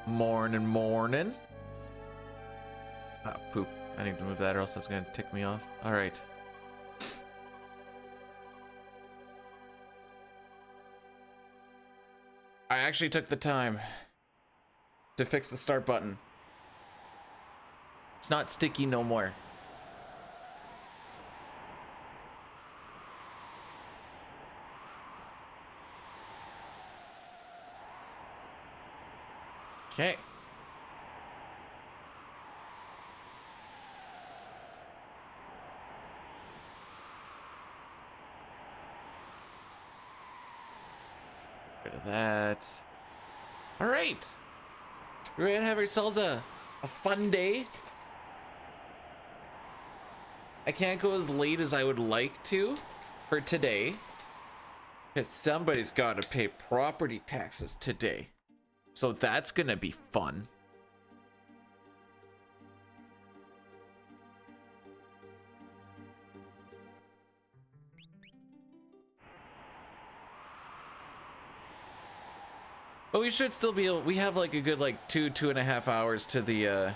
Morning, morning. Ah, poop. I need to move that or else it's gonna tick me off. All right. I actually took the time to fix the start button. It's not sticky no more. Okay. Rid of that. All right. We're gonna have ourselves a fun day. I can't go as late as I would like to for today, because somebody's got to pay property taxes today. So that's gonna be fun. But we should still be able, we have like a good like 2.5 hours to the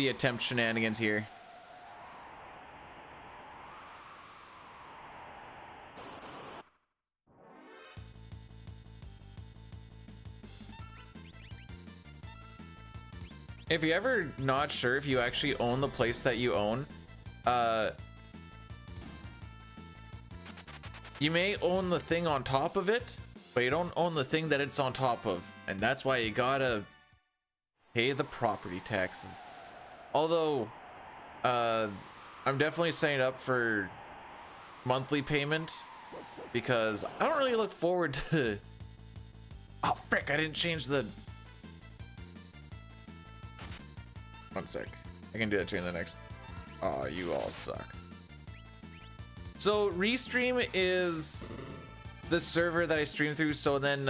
attempt shenanigans here. If you're ever not sure if you actually own the place that you own, you may own the thing on top of it, but you don't own the thing that it's on top of. And that's why you gotta pay the property taxes. Although, I'm definitely signing up for monthly payment because I don't really look forward to... Oh, frick, I didn't change the... One sec. I can do that during the next... Oh, you all suck. So, Restream is the server that I stream through, so then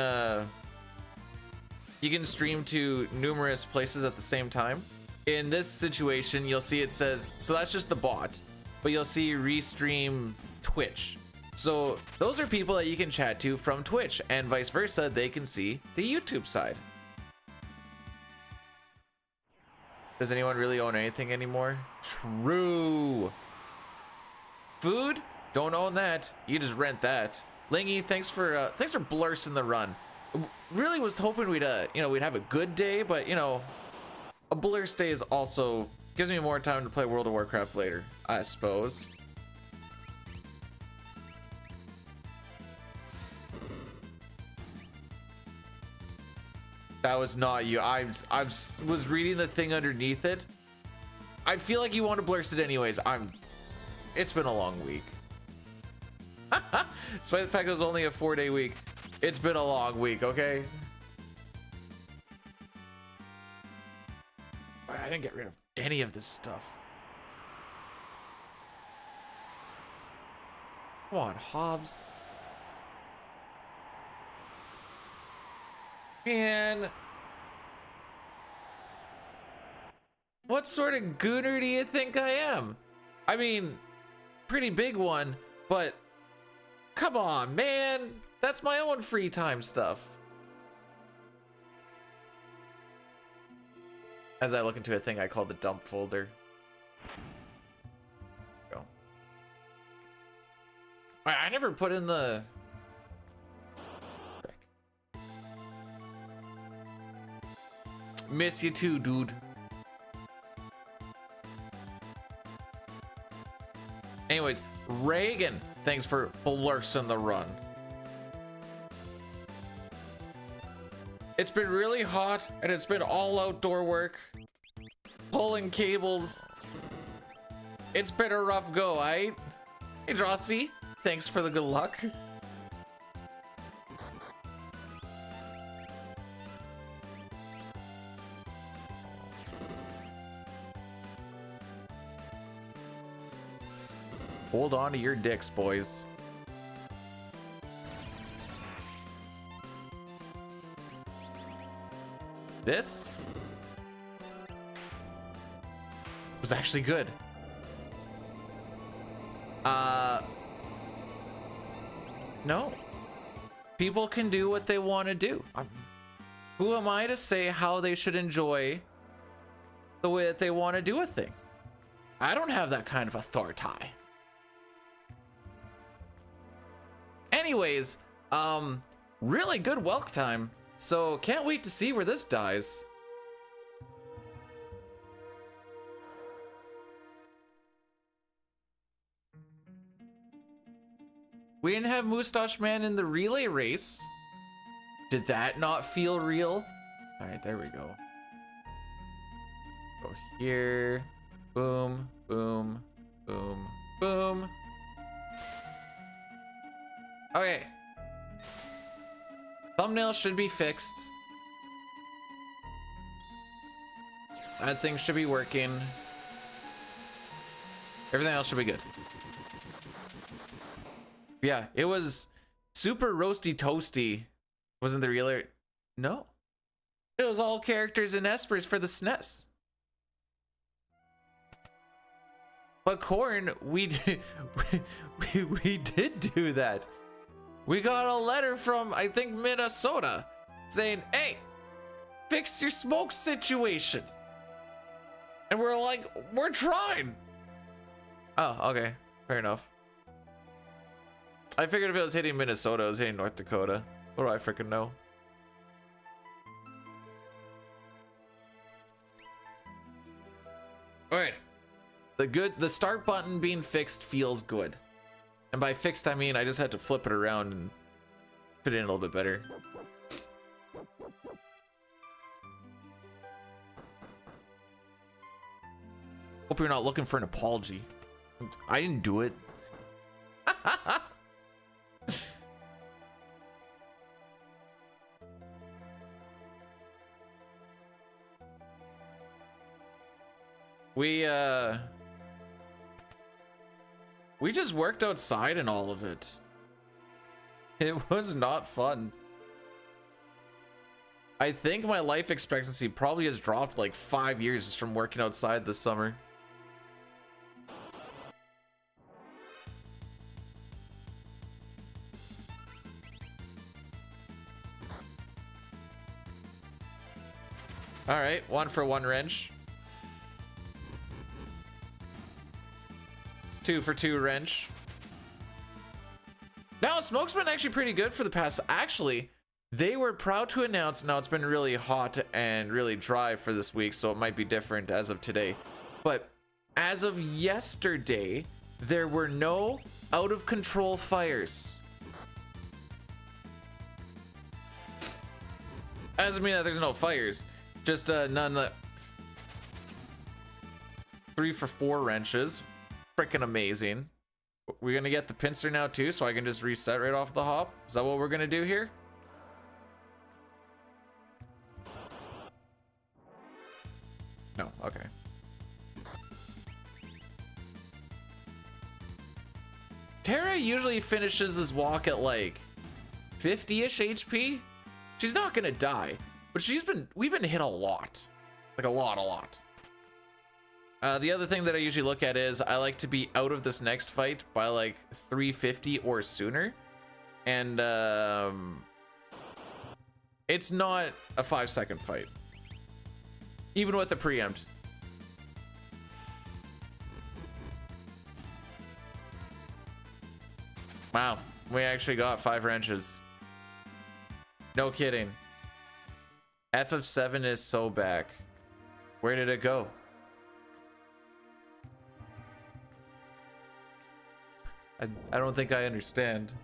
you can stream to numerous places at the same time. In this situation, you'll see it says... So that's just the bot, but you'll see Restream Twitch. So those are people that you can chat to from Twitch, and vice versa, they can see the YouTube side. Does anyone really own anything anymore? True. Food? Don't own that. You just rent that. Lingy, thanks for blursing the run. Really was hoping we'd we'd have a good day, but a blur stay is also gives me more time to play World of Warcraft later, I suppose. That was not you. I was reading the thing underneath it. I feel like you want to blurst it anyways. It's been a long week. Despite the fact it was only a 4-day week, it's been a long week, okay? I didn't get rid of any of this stuff. Come on, Hobbs. Man. What sort of gooner do you think I am? I mean, pretty big one, but come on, man. That's my own free time stuff. As I look into a thing I call the dump folder. Go. I never put in the... Frick. Miss you too, dude. Anyways, Reagan, thanks for blursing the run. It's been really hot, and it's been all outdoor work. Pulling cables. It's been a rough go, aight? Hey, Drossi, thanks for the good luck. Hold on to your dicks, boys. This was actually good. No. People can do what they want to do. Who am I to say how they should enjoy the way that they want to do a thing? I don't have that kind of authority. Anyways, really good welk time. So can't wait to see where this dies. We didn't have Moustache Man in the relay race. Did that not feel real? All right, there we go. Go here. Boom, boom, boom, boom. Okay. Thumbnail should be fixed. That thing should be working. Everything else should be good. Yeah, it was super roasty toasty. Wasn't the real? No. It was all characters in Espers for the SNES. But Corn, we did do that. We got a letter from, I think, Minnesota saying, hey, fix your smoke situation. And we're like, we're trying. Oh, okay. Fair enough. I figured if it was hitting Minnesota, it was hitting North Dakota. What do I freaking know? All right. The start button being fixed feels good. And by fixed, I mean I just had to flip it around and fit it in a little bit better. Hope you're not looking for an apology. I didn't do it. We just worked outside and all of it. It was not fun. I think my life expectancy probably has dropped like 5 years just from working outside this summer. All right, 1 for 1 wrench. 2 for 2 wrench. Now, Smoke's been actually pretty good for the past. Actually, they were proud to announce. Now, it's been really hot and really dry for this week, so it might be different as of today. But as of yesterday, there were no out of control fires. Doesn't mean that there's no fires, just none that. 3 for 4 wrenches. Freaking amazing. We're gonna get the pincer now too, so I can just reset right off the hop. Is that what we're gonna do here? No, okay. Tara usually finishes this walk at like 50-ish HP. She's not gonna die, but we've been hit a lot. Like a lot. The other thing that I usually look at is I like to be out of this next fight by like 350 or sooner. And it's not a 5-second fight. Even with the preempt. Wow, we actually got 5 wrenches. No kidding. FF7 is so back. Where did it go? I don't think I understand.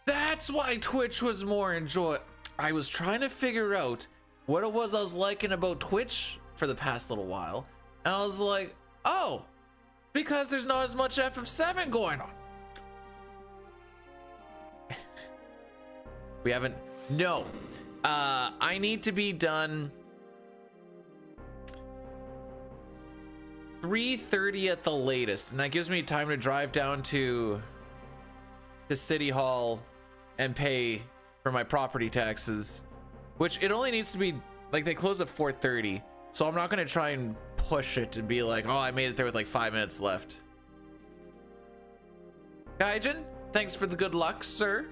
That's why Twitch was more enjoy. I was trying to figure out what it was I was liking about Twitch for the past little while. And I was like, oh, because there's not as much FF7 going on. We haven't, no. I need to be done 3:30 at the latest, and that gives me time to drive down to City Hall and pay for my property taxes, which it only needs to be like they close at 4:30, so I'm not going to try and push it to be like, oh, I made it there with like 5 minutes left. Gaijin, thanks for the good luck, sir.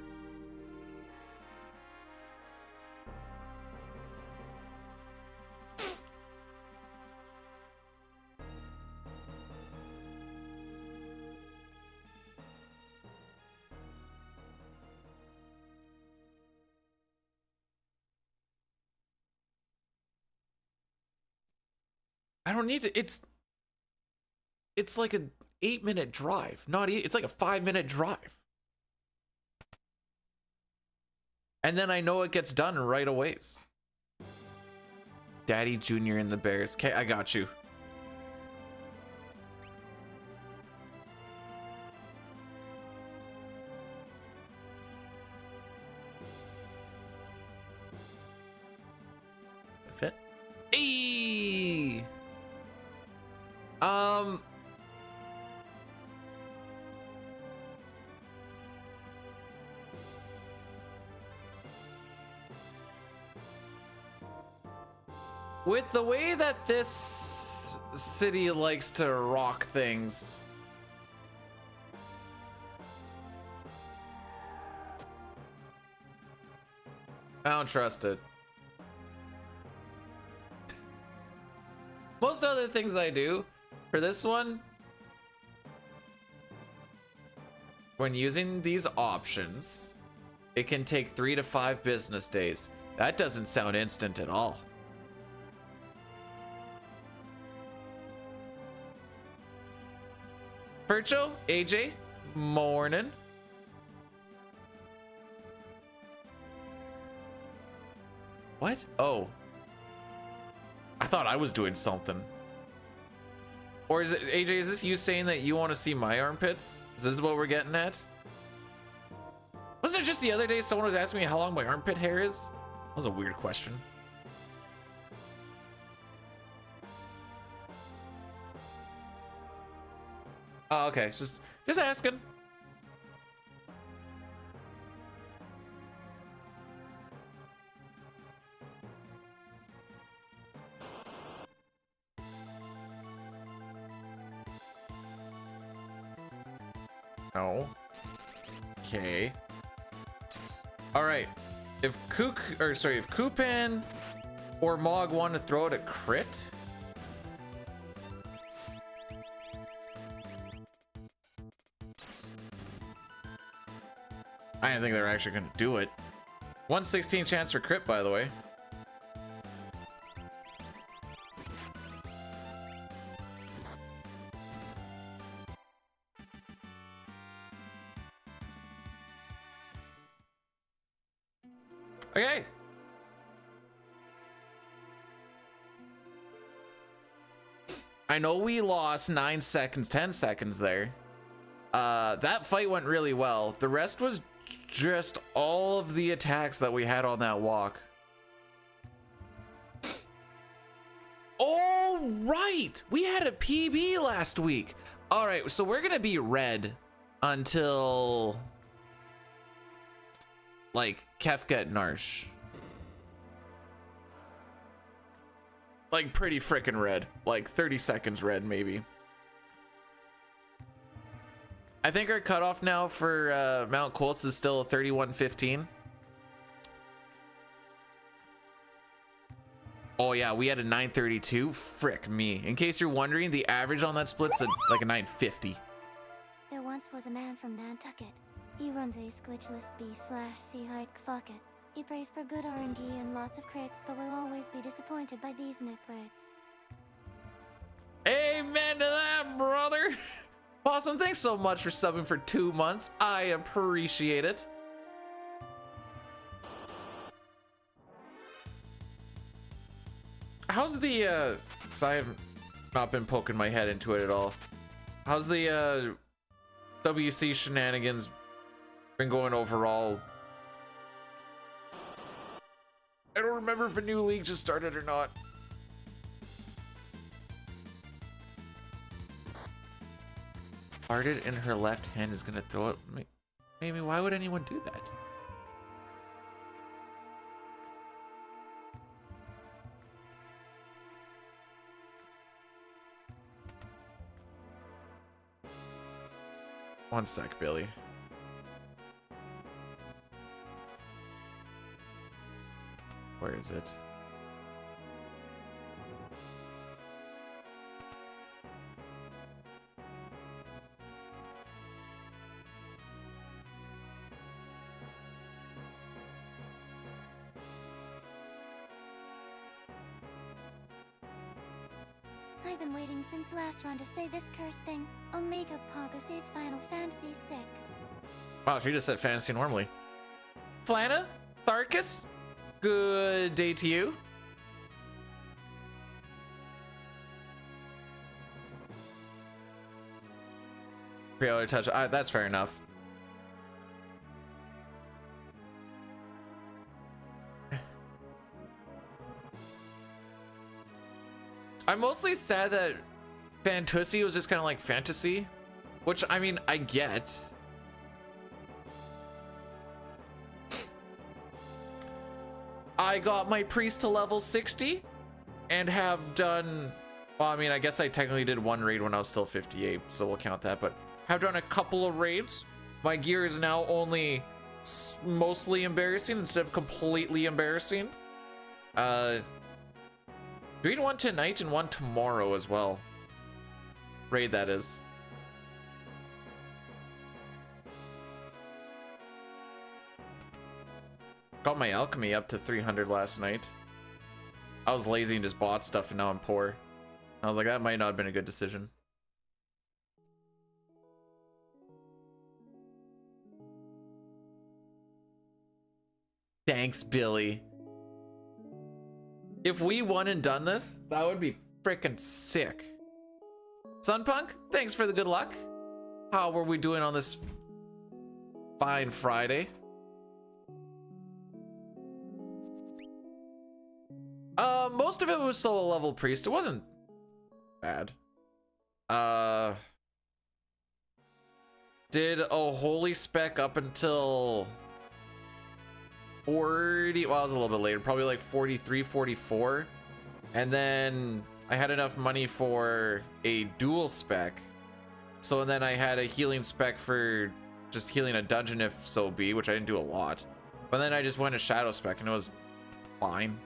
I don't need to. It's like an 8-minute drive. It's like a 5-minute drive. And then I know it gets done right away. Daddy Jr. and the Bears. Okay, I got you. Fit. Hey! With the way that this city likes to rock things, I don't trust it. Most other things I do, for this one, when using these options, it can take 3 to 5 business days. That doesn't sound instant at all. Percho, AJ, morning. What? Oh. I thought I was doing something. Or is it, AJ, is this you saying that you want to see my armpits? Is this what we're getting at? Wasn't it just the other day someone was asking me how long my armpit hair is? That was a weird question. Oh, okay. Just asking. No. Okay. All right. If Kupan or Mog want to throw it a crit, I didn't think they were actually going to do it. 1/16 chance for crit, by the way. Okay. I know we lost 9 seconds, 10 seconds there. That fight went really well. The rest was just all of the attacks that we had on that walk. All right, we had a PB last week. All right, so we're gonna be red until like Kefka Narsh. Like pretty freaking red, like 30 seconds red maybe. I think our cutoff now for Mount Colts is still 31:15. Oh yeah, we had a 9:32. Frick me. In case you're wondering, the average on that split's like a 9:50. There once was a man from Nantucket. He runs a glitchless B/C hide fucket. He prays for good R&D and lots of crits, but will always be disappointed by these nitwits. Amen to that, brother. Awesome, thanks so much for subbing for 2 months. I appreciate it. How's the because I have not been poking my head into it at all. How's the WC shenanigans been going overall? I don't remember if a new league just started or not. Farted in her left hand is gonna throw it. Maybe why would anyone do that? One sec, Billy. Where is it? I've been waiting since last round to say this cursed thing. Omega Pogo Sage Final Fantasy 6. Wow, she just said fantasy normally. Flana? Tharkus? Good day to you. Pre-order touch. That's fair enough. I'm mostly sad that Fantasy was just kind of like fantasy, which I mean, I get. I got my priest to level 60 and have done, well, I mean, I guess I technically did one raid when I was still 58, so we'll count that, but have done a couple of raids. My gear is now only mostly embarrassing instead of completely embarrassing. Doing one tonight and one tomorrow as well. Raid, that is. Got my alchemy up to 300 last night. I was lazy and just bought stuff and now I'm poor. I was like, that might not have been a good decision. Thanks, Billy. If we won and done this, that would be freaking sick. Sunpunk, thanks for the good luck. How were we doing on this fine Friday? Most of it was solo level priest. It wasn't bad. Did a holy spec up until 40, well, I was a little bit later, probably like 43, 44. And then I had enough money for a dual spec. So then I had a healing spec for just healing a dungeon if so be, which I didn't do a lot. But then I just went a shadow spec and it was fine.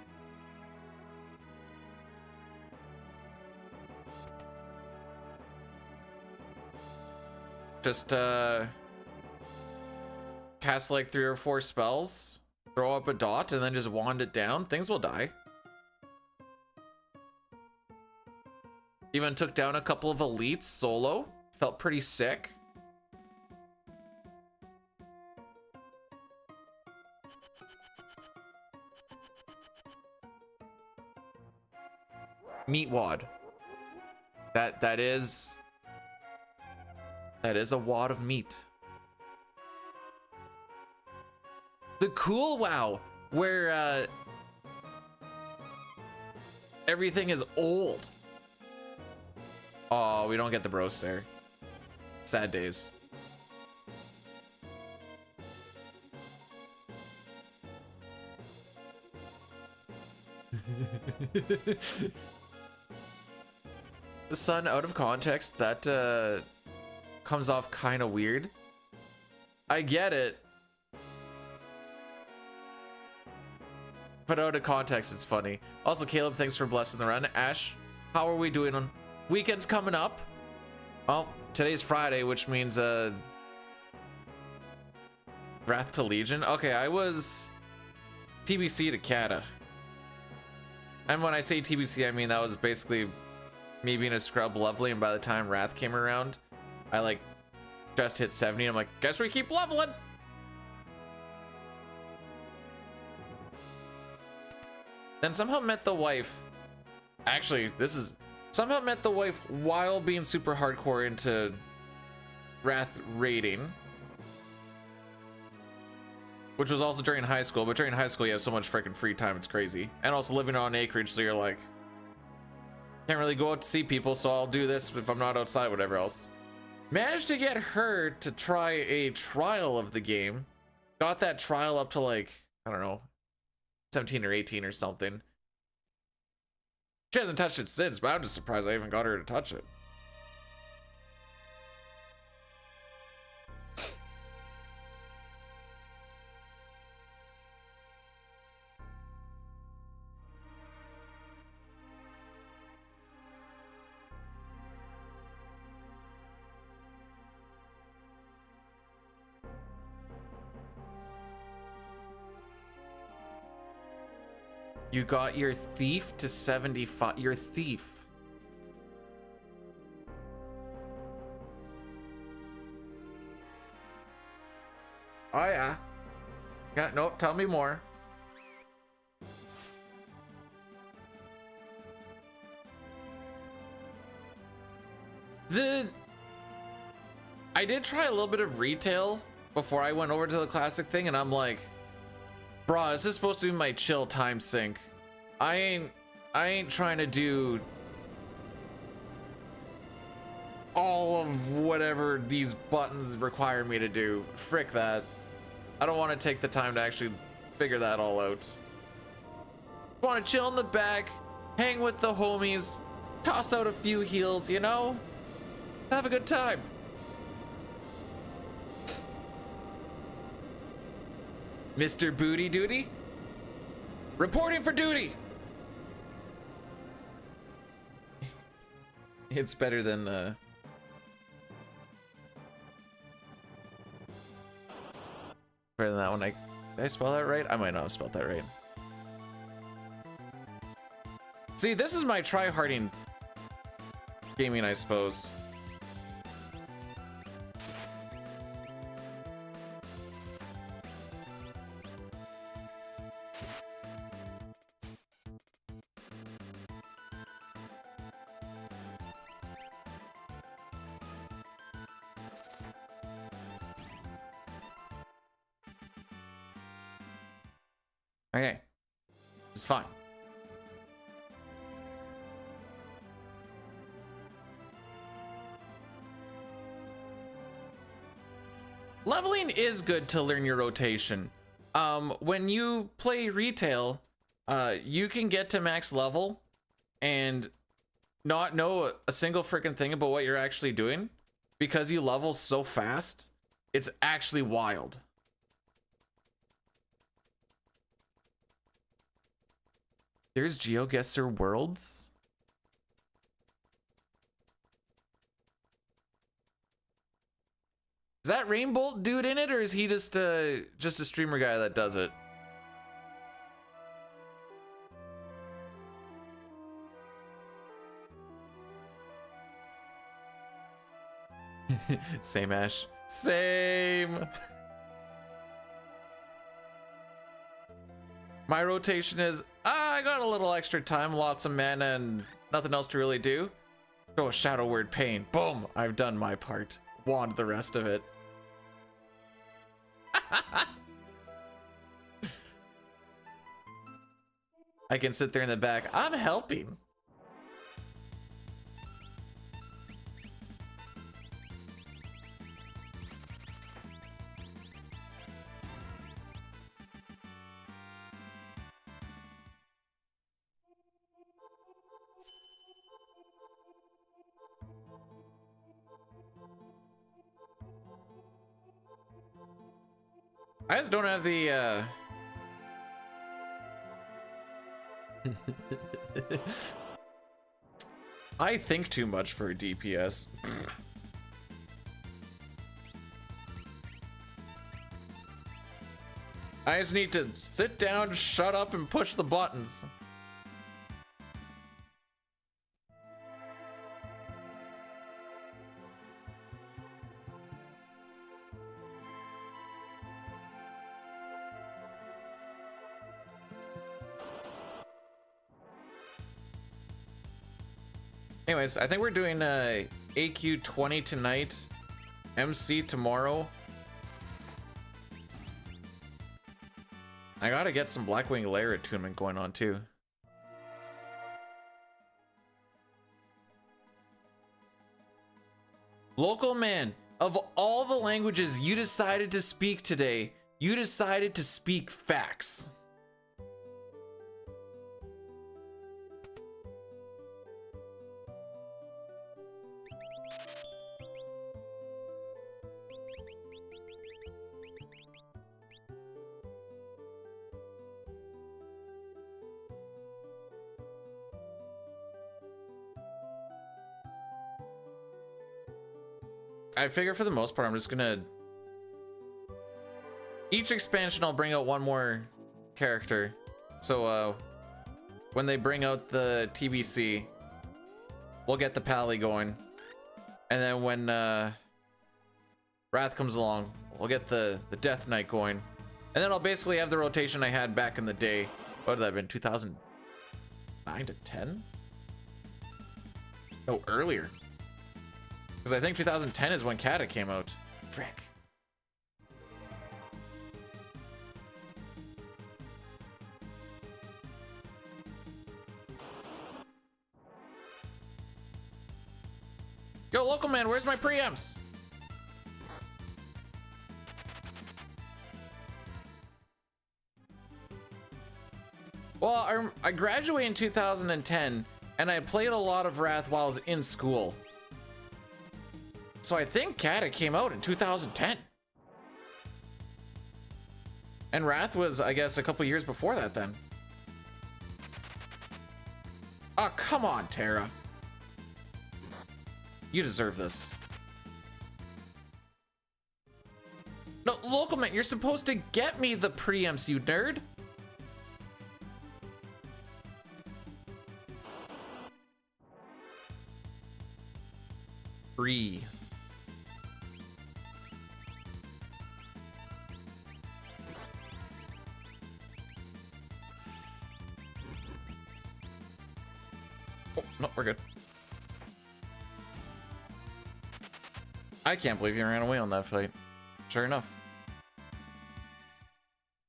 Just cast like 3 or 4 spells, throw up a dot, and then just wand it down. Things will die. Even took down a couple of elites solo. Felt pretty sick. Meat wad. That is a wad of meat. The cool WoW where everything is old. Oh, we don't get the bro stare. Sad days. Son, out of context, that comes off kind of weird. I get it. But out of context, it's funny. Also, Caleb, thanks for blessing the run. Ash, how are we doing on weekends coming up? Well, today's Friday, which means Wrath to Legion. Okay, I was TBC to Kata. And when I say TBC, I mean that was basically me being a scrub lovely, and by the time Wrath came around, I like just hit 70. I'm like, guess we keep leveling. Then somehow met the wife. Actually, this is somehow met the wife while being super hardcore into Wrath raiding, which was also during high school. But during high school, you have so much freaking free time, it's crazy. And also living on acreage, so you're like, can't really go out to see people, so I'll do this if I'm not outside, whatever else. Managed to get her to try a trial of the game. Got that trial up to like, I don't know, 17 or 18 or something. She hasn't touched it since, but I'm just surprised I even got her to touch it. You got your thief to 75. Your thief. Oh yeah. Yeah, nope, tell me more. I did try a little bit of retail before I went over to the classic thing, and I'm like, bruh, this is supposed to be my chill time sink. I ain't trying to do all of whatever these buttons require me to do. Frick that. I don't want to take the time to actually figure that all out. Want to chill in the back, hang with the homies, toss out a few heals, you know? Have a good time. Mr. Booty Duty? Reporting for duty! It's better than, better than that one. Did I spell that right? I might not have spelled that right. See, this is my try-harding gaming, I suppose. Okay, it's fine. Leveling is good to learn your rotation. When you play retail, you can get to max level and not know a single freaking thing about what you're actually doing because you level so fast. It's actually wild. There's GeoGuessr Worlds. Is that Rainbolt dude in it, or is he just a streamer guy that does it? Same, Ash. Same. My rotation is, I got a little extra time, lots of mana, and nothing else to really do. Throw a Shadow Word Pain. Boom! I've done my part. Wand the rest of it. I can sit there in the back. I'm helping. I just don't have the I think too much for a DPS. I just need to sit down, shut up, and push the buttons. Anyways, I think we're doing AQ 20 tonight, MC tomorrow. I gotta get some Blackwing Lair attunement going on too. Local man, of all the languages you decided to speak today, you decided to speak facts. I figure for the most part, I'm just gonna... Each expansion, I'll bring out one more character. So, when they bring out the TBC, we'll get the Pally going. And then when, Wrath comes along, we'll get the Death Knight going. And then I'll basically have the rotation I had back in the day. What would that have been, 2009 to 10? No, earlier. Because I think 2010 is when Kata came out. Frick. Yo, local man, where's my preamps? Well, I graduated in 2010, and I played a lot of Wrath while I was in school. So I think Kata came out in 2010. And Wrath was, I guess, a couple years before that then. Oh, come on, Terra. You deserve this. No, local man, you're supposed to get me the preamps, you nerd. Free. Oh, no, we're good. I can't believe you ran away on that fight. Sure enough.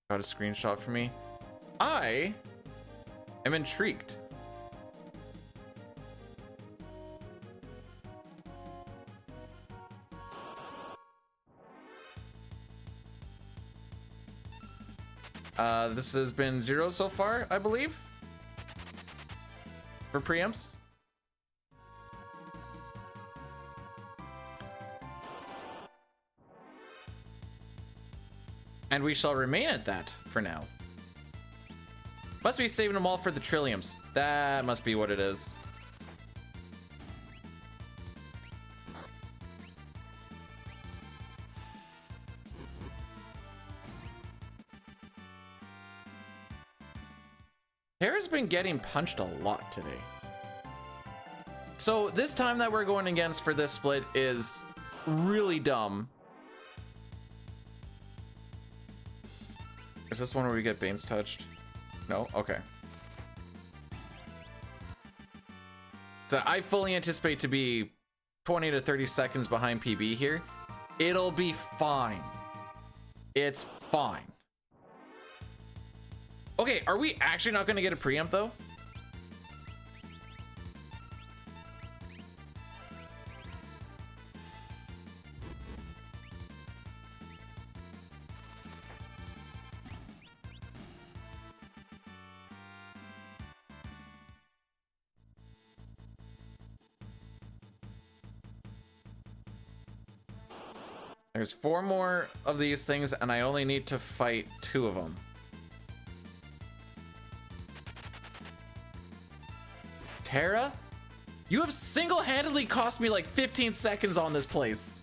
Got a screenshot for me. I am intrigued. This has been 0 so far, I believe, for preamps. And we shall remain at that for now. Must be saving them all for the Trilliums. That must be what it is. Tara's been getting punched a lot today. So this time that we're going against for this split is really dumb. Is this one where we get Bane's touched? No? Okay. So I fully anticipate to be 20 to 30 seconds behind PB here. It'll be fine. It's fine. Okay, are we actually not going to get a preempt though? There's 4 more of these things, and I only need to fight 2 of them. Terra, you have single-handedly cost me like 15 seconds on this place.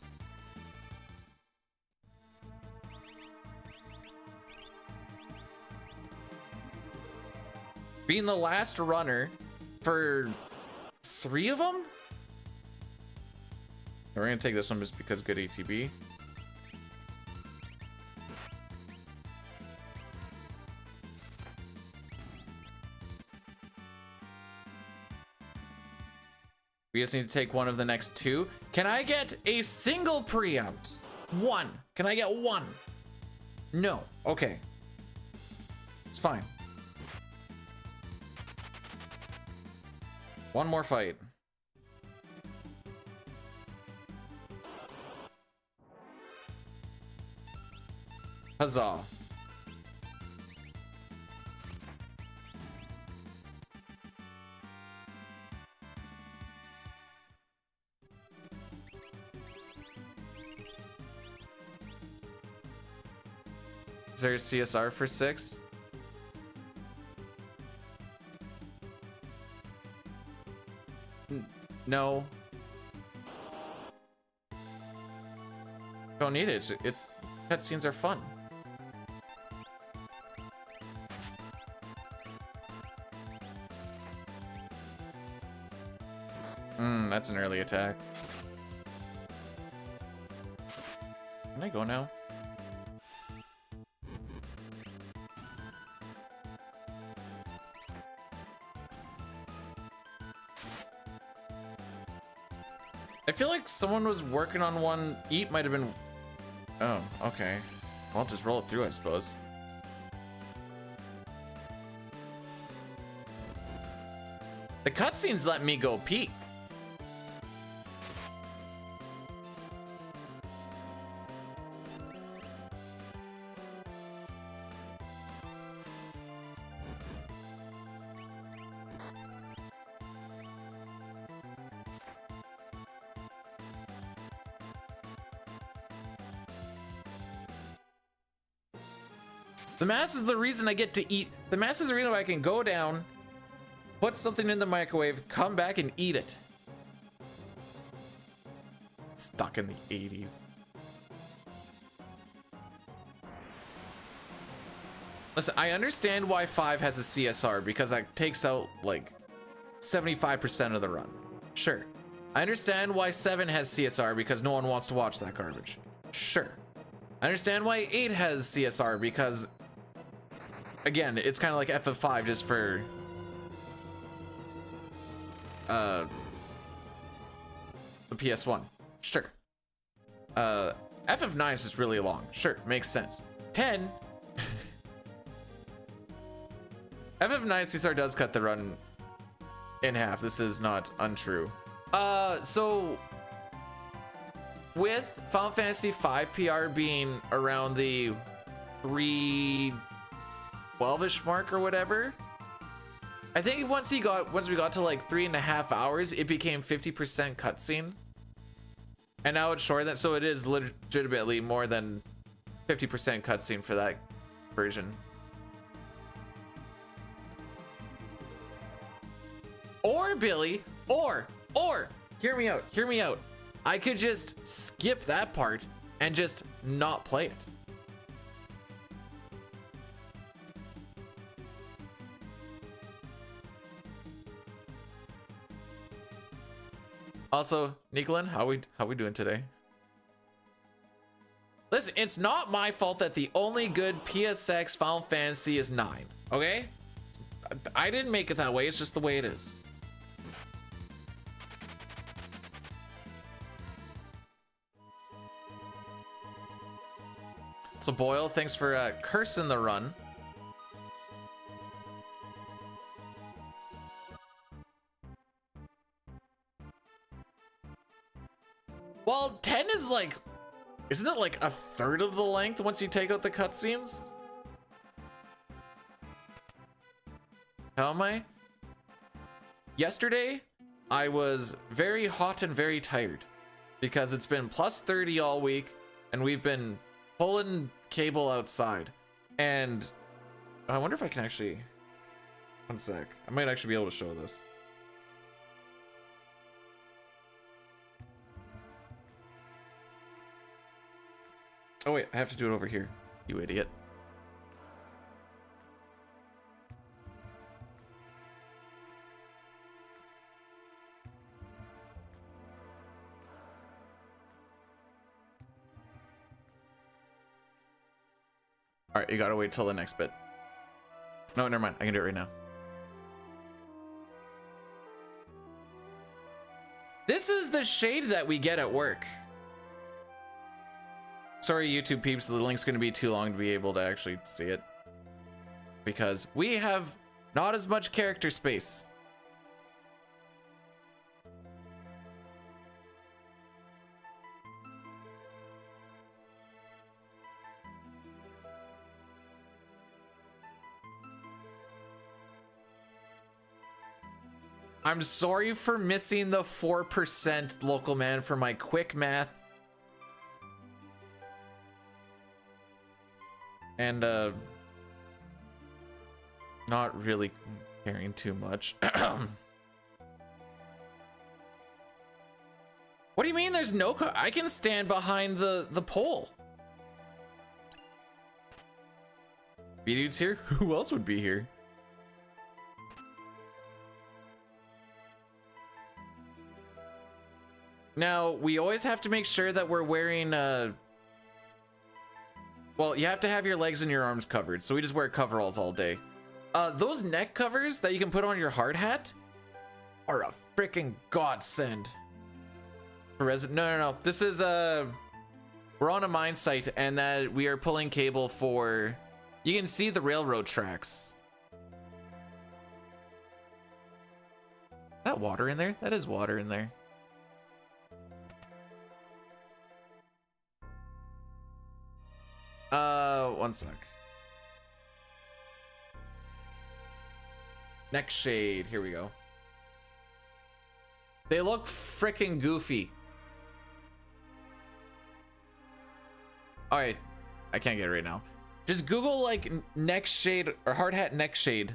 Being the last runner for 3 of them? We're gonna take this one just because good ATB. We just need to take one of the next 2. Can I get a single preempt? 1. Can I get 1? No. Okay. It's fine. One more fight. Huzzah. Is there a CSR for 6? No. Don't need it. It's cutscenes are fun. That's an early attack. Can I go now? I feel like someone was working on one. Eat might have been. Oh, okay. Well, just roll it through, I suppose. The cutscenes let me go peek. The mass is the reason I get to eat. The mass is the reason why I can go down, put something in the microwave, come back and eat it. Stuck in the 80s. Listen, I understand why 5 has a CSR because that takes out like 75% of the run. Sure. I understand why 7 has CSR because no one wants to watch that garbage. Sure. I understand why 8 has CSR because, again, it's kind of like FF5 just for the PS1. Sure. FF9 is just really long. Sure, makes sense. 10 FF9 CSR does cut the run in half. This is not untrue. So with Final Fantasy V PR being around the 3:12-ish mark or whatever, I think once we got to like 3.5 hours, it became 50% cutscene, and now it's shorter than, so it is legitimately more than 50% cutscene for that version. Or Billy, or hear me out. I could just skip that part and just not play it. Also, Nicolin, how we doing today? Listen, it's not my fault that the only good PSX Final Fantasy is 9, okay? I didn't make it that way, it's just the way it is. So Boyle, thanks for cursing the run. Well, 10 is like, isn't it like a third of the length once you take out the cutscenes? How am I? Yesterday, I was very hot and very tired because it's been plus 30 all week and we've been pulling cable outside. And I wonder if I can actually, one sec, I might actually be able to show this. Oh wait, I have to do it over here, you idiot. All right, you gotta wait till the next bit. No, never mind, I can do it right now. This is the shade that we get at work. Sorry, YouTube peeps, the link's gonna be too long to be able to actually see it, because we have not as much character space. I'm sorry for missing the 4% local man for my quick math. And not really caring too much. What do you mean there's no car? I can stand behind the pole. B-Dude's here? Who else would be here? Now, we always have to make sure that we're wearing, well, you have to have your legs and your arms covered, so we just wear coveralls all day. Those neck covers that you can put on your hard hat are a freaking godsend. No. This is, we're on a mine site, and that we are pulling cable for, you can see the railroad tracks. Is that water in there? That is water in there. One sec. Neck shade, here we go. They look freaking goofy. All right, I can't get it right now. Just Google like neck shade or hard hat neck shade.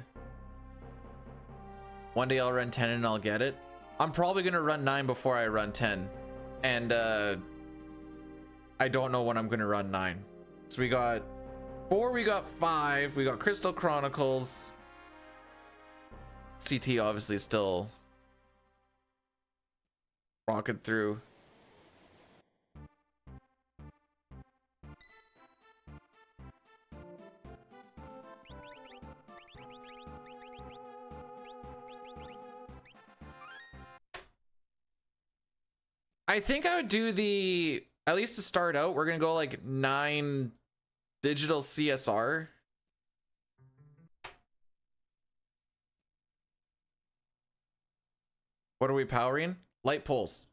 One day I'll run 10 and I'll get it. I'm probably gonna run 9 before I run 10. And I don't know when I'm gonna run 9. So we got 4, we got 5, we got Crystal Chronicles. CT obviously still rocking through. I think I would do the, at least to start out, we're gonna go like 9 digital CSR. What are we powering? Light poles.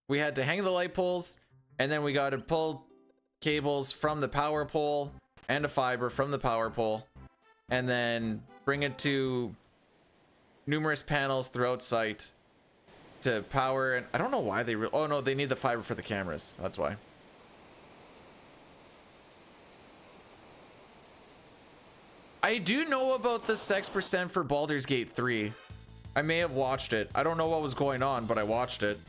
We had to hang the light poles, and then we got to pull cables from the power pole and a fiber from the power pole, and then bring it to numerous panels throughout site to power. And I don't know why they oh no, they need the fiber for the cameras, that's why. I do know about the sex percent for Baldur's Gate 3. I may have watched it. I don't know what was going on, but I watched it.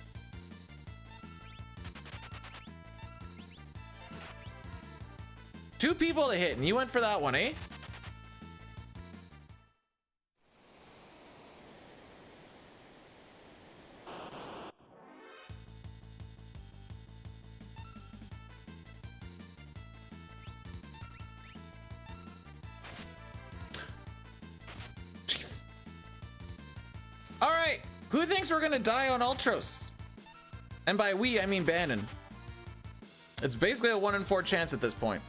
Two people to hit, and you went for that one, eh? Jeez. All right, who thinks we're gonna die on Ultros? And by we, I mean Bannon. It's basically a 1 in 4 chance at this point.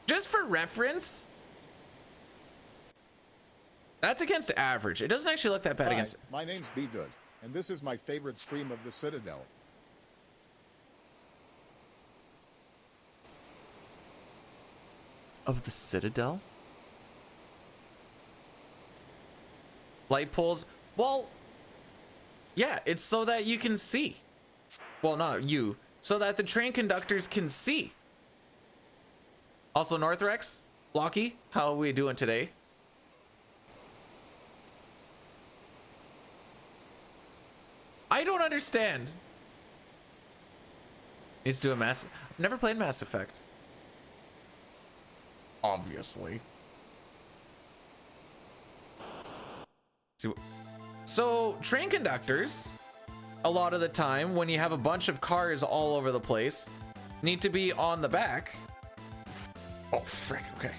Just for reference, that's against average. It doesn't actually look that bad. Hi, against. my name's B-Dud, and this is my favorite stream of the Citadel. Of the Citadel? Light poles? Well, yeah, it's so that you can see. Well, not you. So that the train conductors can see. Also, Northrex, Blocky, how are we doing today? I don't understand. Needs to do a Mass. I've never played Mass Effect. Obviously. See, so train conductors, a lot of the time when you have a bunch of cars all over the place, need to be on the back. Oh, frick, okay.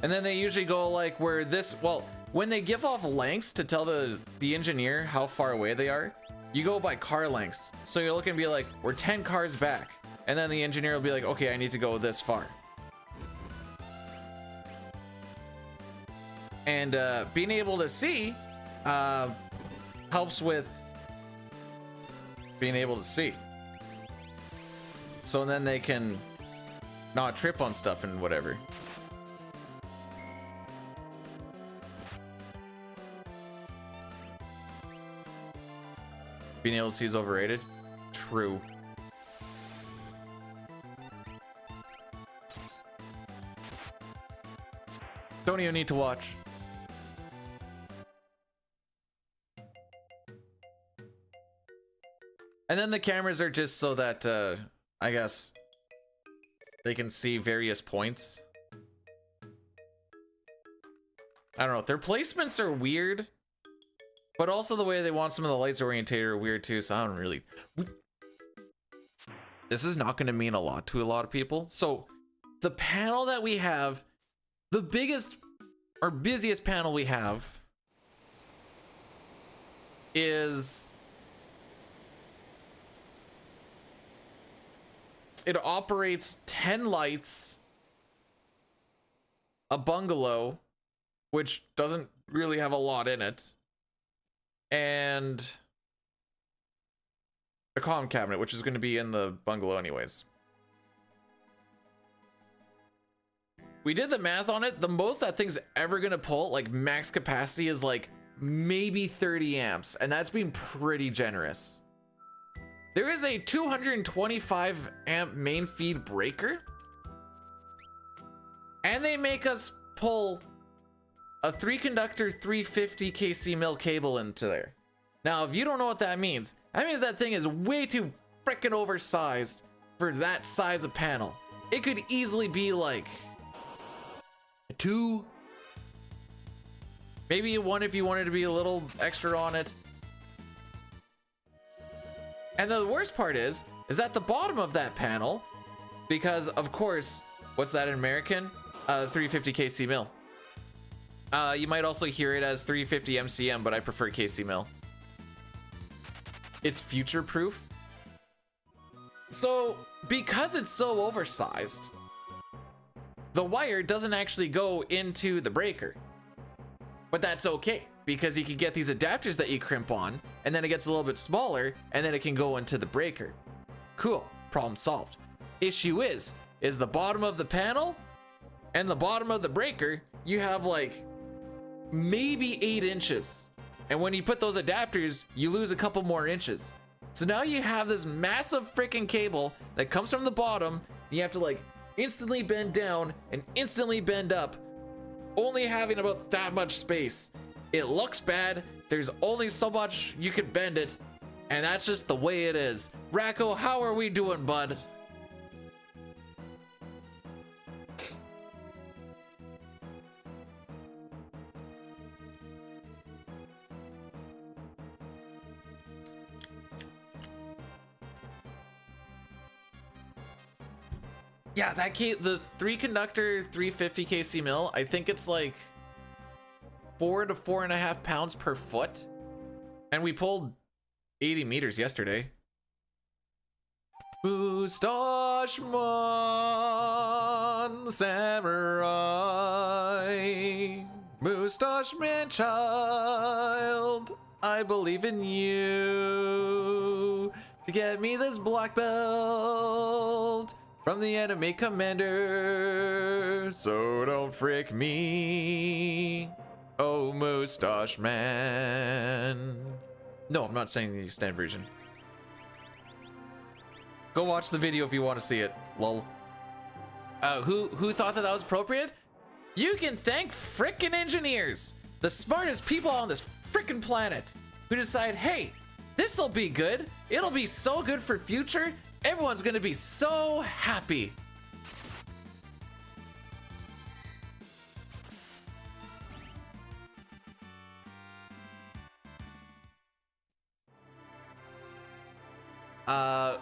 And then they usually go like where this, well, when they give off lengths to tell the engineer how far away they are, you go by car lengths. So you're looking to be like, we're 10 cars back. And then the engineer will be like, okay, I need to go this far. And being able to see helps with being able to see. So then they can not trip on stuff and whatever. Being able to see is overrated. True. Don't even need to watch. And then the cameras are just so that, I guess, they can see various points. I don't know. Their placements are weird. But also the way they want some of the lights orientated are weird too, so I don't really... This is not going to mean a lot to a lot of people. So, the panel that we have, the biggest or busiest panel we have is... It operates 10 lights, a bungalow, which doesn't really have a lot in it, and a comm cabinet, which is going to be in the bungalow anyways. We did the math on it. The most that thing's ever going to pull, like max capacity, is like maybe 30 amps, and that's being pretty generous. There is a 225 amp main feed breaker, and they make us pull a 3-conductor 350 kc mil cable into there. Now, if you don't know what that means that thing is way too freaking oversized for that size of panel. It could easily be like a 2, maybe a 1 if you wanted to be a little extra on it. And the worst part is at the bottom of that panel, because of course, what's that in American? 350 kc mil. You might also hear it as 350 MCM, but I prefer KC mil. It's future proof. So because it's so oversized, the wire doesn't actually go into the breaker, but that's okay because you can get these adapters that you crimp on, and then it gets a little bit smaller, and then it can go into the breaker. Cool, problem solved. Issue is the bottom of the panel and the bottom of the breaker, you have like maybe 8 inches. And when you put those adapters, you lose a couple more inches. So now you have this massive freaking cable that comes from the bottom, and you have to like instantly bend down and instantly bend up, only having about that much space. It looks bad. There's only so much you can bend it, and that's just the way it is. Racco, how are we doing, bud? Yeah, the 3-conductor 350 kc mil, I think it's like 4 to 4.5 pounds per foot. And we pulled 80 meters yesterday. Moustache-mon, samurai. Moustache man child, I believe in you to get me this black belt from the enemy commander, so don't frick me, oh Moustache Man. No, I'm not saying the extended version. Go watch the video if you want to see it, lol. Who thought that was appropriate? You can thank frickin' engineers, the smartest people on this frickin' planet, who decide, hey, this'll be good. It'll be so good for future. Everyone's gonna be so happy.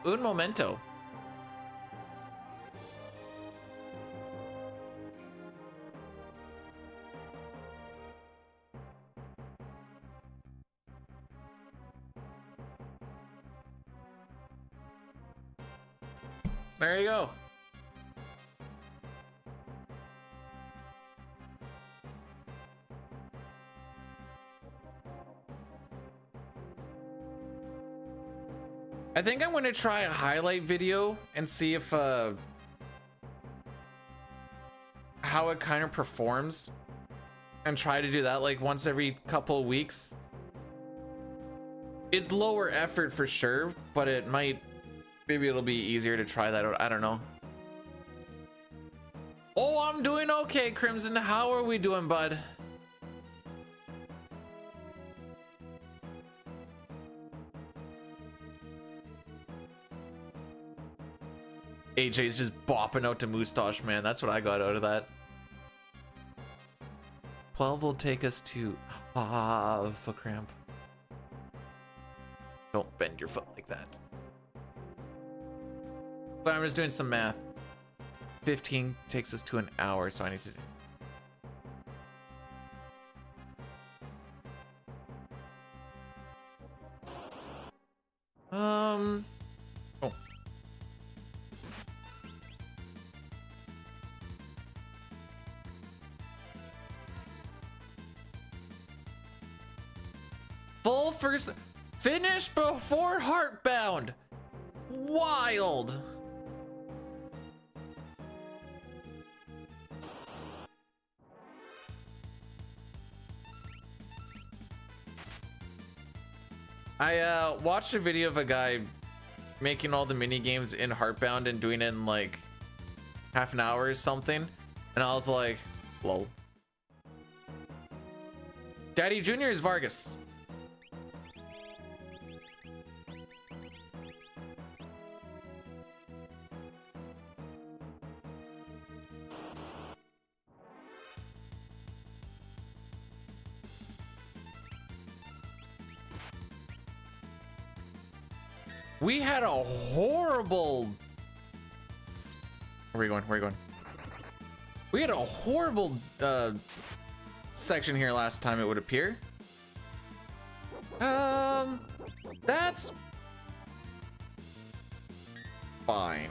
Un momento. There you go. I think I'm going to try a highlight video and see if how it kind of performs, and try to do that like once every couple of weeks. It's lower effort for sure, but it might, maybe it'll be easier to try that out. I don't know. Oh, I'm doing okay, Crimson. How are we doing, bud? AJ's just bopping out to Moustache Man. That's what I got out of that. 12 will take us to foot cramp. Don't bend your foot like that. But I'm just doing some math. 15 takes us to an hour, so I need to. Oh. Full first finish before Heartbound. Wild. I watched a video of a guy making all the mini games in Heartbound and doing it in like half an hour or something, and I was like, lol. Daddy Jr. is Vargas. We had a horrible... Where are we going? Where are we going? We had a horrible section here last time, it would appear. That's fine.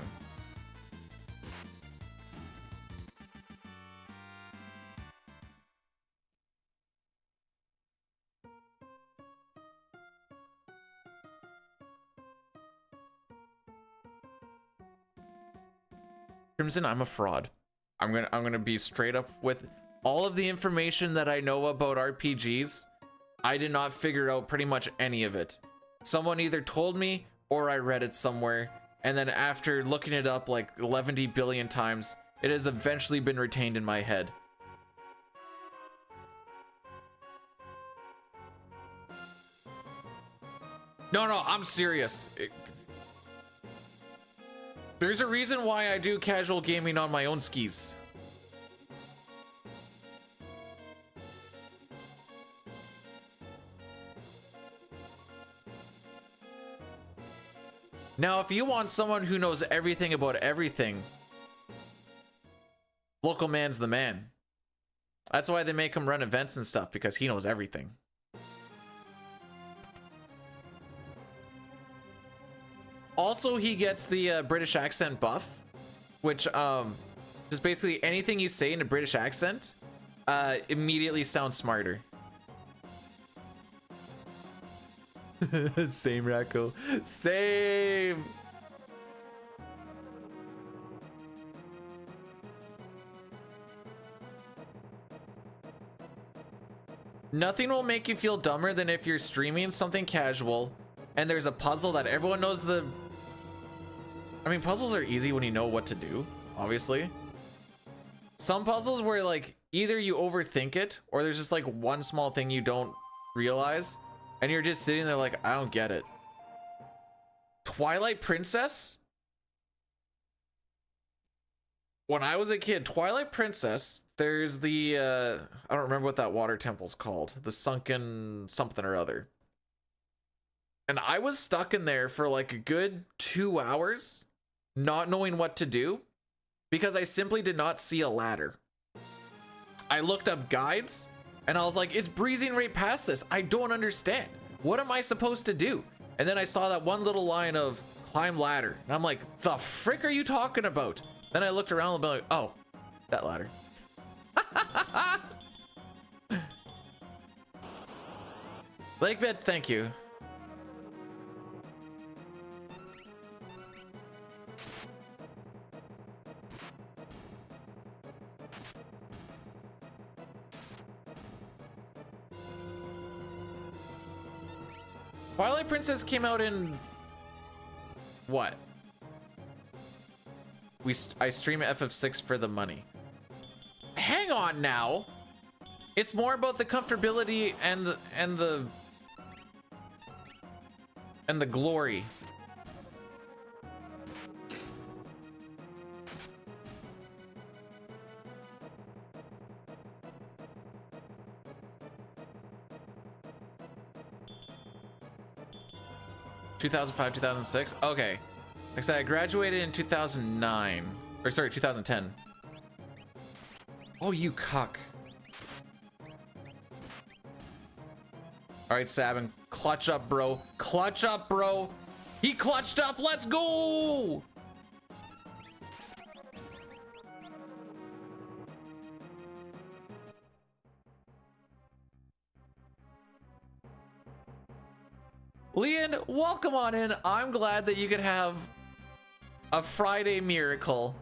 Crimson, I'm a fraud. I'm gonna be straight up with all of the information that I know about RPGs. I did not figure out pretty much any of it. Someone either told me or I read it somewhere, and then after looking it up like 11 billion times, it has eventually been retained in my head. No, I'm serious. There's a reason why I do casual gaming on my own skis. Now, if you want someone who knows everything about everything, Local Man's the man. That's why they make him run events and stuff, because he knows everything. Also, he gets the British accent buff, which just basically anything you say in a British accent immediately sounds smarter. Same, Racco. Same. Nothing will make you feel dumber than if you're streaming something casual and there's a puzzle that everyone knows the... I mean, puzzles are easy when you know what to do, obviously. Some puzzles where, like, either you overthink it or there's just, like, one small thing you don't realize and you're just sitting there like, I don't get it. Twilight Princess? When I was a kid, Twilight Princess, there's the, I don't remember what that water temple's called. The sunken something or other. And I was stuck in there for like a good 2 hours, not knowing what to do, because I simply did not see a ladder. I looked up guides, and I was like, it's breezing right past this. I don't understand. What am I supposed to do? And then I saw that one little line of climb ladder. And I'm like, the frick are you talking about? Then I looked around and be like, oh, that ladder. Lakebed, thank you. Twilight Princess came out in what? I stream FF6 for the money. Hang on now. It's more about the comfortability and the glory. (2005, 2006). Okay. Like I said, I graduated in 2009. Or sorry, 2010. Oh, you cuck. All right, Sabin, clutch up, bro. Clutch up, bro. He clutched up. Let's go. Leon, welcome on in. I'm glad that you could have a Friday miracle.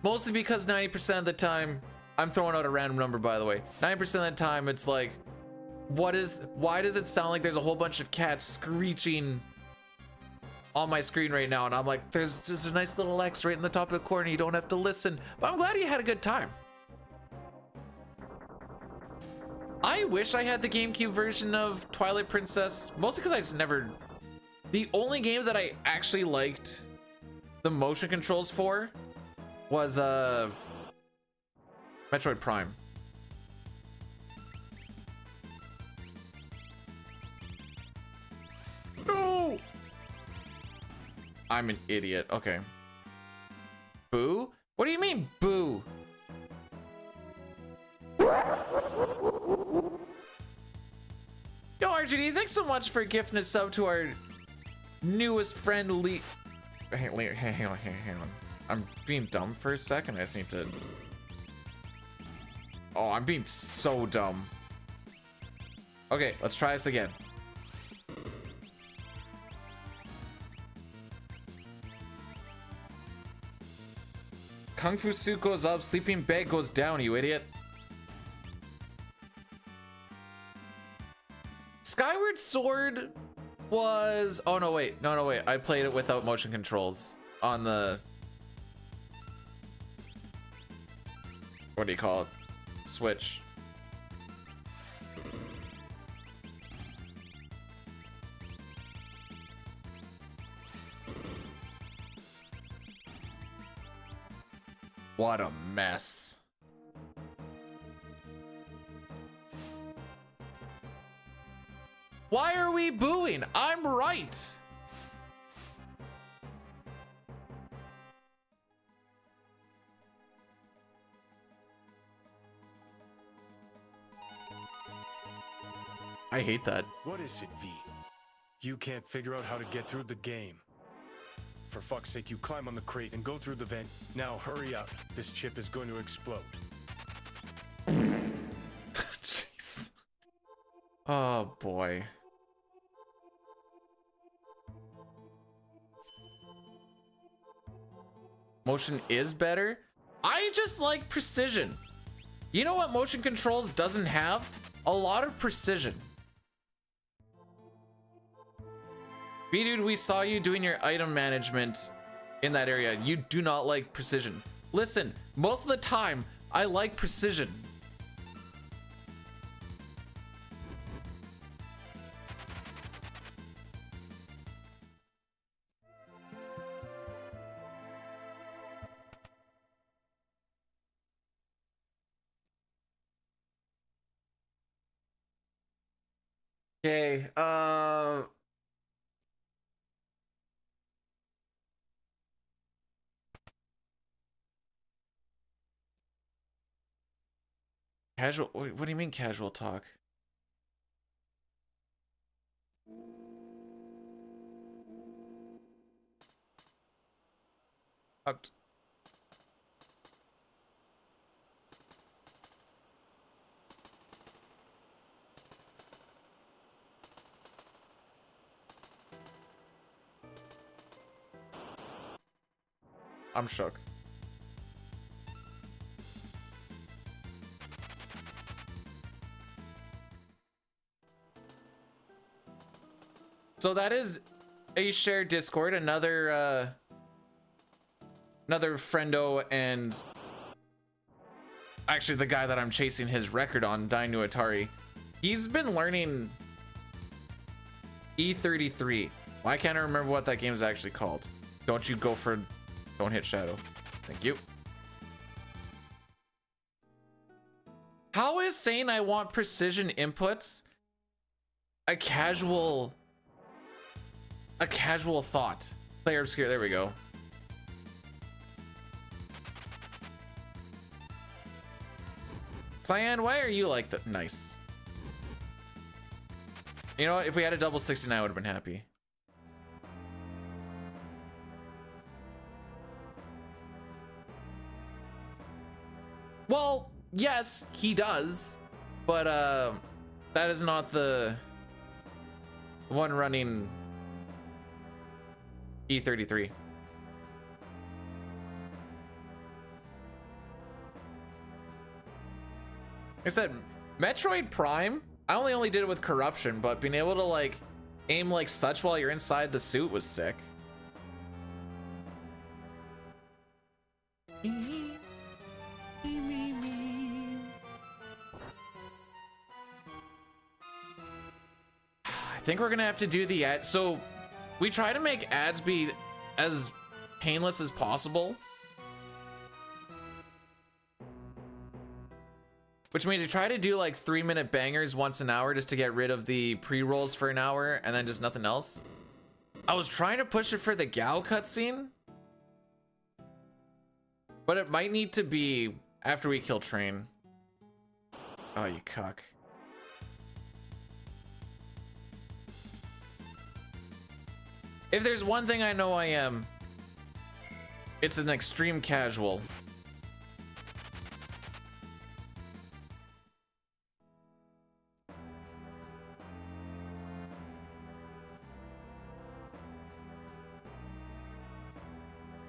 Mostly because 90% of the time, I'm throwing out a random number, by the way. 90% of the time, it's like, why does it sound like there's a whole bunch of cats screeching on my screen right now? And I'm like, there's just a nice little X right in the top of the corner. You don't have to listen. But I'm glad you had a good time. I wish I had the GameCube version of Twilight Princess, mostly because I just never... The only game that I actually liked the motion controls for was Metroid Prime. No! I'm an idiot. Okay. Boo? What do you mean, boo? Yo, RGD, thanks so much for gifting a sub to our newest friend, Lee. Hang on. I'm being dumb for a second. I just need to... Oh, I'm being so dumb. Okay, let's try this again. Kung Fu suit goes up, sleeping bag goes down, you idiot. Skyward Sword was... Oh, no, wait. No, wait. I played it without motion controls on the... What do you call it? Switch. What a mess. Why are we booing? I'm right. I hate that. What is it, V? You can't figure out how to get through the game. For fuck's sake, you climb on the crate and go through the vent. Now hurry up. This chip is going to explode. Jeez. Oh boy. Motion is better. I just like precision. You know what motion controls doesn't have? A lot of precision. B-Dude, we saw you doing your item management in that area. You do not like precision. Listen, most of the time, I like precision. Okay, casual, wait, what do you mean casual talk? Out. I'm shook. So that is a shared Discord. Another friendo, and actually the guy that I'm chasing his record on, Dainu Atari, he's been learning E33. Why can't I remember what that game is actually called? Don't you go for... Don't hit shadow. Thank you. How is saying I want precision inputs a casual thought? Player obscure, there we go. Cyan, why are you like that? Nice. You know what? If we had a double 69, I would have been happy. Well, yes, he does, but that is not the one running E33. Like I said, Metroid Prime, I only did it with corruption, but being able to like aim like such while you're inside the suit was sick. I think we're gonna have to do the ad. So we try to make ads be as painless as possible, which means we try to do like 3-minute bangers once an hour just to get rid of the pre-rolls for an hour and then just nothing else. I was trying to push it for the Gao cutscene, but it might need to be after we kill Train. Oh, you cuck. If there's one thing I know I am, it's an extreme casual.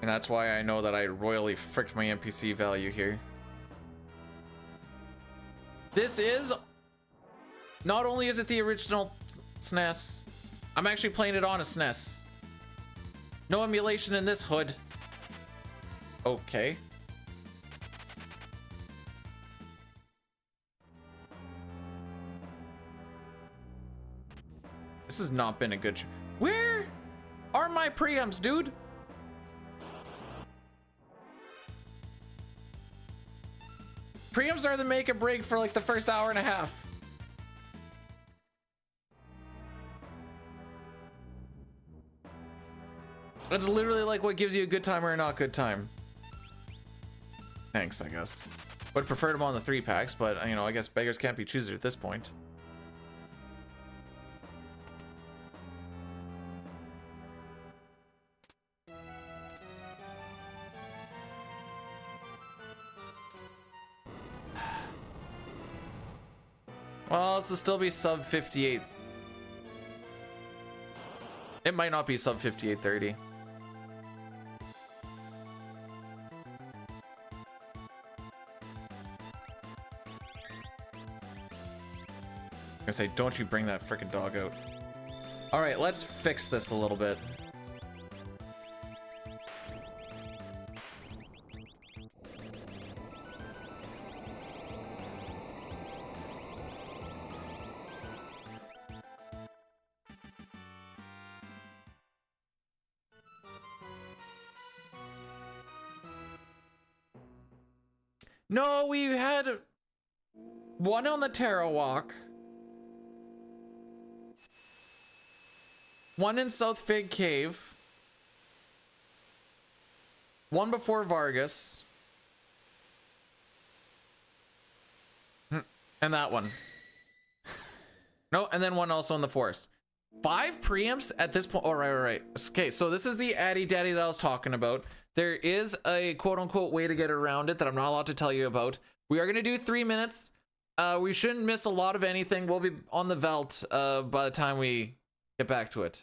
And that's why I know that I royally fricked my NPC value here. This is, not only is it the original SNES, I'm actually playing it on a SNES. No emulation in this hood. Okay. This has not been a good... Where are my preamps, dude? Preamps are the make or break for like the first hour and a half. That's literally like what gives you a good time or a not good time. Thanks, I guess. Would prefer them on the 3-packs, but you know, I guess beggars can't be choosers at this point. Well, this will still be sub 58. It might not be sub 5830. I say, don't you bring that freaking dog out. All right, let's fix this a little bit. No, we had one on the Terra Walk. One in South Fig Cave. One before Vargas. And that one. No, and then one also in the forest. 5 preamps at this point. Oh, right. Okay, so this is the Addy Daddy that I was talking about. there is a quote-unquote way to get around it that I'm not allowed to tell you about. We are going to do 3 minutes. We shouldn't miss a lot of anything. We'll be on the veldt by the time we get back to it.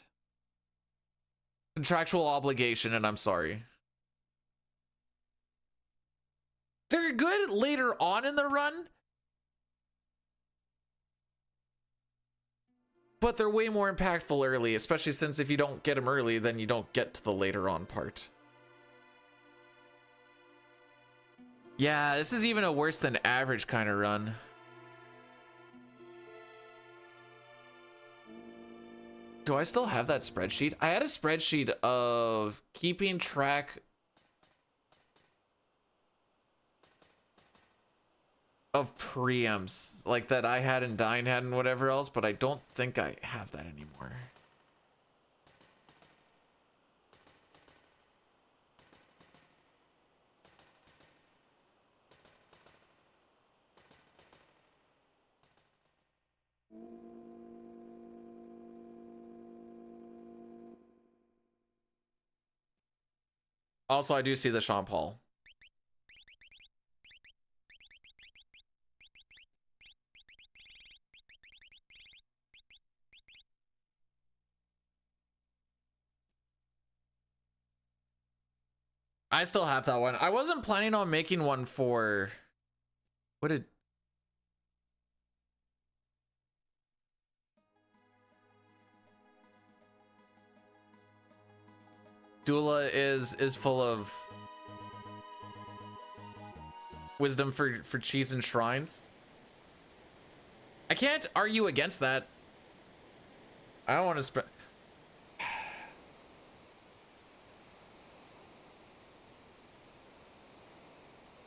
Contractual obligation, and I'm sorry. They're good later on in the run, but they're way more impactful early, especially since if you don't get them early, then you don't get to the later on part. Yeah, this is even a worse than average kind of run. Do I still have that spreadsheet? I had a spreadsheet of keeping track of preamps, like that I had and Dine had and whatever else, but I don't think I have that anymore. Also, I do see the Sean Paul. I still have that one. I wasn't planning on making one for... What did... Dula is full of wisdom for cheese and shrines. I can't argue against that. I don't want to spread.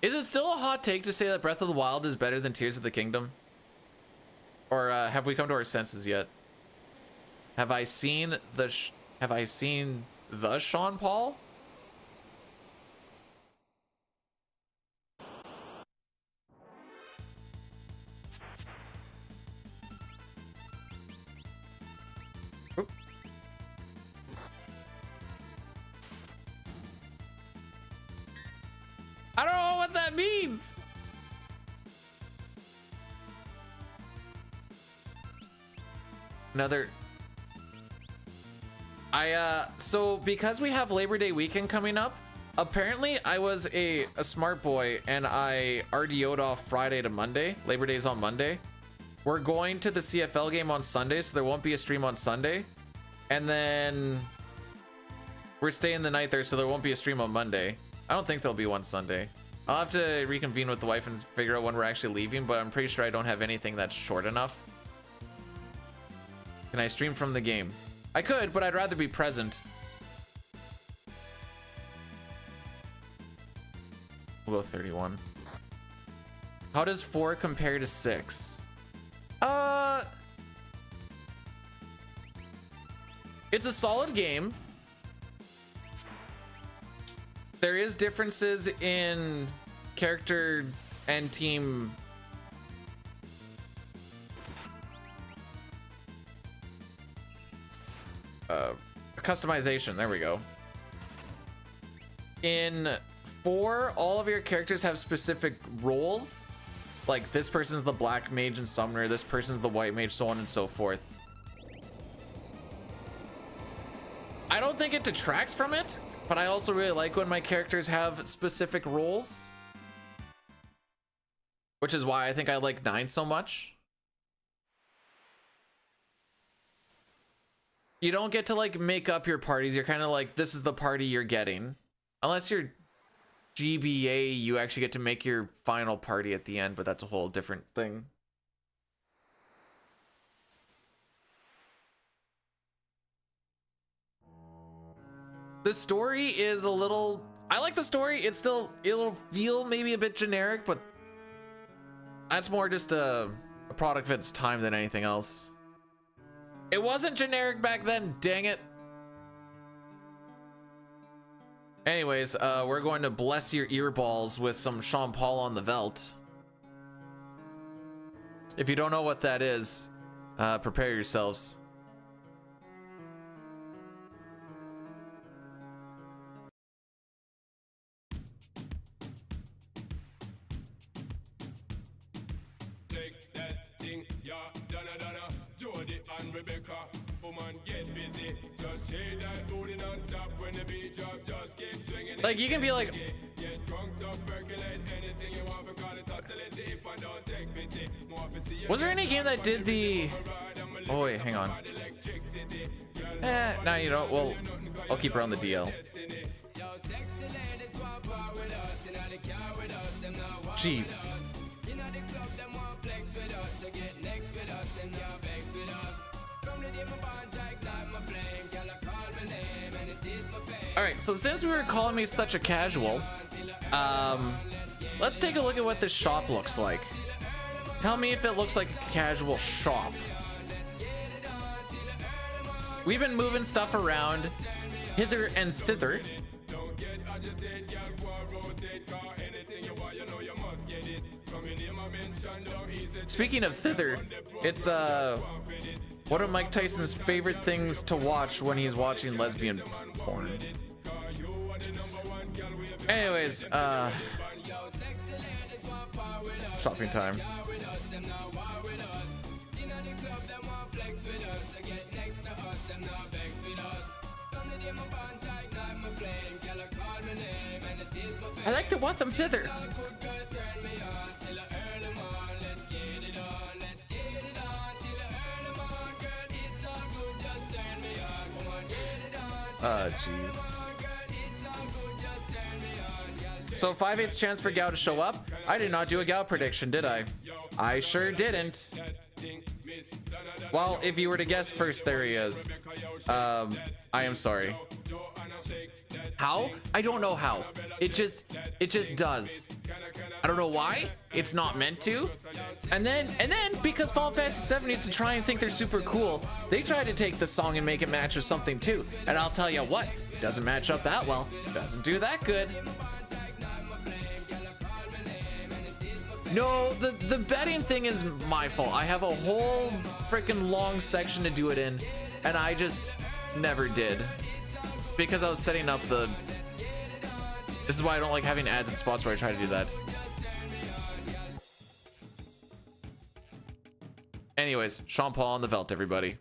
Is it still a hot take to say that Breath of the Wild is better than Tears of the Kingdom? Or have we come to our senses yet? Have I seen the Sean Paul? Oop. I don't know what that means. Another. So because we have Labor Day weekend coming up, apparently I was a smart boy and I RDO'd off Friday to Monday. Labor Day's on Monday. We're going to the CFL game on Sunday, so there won't be a stream on Sunday. And then we're staying the night there, so there won't be a stream on Monday. I don't think there'll be one Sunday. I'll have to reconvene with the wife and figure out when we're actually leaving, but I'm pretty sure I don't have anything that's short enough. Can I stream from the game? I could, but I'd rather be present. We'll go 31. How does 4 compare to 6? It's a solid game. There is differences in character and team customization. There we go. In 4, all of your characters have specific roles. Like this person's the black mage and summoner, this person's the white mage, so on and so forth. I don't think it detracts from it, but I also really like when my characters have specific roles, which is why I think I like 9 so much. You don't get to like make up your parties. You're kind of like, this is the party you're getting. Unless you're GBA, you actually get to make your final party at the end, but that's a whole different thing. The story is a little... I like the story. It's still... It'll feel maybe a bit generic, but that's more just a product of its time than anything else. It wasn't generic back then, dang it. Anyways, we're going to bless your earballs with some Sean Paul on the veldt. If you don't know what that is, prepare yourselves. Like, you can be like, was there any game that did the, oh wait, hang on. Now you know, well, I'll keep her on the DL. Jeez. All right, so since we were calling me such a casual, let's take a look at what this shop looks like. Tell me if it looks like a casual shop. We've been moving stuff around hither and thither. Speaking of thither, it's one of Mike Tyson's favorite things to watch when he's watching lesbian porn. Jeez. Anyways, shopping time. I like to want them thither. Jeez. So 5/8 chance for Gao to show up. I did not do a Gao prediction, did I? I sure didn't. Well, if you were to guess first, there he is. I am sorry. How? I don't know how. It just does. I don't know why. It's not meant to. And then because Final Fantasy VII used to try and think they're super cool, they tried to take the song and make it match with something too. And I'll tell you what, it doesn't match up that well. It doesn't do that good. No, the betting thing is my fault. I have a whole freaking long section to do it in, and I just never did. Because I was setting up the... This is why I don't like having ads in spots where I try to do that. Anyways, Sean Paul on the Velt, everybody.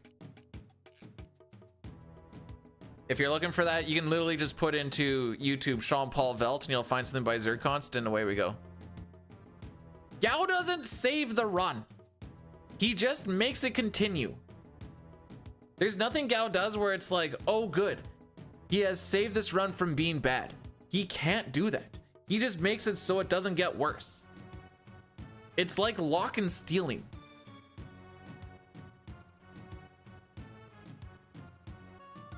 If you're looking for that, you can literally just put into YouTube Sean Paul Velt and you'll find something by Zerkonst, and away we go. Gao doesn't save the run. He just makes it continue. There's nothing Gao does where it's like, oh good, he has saved this run from being bad. He can't do that. He just makes it so it doesn't get worse. It's like lock and stealing.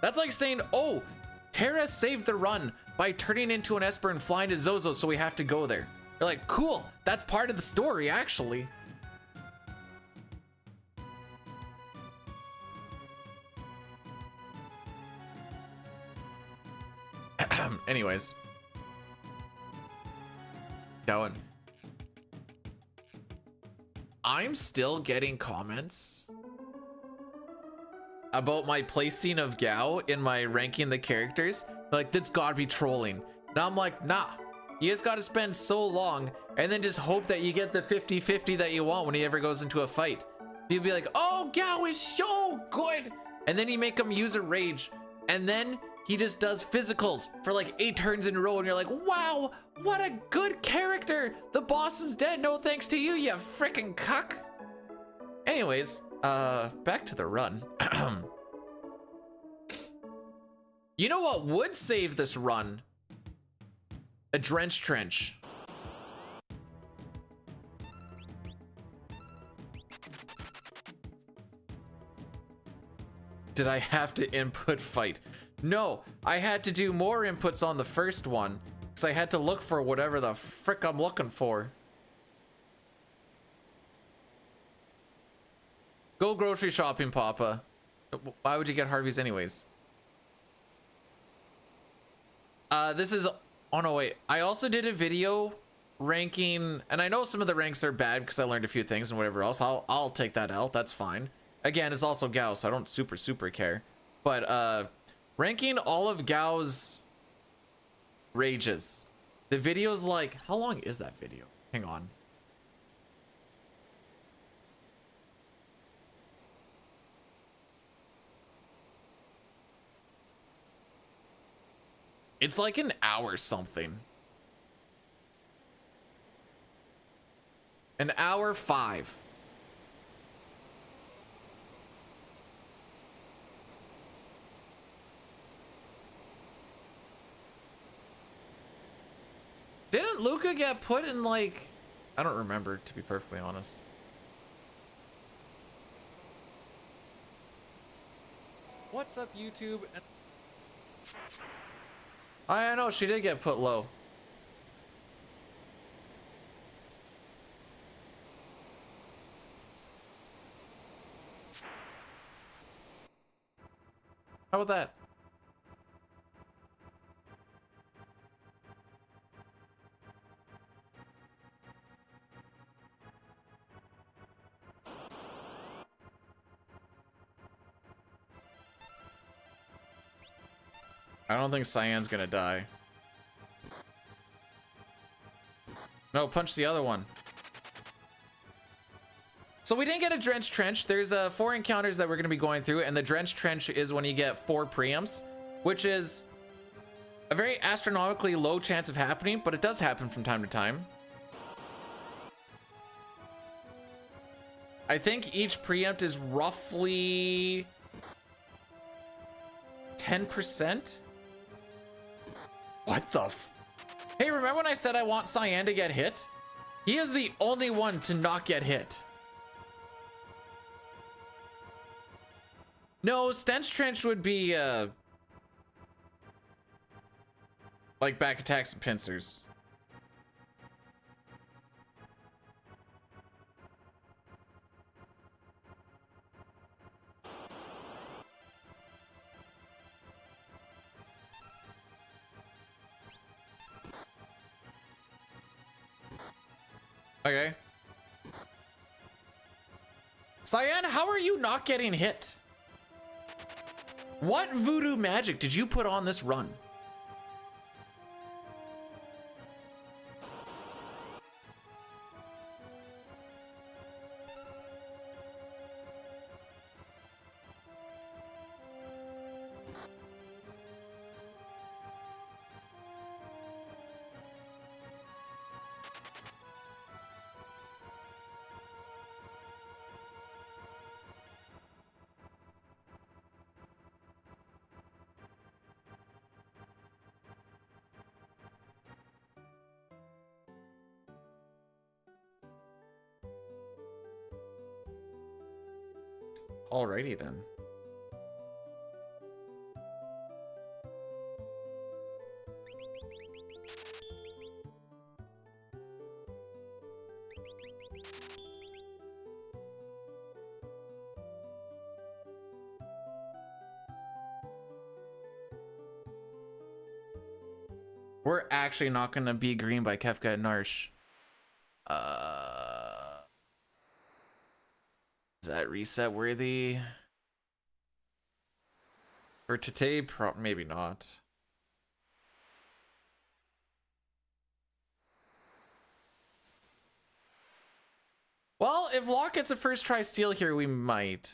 That's like saying, oh, Terra saved the run by turning into an Esper and flying to Zozo, so we have to go there. You're like, cool, that's part of the story, actually. Anyways. Going. I'm still getting comments about my placing of Gao in my ranking the characters. Like, that's gotta be trolling. Now I'm like, nah. You just gotta spend so long and then just hope that you get the 50-50 that you want when he ever goes into a fight. You'll be like, oh, Gao is so good. And then you make him use a rage. And then he just does physicals for like 8 turns in a row. And you're like, wow, what a good character. The boss is dead. No thanks to you, you freaking cuck. Anyways, back to the run. You know what would save this run? A Drench Trench. Did I have to input fight? No, I had to do more inputs on the first one because I had to look for whatever the frick I'm looking for. Go grocery shopping, Papa. Why would you get Harvey's anyways? This is... Oh no, wait. I also did a video ranking, and I know some of the ranks are bad because I learned a few things and whatever else. I'll take that out. That's fine. Again, it's also Gao, so I don't super care. But ranking all of Gao's rages. The video's like, how long is that video? Hang on. It's like an hour something. An hour 5. Didn't Luca get put in like... I don't remember, to be perfectly honest. What's up, YouTube? I know, she did get put low. How about that? I don't think Cyan's gonna die. No, punch the other one. So we didn't get a Drenched Trench. There's 4 encounters that we're gonna be going through, and the Drenched Trench is when you get 4 preamps, which is a very astronomically low chance of happening, but it does happen from time to time. I think each preempt is roughly 10%. What the f... Hey, remember when I said I want Cyan to get hit? He is the only one to not get hit. No, Stench Trench would be, like back attacks and pincers. Okay. Cyan, how are you not getting hit? What voodoo magic did you put on this run? Alrighty then. We're actually not gonna be green by Kefka and Narsh. Is that reset worthy? For today, maybe not. Well, if Locke gets a first try steal here, we might.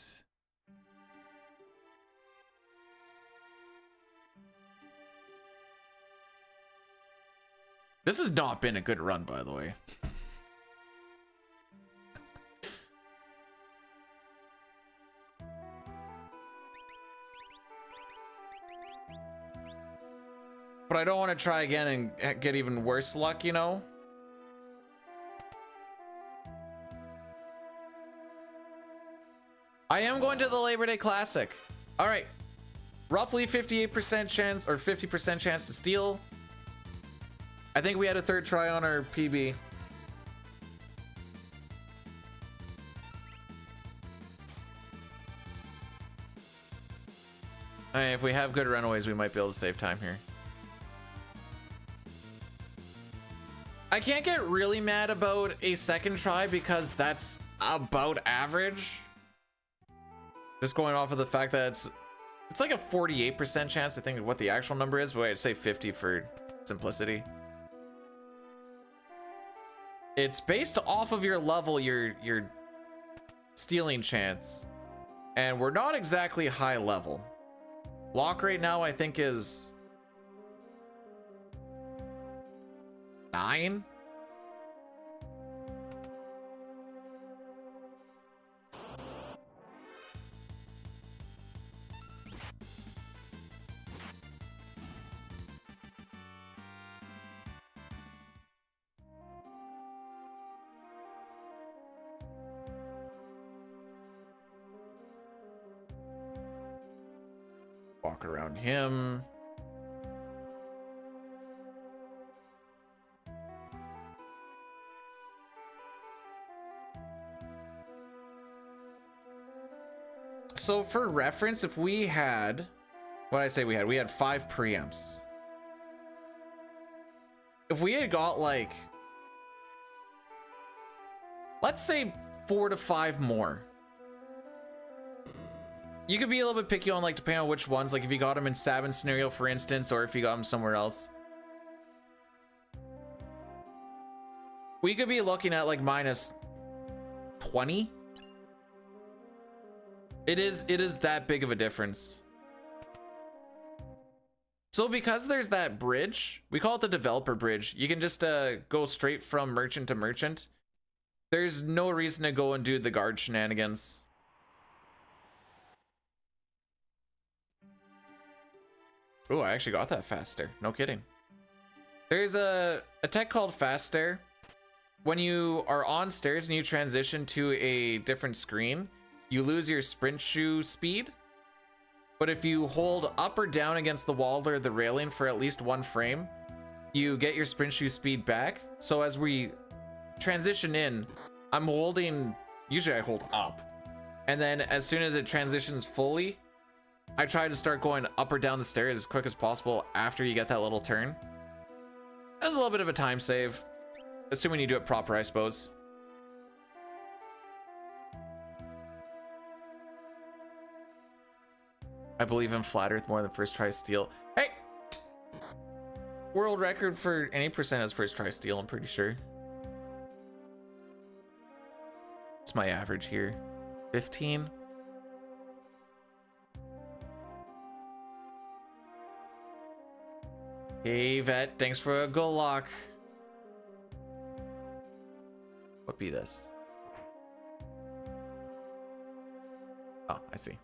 This has not been a good run, by the way. But I don't want to try again and get even worse luck, you know? I am going to the Labor Day Classic. All right. Roughly 58% chance or 50% chance to steal. I think we had a third try on our PB. I mean, if we have good runaways, we might be able to save time here. I can't get really mad about a second try because that's about average. Just going off of the fact that it's like a 48% chance, I think, of what the actual number is, but I'd say 50 for simplicity. It's based off of your level, your stealing chance. And we're not exactly high level. Lock right now, I think, is 9. Walk around him. So for reference, if we had, what did I say we had? We had 5 preamps. If we had got like, let's say 4 to 5 more. You could be a little bit picky on like depending on which ones, like if you got them in Sabin scenario for instance, or if you got them somewhere else. We could be looking at like minus 20. It is that big of a difference. So because there's that bridge, we call it the developer bridge. You can just go straight from merchant to merchant. There's no reason to go and do the guard shenanigans. Oh, I actually got that faster. No kidding. There's a tech called fast stare. When you are on stairs and you transition to a different screen, you lose your sprint shoe speed. But if you hold up or down against the wall or the railing for at least 1 frame, you get your sprint shoe speed back. So as we transition in, I'm holding, usually I hold up. And then as soon as it transitions fully, I try to start going up or down the stairs as quick as possible after you get that little turn. That's a little bit of a time save, assuming you do it proper, I suppose. I believe in flat earth more than first try steal. Hey! World record for any percent is first try steal, I'm pretty sure. It's my average here. 15. Hey, Vet, thanks for a good luck. What be this? Oh, I see.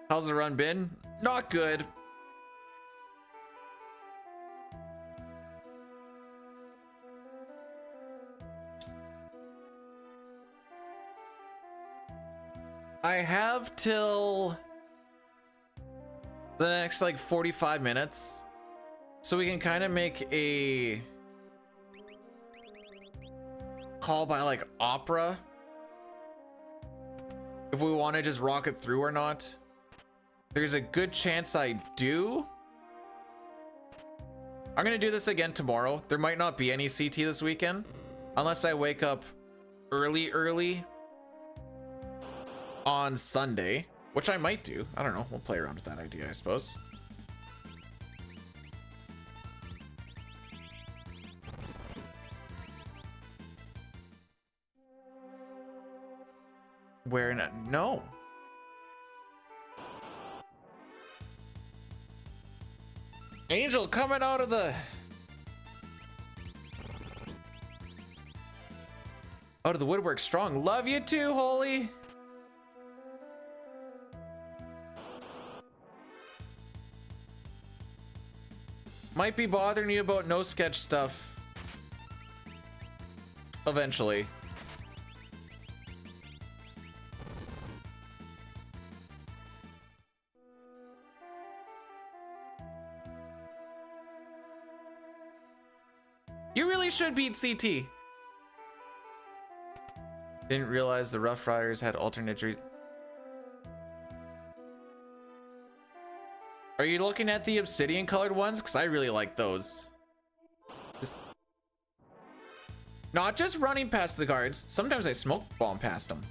How's the run been? Not good. I have till the next like 45 minutes, so we can kind of make a call by like opera if we want to just rock it through or not. There's a good chance I do. I'm gonna do this again tomorrow. There might not be any CT this weekend unless I wake up early on Sunday, which I might do. I don't know. We'll play around with that idea, I suppose. Where no. Angel coming out of the woodwork strong. Love you too, Holy. Might be bothering you about no sketch stuff eventually. You really should beat CT. Didn't realize the Rough Riders had alternate trees. Are you looking at the obsidian colored ones? Because I really like those. Not just running past the guards. Sometimes I smoke bomb past them.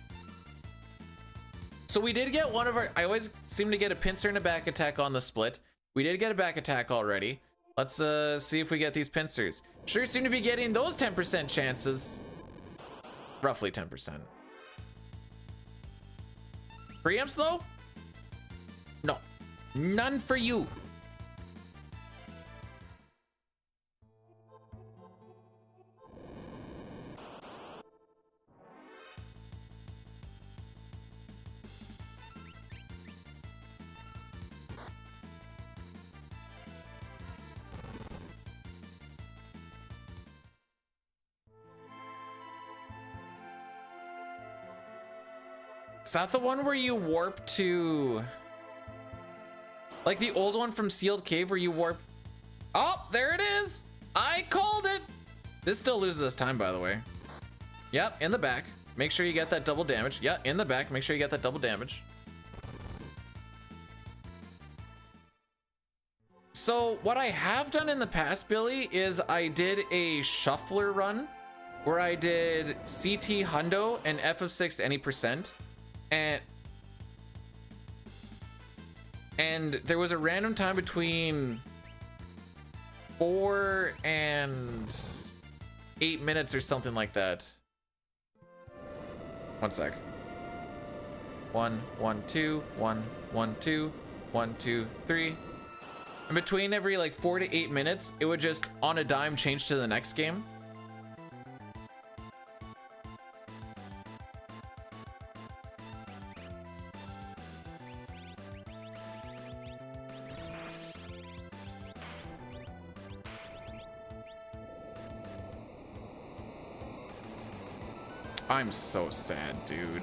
So we did get one of our... I always seem to get a pincer and a back attack on the split. We did get a back attack already. Let's see if we get these pincers. Sure seem to be getting those 10% chances. Roughly 10%. Preamps though? No. None for you. Is that the one where you warp to... Like the old one from Sealed Cave where you warp... Oh, there it is! I called it! This still loses us time, by the way. Yep, in the back. Make sure you get that double damage. Yeah, in the back. Make sure you get that double damage. So what I have done in the past, Billy, is I did a shuffler run where I did CT hundo and F of 6 any percent. And there was a random time between 4 and 8 minutes or something like that. 1 sec. 1, 1, 2, 1, 1, 2, 1, 2, 3. In between every like 4 to 8 minutes, it would just on a dime change to the next game. I'm so sad, dude.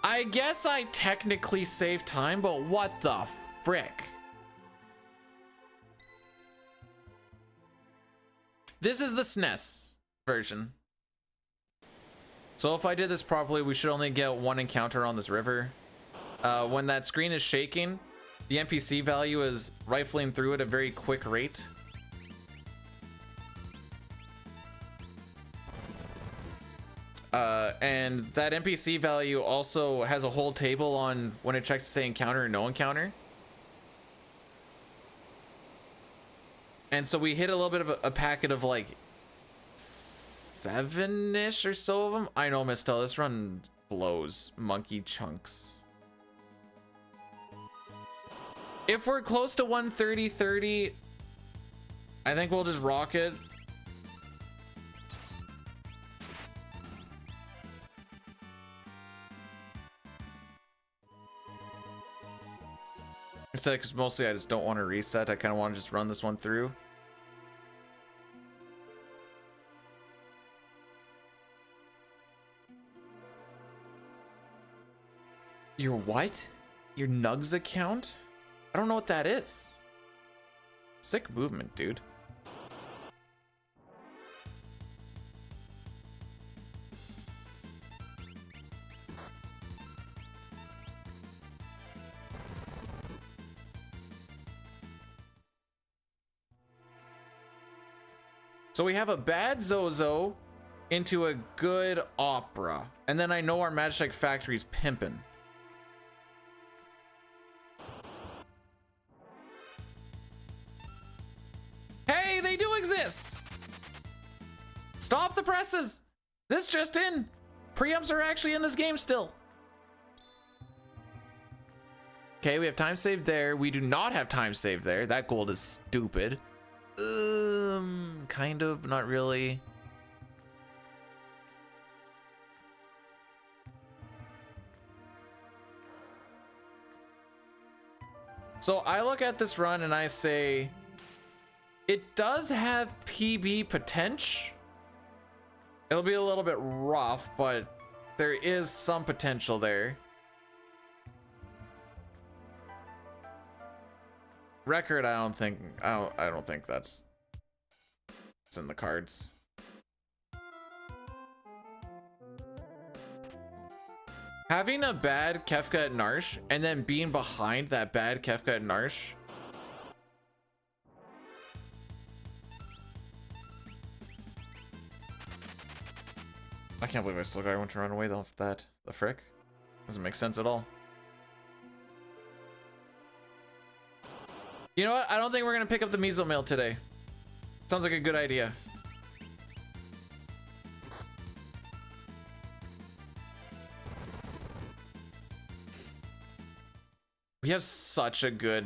I guess I technically saved time, but what the frick? This is the SNES version. So if I did this properly, we should only get 1 encounter on this river. When that screen is shaking, the NPC value is rifling through at a very quick rate. And that NPC value also has a whole table on when it checks to say encounter or no encounter. And so we hit a little bit of a packet of like 7-ish or so of them. I know, Mistel, this run blows monkey chunks. If we're close to 130-30, I think we'll just rock it. Instead, because mostly I just don't want to reset. I kind of want to just run this one through. Your what? Your Nugs account? I don't know what that is. Sick movement, dude. So we have a bad Zozo into a good Opera. And then I know our Magic Factory's pimpin'. Hey, they do exist! Stop the presses! This just in! Preamps are actually in this game still. Okay, we have time saved there. We do not have time saved there. That gold is stupid. Kind of, but not really. So I look at this run and I say, it does have PB potential. It'll be a little bit rough, but there is some potential there. Record, I don't think that's in the cards. Having a bad Kefka at Narsh and then being behind that bad Kefka at Narsh. I can't believe I still got everyone to run away off that. The frick? Doesn't make sense at all. You know what? I don't think we're gonna pick up the miso meal today. Sounds like a good idea. We have such a good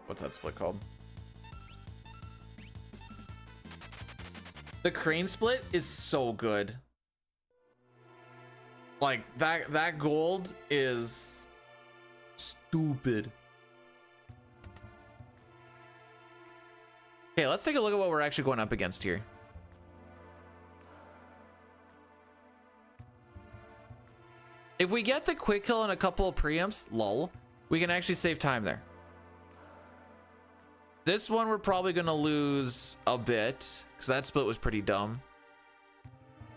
what's that split called? The crane split is so good. Like that gold is stupid. Okay, let's take a look at what we're actually going up against here. If we get the quick kill and a couple of preempts, lol, we can actually save time there. This one we're probably gonna lose a bit because that split was pretty dumb.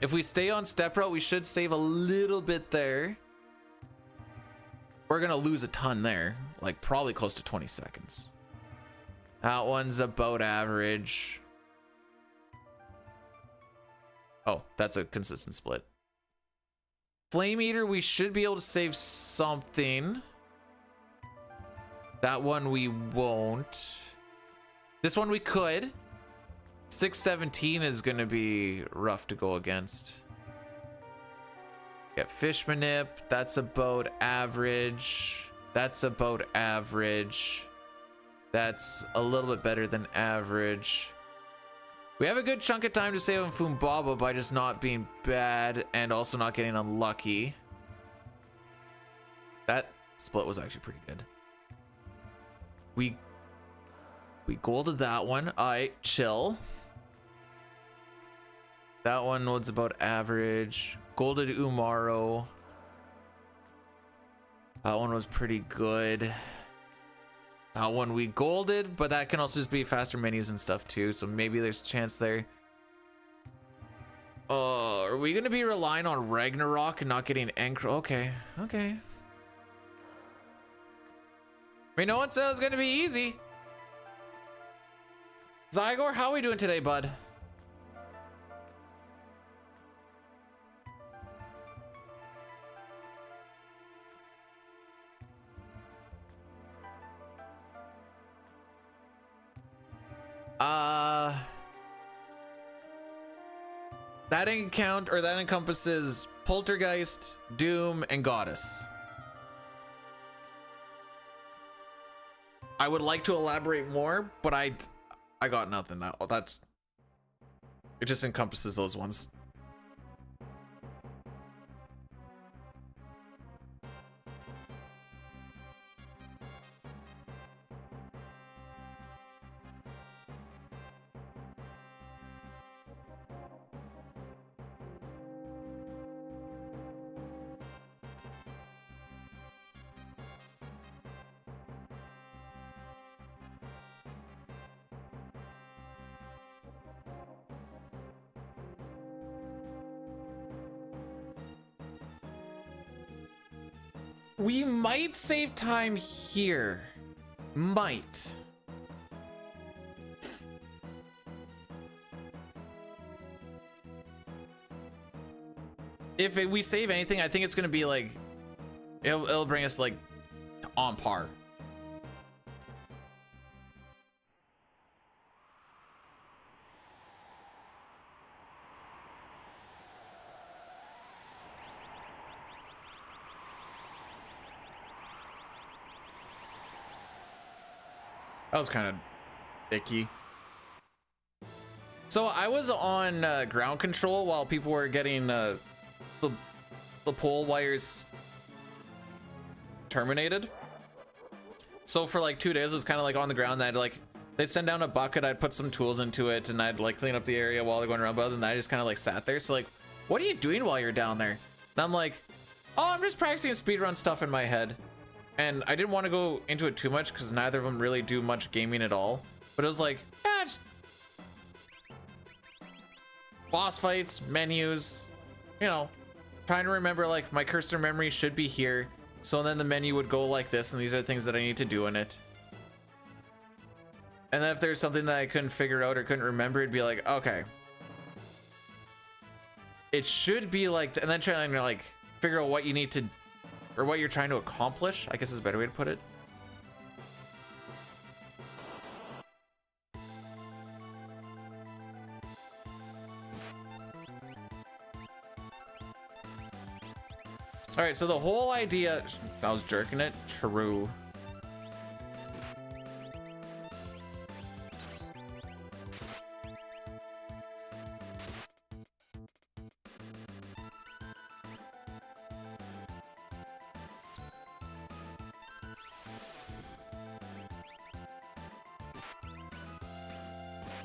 If we stay on step route, we should save a little bit there. We're gonna lose a ton there, like probably close to 20 seconds. That one's about average. Oh, that's a consistent split. Flame Eater, we should be able to save something. That one we won't. This one we could. 617 is going to be rough to go against. Get Fish Manip. That's about average. That's about average. That's a little bit better than average. We have a good chunk of time to save on Fumbaba by just not being bad and also not getting unlucky. That split was actually pretty good. We golded that one. Alright, chill. That one was about average. Golded Umaro. That one was pretty good. That one we golded, but that can also just be faster menus and stuff too, so maybe there's a chance there. Are we gonna be relying on Ragnarok and not getting Encro? Okay. I mean, no one said it was gonna be easy. Zygor, how are we doing today, bud? That encompasses Poltergeist, Doom, and Goddess. I would like to elaborate more, but I got nothing. It just encompasses those ones. We might save time here. Might. If we save anything, I think it's gonna be like it'll bring us like on par. That was kind of icky. So I was on ground control while people were getting the pole wires terminated. So for like 2 days, it was kind of like on the ground. They'd send down a bucket, I'd put some tools into it, and I'd like clean up the area while they're going around. But other than that, I just kind of like sat there. So like, what are you doing while you're down there? And I'm like, oh, I'm just practicing speedrun stuff in my head. And I didn't want to go into it too much because neither of them really do much gaming at all. But it was like, yeah, just boss fights, menus, you know, trying to remember like my cursor memory should be here. So then the menu would go like this, and these are things that I need to do in it. And then if there's something that I couldn't figure out or couldn't remember, it'd be like, okay. it should be like, and then trying to like figure out what you need to, or what you're trying to accomplish, I guess is a better way to put it. All right, so the whole idea, I was jerking it, true.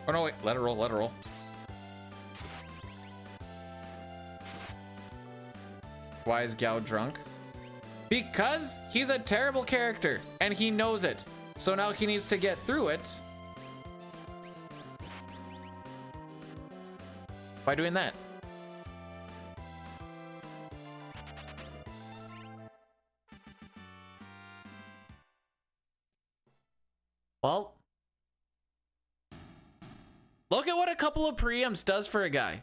Oh no, wait, let it roll, let it roll. Why is Gao drunk? Because he's a terrible character and he knows it. So now he needs to get through it by doing that. Well, look at what a couple of preamps does for a guy.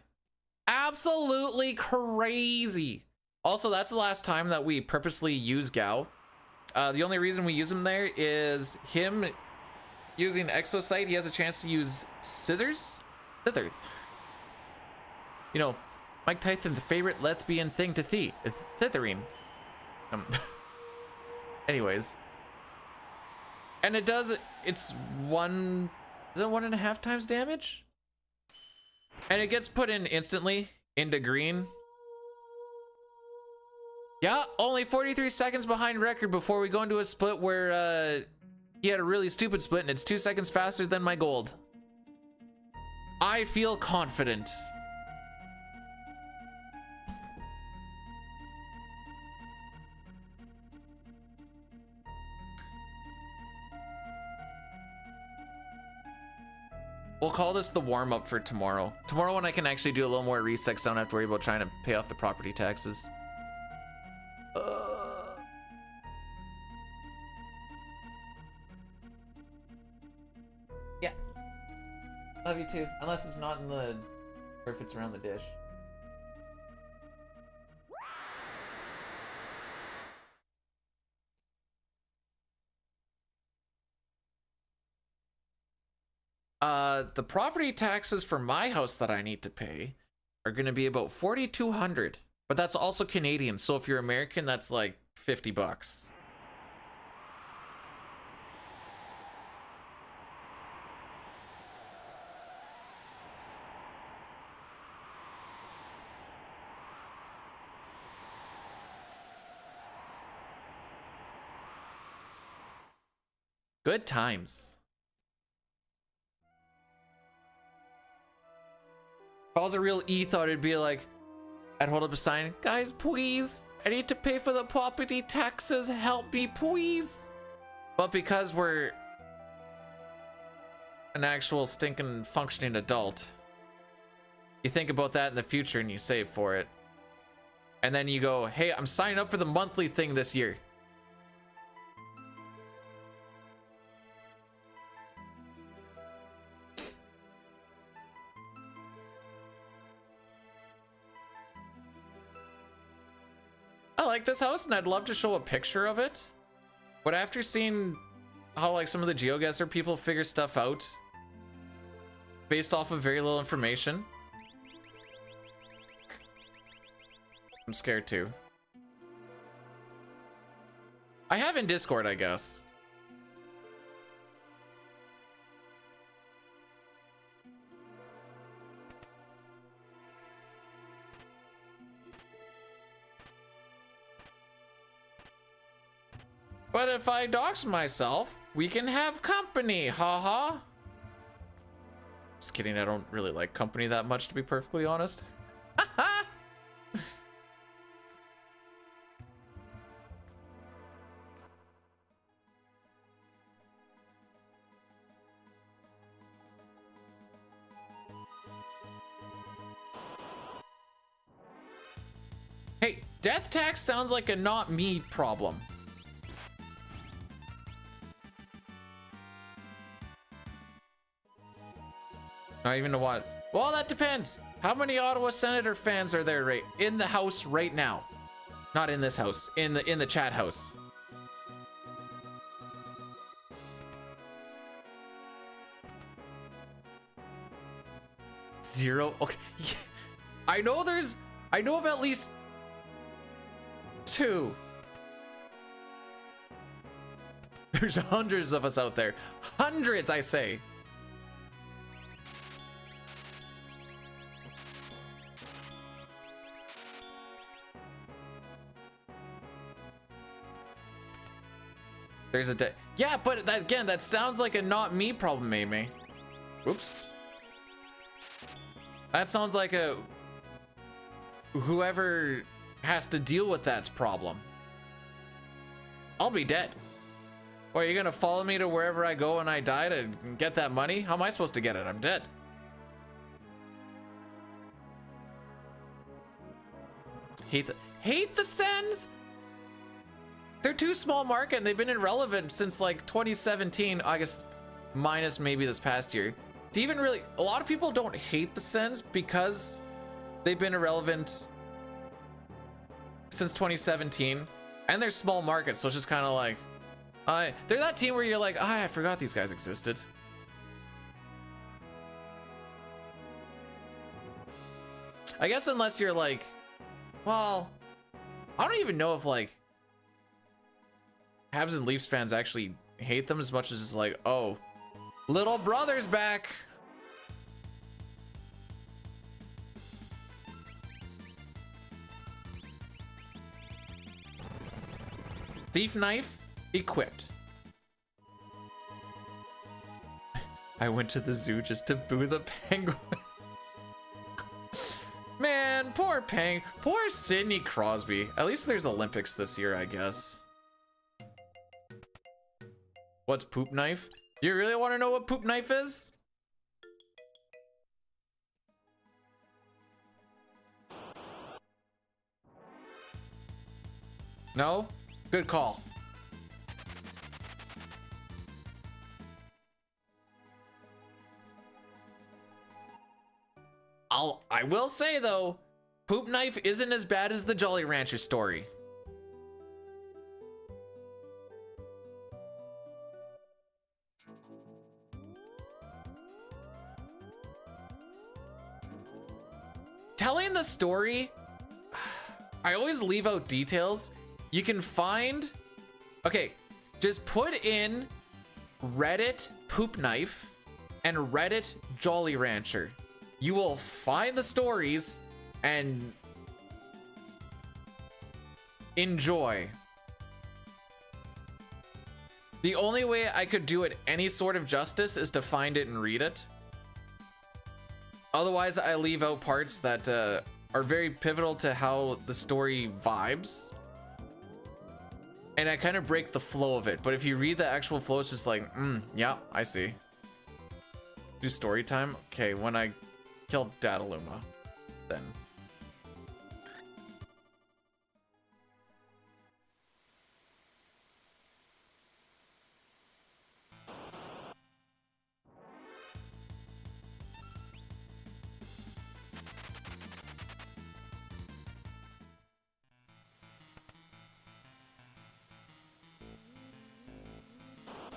Absolutely crazy. Also, that's the last time that we purposely use Gao. The only reason we use him there is him using Exocyte. He has a chance to use Scissors. Thither. You know, Mike Tyson's favorite lesbian thing to see is thithering. Anyways. And it does, it's one, is it 1.5 times damage? And it gets put in instantly into green. Yeah, only 43 seconds behind record before we go into a split where he had a really stupid split and it's 2 seconds faster than my gold. I feel confident. We'll call this the warm-up for tomorrow. Tomorrow when I can actually do a little more resets, I don't have to worry about trying to pay off the property taxes. Yeah. Love you too. Unless it's not in the, or if it's around the dish. The property taxes for my house that I need to pay are going to be about 4,200, but that's also Canadian. So if you're American, that's like 50 bucks. Good times. If I was a real ethot, it'd be like, I'd hold up a sign, guys, please, I need to pay for the property taxes, help me, please. But because we're an actual stinking functioning adult, you think about that in the future and you save for it. And then you go, hey, I'm signing up for the monthly thing this year. I like this house and I'd love to show a picture of it, but after seeing how like some of the GeoGuessr people figure stuff out based off of very little information, I'm scared too. I have in Discord, I guess. But if I dox myself, we can have company, haha. Just kidding, I don't really like company that much, to be perfectly honest. Hey, death tax sounds like a not me problem. Not even a what? Well, that depends. How many Ottawa Senator fans are there right in the house right now? Not in this house, in the chat house. Zero. Okay. Yeah. I know of at least 2. There's hundreds of us out there. Hundreds, I say. There's a day. Yeah, but that, again, that sounds like a not me problem, Amy. Oops. That sounds like a whoever has to deal with that's problem. I'll be dead. Or are you gonna follow me to wherever I go and I die to get that money? How am I supposed to get it? I'm dead. Hate the Sens? They're too small market and they've been irrelevant since like 2017, I guess, minus maybe this past year. To even really, a lot of people don't hate the Sens because they've been irrelevant since 2017 and they're small markets. So it's just kind of like, they're that team where you're like, I forgot these guys existed. I guess unless you're like, well, I don't even know if like Habs and Leafs fans actually hate them as much as it's like, oh, little brother's back. Thief knife equipped. I went to the zoo just to boo the penguin. Man, poor Sidney Crosby. At least there's Olympics this year, I guess. What's poop knife? You really want to know what poop knife is? No? Good call. I will say though, poop knife isn't as bad as the Jolly Rancher story. Telling the story, I always leave out details. You can find, okay, just put in Reddit poop knife and Reddit Jolly Rancher. You will find the stories and enjoy. The only way I could do it any sort of justice is to find it and read it. Otherwise, I leave out parts that are very pivotal to how the story vibes. And I kind of break the flow of it. But if you read the actual flow, it's just like, yeah, I see. Do story time? Okay, when I kill Dataluma, then.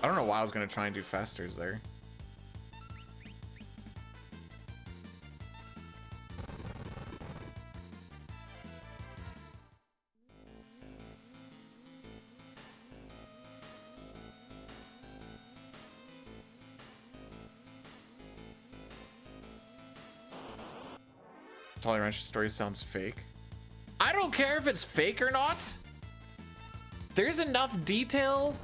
I don't know why I was gonna try and do fasters there. Jolly Rancher story sounds fake. I don't care if it's fake or not. There's enough detail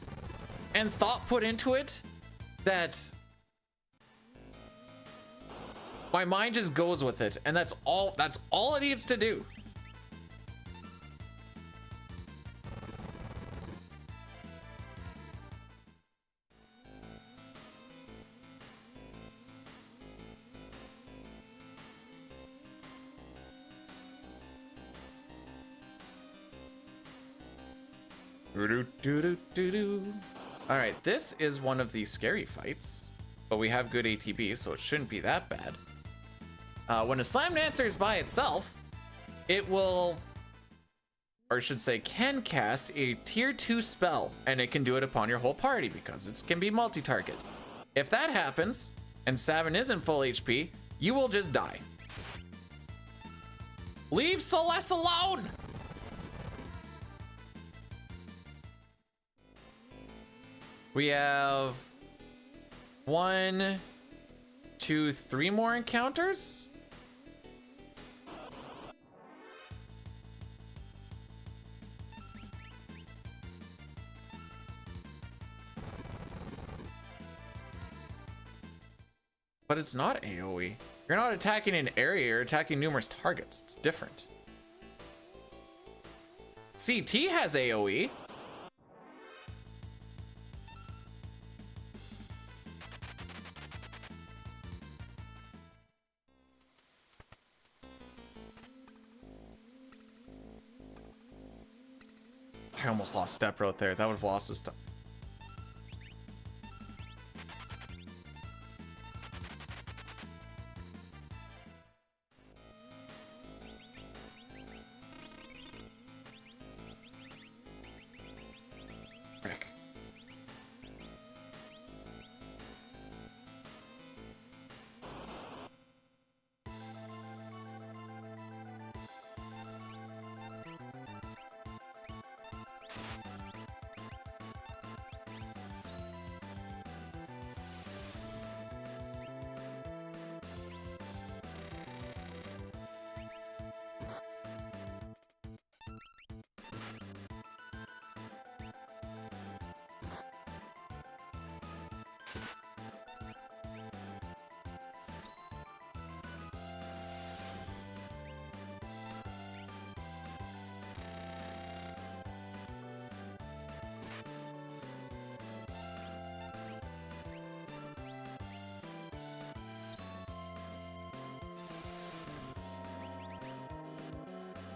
and thought put into it that my mind just goes with it, and that's all it needs to do. All right, this is one of the scary fights, but we have good ATB, so it shouldn't be that bad. When a Slam Dancer is by itself, it will, or I should say can cast a tier 2 spell, and it can do it upon your whole party because it can be multi-target. If that happens, and Savin isn't full HP, you will just die. Leave Celeste alone! We have 1, 2, 3 more encounters. But it's not AoE. You're not attacking an area, you're attacking numerous targets. It's different. CT has AoE. I almost lost step right there. That would have lost his step. Frick.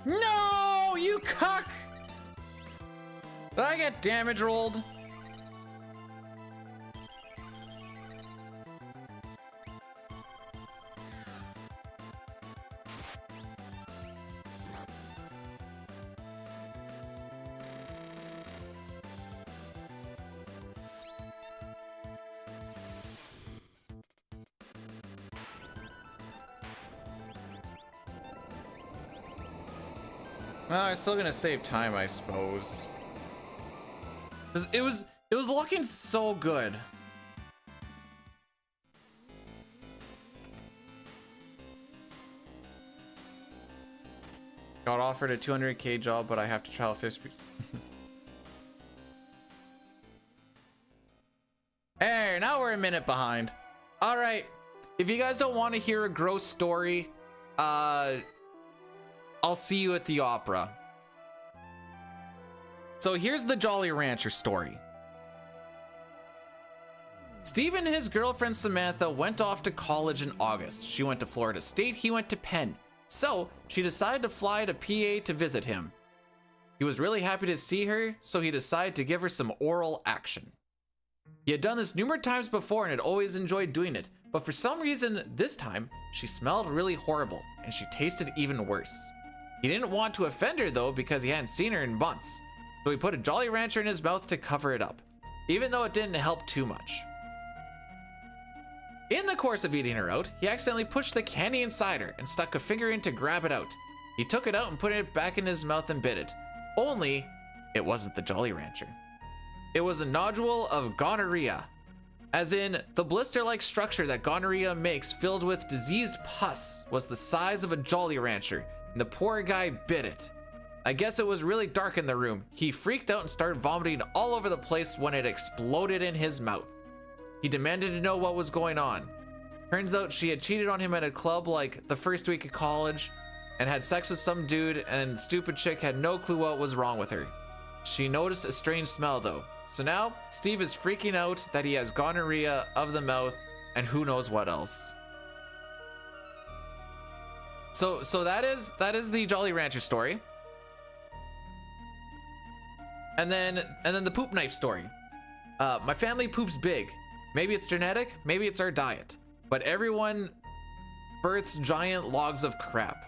No, you cuck! Did I get damage rolled? Well, I'm still gonna save time, I suppose. 'Cause it was looking so good. Got offered a 200k job, but I have to travel 50. Hey, now we're a minute behind. All right, if you guys don't want to hear a gross story, I'll see you at the opera. So here's the Jolly Rancher story. Steve and his girlfriend Samantha went off to college in August. She went to Florida State, he went to Penn. So she decided to fly to PA to visit him. He was really happy to see her, so he decided to give her some oral action. He had done this numerous times before and had always enjoyed doing it, but for some reason this time she smelled really horrible and she tasted even worse. He didn't want to offend her though because he hadn't seen her in months, so he put a Jolly Rancher in his mouth to cover it up, even though it didn't help too much. In the course of eating her out, he accidentally pushed the candy inside her and stuck a finger in to grab it out. He took it out and put it back in his mouth and bit it. Only, it wasn't the Jolly Rancher. It was a nodule of gonorrhea, as in the blister-like structure that gonorrhea makes filled with diseased pus was the size of a Jolly Rancher, and the poor guy bit it. I guess it was really dark in the room. He freaked out and started vomiting all over the place when it exploded in his mouth. He demanded to know what was going on. Turns out she had cheated on him at a club like the first week of college and had sex with some dude, and stupid chick had no clue what was wrong with her. She noticed a strange smell though. So now Steve is freaking out that he has gonorrhea of the mouth and who knows what else. So that is the Jolly Rancher story. And then the poop knife story. My family poops big. Maybe it's genetic, maybe it's our diet. But everyone births giant logs of crap.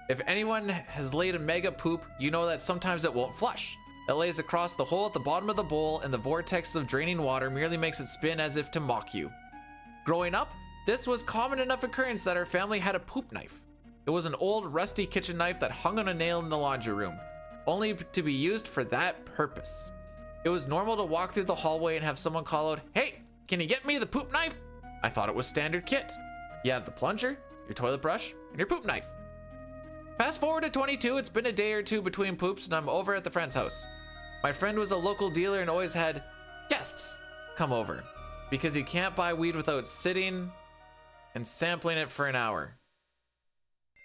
If anyone has laid a mega poop, you know that sometimes it won't flush. It lays across the hole at the bottom of the bowl, and the vortex of draining water merely makes it spin as if to mock you. Growing up, this was common enough occurrence that our family had a poop knife. It was an old, rusty kitchen knife that hung on a nail in the laundry room, only to be used for that purpose. It was normal to walk through the hallway and have someone call out, "Hey, can you get me the poop knife?" I thought it was standard kit. You have the plunger, your toilet brush, and your poop knife. Fast forward to 22, it's been a day or two between poops and I'm over at the friend's house. My friend was a local dealer and always had guests come over because you can't buy weed without sitting and sampling it for an hour.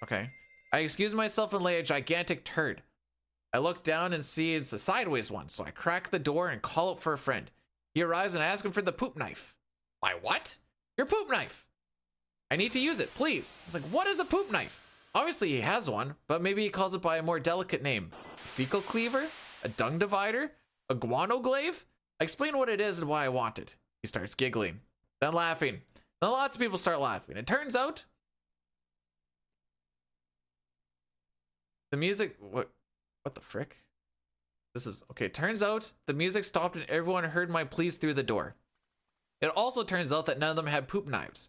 Okay. I excuse myself and lay a gigantic turd. I look down and see it's a sideways one, so I crack the door and call out for a friend. He arrives and I ask him for the poop knife. My what? Your poop knife. I need to use it, please. He's like, what is a poop knife? Obviously he has one, but maybe he calls it by a more delicate name. Fecal cleaver? A dung divider? A guano glaive? I explain what it is and why I want it. He starts giggling, then laughing. Then lots of people start laughing. It turns out the music, what the frick? This is, okay, turns out the music stopped and everyone heard my pleas through the door. It also turns out that none of them had poop knives.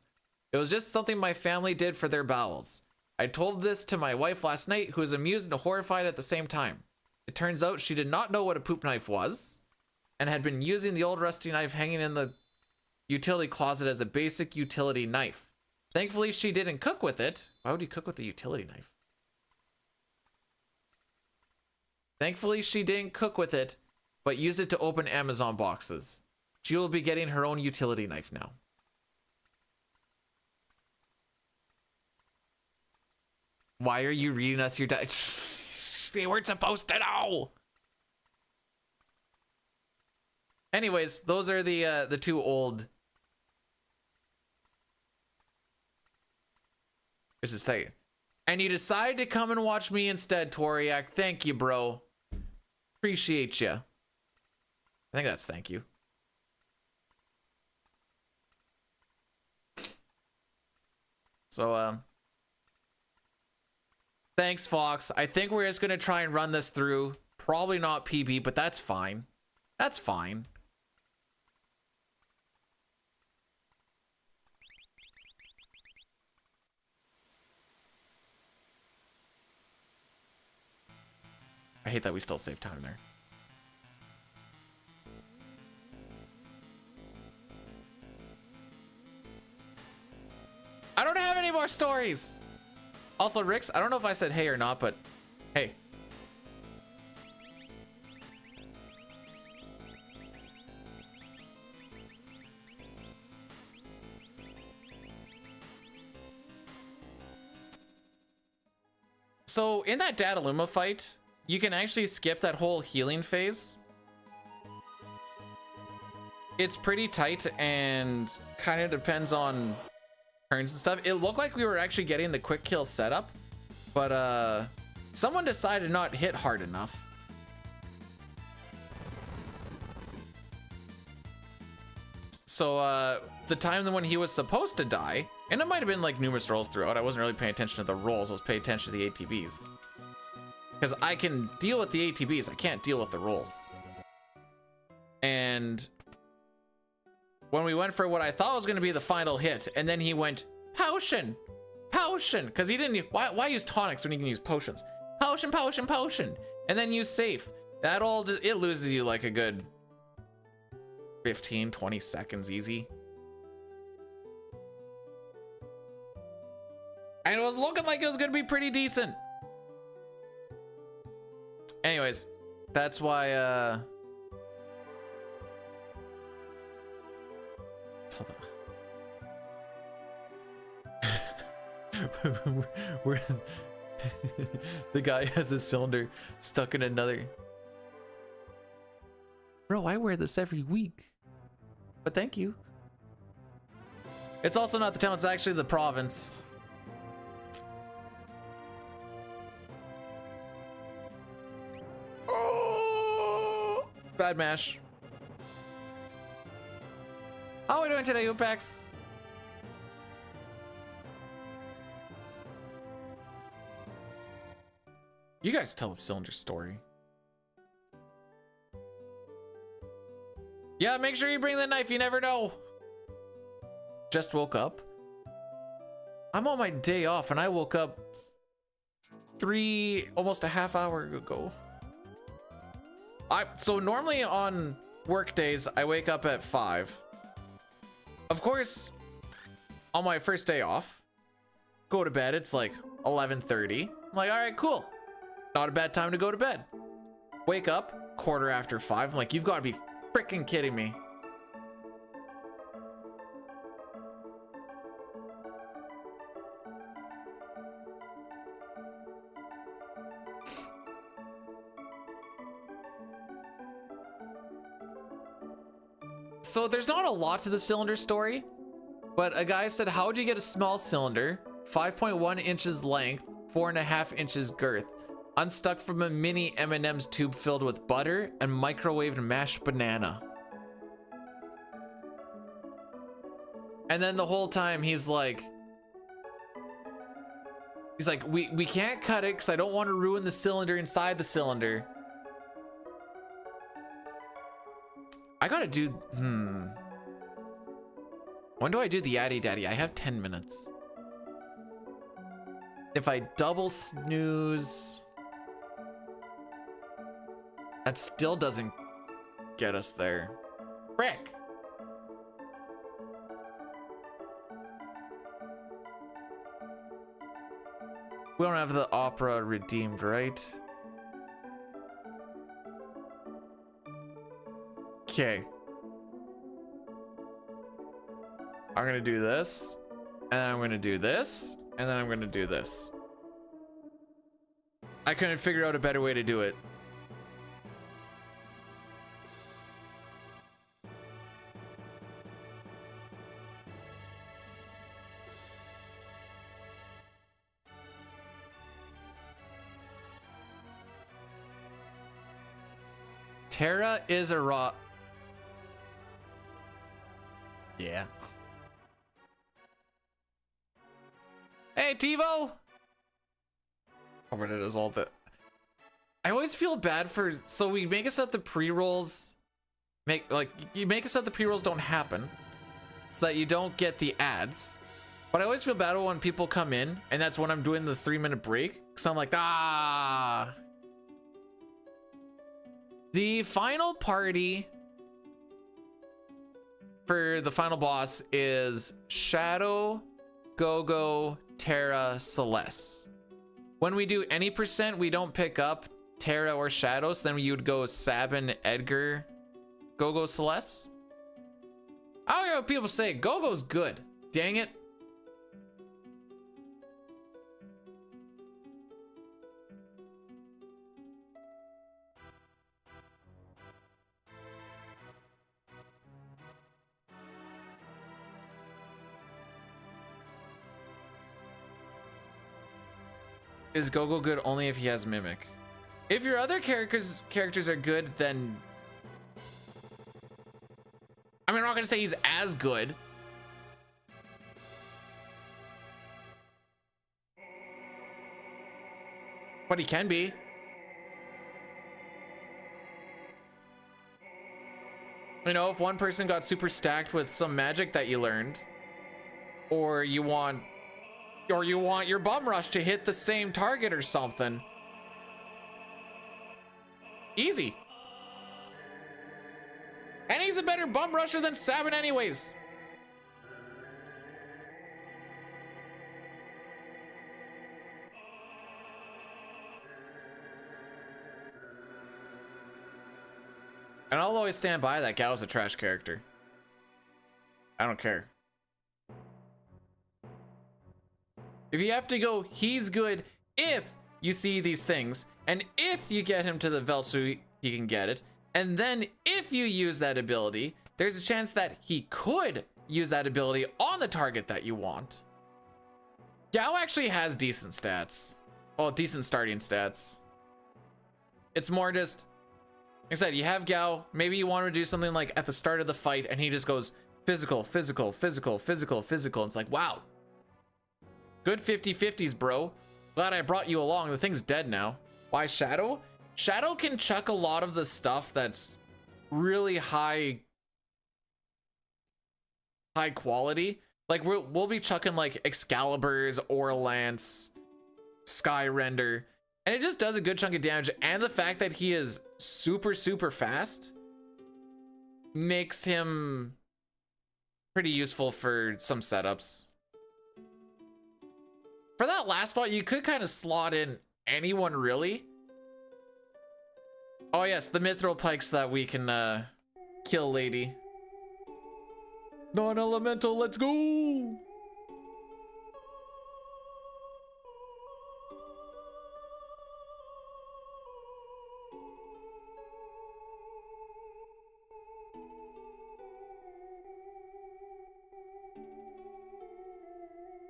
It was just something my family did for their bowels. I told this to my wife last night, who was amused and horrified at the same time. It turns out she did not know what a poop knife was and had been using the old rusty knife hanging in the utility closet as a basic utility knife. Thankfully, she didn't cook with it. Why would you cook with a utility knife? Thankfully, she didn't cook with it, but used it to open Amazon boxes. She will be getting her own utility knife now. Why are you reading us your They weren't supposed to know. Anyways, those are the two old. Just to say, and you decide to come and watch me instead, Toriak. Thank you, bro. Appreciate you. I think that's thank you. So, thanks, Fox. I think we're just gonna try and run this through. Probably not PB, but that's fine. That's fine. I hate that we still save time there. I don't have any more stories. Also, Rix, I don't know if I said hey or not, but hey. So in that Dataluma fight, you can actually skip that whole healing phase. It's pretty tight and kind of depends on turns and stuff. It looked like we were actually getting the quick kill setup, but someone decided not hit hard enough. So the time when he was supposed to die, and it might have been like numerous rolls throughout, I wasn't really paying attention to the rolls, I was paying attention to the ATBs. Because I can deal with the ATBs, I can't deal with the rolls. And when we went for what I thought was going to be the final hit, and then he went, potion, potion, because he didn't, why use tonics when you can use potions? Potion, potion, potion, and then use safe. That all, just, it loses you like a good 15, 20 seconds easy. And it was looking like it was going to be pretty decent. Anyways, that's why, we're the guy has a cylinder stuck in another. Bro, I wear this every week. But thank you. It's also not the town, it's actually the province. Oh, bad mash. How are we doing today, Upex? You guys tell the cylinder story. Yeah, make sure you bring the knife. You never know. Just woke up. I'm on my day off and I woke up almost a half hour ago. So normally on work days, I wake up at 5. Of course, on my first day off, go to bed. It's like 11:30. I'm like, all right, cool. Not a bad time to go to bed. Wake up, 5:15. I'm like, you've got to be freaking kidding me. So there's not a lot to the cylinder story, but a guy said, how would you get a small cylinder, 5.1 inches length, 4.5 inches girth, unstuck from a mini M&M's tube filled with butter and microwaved mashed banana? And then the whole time he's like, we can't cut it because I don't want to ruin the cylinder inside the cylinder. I gotta do, when do I do the Yaddy Daddy? I have 10 minutes. If I double snooze, that still doesn't get us there. Frick. We don't have the opera redeemed, right? Okay. I'm gonna do this, and then I'm gonna do this, and then I'm gonna do this. I couldn't figure out a better way to do it. Terra is a raw. Yeah. Hey, TiVo! Oh, but it is all that. I always feel bad for. So we make it so that the pre-rolls you make it so that the pre-rolls don't happen, so that you don't get the ads. But I always feel bad when people come in, and that's when I'm doing the 3-minute break. Cause I'm like, ah. The final party for the final boss is Shadow, Gogo, Terra, Celeste. When we do any percent, we don't pick up Terra or Shadow, so then you would go Sabin, Edgar, Gogo, Celeste. I don't know what people say. Gogo's good. Dang it. Is Gogo good only if he has Mimic? If your other characters are good, then I mean, I'm not gonna say he's as good. But he can be. You know, if one person got super stacked with some magic that you learned, or you want your bum rush to hit the same target or something. Easy. And he's a better bum rusher than Sabin anyways. And I'll always stand by that Gal's a trash character. I don't care. If you have to go, he's good if you see these things, and if you get him to the Velsu, he can get it. And then if you use that ability, there's a chance that he could use that ability on the target that you want. Gao actually has decent stats. Well, decent starting stats. It's more just, like I said, you have Gao, maybe you want to do something like at the start of the fight, and he just goes physical, physical, physical, physical, physical. It's like, wow. Good 50-50s, bro. Glad I brought you along. The thing's dead now. Why Shadow? Shadow can chuck a lot of the stuff that's really high quality. Like we'll be chucking like Excaliburs, Aura Lance, Sky Render, and it just does a good chunk of damage. And the fact that he is super fast makes him pretty useful for some setups. For that last spot, you could kind of slot in anyone really. Oh yes, the mithril pikes that we can kill lady. Non-elemental, let's go!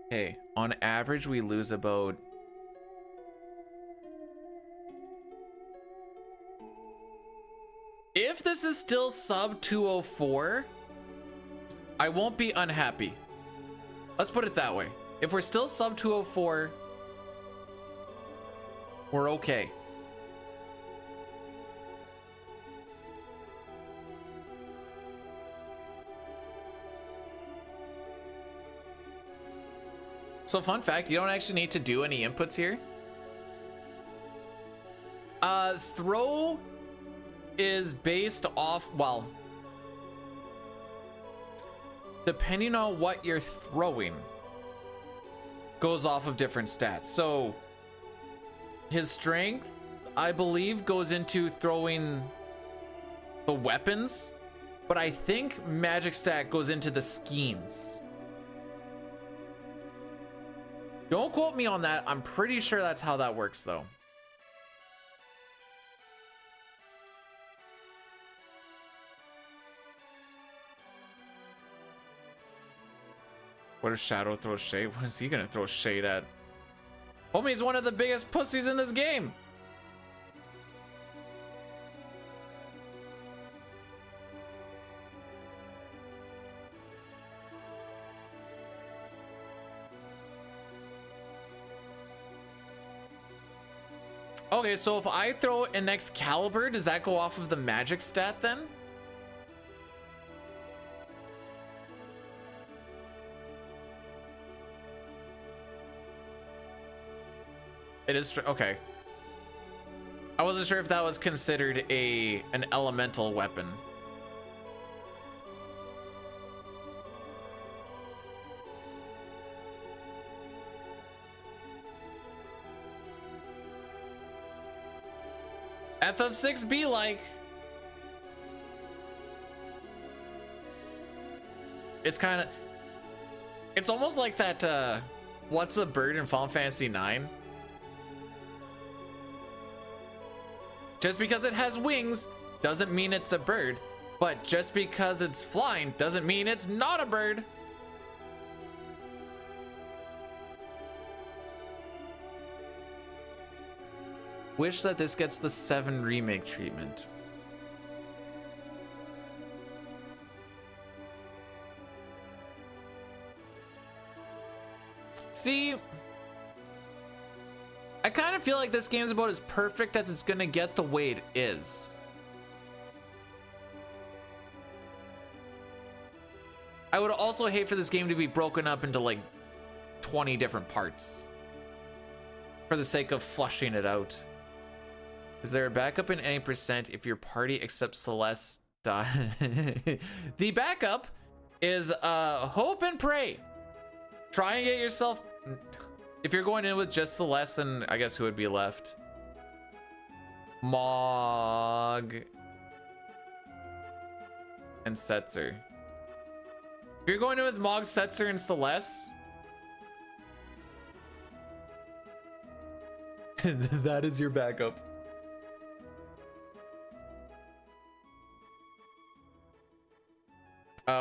Hey, on average we lose about if this is still sub 204, I won't be unhappy. Let's put it that way. If we're still sub 204, we're okay. So fun fact, you don't actually need to do any inputs here. Throw is based off, well, depending on what you're throwing, goes off of different stats. So his strength, I believe, goes into throwing the weapons, but I think magic stat goes into the schemes. Don't quote me on that. I'm pretty sure that's how that works though. What if Shadow throws shade? What is he gonna throw shade at? Homie's one of the biggest pussies in this game. Okay, so if I throw an Excalibur, does that go off of the magic stat then? It is okay. I wasn't sure if that was considered an elemental weapon. FF6 be like. It's kind of. It's almost like that. What's a bird in Final Fantasy IX? Just because it has wings doesn't mean it's a bird, but just because it's flying doesn't mean it's not a bird. Wish that this gets the 7 remake treatment. See, I kind of feel like this game's about as perfect as it's gonna get the way it is. I would also hate for this game to be broken up into like 20 different parts for the sake of flushing it out. Is there a backup in any percent if your party except Celeste die? The backup is hope and pray. Try and get yourself. If you're going in with just Celeste, then I guess who would be left? Mog and Setzer. If you're going in with Mog, Setzer, and Celeste, that is your backup.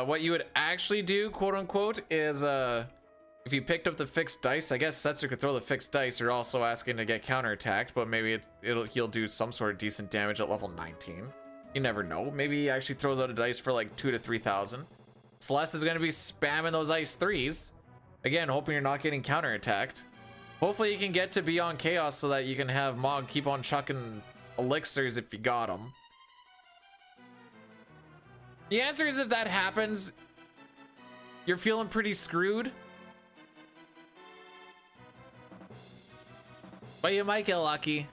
What you would actually do, quote unquote, is if you picked up the fixed dice, I guess Setzer could throw the fixed dice. You're also asking to get counterattacked, but maybe he'll do some sort of decent damage at level 19. You never know. Maybe he actually throws out a dice for like 2,000 to 3,000. Celeste is going to be spamming those ice 3s. Again, hoping you're not getting counterattacked. Hopefully you can get to Beyond Chaos so that you can have Mog keep on chucking elixirs if you got them. The answer is if that happens, you're feeling pretty screwed. But you might get lucky.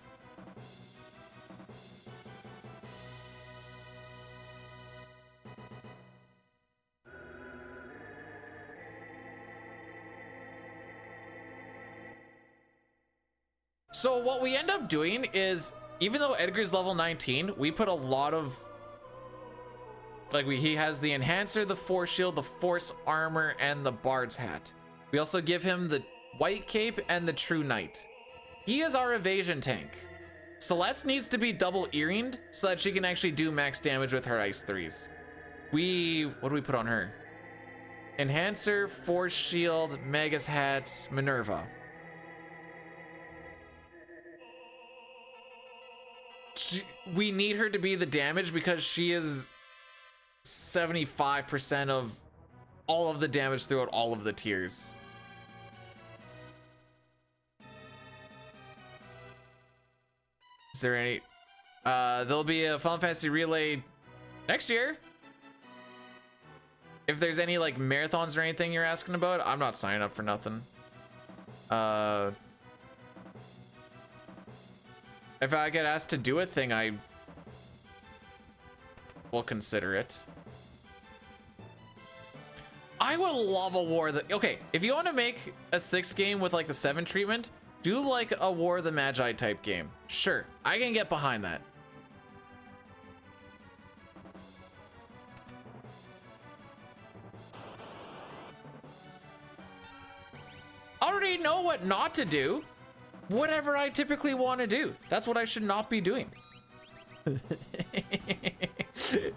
So what we end up doing is, even though Edgar's level 19, we put a lot of, like, he has the Enhancer, the Force Shield, the Force Armor, and the Bard's Hat. We also give him the White Cape and the True Knight. He is our evasion tank. Celeste needs to be double earringed so that she can actually do max damage with her Ice 3s. What do we put on her? Enhancer, Force Shield, Magus Hat, Minerva. We need her to be the damage because she is 75% of all of the damage throughout all of the tiers. Is there any? There'll be a Final Fantasy Relay next year. If there's any like marathons or anything you're asking about, I'm not signing up for nothing. If I get asked to do a thing, I will consider it. I would love a war that, okay, if you want to make a 6 game with like the 7 treatment, do like a War of the Magi type game. Sure, I can get behind that. I already know what not to do. Whatever I typically want to do. That's what I should not be doing.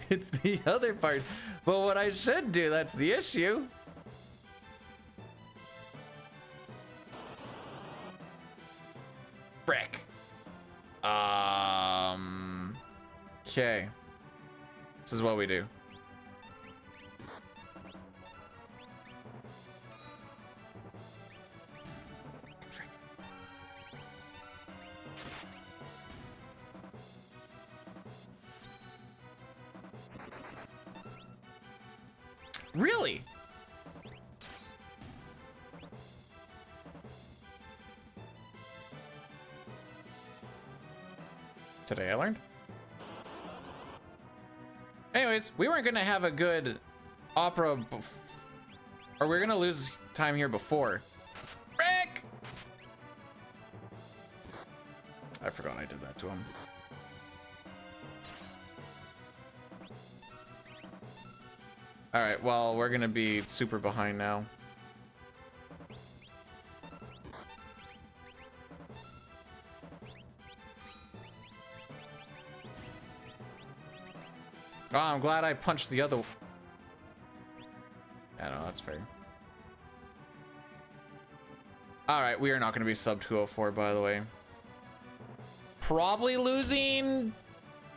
It's the other part. But what I should do, that's the issue. Frick. Okay. This is what we do. Really? Today I learned. Anyways, we weren't gonna have a good opera, or we're gonna lose time here before. Rick! I forgot I did that to him. All right, well, we're gonna be super behind now. Oh, I'm glad I punched the other. Yeah, no, that's fair. All right, we are not gonna be sub 204, by the way. Probably losing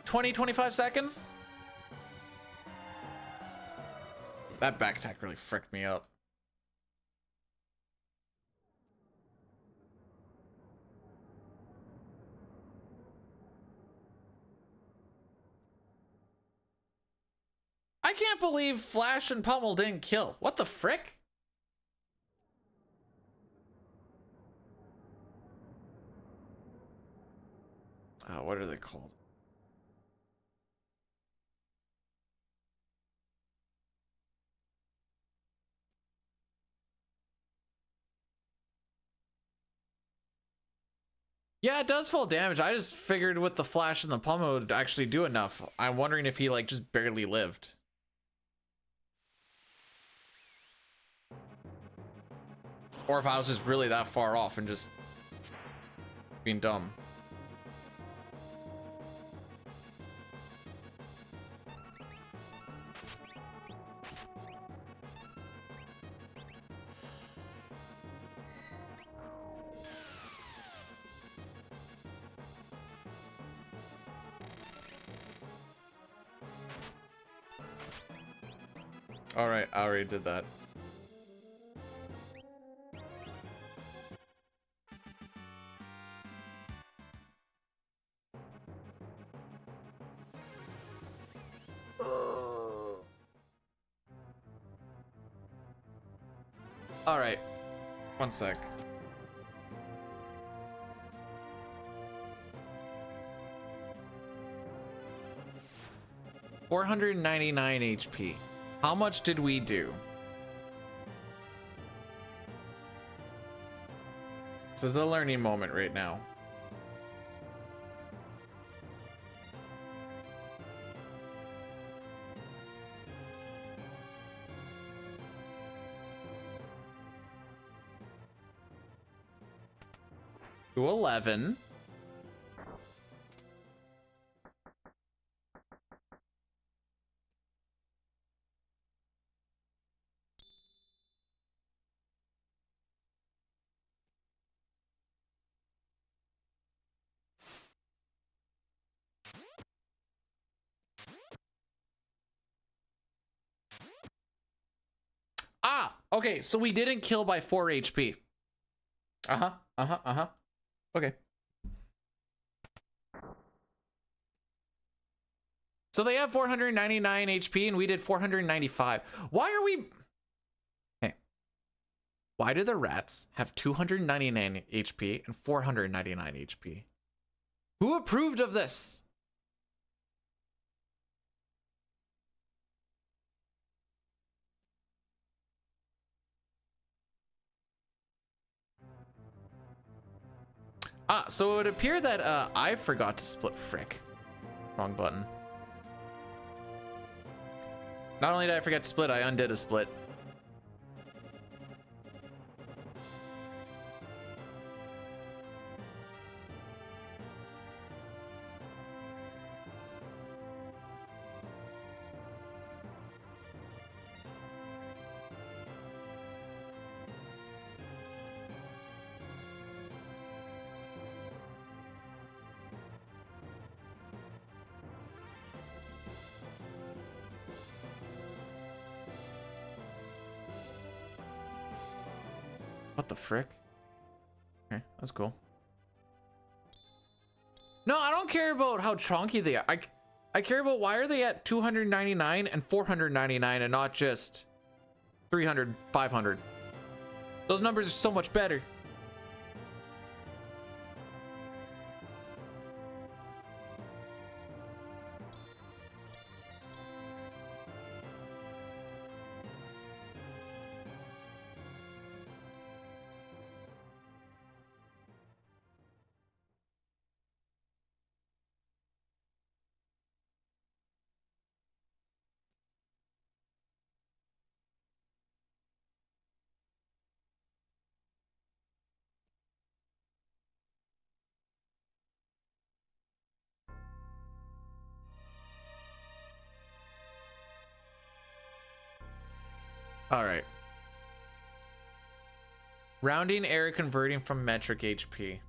20-25 seconds. That back attack really fricked me up. I can't believe Flash and Pummel didn't kill. What the frick? What are they called? Yeah, it does full damage. I just figured with the Flash and the Pummel would actually do enough. I'm wondering if he like just barely lived. Or if I was just really that far off and just being dumb. All right, I already did that. All right. One sec. $499 HP. How much did we do? This is a learning moment right now. To 11. Ah, okay, so we didn't kill by 4 HP. Okay. So they have 499 HP and we did 495. Why are we... Hey. Why do the rats have 299 HP and 499 HP? Who approved of this? Ah, so it would appear that I forgot to split. Frick. Wrong button. Not only did I forget to split, I undid a split. What the frick? Okay, that's cool. No, I don't care about how chonky they are. I care about why are they at 299 and 499 and not just 300, 500. Those numbers are so much better. All right. Rounding error converting from metric HP.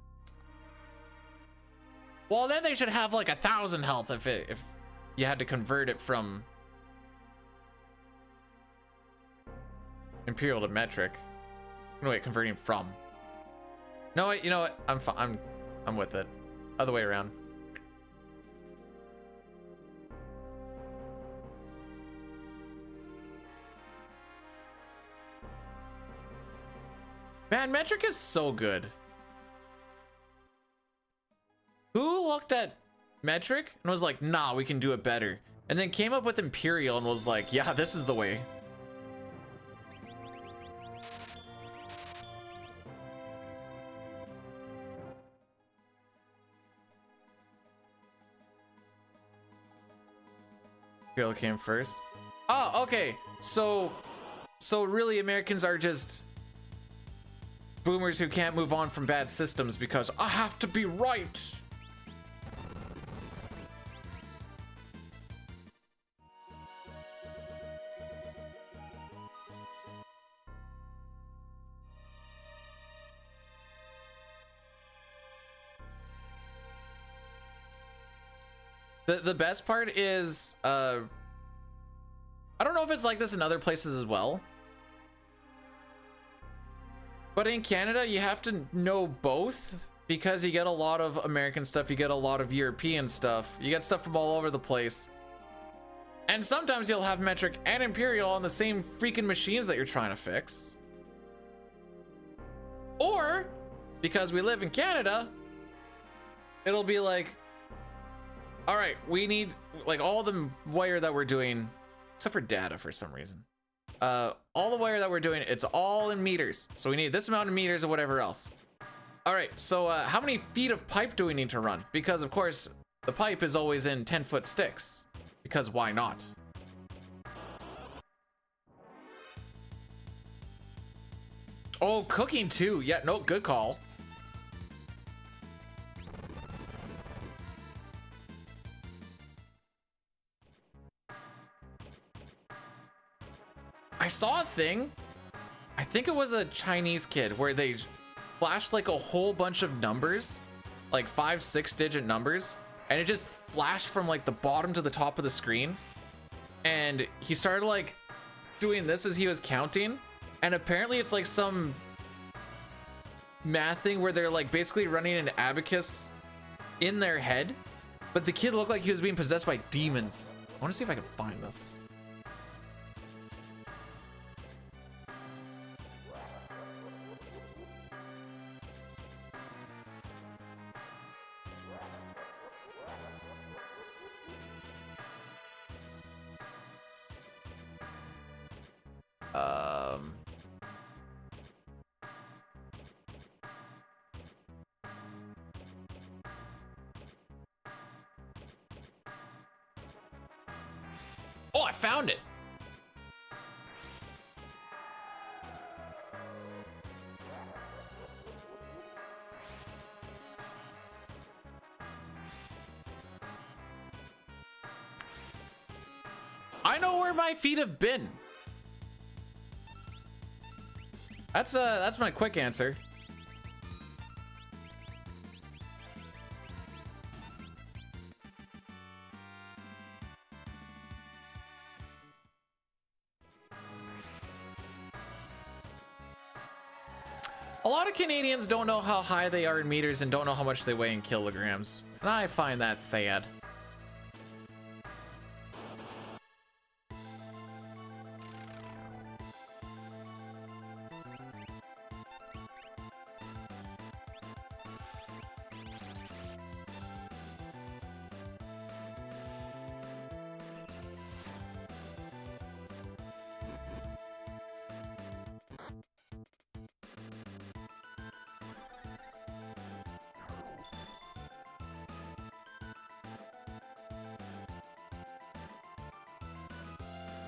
Well, then they should have like 1,000 health if you had to convert it from imperial to metric. No, wait, converting from. No, wait, you know what? I'm with it. Other way around. Man, metric is so good. Who looked at metric and was like, nah, we can do it better, and then came up with imperial and was like, yeah, this is the way. Imperial came first. Oh, okay. So really Americans are just boomers who can't move on from bad systems because I have to be right. The best part is, I don't know if it's like this in other places as well, but in Canada, you have to know both because you get a lot of American stuff, you get a lot of European stuff, you get stuff from all over the place. And sometimes you'll have metric and imperial on the same freaking machines that you're trying to fix. because we live in Canada, it'll be like, all right, we need like all the wire that we're doing, except for data for some reason. All the wire that we're doing, it's all in meters. So we need this amount of meters or whatever else. All right, so how many feet of pipe do we need to run? Because of course, the pipe is always in 10-foot sticks, because why not? Oh, cooking too. Yeah, no, good call. I saw a thing, I think it was a Chinese kid, where they flashed like a whole bunch of numbers, like 5-6 digit numbers, and it just flashed from like the bottom to the top of the screen. And he started like doing this as he was counting, and apparently it's like some math thing where they're like basically running an abacus in their head, but the kid looked like he was being possessed by demons. I want to see if I can find this. Oh, I found it. I know where my feet have been. That's my quick answer. A lot of Canadians don't know how high they are in meters and don't know how much they weigh in kilograms, and I find that sad.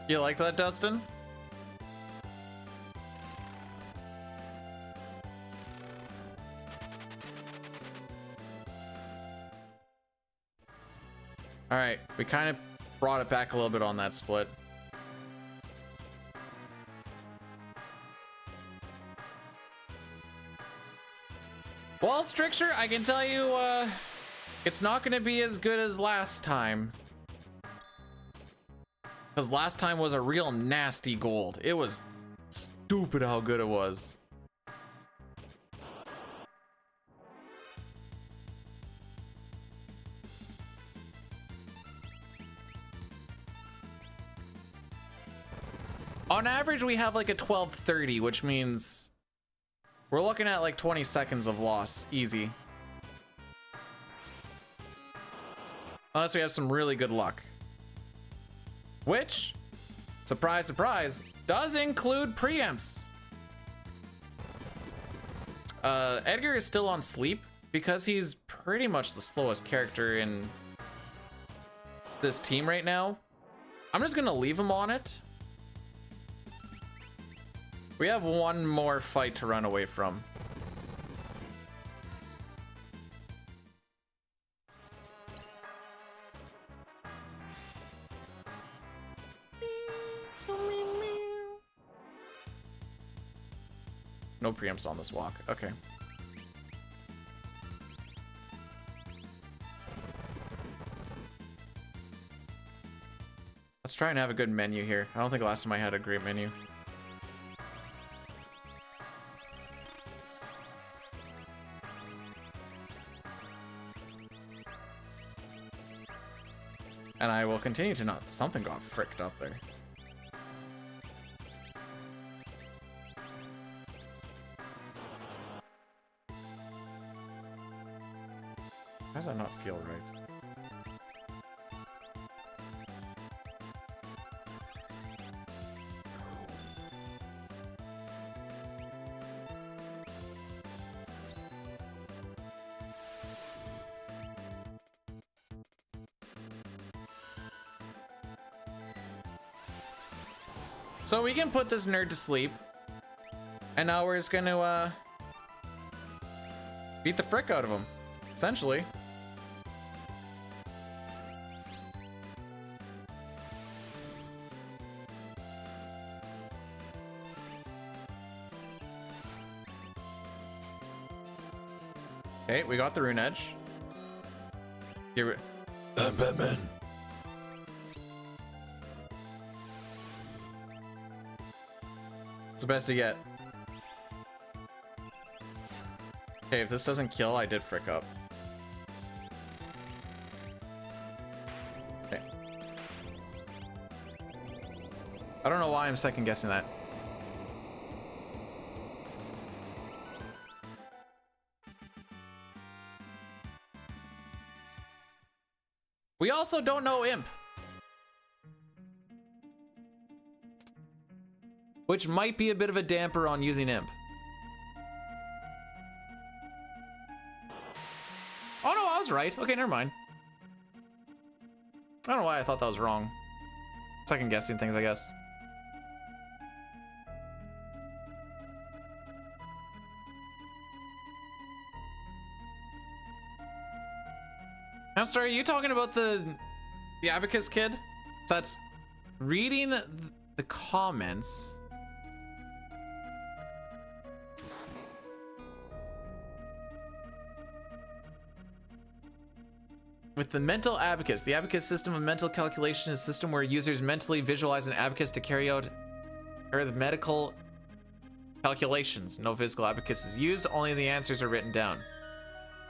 You like that, Dustin? All right, we kind of brought it back a little bit on that split. Well, Stricture, I can tell you, it's not going to be as good as last time. Because last time was a real nasty gold. It was stupid how good it was. On average, we have like a 12:30, which means we're looking at like 20 seconds of loss, easy. Unless we have some really good luck. Which, surprise, surprise, does include preempts. Edgar is still on sleep because he's pretty much the slowest character in this team right now. I'm just gonna leave him on it. We have one more fight to run away from. No preempts on this walk. Okay. Let's try and have a good menu here. I don't think last time I had a great menu. And I will continue to not. Something got fricked up there. How does that not feel right? So we can put this nerd to sleep. And now we're just gonna beat the frick out of him, essentially. Okay, we got the rune edge. Here we Batman. It's the best to get. Okay, if this doesn't kill, I did frick up. Okay. I don't know why I'm second guessing that. We also don't know imp. Which might be a bit of a damper on using imp. Oh no, I was right. Okay, never mind. I don't know why I thought that was wrong. Second guessing things, I guess. I'm sorry, are you talking about the abacus kid? So that's reading the comments. With the mental abacus, the abacus system of mental calculation is a system where users mentally visualize an abacus to carry out arithmetical calculations. No physical abacus is used, only the answers are written down.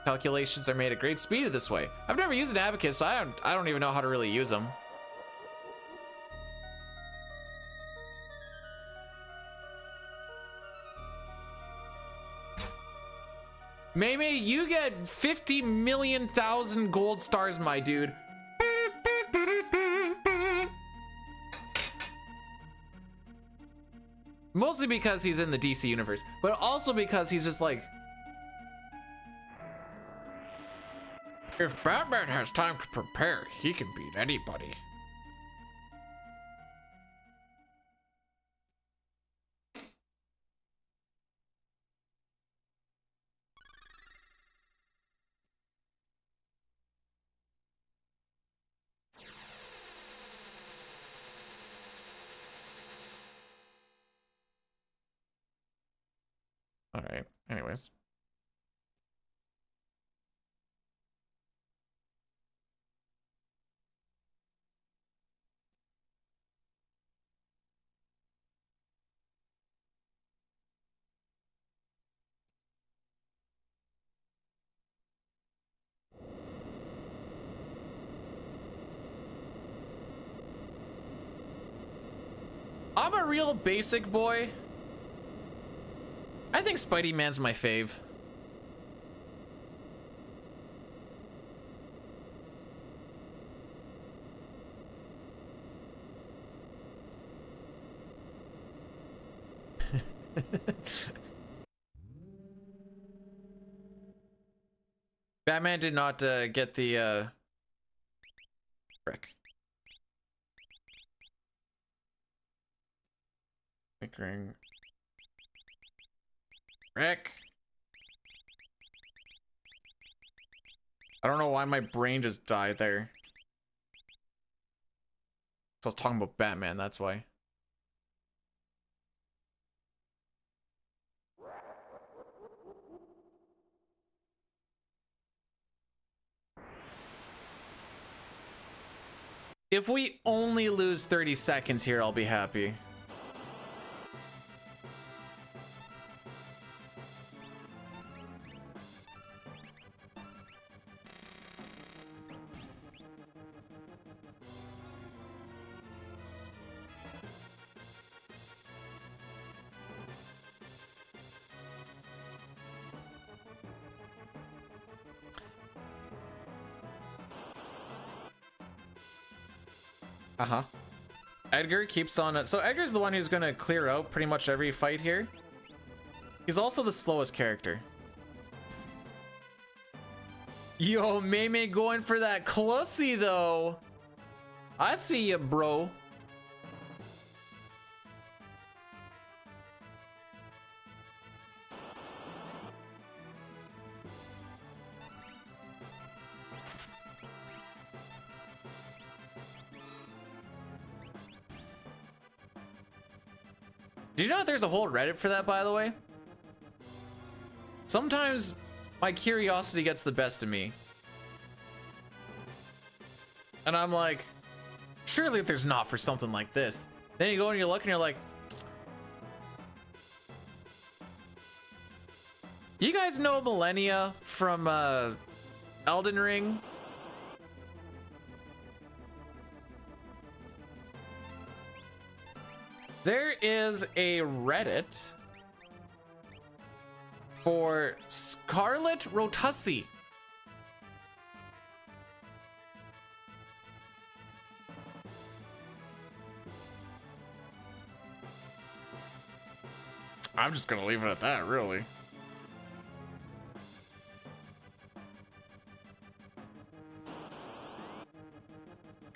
Calculations are made at great speed this way. I've never used an abacus, so I don't even know how to really use them. Meme, you get 50 million thousand gold stars, my dude. Mostly because he's in the DC universe, but also because he's just like, if Batman has time to prepare, he can beat anybody. All right, anyways. I'm a real basic boy. I think Spidey Man's my fave. Batman did not get the frick. Ring. Rick. I don't know why my brain just died there. So I was talking about Batman, that's why. If we only lose 30 seconds here, I'll be happy. Uh-huh. Edgar keeps on it. So Edgar's the one who's gonna clear out pretty much every fight here. He's also the slowest character. Yo, Mei going for that Clussy though. I see you, bro. Did you know that there's a whole Reddit for that, by the way? Sometimes my curiosity gets the best of me. And I'm like, surely there's not for something like this. Then you go and you look and you're like, you guys know Millennia from Elden Ring? There is a Reddit for Scarlet Rotussi. I'm just gonna leave it at that, really.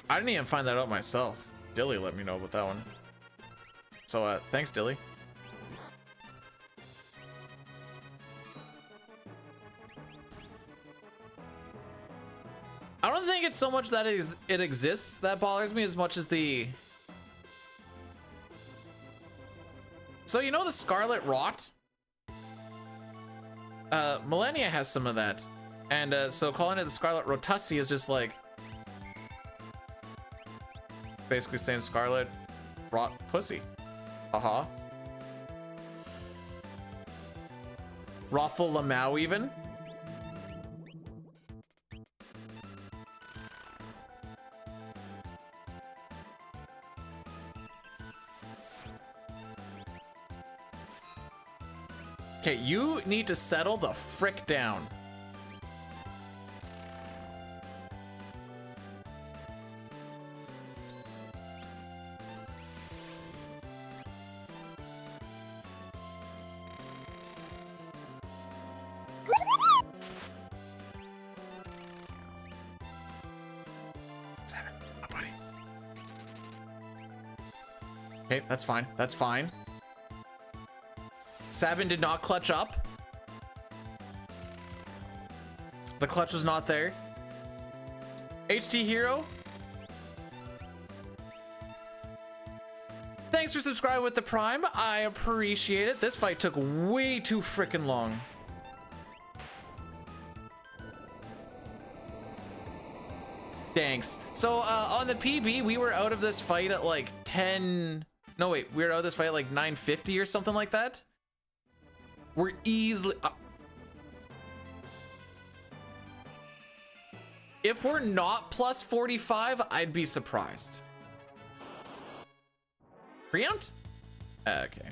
I didn't even find that out myself. Dilly let me know about that one. So, thanks, Dilly. I don't think it's so much that it exists that bothers me as much as the... So, you know the Scarlet Rot? Millennia has some of that. And, so calling it the Scarlet Rotussi is just like... basically saying Scarlet Rot Pussy. Uh-huh. Raffle Lamau even? Okay, you need to settle the frick down. Okay, that's fine. That's fine. Sabin did not clutch up. The clutch was not there. HT Hero. Thanks for subscribing with the Prime. I appreciate it. This fight took way too freaking long. Thanks. So, on the PB, we were out of this fight at like 10... No, wait, we were out of this fight at like 950 or something like that. We're easily... If we're not plus 45, I'd be surprised. Preempt? Okay.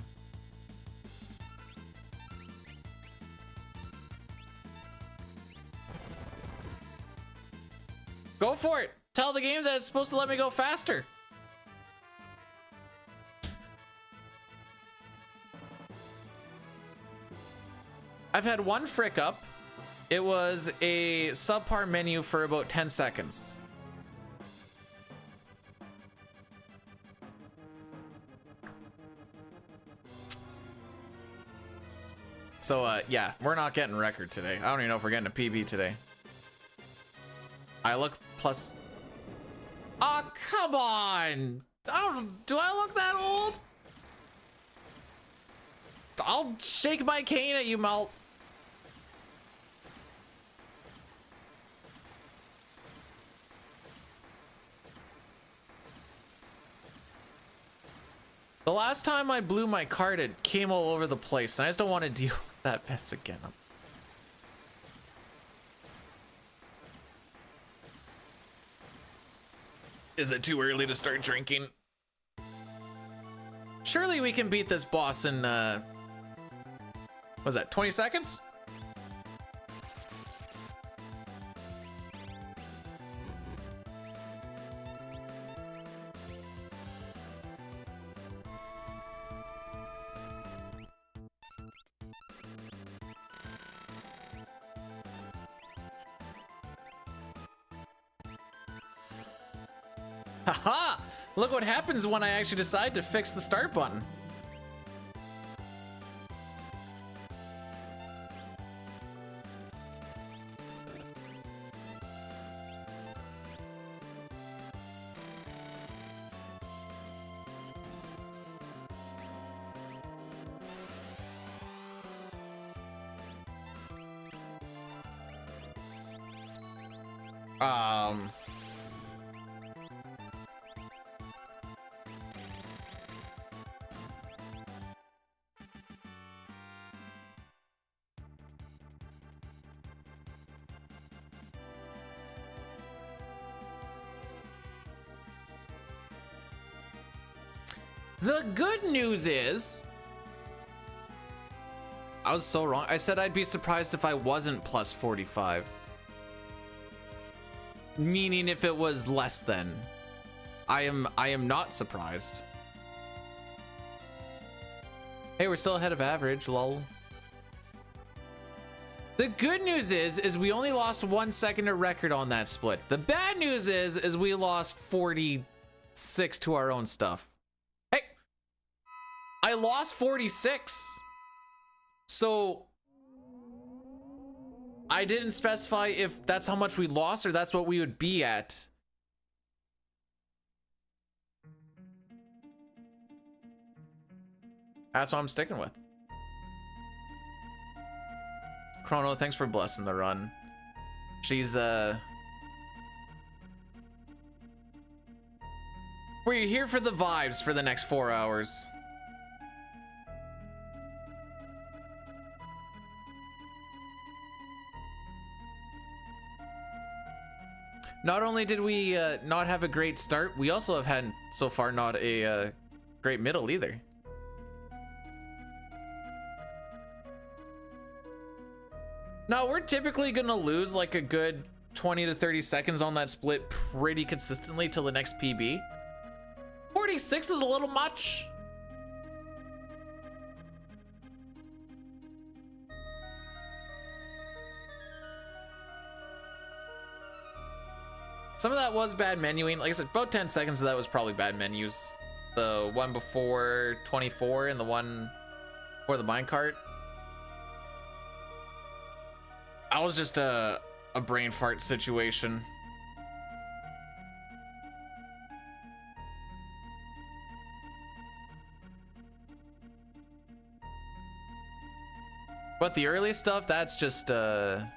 Go for it. Tell the game that it's supposed to let me go faster. I've had one frick up. It was a subpar menu for about 10 seconds. So, yeah, we're not getting record today. I don't even know if we're getting a PB today. I look plus... Oh, come on! Do I look that old? I'll shake my cane at you, Malt. The last time I blew my card, it came all over the place, and I just don't want to deal with that mess again. Is it too early to start drinking? Surely we can beat this boss in, what was that, 20 seconds? Haha! Look what happens when I actually decide to fix the start button. The good news is, I was so wrong. I said I'd be surprised if I wasn't plus 45. Meaning if it was less than. I am not surprised. Hey, we're still ahead of average, lol. The good news is we only lost 1 second to record on that split. The bad news is we lost 46 to our own stuff. Hey, I lost 46. So I didn't specify if that's how much we lost or that's what we would be at. That's what I'm sticking with. Chrono, thanks for blessing the run. She's we're here for the vibes for the next 4 hours. Not only did we not have a great start, we also have had so far not a great middle either. No, we're typically gonna lose like a good 20 to 30 seconds on that split pretty consistently till the next PB. 46 is a little much. Some of that was bad menuing. Like I said, about 10 seconds of that was probably bad menus. The one before 24 and the one before the minecart. I was just a brain fart situation. But the early stuff, that's just that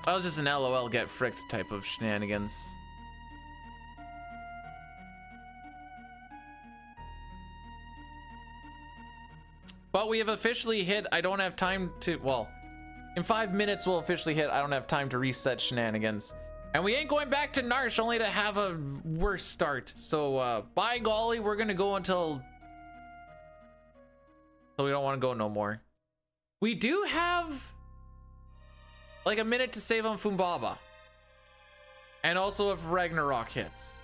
was just an LOL get fricked type of shenanigans. But we have officially hit, I don't have time to, well, in 5 minutes we'll officially hit, I don't have time to reset shenanigans. And we ain't going back to Narsh only to have a worse start. So by golly, we're gonna go until we don't want to go no more. We do have like a minute to save on Fumbaba. And also if Ragnarok hits.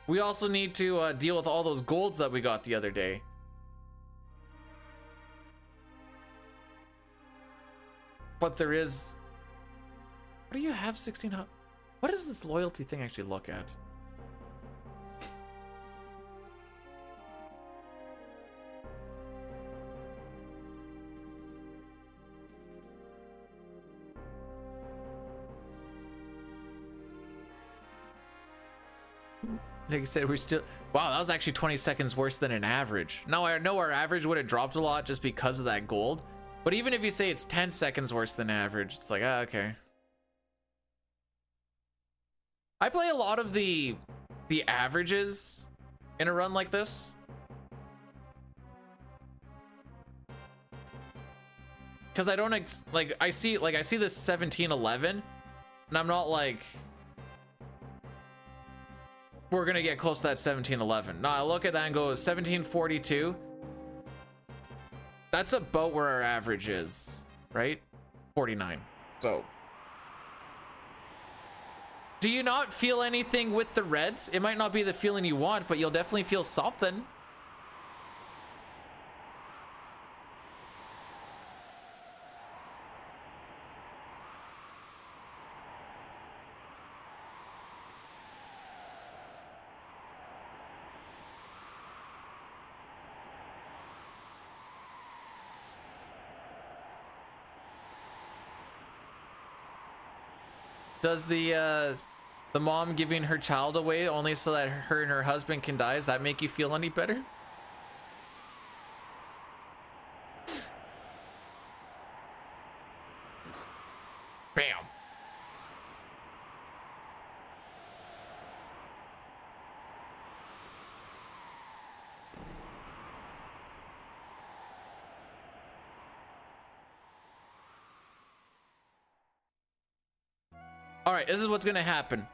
We also need to deal with all those golds that we got the other day. But there is, what do you have 1600? What does this loyalty thing actually look at? Like I said, we're still, wow, that was actually 20 seconds worse than an average. Now I know our average would have dropped a lot just because of that gold. But even if you say it's 10 seconds worse than average, it's like, ah, okay. I play a lot of the averages in a run like this. Cause I don't I see this 1711 and I'm not like, we're gonna get close to that 1711. No, I look at that and go 1742. That's about where our average is, right? 49. So, do you not feel anything with the reds? It might not be the feeling you want, but you'll definitely feel something. Does the mom giving her child away only so that her and her husband can die, does that make you feel any better? Bam. All right, this is what's gonna happen.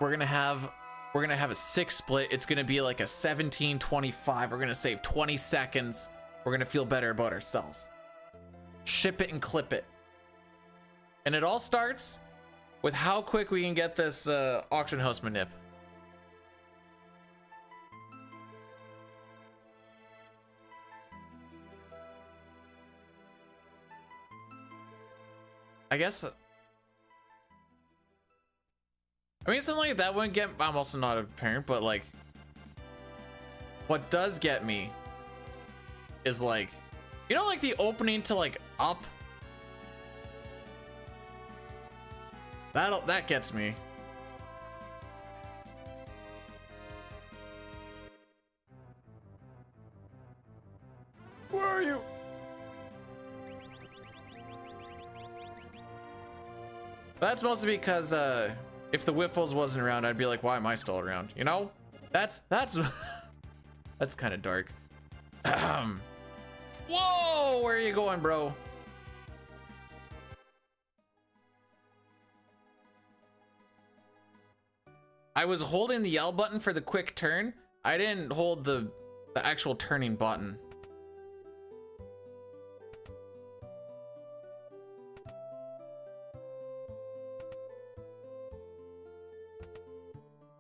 We're gonna have a 6 split. It's gonna be like a 17-25. We're gonna save 20 seconds. We're gonna feel better about ourselves. Ship it and clip it. And it all starts with how quick we can get this auction house manip. I guess. I mean, something like that wouldn't get. I'm also not a parent, but like, what does get me is like, you know, like the opening to like up. That gets me. Where are you? That's mostly because if the Whiffles wasn't around, I'd be like, why am I still around? You know? That's that's kind of dark. Whoa, where are you going, bro? I was holding the L button for the quick turn. I didn't hold the actual turning button.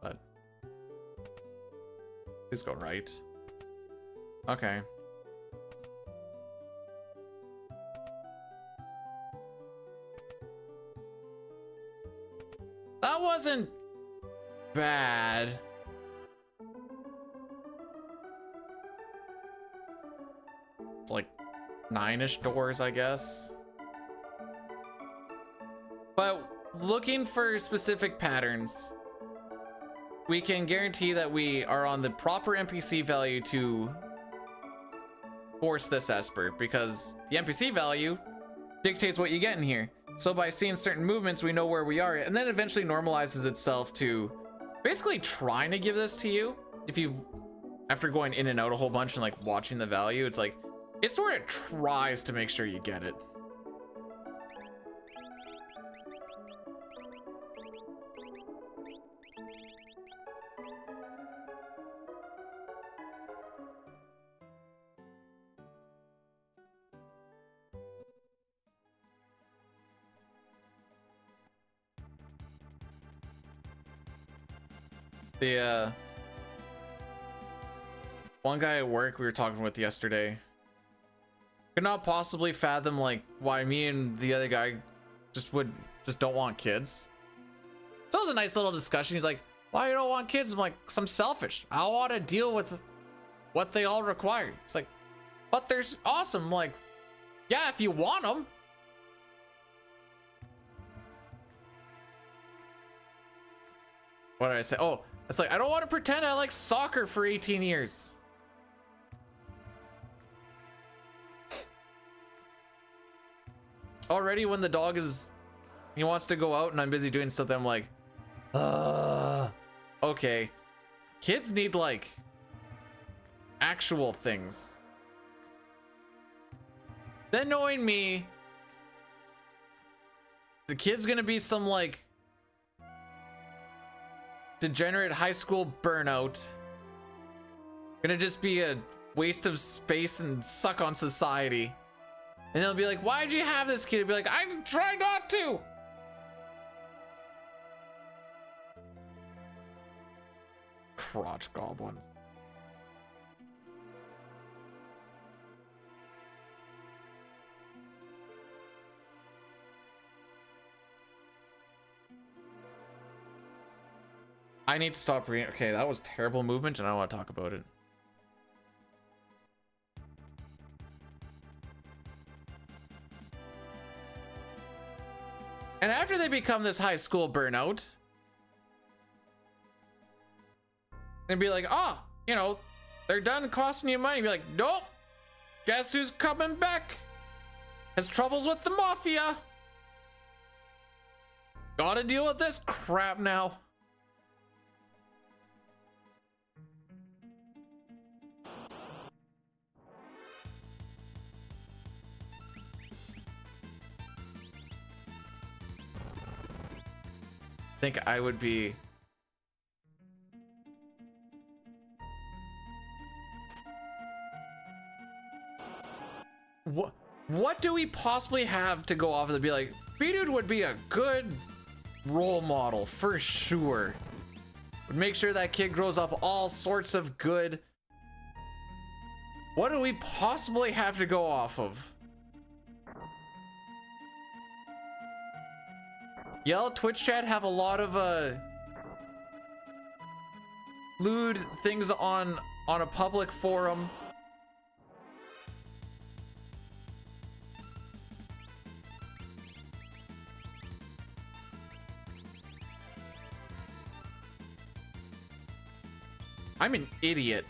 But please go right. Okay. That wasn't bad. It's like 9-ish doors, I guess. But looking for specific patterns, we can guarantee that we are on the proper NPC value to force this Esper, because the NPC value dictates what you get in here. So by seeing certain movements, we know where we are, and then eventually normalizes itself to basically trying to give this to you. If you, after going in and out a whole bunch and like watching the value, it's like, it sort of tries to make sure you get it. The one guy at work we were talking with yesterday could not possibly fathom like why me and the other guy just don't want kids. So it was a nice little discussion. He's like, why you don't want kids? I'm like, 'cause I'm selfish. I want to deal with what they all require. It's like, but there's awesome. I'm like, yeah, if you want them. What did I say? Oh, it's like, I don't want to pretend I like soccer for 18 years. Already when the dog he wants to go out and I'm busy doing something, I'm like, okay. Kids need like actual things. Then knowing me, the kid's gonna be some like degenerate high school burnout. Gonna just be a waste of space and suck on society. And they'll be like, why'd you have this kid? I'll be like, I try not to. Crotch goblins. I need to stop reading. Okay, that was terrible movement and I don't want to talk about it. And after they become this high school burnout, they'd be like, oh, you know, they're done costing you money. Be like, nope. Guess who's coming back? Has troubles with the mafia. Gotta deal with this crap now. I think I would be what do we possibly have to go off of to be like, B-Dude would be a good role model for sure. Would make sure that kid grows up all sorts of good. What do we possibly have to go off of? Yell, Twitch chat have a lot of lewd things on a public forum. I'm an idiot.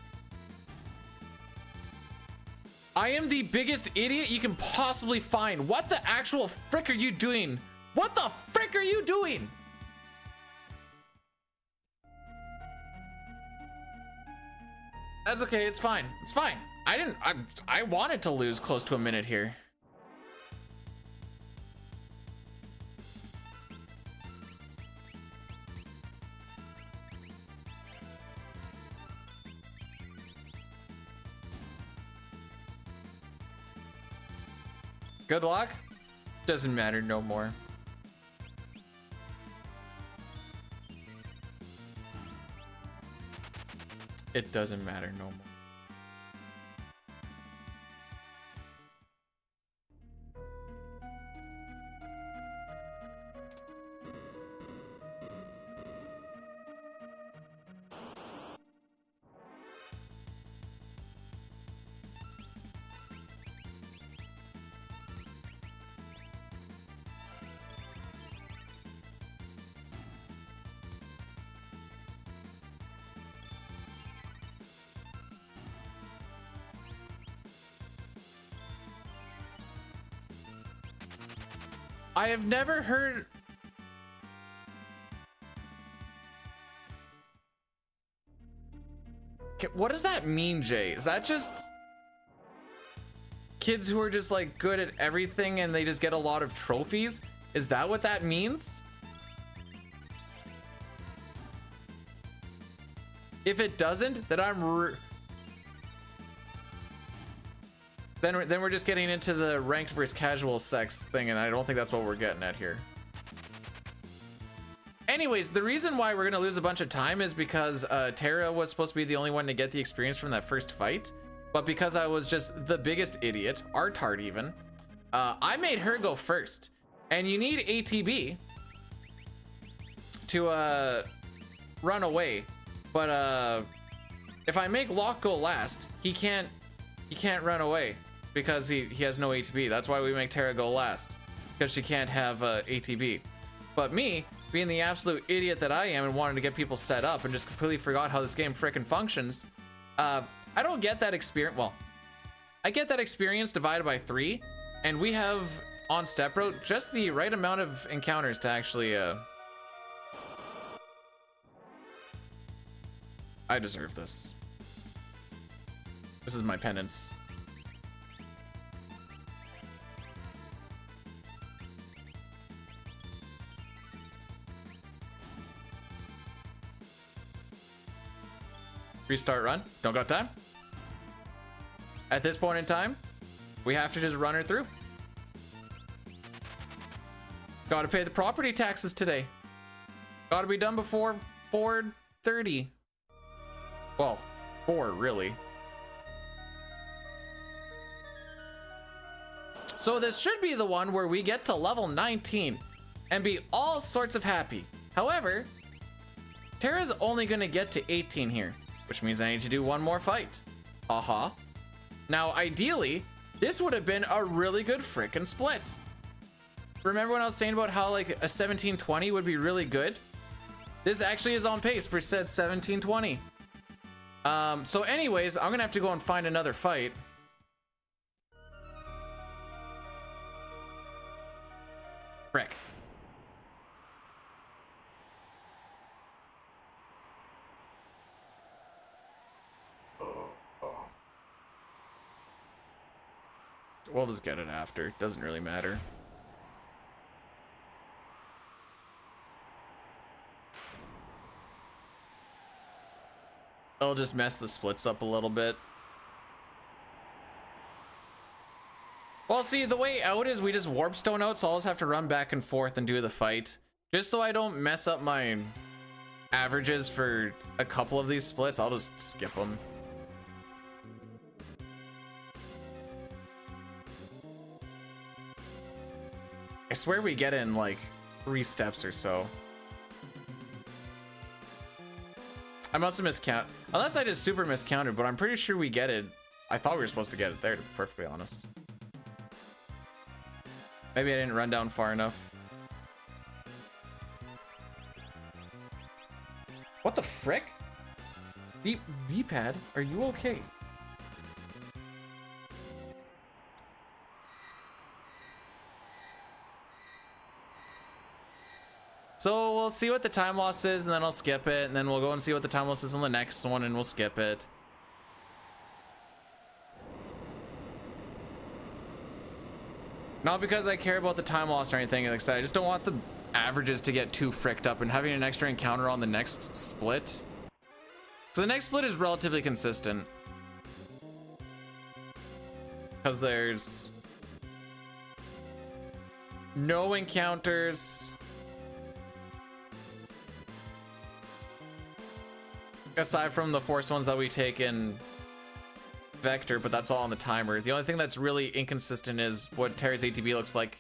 I am the biggest idiot you can possibly find. What the actual frick are you doing? What the frick are you doing? That's okay, it's fine. It's fine. I wanted to lose close to a minute here. Good luck. Doesn't matter no more. It doesn't matter no more. I have never heard. Okay, what does that mean, Jay? Is that just kids who are just like good at everything and they just get a lot of trophies? Is that what that means? If it doesn't, then then we're just getting into the ranked versus casual sex thing, and I don't think that's what we're getting at here. Anyways, the reason why we're gonna lose a bunch of time is because Tara was supposed to be the only one to get the experience from that first fight, but because I was just the biggest idiot, artard even, I made her go first. And you need ATB to run away, but if I make Locke go last, he can't run away because he has no ATB. That's why we make Tara go last, because she can't have ATB. But me, being the absolute idiot that I am and wanting to get people set up and just completely forgot how this game frickin' functions, I don't get that experience. Well, I get that experience divided by 3, and we have on Step Road just the right amount of encounters to actually I deserve this. This is my penance. Restart run. Don't got time. At this point in time, we have to just run her through. Gotta pay the property taxes today. Gotta be done before 4:30. Well, 4 really. So this should be the one where we get to level 19 and be all sorts of happy. However, Tara's only gonna get to 18 here, which means I need to do one more fight. Now, ideally, this would have been a really good frickin' split. Remember when I was saying about how like a 1720 would be really good? This actually is on pace for said 1720. So anyways, I'm gonna have to go and find another fight. Frick. We'll just get it after. Doesn't really matter. It'll just mess the splits up a little bit. Well, see, the way out is we just warpstone out, so I'll just have to run back and forth and do the fight. Just so I don't mess up my averages for a couple of these splits, I'll just skip them. I swear we get in like 3 steps or so. I must have miscounted. Unless I just super miscounted, but I'm pretty sure we get it. I thought we were supposed to get it there, to be perfectly honest. Maybe I didn't run down far enough. What the frick? D-pad, are you okay? So we'll see what the time loss is, and then I'll skip it, and then we'll go and see what the time loss is on the next one, and we'll skip it. Not because I care about the time loss or anything, like I said, I just don't want the averages to get too fricked up and having an extra encounter on the next split. So the next split is relatively consistent. Because there's no encounters. Aside from the forced ones that we take in Vector, but that's all on the timer. The only thing that's really inconsistent is what Terry's ATB looks like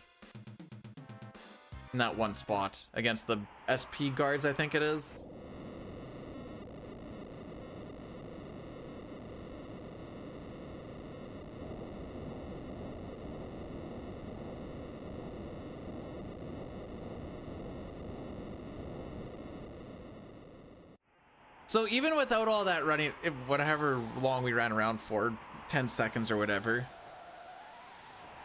in that one spot against the SP guards, I think it is. So even without all that running, whatever long we ran around for, 10 seconds or whatever,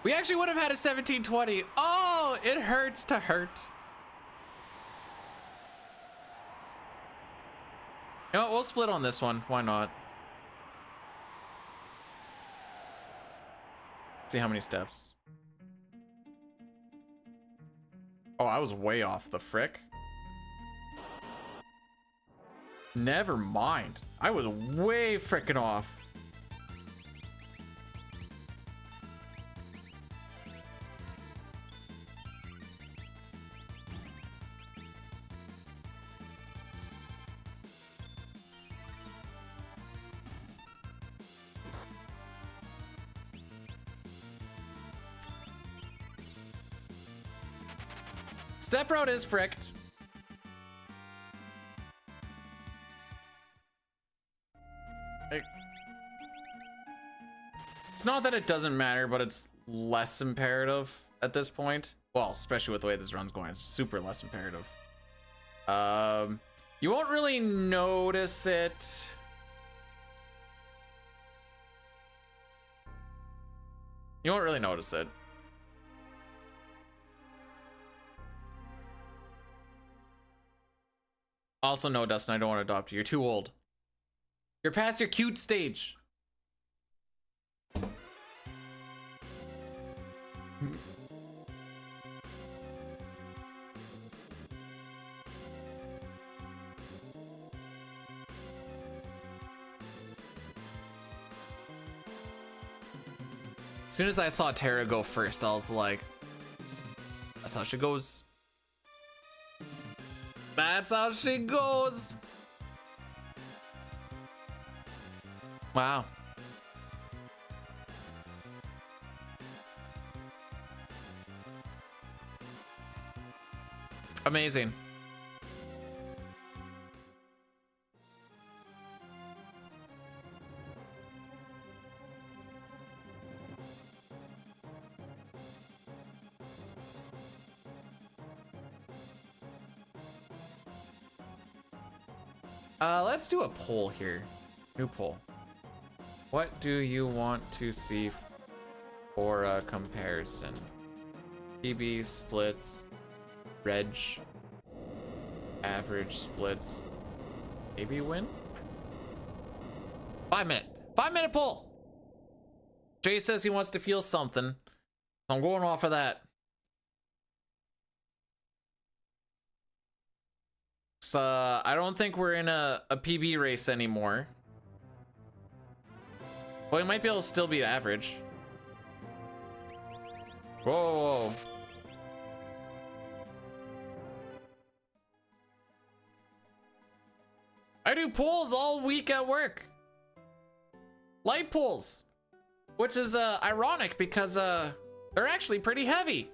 we actually would have had a 1720. Oh, it hurts to hurt. You know what, we'll split on this one. Why not? See how many steps. Oh, I was way off the frick. Never mind. I was way frickin' off. Step route is fricked. It's not that it doesn't matter, but it's less imperative at this point. Well, especially with the way this run's going, it's super less imperative. You won't really notice it. You won't really notice it. Also, no, Dustin, I don't want to adopt you. You're too old. You're past your cute stage. As soon as I saw Tara go first, I was like, that's how she goes. That's how she goes. Wow. Amazing. Let's do a poll here. New poll. What do you want to see for a comparison? PB splits, reg, average splits, maybe win? 5 minute poll. Jay says he wants to feel something. I'm going off of that. So I don't think we're in a PB race anymore. Well, we might be able to still beat average. Whoa. I do pulls all week at work. Light pulls. Which is ironic because they're actually pretty heavy.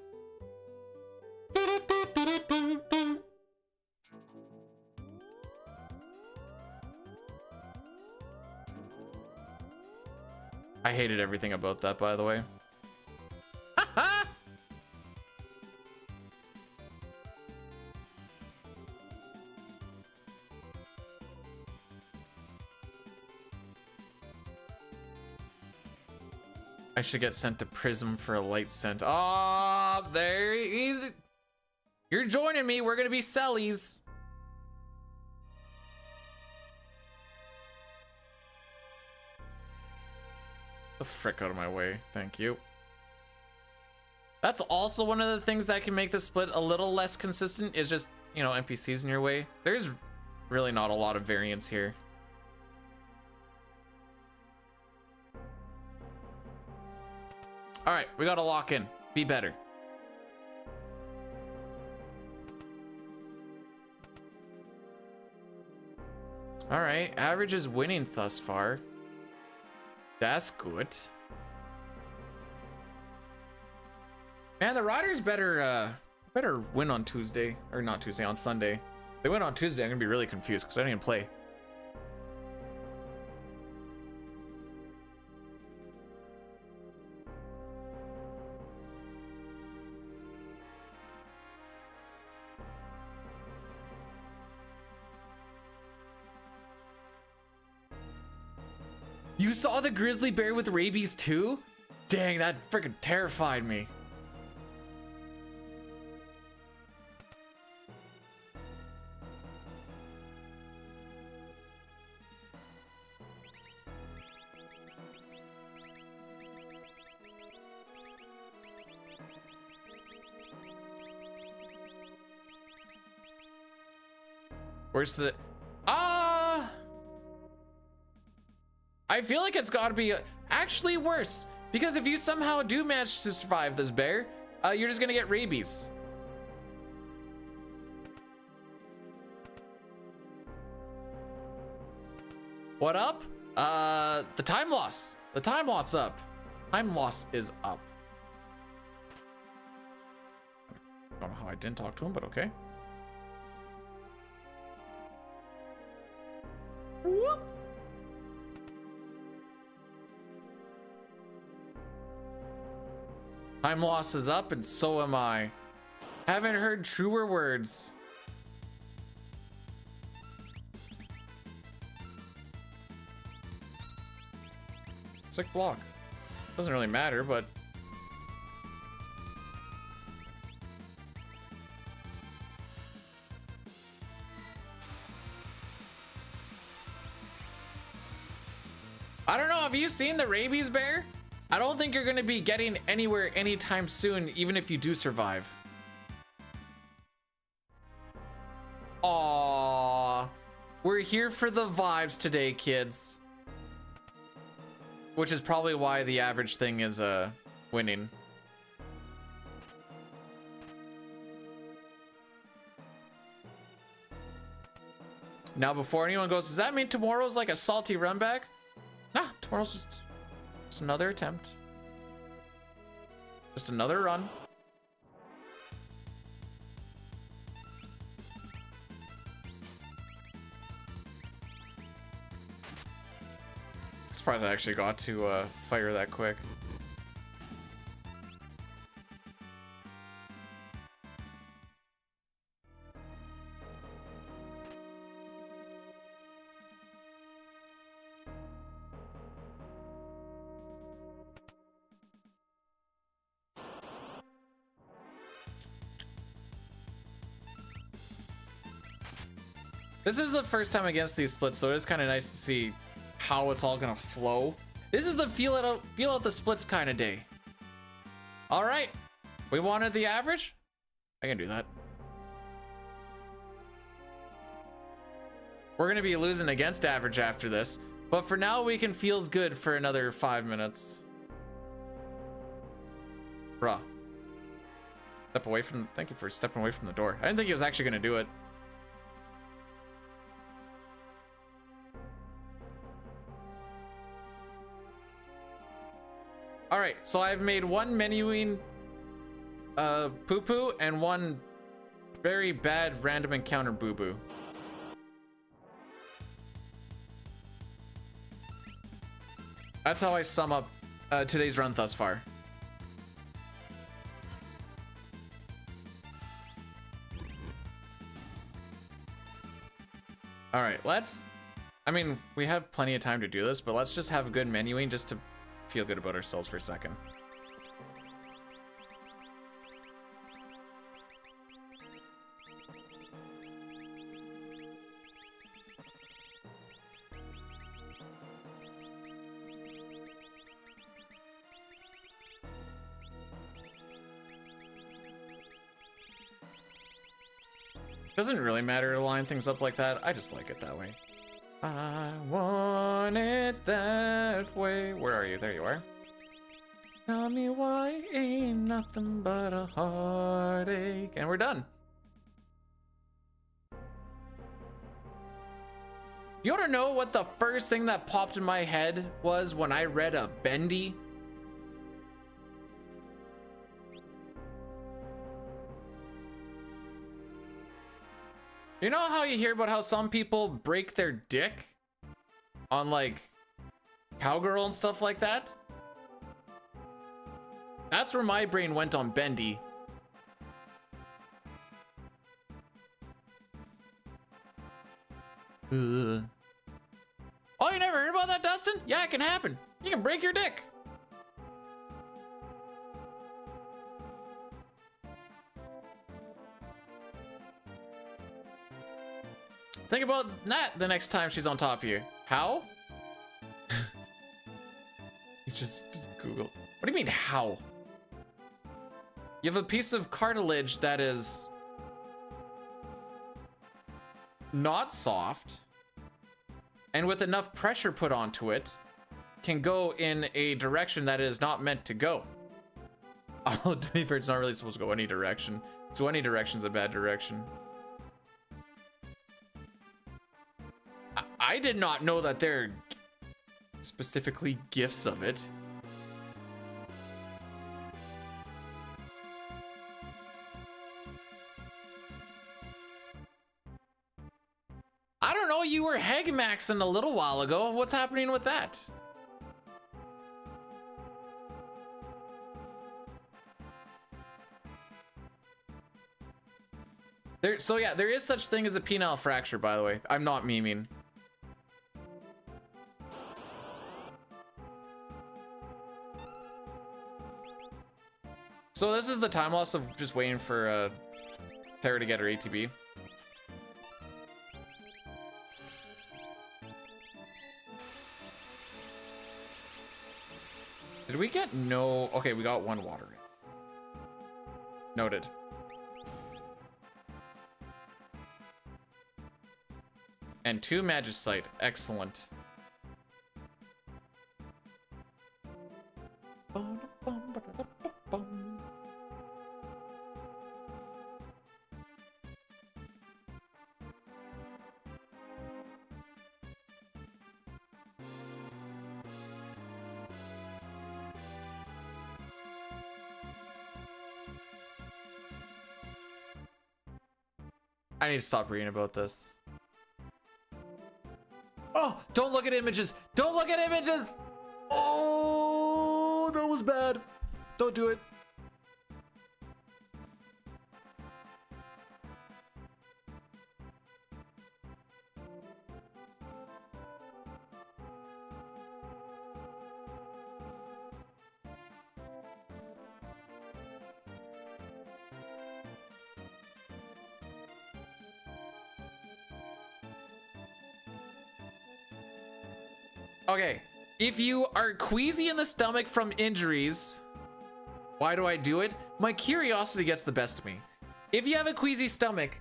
I hated everything about that, by the way. I should get sent to Prism for a light scent. Oh, there he's. You're joining me. We're gonna be sellies. The frick out of my way. Thank you. That's also one of the things that can make the split a little less consistent is just, you know, NPCs in your way. There's really not a lot of variance here. All right, we gotta lock in. Be better. All right, average is winning thus far. That's good. Man, the Riders better win on Tuesday, or not Tuesday, on Sunday. If they win on Tuesday, I'm gonna be really confused because I didn't even play. You saw the grizzly bear with rabies too? Dang, that freaking terrified me. Where's the... I feel like it's gotta be actually worse. Because if you somehow do manage to survive this bear, you're just gonna get rabies. What up? The time loss. The time loss up. Time loss is up. Don't know how I didn't talk to him, but okay. Whoop. Time loss is up, and so am I. Haven't heard truer words. Sick block. Doesn't really matter, but... I don't know, have you seen the rabies bear? I don't think you're gonna be getting anywhere anytime soon, even if you do survive. Aww. We're here for the vibes today, kids. Which is probably why the average thing is winning. Now, before anyone goes, does that mean tomorrow's like a salty run back? Nah, tomorrow's just another attempt. Just another run. Surprised I actually got to fire that quick. This is the first time against these splits, so it is kind of nice to see how it's all gonna flow. This is the feel out the splits kind of day. All right, we wanted the average. I can do that. We're gonna be losing against average after this, but for now we can feels good for another 5 minutes. Bruh. Step away from, thank you for stepping away from the door. I didn't think he was actually gonna do it. All right, so I've made one menuing poo-poo and one very bad random encounter boo-boo. That's how I sum up today's run thus far. All right, I mean, we have plenty of time to do this, but let's just have good menuing just to feel good about ourselves for a second. Doesn't really matter to line things up like that. I just like it that way. I want it that way. Where are you? There you are. Tell me why ain't nothing but a heartache. And we're done. You wanna know what the first thing that popped in my head was when I read a bendy? You know how you hear about how some people break their dick on like Cowgirl and stuff like that? That's where my brain went on bendy. Oh, you never heard about that, Dustin? Yeah, it can happen. You can break your dick. Think about that the next time she's on top of you. How? You just Google. What do you mean, how? You have a piece of cartilage that is not soft, and with enough pressure put onto it, can go in a direction that it is not meant to go. Oh, to be fair, it's not really supposed to go any direction. So any direction's a bad direction. I did not know that they're specifically gifts of it. I don't know, you were hegmaxing a little while ago. What's happening with that? So yeah, there is such thing as a penile fracture, by the way. I'm not memeing. So this is the time loss of just waiting for Tara to get her ATB. Did we get no? Okay, we got one water. Noted. And 2 Magicite. Excellent. I need to stop reading about this. Oh, don't look at images. Don't look at images. Oh, that was bad. Don't do it. Okay, if you are queasy in the stomach from injuries, why do I do it? My curiosity gets the best of me. If you have a queasy stomach,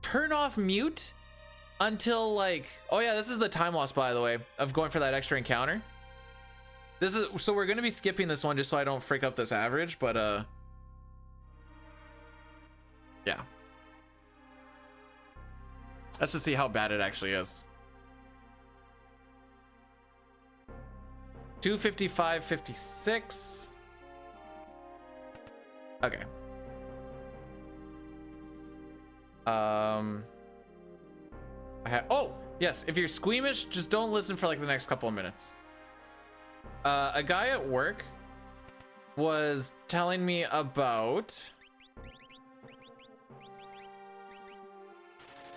turn off mute until like, oh yeah, this is the time loss, by the way, of going for that extra encounter. This is, so we're gonna be skipping this one just so I don't freak up this average, but yeah. Let's just see how bad it actually is. 255.56. Okay. Oh yes, if you're squeamish, just don't listen for like the next couple of minutes. A guy at work was telling me about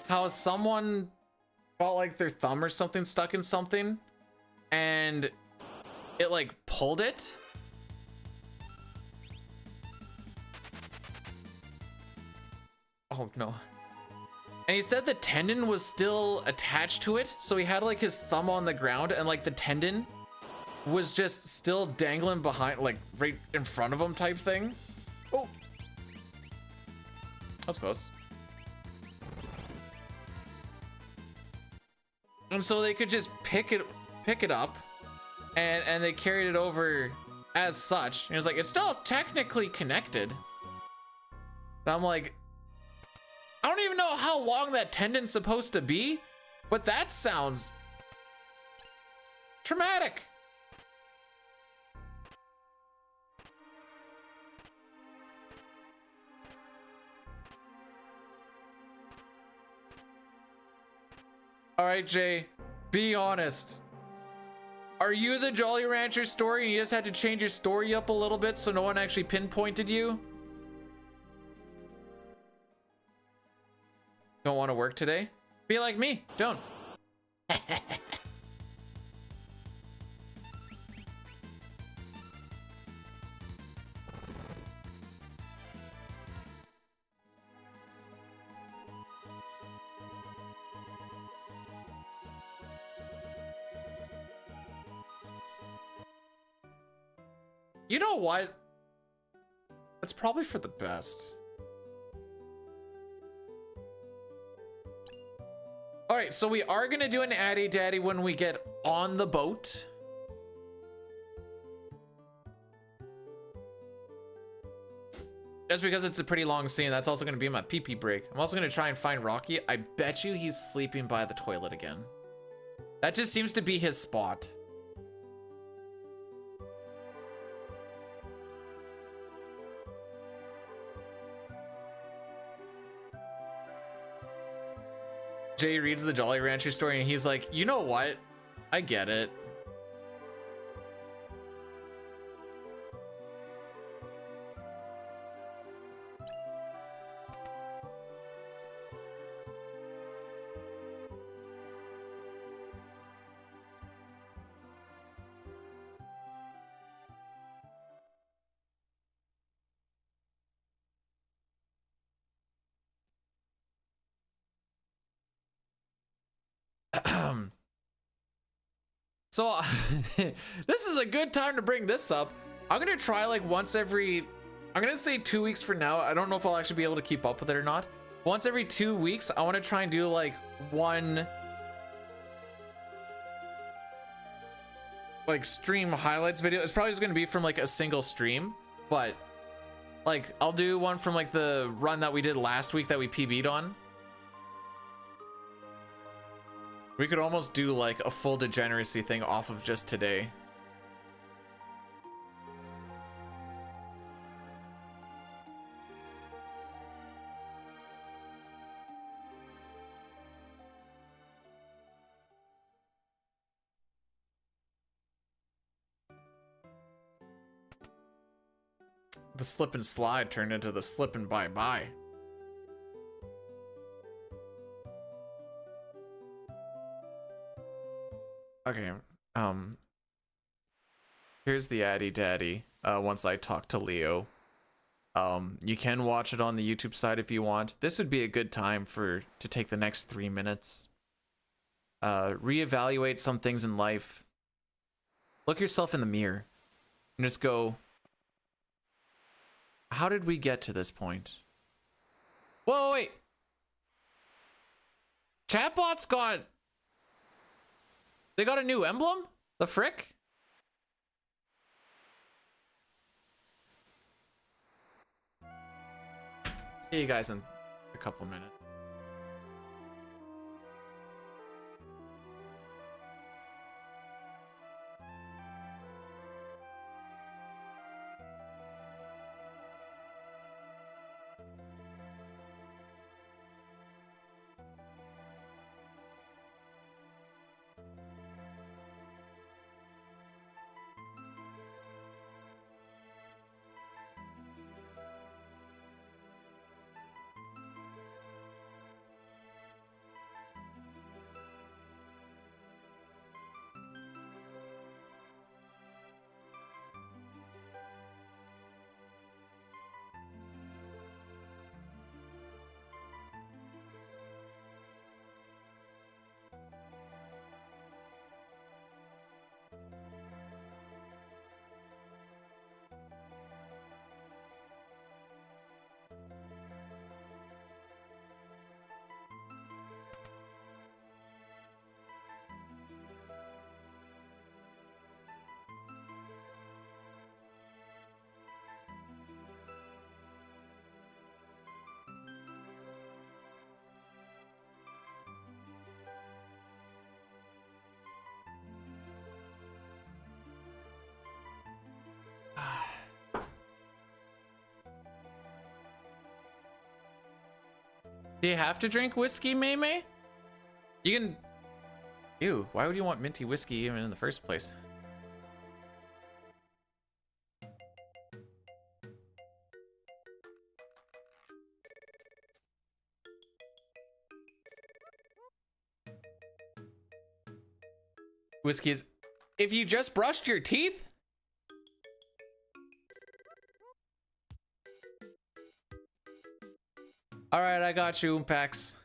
how someone felt like their thumb or something stuck in something and it like pulled it. Oh no. And he said the tendon was still attached to it, so he had like his thumb on the ground and like the tendon was just still dangling behind, like right in front of him type thing. Oh, that's close. And so they could just pick it up and they carried it over as such. And it was like, it's still technically connected. And I'm like, I don't even know how long that tendon's supposed to be, but that sounds traumatic. All right, Jay, be honest. Are you the Jolly Rancher story and you just had to change your story up a little bit so no one actually pinpointed you? Don't want to work today? Be like me, don't. You know what? It's probably for the best. All right, so we are gonna do an Addy Daddy when we get on the boat. Just because it's a pretty long scene, that's also gonna be my pee-pee break. I'm also gonna try and find Rocky. I bet you he's sleeping by the toilet again. That just seems to be his spot. Jay reads the Jolly Rancher story and he's like, you know what? I get it. So this is a good time to bring this up. I'm gonna try like once every, I'm gonna say 2 weeks for now. I don't know if I'll actually be able to keep up with it or not. Once every 2 weeks, I want to try and do like one like stream highlights video. It's probably just gonna be from like a single stream, but like I'll do one from like the run that we did last week that we PB'd on. We could almost do like a full degeneracy thing off of just today. The slip and slide turned into the slip and bye-bye. Okay, here's the Addy Daddy, once I talk to Leo. You can watch it on the YouTube side if you want. This would be a good time to take the next 3 minutes. Reevaluate some things in life. Look yourself in the mirror and just go, how did we get to this point? Whoa, wait. Chatbots they got a new emblem? The frick? See you guys in a couple minutes. Do you have to drink whiskey, May? You can... Ew, why would you want minty whiskey even in the first place? Whiskey is... If you just brushed your teeth? All right, I got you, Pax.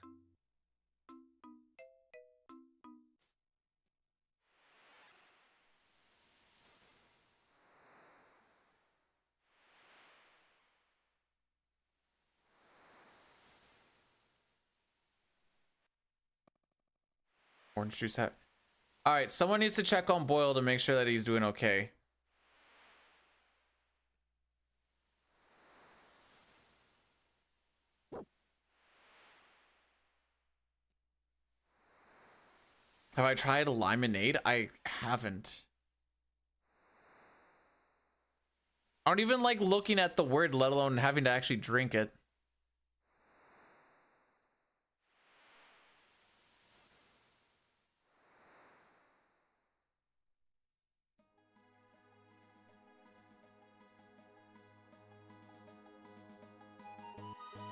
Orange juice hat. All right, someone needs to check on Boyle to make sure that he's doing okay. Have I tried limonade? I haven't. I don't even like looking at the word, let alone having to actually drink it.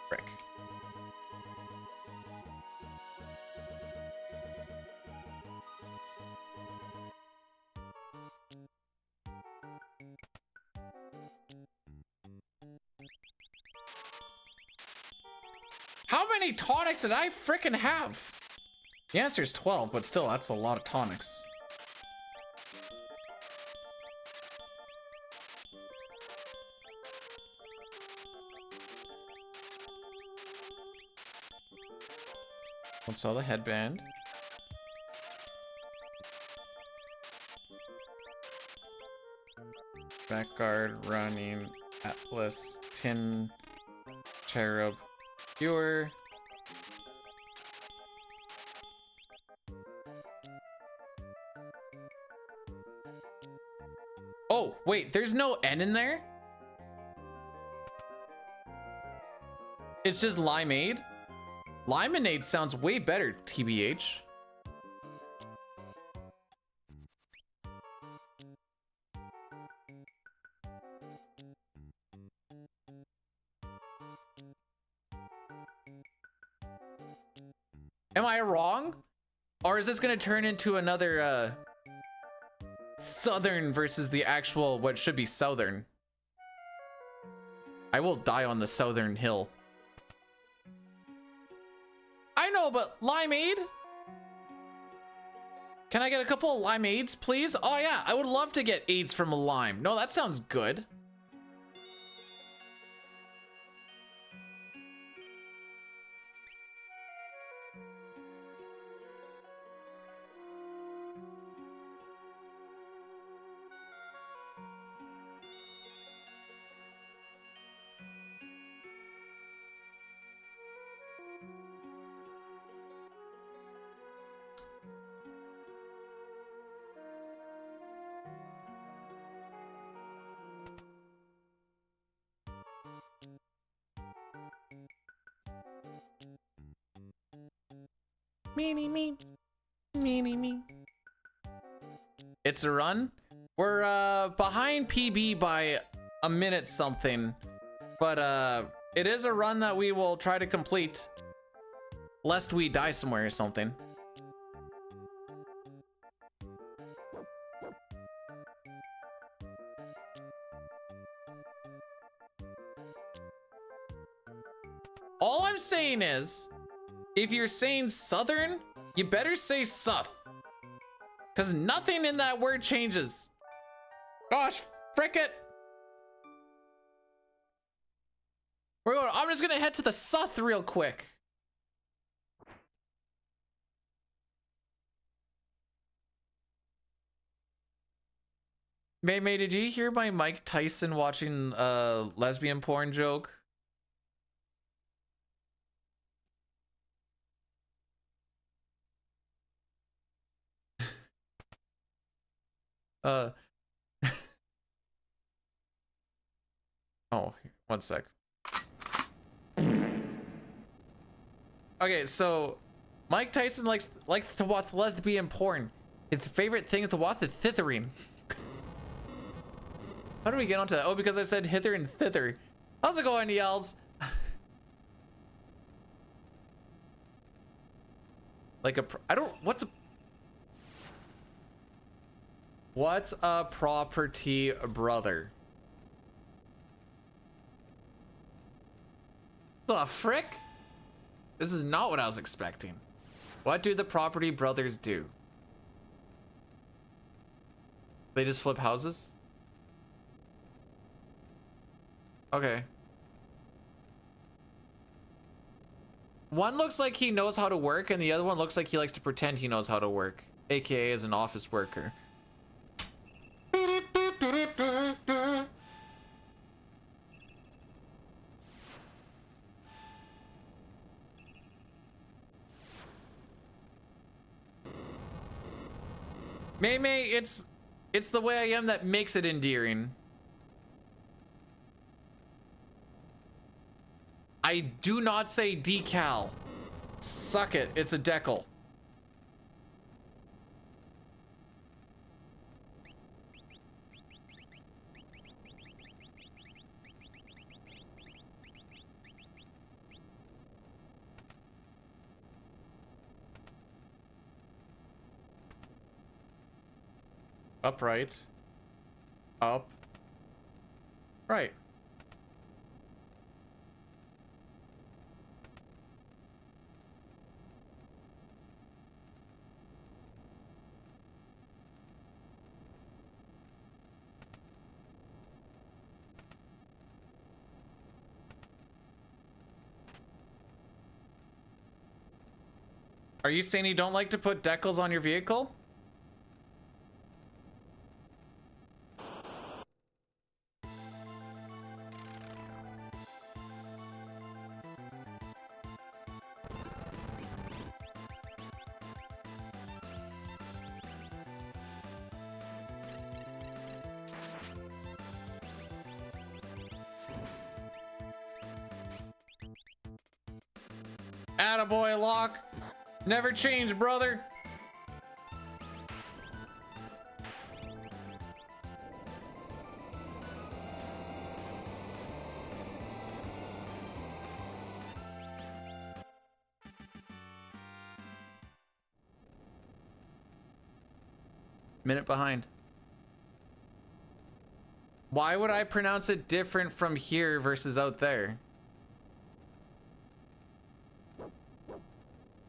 Frick. How many tonics did I frickin' have? The answer is 12, but still, that's a lot of tonics. Don't sell the headband. Back guard, running, Atlas, tin, cherub. Viewer. Oh, wait, there's no N in there? It's just limeade? Limonade sounds way better, TBH. Am I wrong? Or is this gonna turn into another Southern versus the actual what should be Southern? I will die on the Southern hill. I know, but limeade? Can I get a couple of limeades, please? Oh yeah, I would love to get aids from a lime. No, that sounds good. Me. It's a run. We're behind PB by a minute something, but it is a run that we will try to complete, lest we die somewhere or something. All I'm saying is, if you're saying southern, you better say South. Because nothing in that word changes. Gosh, frick it. I'm just gonna head to the South real quick. May, did you hear my Mike Tyson watching lesbian porn joke? Oh, one sec. Okay, so Mike Tyson likes to watch lesbian porn. His favorite thing to watch is thithering. How do we get onto that? Oh, because I said hither and thither. How's it going, yells? Like what's a property brother? The frick? This is not what I was expecting. What do the property brothers do? They just flip houses? Okay. One looks like he knows how to work, and the other one looks like he likes to pretend he knows how to work, aka as an office worker. May, it's the way I am that makes it endearing. I do not say decal. Suck it, it's a decal. Upright. Up. Right. Are you saying you don't like to put decals on your vehicle? Attaboy, Locke. Never change, brother. Minute behind. Why would I pronounce it different from here versus out there?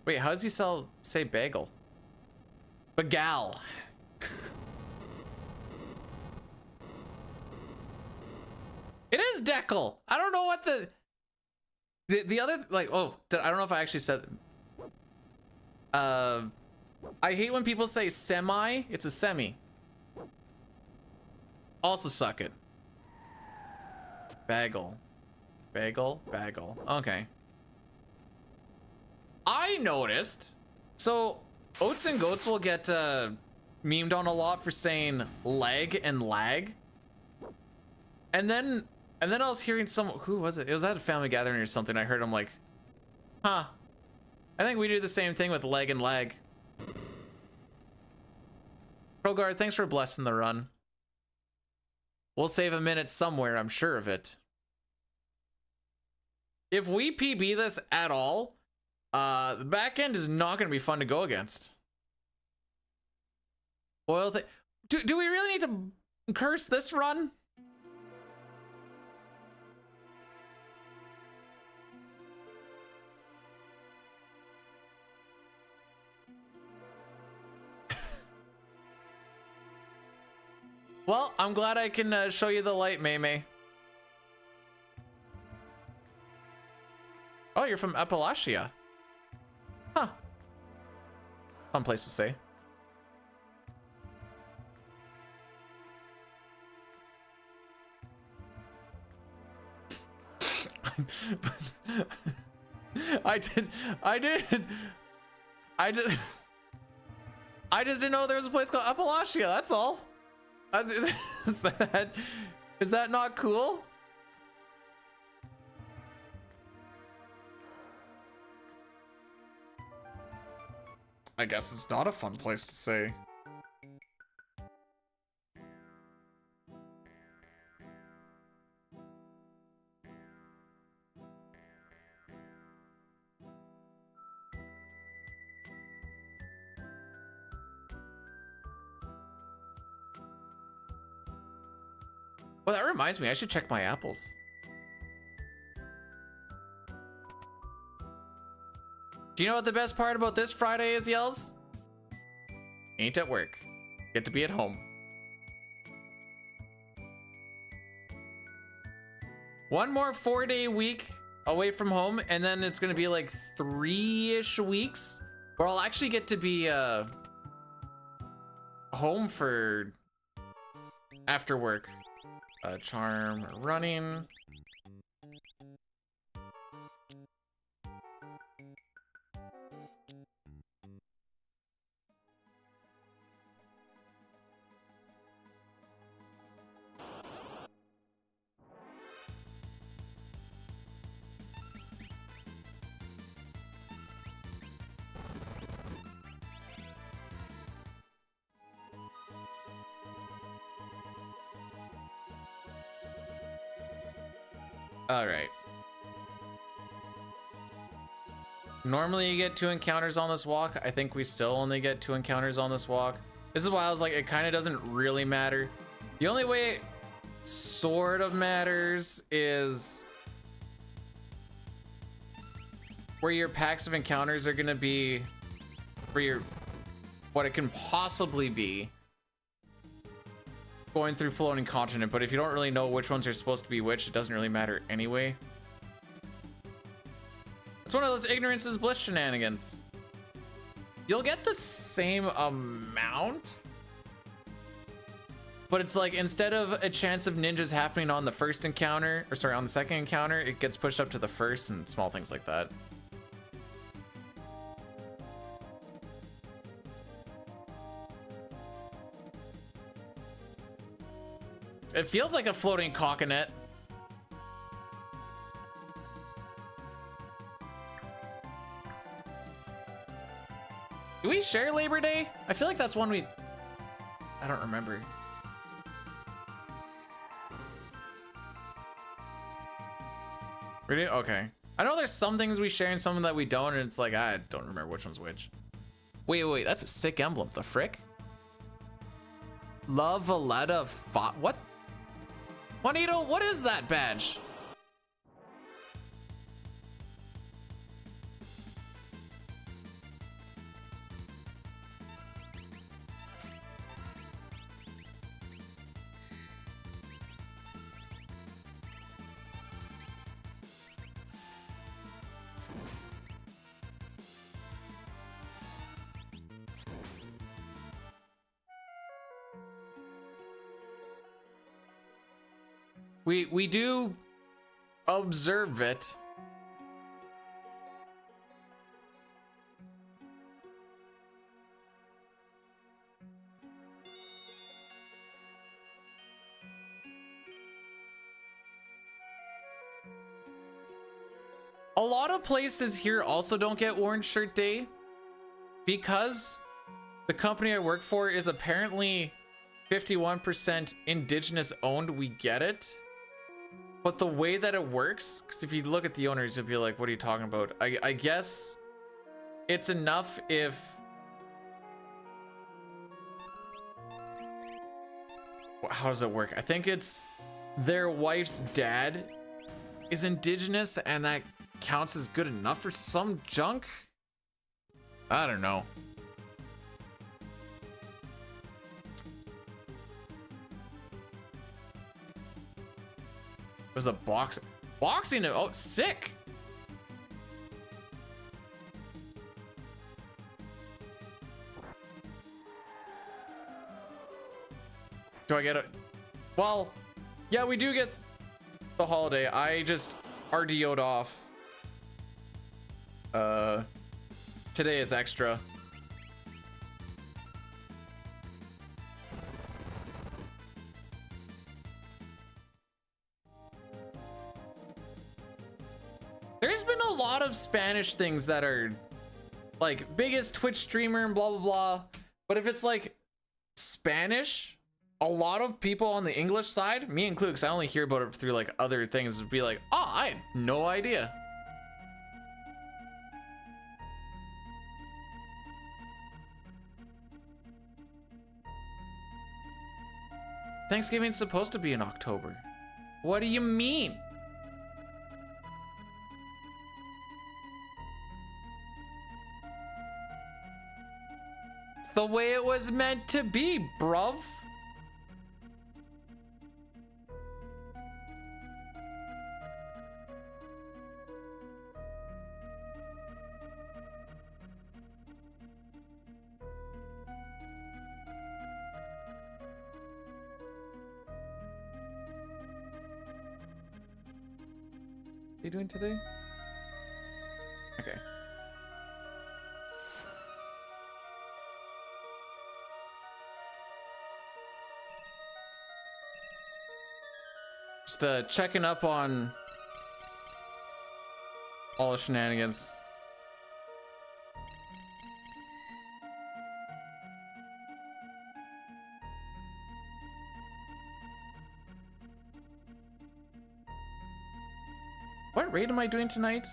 Wait, how does he say bagel? Bagal. It is Deckle. I don't know what the other, like, oh, I don't know if I actually said. I hate when people say semi. It's a semi. Also suck it. Bagel. Bagel? Bagel. Okay. I noticed. So, Oats and Goats will get memed on a lot for saying leg and lag. And then I was hearing who was it? It was at a family gathering or something. I heard him like, huh. I think we do the same thing with leg and lag. Progard, thanks for blessing the run. We'll save a minute somewhere, I'm sure of it. If we PB this at all, the back end is not going to be fun to go against. Oil do we really need to curse this run? Well, I'm glad I can show you the light, May. Oh, you're from Appalachia. Huh. Fun place to say. I just didn't know there was a place called Appalachia, that's all. Is that not cool? I guess it's not a fun place to say. Well, that reminds me, I should check my apples. Do you know what the best part about this Friday is, Yells? Ain't at work. Get to be at home. One more 4-day week away from home, and then it's gonna be like 3-ish weeks where I'll actually get to be home for after work. Charm running. All right. Normally you get 2 encounters on this walk. I think we still only get 2 encounters on this walk. This is why I was like, it kind of doesn't really matter. The only way it sort of matters is where your packs of encounters are gonna be, for your, what it can possibly be going through floating continent. But if you don't really know which ones are supposed to be which, it doesn't really matter anyway. It's one of those ignorance is bliss shenanigans. You'll get the same amount, but it's like, instead of a chance of ninjas happening on the first encounter, or sorry, on the second encounter, it gets pushed up to the first, and small things like that. It feels like a floating cockinet. Do we share Labor Day? I feel like that's one we... I don't remember. Really? Okay. I know there's some things we share and some that we don't, and it's like, I don't remember which one's which. Wait, that's a sick emblem. The frick? La Valletta what? Juanito, what is that badge? We do observe it. A lot of places here also don't get Orange Shirt Day because the company I work for is apparently 51% indigenous owned. We get it. But the way that it works, because if you look at the owners, you'll be like, what are you talking about? I guess it's enough if how does it work? I think it's their wife's dad is indigenous and that counts as good enough for some junk. I don't know. It was a boxing. Oh, sick. Do I get it? Well, yeah, we do get the holiday. I just RDO'd off. Today is extra. There's been a lot of Spanish things that are like biggest Twitch streamer and blah blah blah. But if it's like Spanish, a lot of people on the English side, me included, because I only hear about it through like other things, would be like, oh, I had no idea. Thanksgiving's supposed to be in October. What do you mean? It's the way it was meant to be, bruv. What are you doing today? Okay. Just checking up on all the shenanigans. What raid am I doing tonight?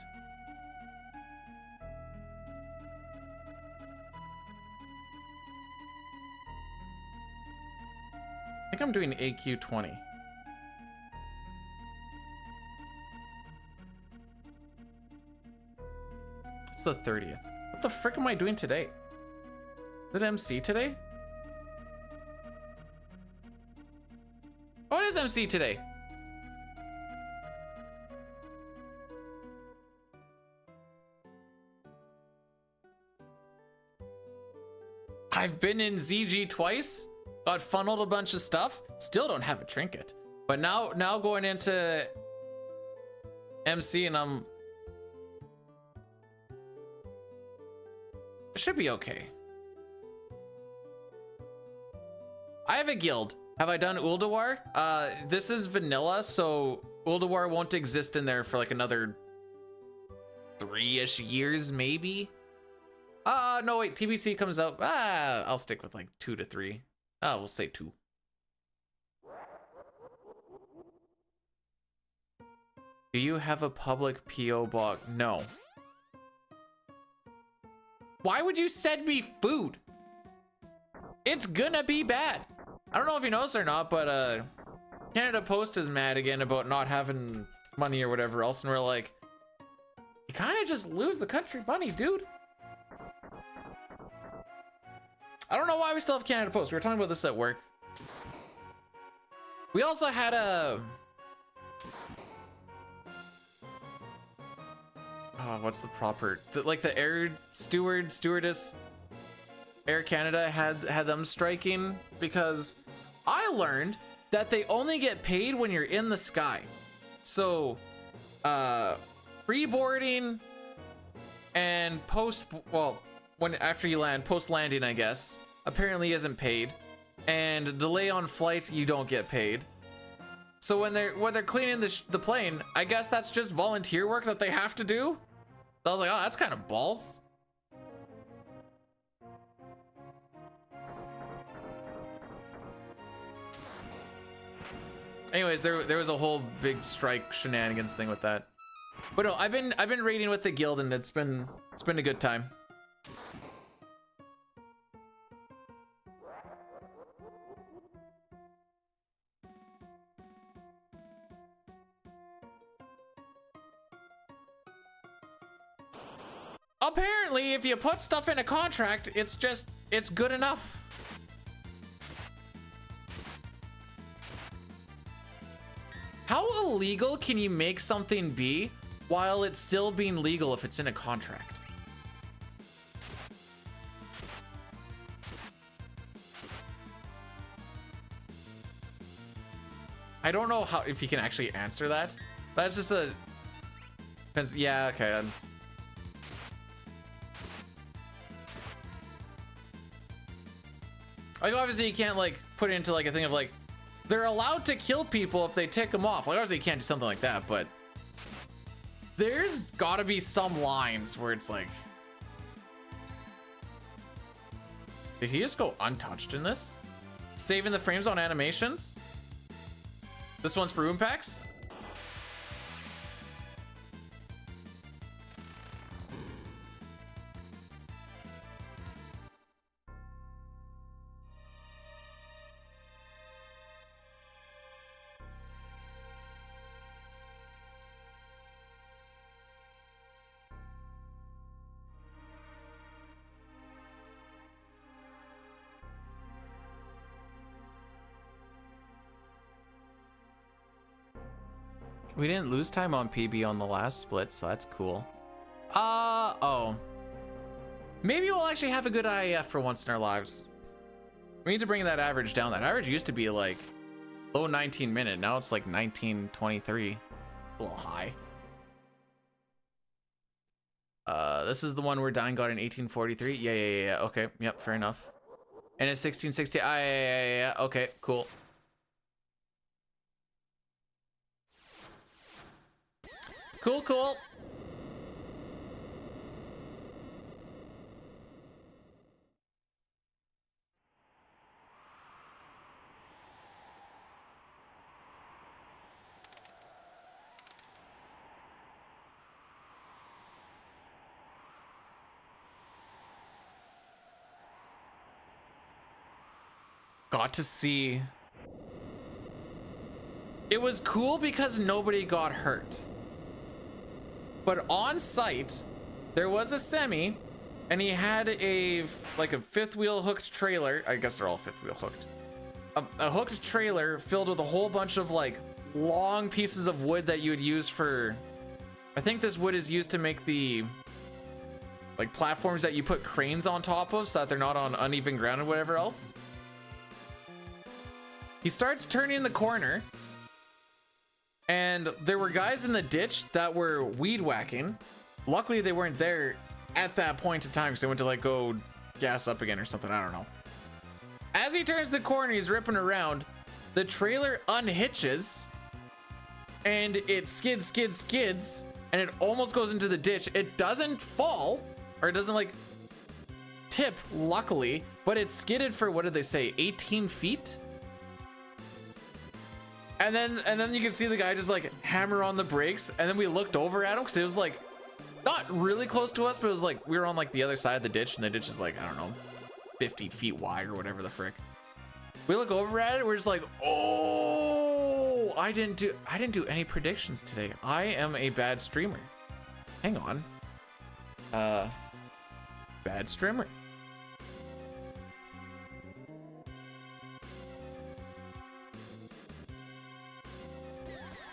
I think I'm doing AQ20. It's the 30th. What the frick am I doing today? Is it MC today? Oh, it is MC today. I've been in ZG twice, got funneled a bunch of stuff, still don't have a trinket. But now going into MC and should be okay. I have a guild. Have I done Uldawar? This is vanilla, so Uldawar won't exist in there for like another 3-ish years, maybe. No, wait, TBC comes out. I'll stick with like 2 to 3. We'll say 2. Do you have a public PO box? No. Why would you send me food? It's gonna be bad. I don't know if you noticed or not, but Canada Post is mad again about not having money or whatever else, and we're like, you kind of just lose the country money, dude. I don't know why we still have Canada Post. We were talking about this at work. We also had a... Oh, what's the proper... like the air stewardess... Air Canada had them striking because I learned that they only get paid when you're in the sky. So, pre-boarding and after you land, post-landing, I guess, apparently isn't paid. And delay on flight, you don't get paid. So when they're cleaning the plane, I guess that's just volunteer work that they have to do. So I was like, oh, that's kind of balls. Anyways, there was a whole big strike shenanigans thing with that. But no, I've been raiding with the guild, and it's been a good time. Apparently, if you put stuff in a contract, it's good enough. How illegal can you make something be while it's still being legal if it's in a contract? I don't know if you can actually answer that. That's just yeah, okay. Like, obviously you can't like put it into like a thing of like they're allowed to kill people if they tick them off. Like, obviously you can't do something like that, but there's gotta be some lines where it's like, did he just go untouched in this? Saving the frames on animations? This one's for room packs? We didn't lose time on PB on the last split, so that's cool. Oh. Maybe we'll actually have a good IAF for once in our lives. We need to bring that average down. That average used to be like low 19 minute. Now it's like 19:23. A little high. This is the one where Dying got in 1843. Yeah. Okay. Yep. Fair enough. And it's 1660. Yeah. Okay. Cool. Cool. Got to see. It was cool because nobody got hurt. But on site, there was a semi, and he had a fifth wheel hooked trailer. I guess they're all fifth wheel hooked. A hooked trailer filled with a whole bunch of like long pieces of wood that you would use for. I think this wood is used to make the like platforms that you put cranes on top of so that they're not on uneven ground and whatever else. He starts turning the corner. And there were guys in the ditch that were weed whacking. Luckily, they weren't there at that point in time because they went to like go gas up again or something. I don't know. As he turns the corner, he's ripping around. The trailer unhitches and it skids, and it almost goes into the ditch. It doesn't fall, or it doesn't like tip, luckily, but it skidded for, what did they say, 18 feet? And then you can see the guy just like hammer on the brakes, and then we looked over at him because it was like not really close to us, but it was like we were on like the other side of the ditch, and the ditch is like, I don't know, 50 feet wide or whatever the frick. We look over at it, we're just like, oh, I didn't do any predictions today. I am a bad streamer. Hang on. Bad streamer.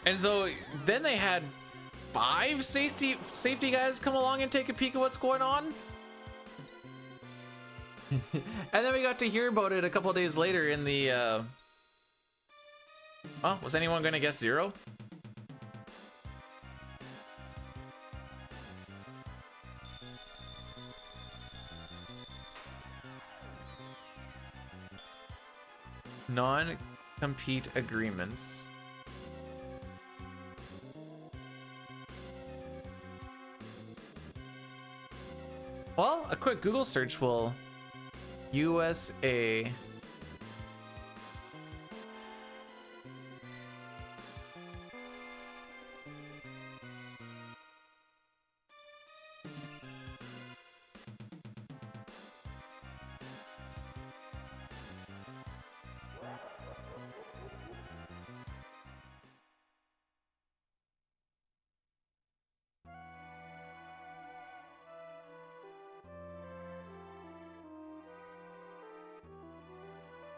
And so then they had 5 safety guys come along and take a peek at what's going on. And then we got to hear about it a couple of days later in the Oh, was anyone gonna guess 0? Non-compete agreements. Well, a quick Google search will USA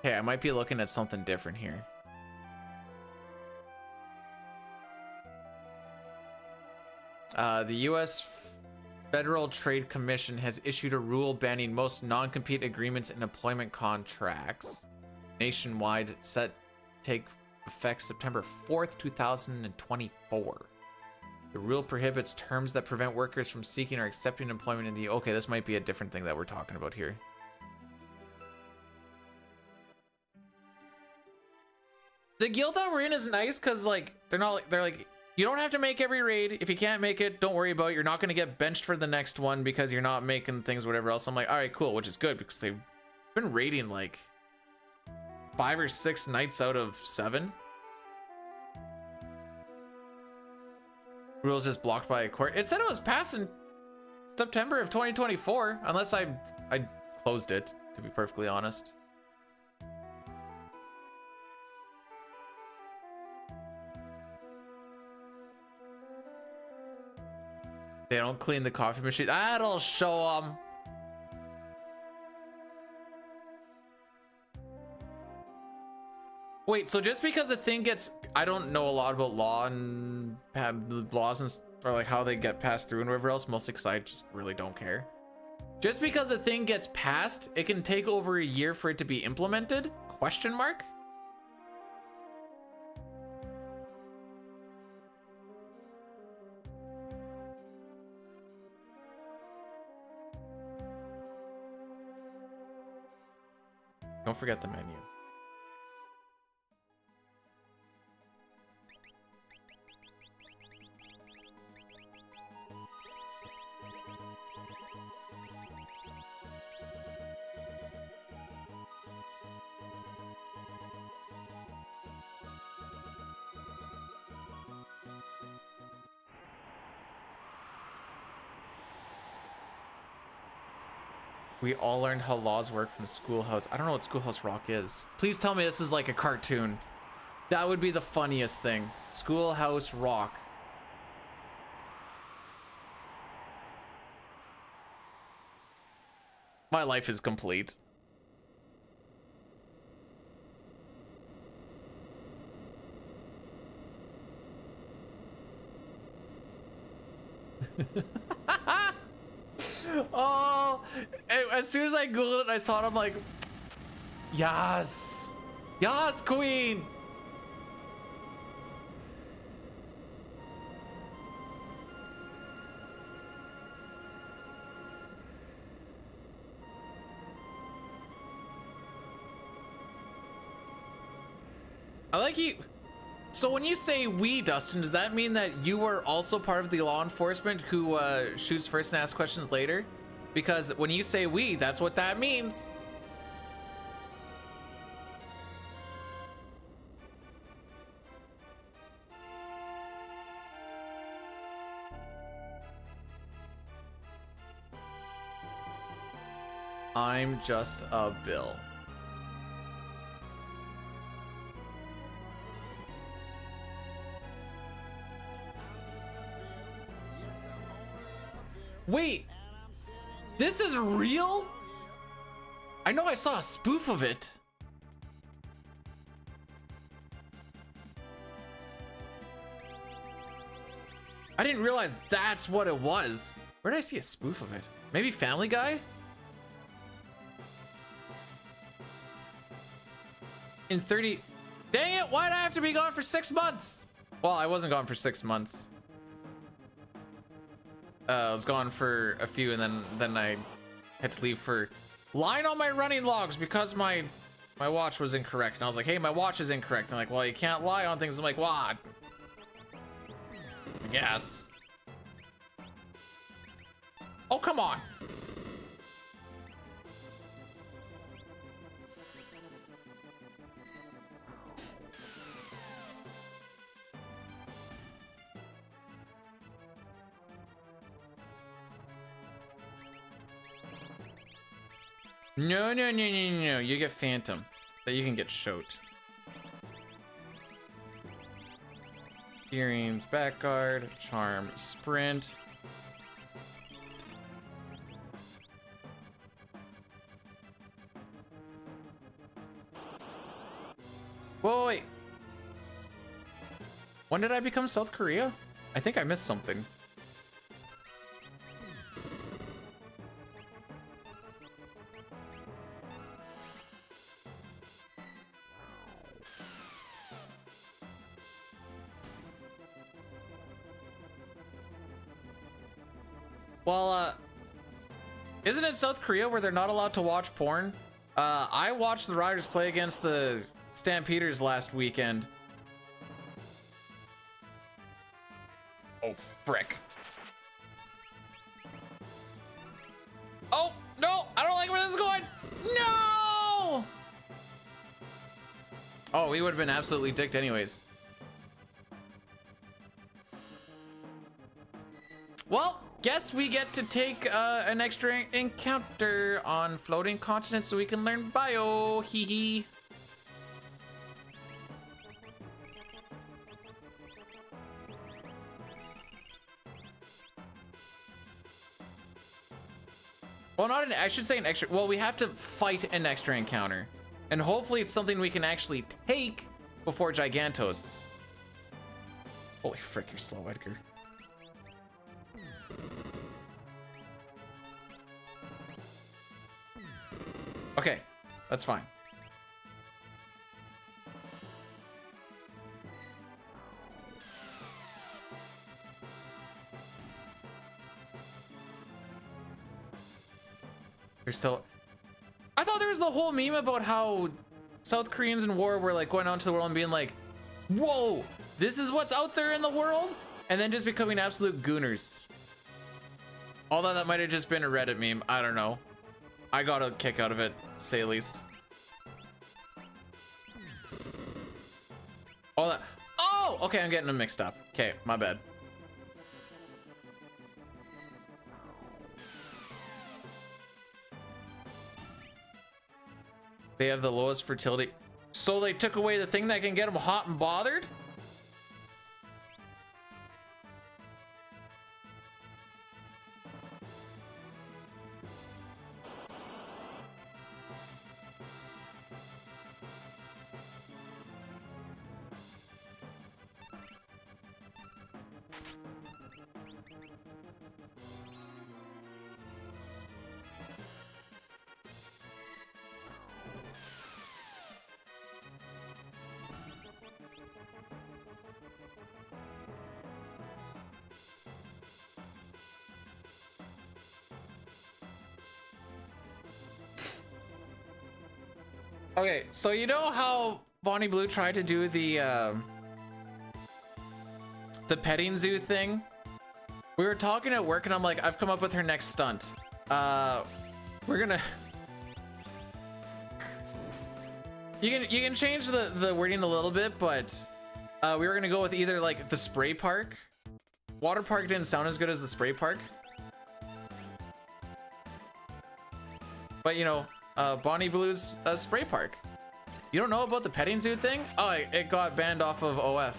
Okay, I might be looking at something different here. The U.S. Federal Trade Commission has issued a rule banning most non-compete agreements and employment contracts nationwide, set to take effect September 4th, 2024. The rule prohibits terms that prevent workers from seeking or accepting employment in the... Okay, this might be a different thing that we're talking about here. The guild that we're in is nice because, like, they're like, you don't have to make every raid. If you can't make it, don't worry about it. You're not going to get benched for the next one because you're not making things, whatever else. I'm like, all right, cool, which is good because they've been raiding like 5 or 6 nights out of 7. Rules just blocked by a court. It said it was passed in September of 2024, unless I closed it, to be perfectly honest. They don't clean the coffee machine. That'll show them. Wait, so just because a thing gets... I don't know a lot about law and laws and or like how they get passed through and whatever else, mostly because I just really don't care. Just because a thing gets passed, it can take over a year for it to be implemented? Question mark? Don't forget the menu. We all learned how laws work from Schoolhouse. I don't know what Schoolhouse Rock is. Please tell me this is like a cartoon. That would be the funniest thing. Schoolhouse Rock. My life is complete. Oh, as soon as I googled it, I saw it. I'm like, yes, yes, queen. I like you. So when you say we, Dustin, does that mean that you are also part of the law enforcement who shoots first and asks questions later? Because when you say we, that's what that means. I'm just a bill. Wait, this is real? I know I saw a spoof of it. I didn't realize that's what it was. Where did I see a spoof of it? Maybe Family Guy? In Dang it, why'd I have to be gone for 6 months? Well, I wasn't gone for 6 months. I was gone for a few, and then I had to leave for lying on my running logs because my watch was incorrect. And I was like, hey, my watch is incorrect. And I'm like, well, you can't lie on things. I'm like, what? I guess. Oh, come on. No, no, no, no, no, no. You get Phantom. So you can get Shoat. Earrings, back guard, charm, sprint. Whoa, wait. When did I become South Korea? I think I missed something. Well, isn't it South Korea where they're not allowed to watch porn? I watched the Riders play against the Stampeders last weekend. Oh, frick. Oh, no, I don't like where this is going. No! Oh, we would have been absolutely dicked anyways. Well, guess we get to take an extra encounter on floating continents so we can learn bio. Hee hee. Well, I should say an extra. Well, we have to fight an extra encounter. And hopefully it's something we can actually take before Gigantos. Holy frick, you're slow, Edgar. Okay, that's fine. There's still... I thought there was the whole meme about how South Koreans in war were like going out into the world and being like, whoa, this is what's out there in the world? And then just becoming absolute gooners. Although that might have just been a Reddit meme, I don't know. I got a kick out of it, to say the least. Oh, okay, I'm getting them mixed up. Okay, my bad. They have the lowest fertility. So they took away the thing that can get them hot and bothered? Okay, so you know how Bonnie Blue tried to do the petting zoo thing? We were talking at work and I'm like, I've come up with her next stunt. We're gonna... You can change the wording a little bit, but we were gonna go with either like the spray park. Water park didn't sound as good as the spray park. But you know, Bonnie Blue's spray park. You don't know about the petting zoo thing? Oh, it got banned off of OF.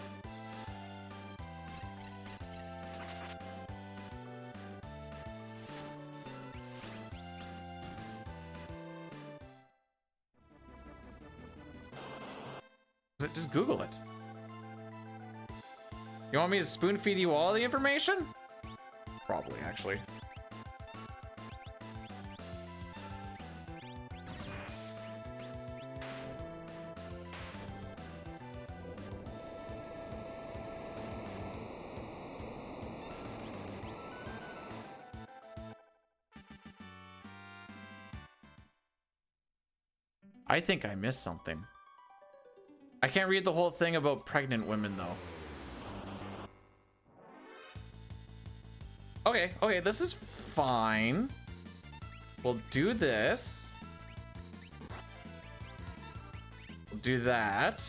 Just Google it. You want me to spoon feed you all the information? Probably, actually. I think I missed something. I can't read the whole thing about pregnant women though. Okay, okay, this is fine. We'll do this. We'll do that.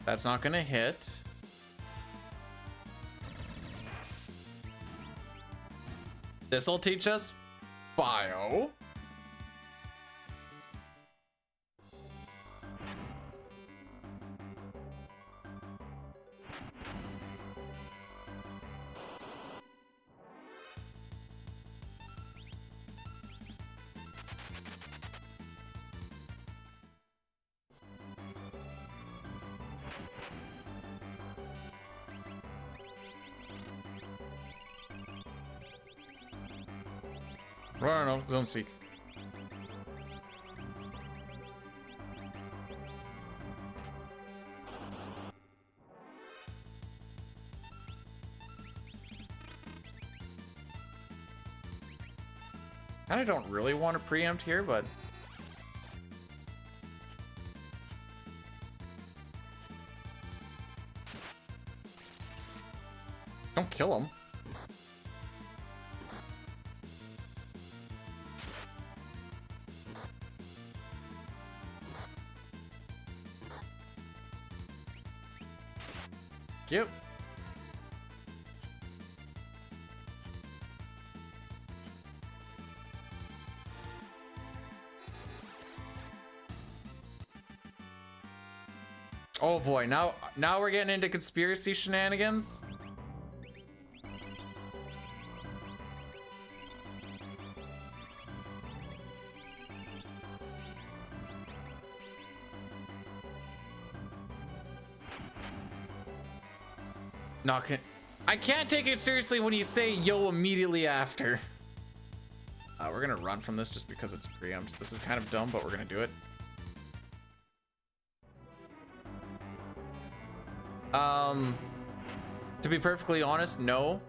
That's not gonna hit. This'll teach us bio. I don't know, don't seek. I don't really want to preempt here, but don't kill him. Yep. Oh boy, now we're getting into conspiracy shenanigans. I can't take it seriously when you say yo immediately after. We're gonna run from this just because it's preempt. This is kind of dumb, but we're gonna do it. To be perfectly honest, no.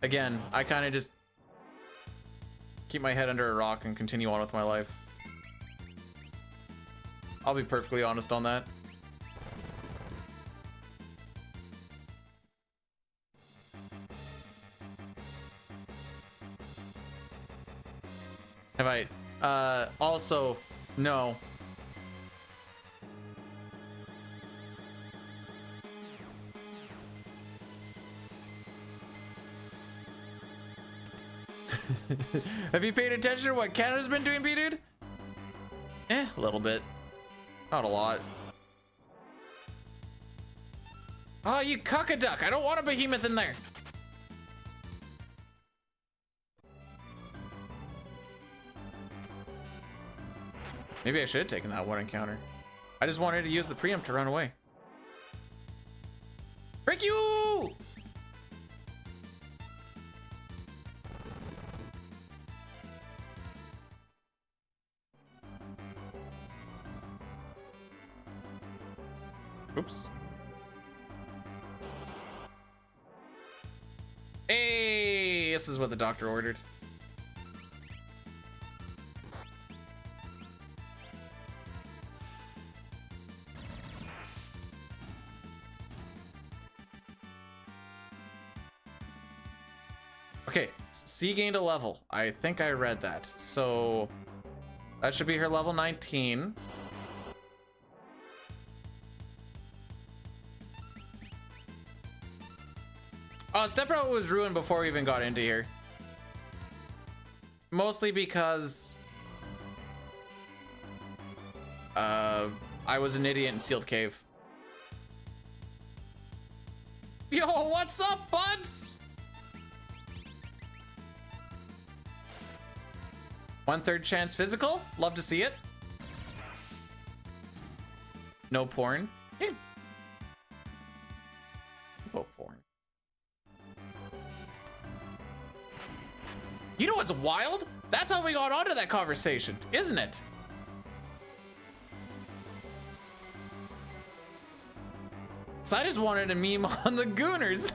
Again, I kind of just keep my head under a rock and continue on with my life. I'll be perfectly honest on that. Have I, also, no. Have you paid attention to what Canada's been doing, B-Dude? A little bit. Not a lot. Oh, you cuck-a-duck. I don't want a behemoth in there. Maybe I should have taken that one encounter. I just wanted to use the preempt to run away. Break you! Oops. Hey, this is what the doctor ordered. Okay, C gained a level. I think I read that. So that should be her level 19. Step out was ruined before we even got into here. Mostly because I was an idiot in sealed cave. Yo, what's up, buds? 1/3 chance physical. Love to see it. No porn. Yeah. No porn. You know what's wild? That's how we got onto that conversation, isn't it? So I just wanted a meme on the Gooners.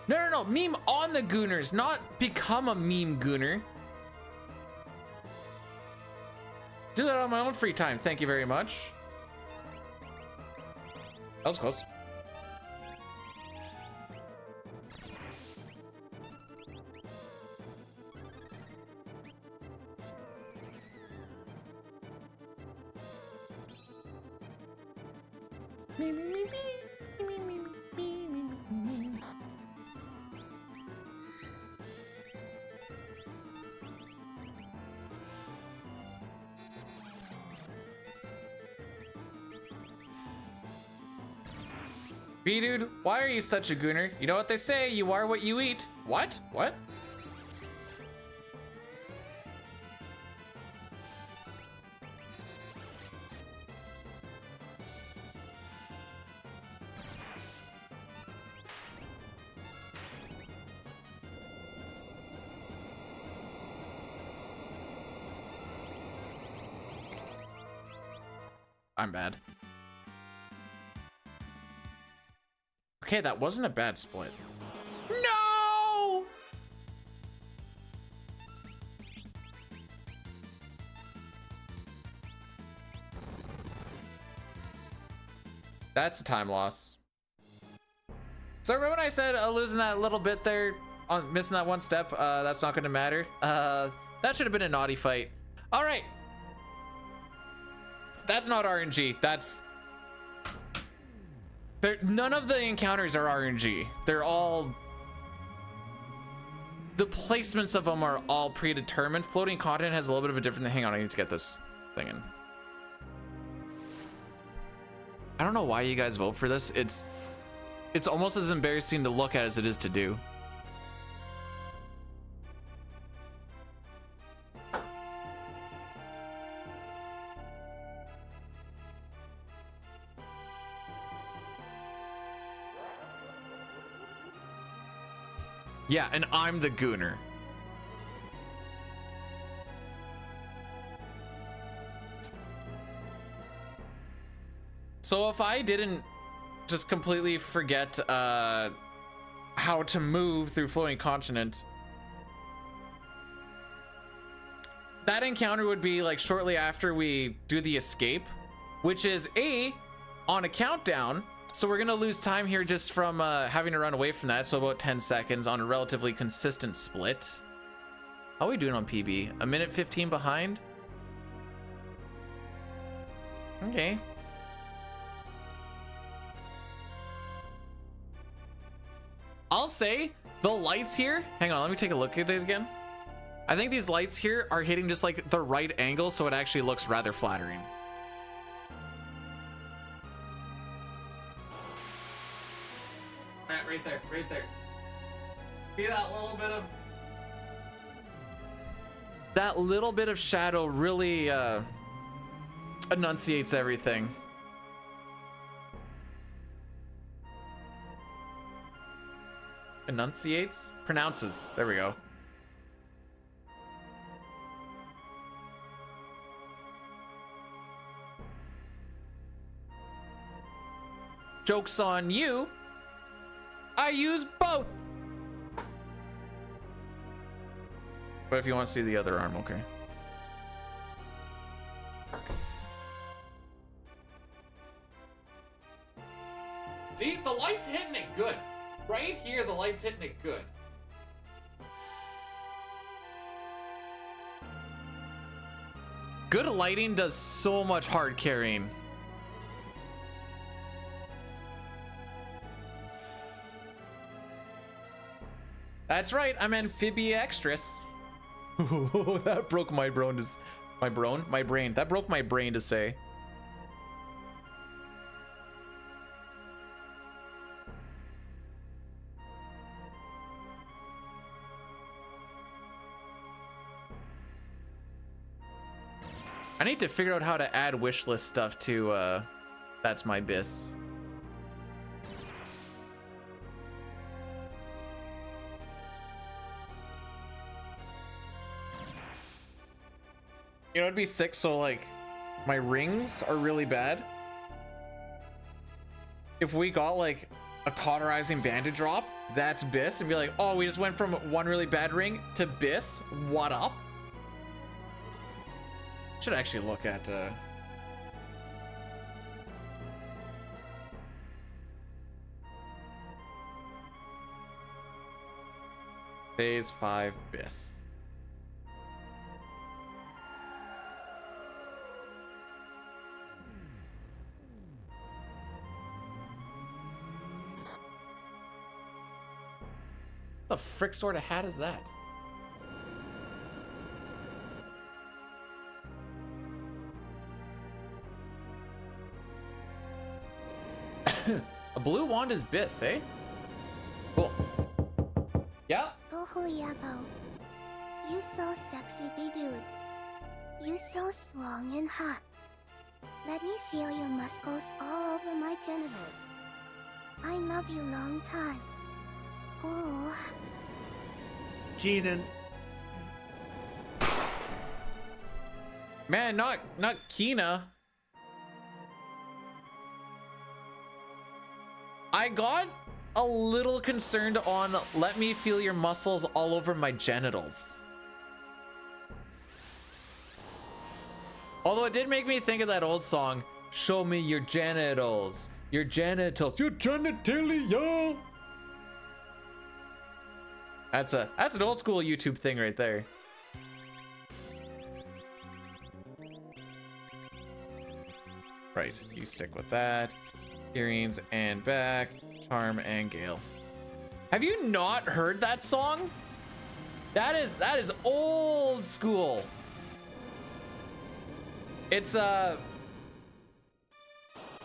No, meme on the Gooners, not become a meme Gooner. Do that on my own free time. Thank you very much. That was close. B-dude, why are you such a gooner? You know what they say, you are what you eat. What? What? I'm bad. Okay, that wasn't a bad split. No! That's a time loss. So remember when I said losing that little bit there, on missing that one step, that's not gonna matter. That should have been a naughty fight. All right. That's not RNG. That's... none of the encounters are RNG. They're all... the placements of them are all predetermined. Floating content has a little bit of a different... hang on, I need to get this thing in. I don't know why you guys vote for this. It's almost as embarrassing to look at as it is to do. Yeah, and I'm the gooner. So if I didn't just completely forget how to move through Floating Continent, that encounter would be like shortly after we do the escape, which is on a countdown. So we're gonna lose time here just from having to run away from that. So about 10 seconds on a relatively consistent split. How are we doing on PB? A minute 15 behind? Okay. I'll say the lights here, hang on, let me take a look at it again. I think these lights here are hitting just like the right angle, so it actually looks rather flattering. Right there, right there. See that little bit of shadow really enunciates everything. Enunciates? Pronounces. There we go. Joke's on you. I use both. But if you want to see the other arm, okay. See, the light's hitting it good. Right here, the light's hitting it good. Good lighting does so much hard carrying. That's right, I'm amphibiextrous. That broke my brain. My brain. That broke my brain to say. I need to figure out how to add wish list stuff to That's My Bis. You know, it'd be sick. So like my rings are really bad. If we got like a cauterizing bandage drop, that's Biss, and be like, oh, we just went from one really bad ring to Biss. What up? Should actually look at phase 5 Biss. The frick sort of hat is that? A blue wand is Biss, eh? Cool. Yeah. Oh, Yabo. You so sexy, be dude. You so strong and hot. Let me feel your muscles all over my genitals. I love you long time. Oh. Keenan. Man, not Kina. I got a little concerned on let me feel your muscles all over my genitals. Although it did make me think of that old song, show me your genitals, your genitals, your genitalia. That's an old school YouTube thing right there. Right, you stick with that. Earrings and back, charm and gale. Have you not heard that song? That is old school. It's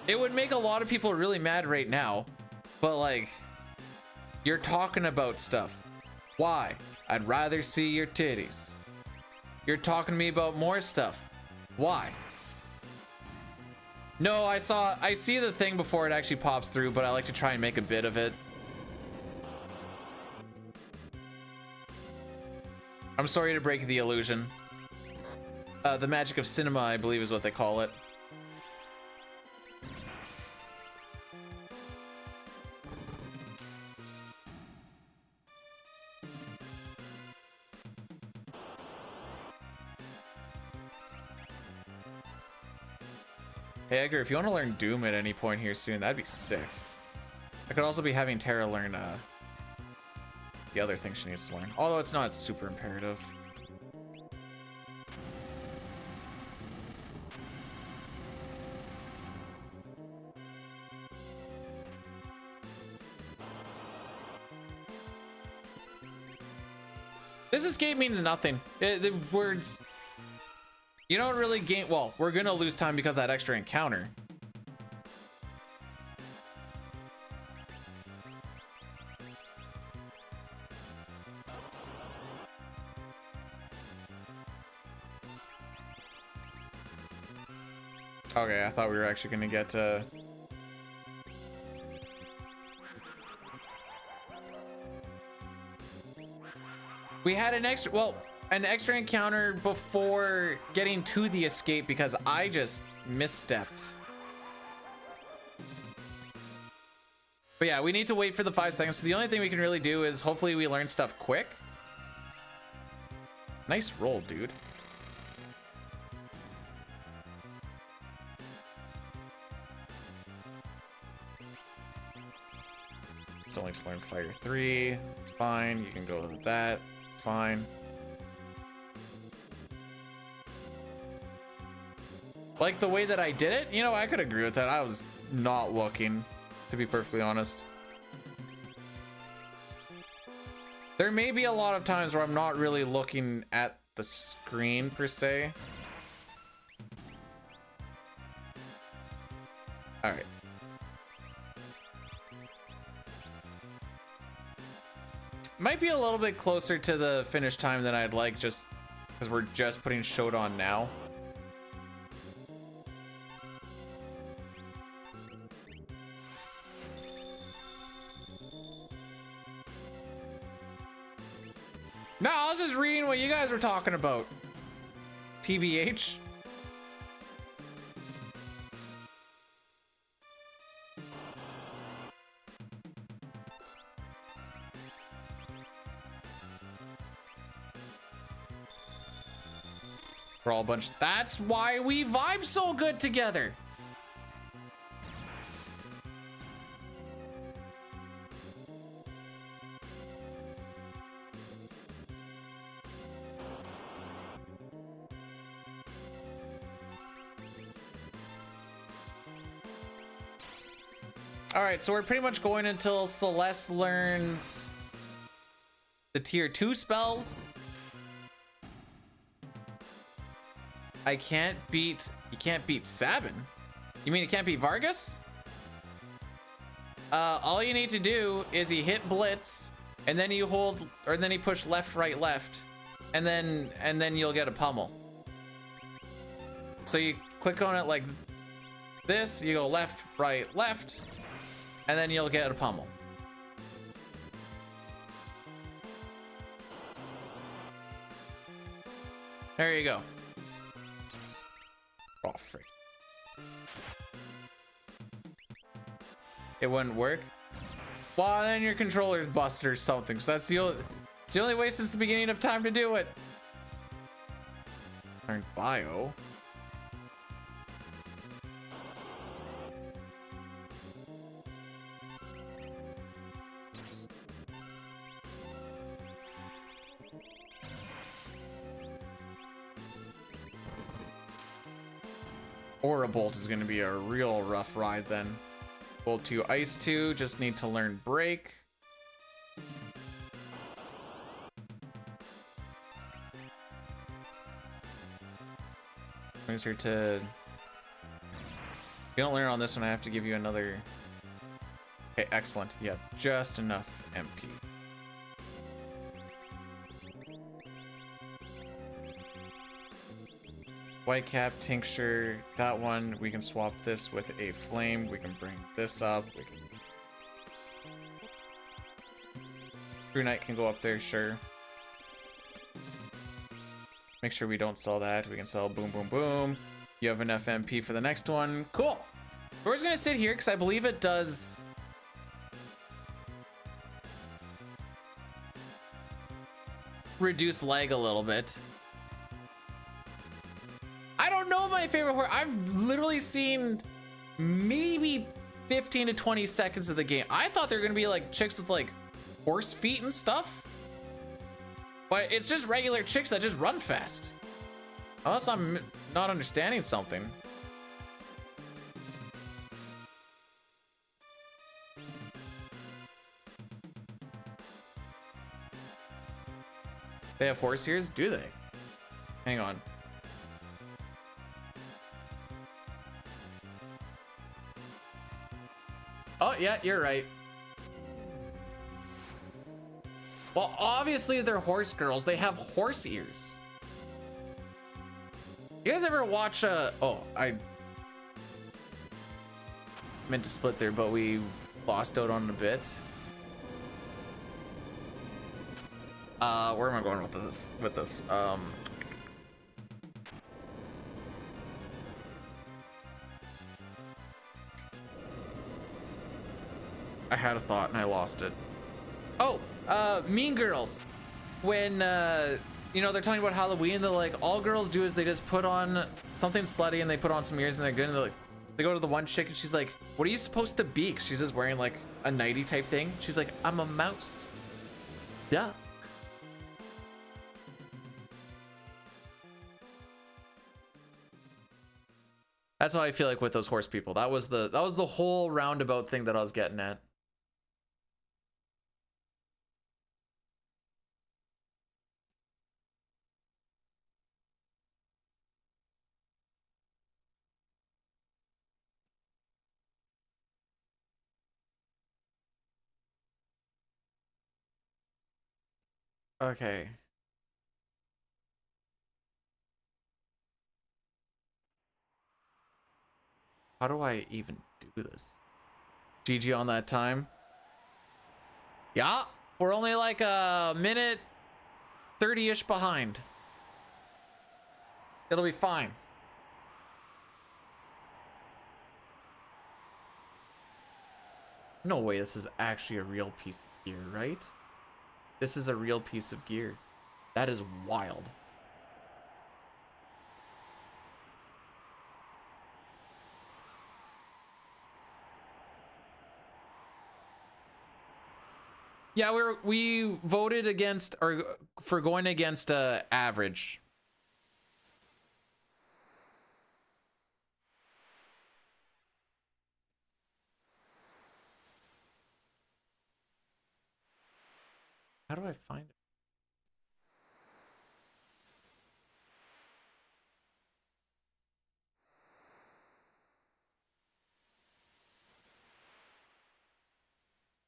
it would make a lot of people really mad right now, but like, you're talking about stuff. Why? I'd rather see your titties. You're talking to me about more stuff. Why? No, I see the thing before it actually pops through, but I like to try and make a bit of it. I'm sorry to break the illusion. The magic of cinema, I believe, is what they call it. Hey Edgar, if you want to learn Doom at any point here soon, that'd be sick. I could also be having Tara learn the other thing she needs to learn, although it's not super imperative. This escape means nothing. You don't really gain, well, we're gonna lose time because of that extra encounter. Okay, I thought we were actually gonna get we had an extra encounter before getting to the escape because I just misstepped. But yeah, we need to wait for the 5 seconds. So the only thing we can really do is hopefully we learn stuff quick. Nice roll, dude. Still need to learn Fire 3. It's fine. You can go with that. It's fine. Like the way that I did it, you know, I could agree with that. I was not looking, to be perfectly honest. There may be a lot of times where I'm not really looking at the screen per se. All right. Might be a little bit closer to the finish time than I'd like, just because we're just putting Showed on now. No, I was just reading what you guys were talking about. TBH. We're all a bunch. That's why we vibe so good together. All right, so we're pretty much going until Celeste learns the tier 2 spells. You can't beat Sabin. You mean you can't beat Vargas? All you need to do is you hit Blitz, and then you hold, or then you push left, right, left, and then you'll get a pummel. So you click on it like this, you go left, right, left, and then you'll get a pummel. There you go. Oh, frick. It wouldn't work? Well, then your controller's busted or something, because that's the only way since the beginning of time to do it. Learn bio. Aura Bolt is going to be a real rough ride then. Bolt 2, Ice 2, just need to learn Break. Brings her to... If you don't learn on this one, I have to give you another... Okay, excellent. You have just enough MP. Whitecap, Tincture, that one, we can swap this with a Flame, we can bring this up, we can... True Knight can go up there, sure. Make sure we don't sell that, we can sell Boom Boom Boom. You have enough MP for the next one, cool! We're just gonna sit here, because I believe it does... reduce lag a little bit. I don't know my favorite horse. I've literally seen maybe 15 to 20 seconds of the game. I thought they were gonna be like chicks with like horse feet and stuff, but it's just regular chicks that just run fast. Unless I'm not understanding something. They have horse ears? Do they? Hang on. Oh, yeah, you're right. Well, obviously they're horse girls. They have horse ears. You guys ever watch oh, I meant to split there, but we lost out on a bit. Where am I going with this? I had a thought and I lost it. Oh, Mean Girls. When, you know, they're talking about Halloween, they're like, all girls do is they just put on something slutty and they put on some ears and they're good. And they're like, they go to the one chick and she's like, what are you supposed to be? 'Cause she's just wearing like a nightie type thing. She's like, I'm a mouse. Yeah. That's how I feel like with those horse people. That was the whole roundabout thing that I was getting at. Okay. How do I even do this? GG on that time. Yeah, we're only like a minute 30-ish behind. It'll be fine. No way this is actually a real piece of gear, right? This is a real piece of gear. That is wild. Yeah, we voted against, or for going against average. How do I find it?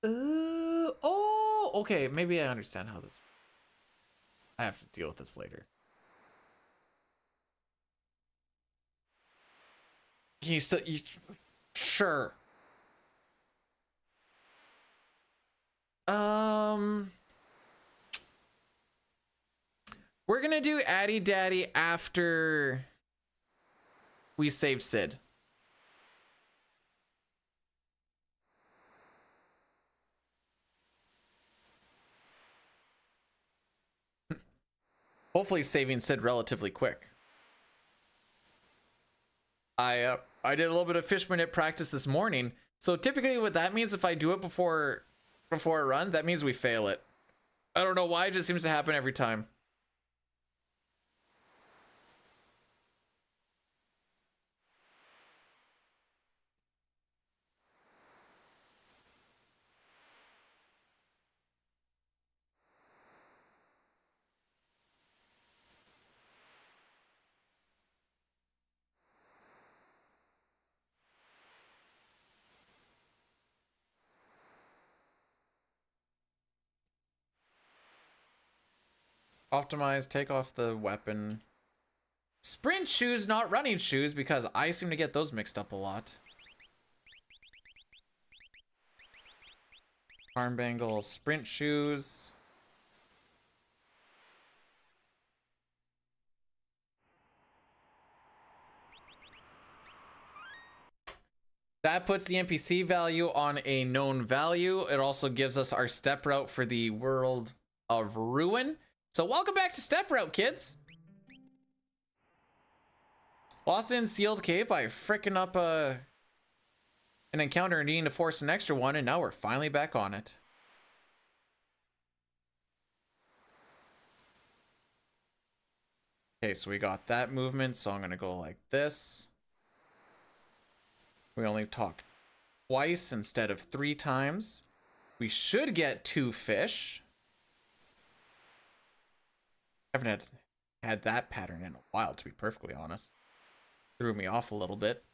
Oh, okay. Maybe I understand how this. I have to deal with this later. Sure. We're gonna do Addy Daddy after we save Sid. Hopefully saving Sid relatively quick. I did a little bit of fish minute practice this morning. So typically what that means, if I do it before a run, that means we fail it. I don't know why, it just seems to happen every time. Optimize, take off the weapon. Sprint shoes, not running shoes, because I seem to get those mixed up a lot. Arm bangle, sprint shoes. That puts the NPC value on a known value. It also gives us our step route for the World of Ruin. So welcome back to Step Route, kids. Lost in sealed cave by fricking up an encounter and needing to force an extra one, and now we're finally back on it. Okay, so we got that movement, so I'm gonna go like this. We only talk twice instead of 3 times. We should get 2 fish. Haven't had that pattern in a while, to be perfectly honest. Threw me off a little bit.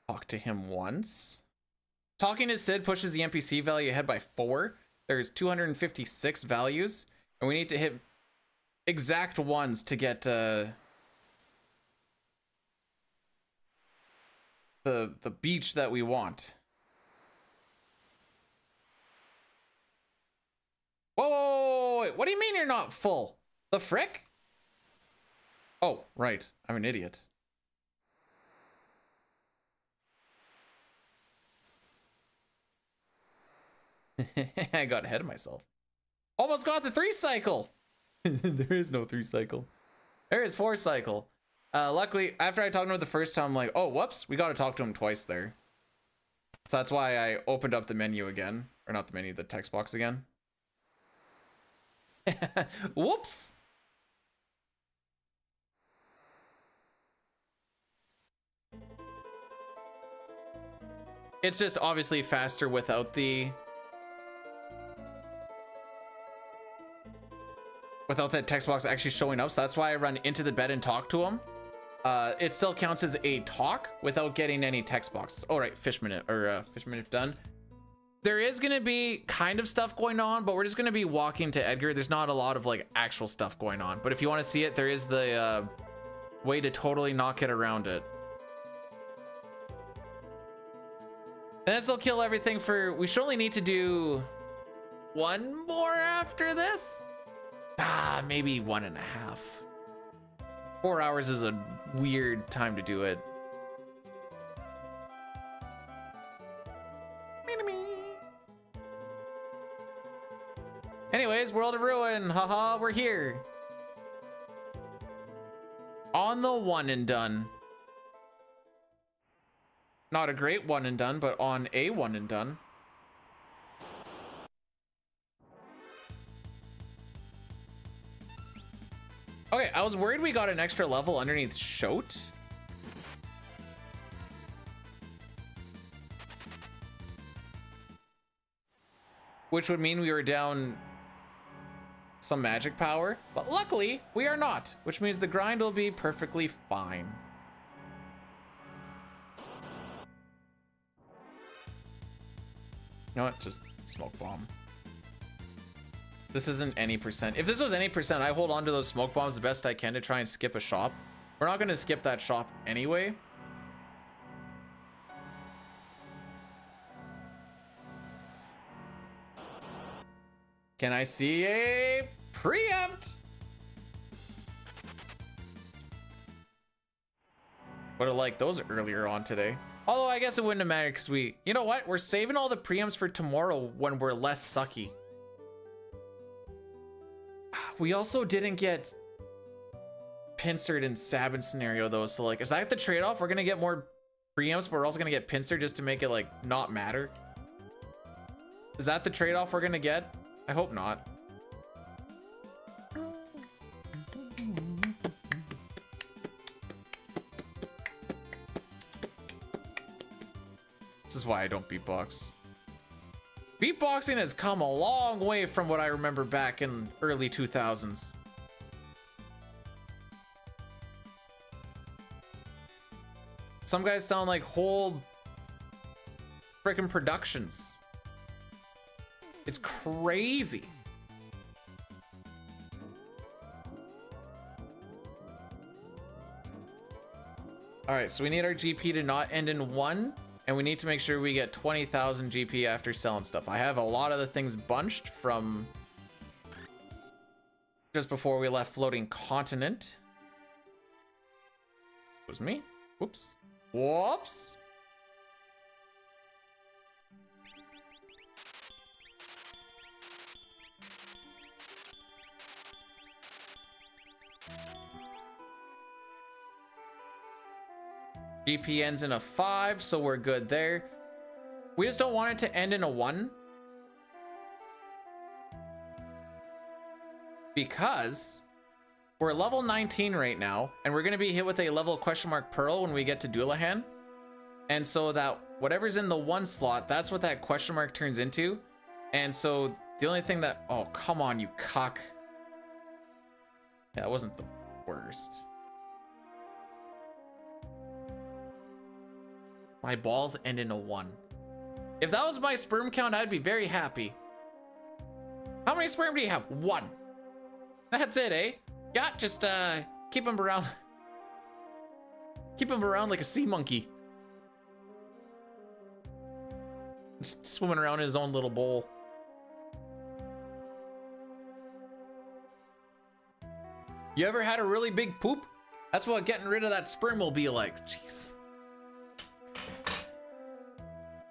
Talk to him once. Talking to Sid pushes the NPC value ahead by 4. There's 256 values, and we need to hit exact ones to get the beach that we want. Whoa, wait, what do you mean you're not full? The frick? Oh, right. I'm an idiot. I got ahead of myself. Almost got the 3 cycle. There is no 3 cycle. There is 4 cycle. Luckily, after I talked to him the first time, I'm like, oh, whoops, we got to talk to him twice there. So that's why I opened up the menu again. Or not the menu, the text box again. Whoops. It's just obviously faster without that text box actually showing up. So that's why I run into the bed and talk to him. It still counts as a talk without getting any text boxes. All right, fish minute done. There is gonna be kind of stuff going on, but we're just gonna be walking to Edgar. There's not a lot of like actual stuff going on, but if you want to see it, there is the way to totally not get around it. And this will kill everything for. We should only need to do 1 more after this. Maybe 1.5. 4 hours is a weird time to do it. Anyways, World of Ruin, haha, we're here. On the one and done. Not a great one and done, but on a one and done. Okay, I was worried we got an extra level underneath Shote. Which would mean we were down some magic power, but luckily we are not, which means the grind will be perfectly fine. You know what? Just smoke bomb. This isn't any percent. If this was any percent, I hold on to those smoke bombs the best I can to try and skip a shop. We're not going to skip that shop anyway. Can I see a preempt? Would have liked those earlier on today. Although I guess it wouldn't have mattered because you know what? We're saving all the preempts for tomorrow when we're less sucky. We also didn't get pincered in Sabin scenario though. So like, is that the trade-off? We're gonna get more preempts, but we're also gonna get pincered just to make it like not matter. Is that the trade-off we're gonna get? I hope not. This is why I don't beatbox. Beatboxing has come a long way from what I remember back in early 2000s. Some guys sound like whole freaking productions. It's crazy. All right, so we need our GP to not end in 1, and we need to make sure we get 20,000 GP after selling stuff. I have a lot of the things bunched from just before we left Floating Continent. It was me. Whoops. Whoops. GP ends in a 5, so we're good there. We just don't want it to end in a 1. Because we're level 19 right now, and we're going to be hit with a level question mark Pearl when we get to Doulahan. And so that whatever's in the 1 slot, that's what that question mark turns into. And so the only thing that... Oh, come on, you cuck. Yeah, that wasn't the worst. My balls end in a 1. If that was my sperm count, I'd be very happy. How many sperm do you have? 1. That's it, eh? Yeah, just keep him around. Keep him around like a sea monkey. Just swimming around in his own little bowl. You ever had a really big poop? That's what getting rid of that sperm will be like. Jeez.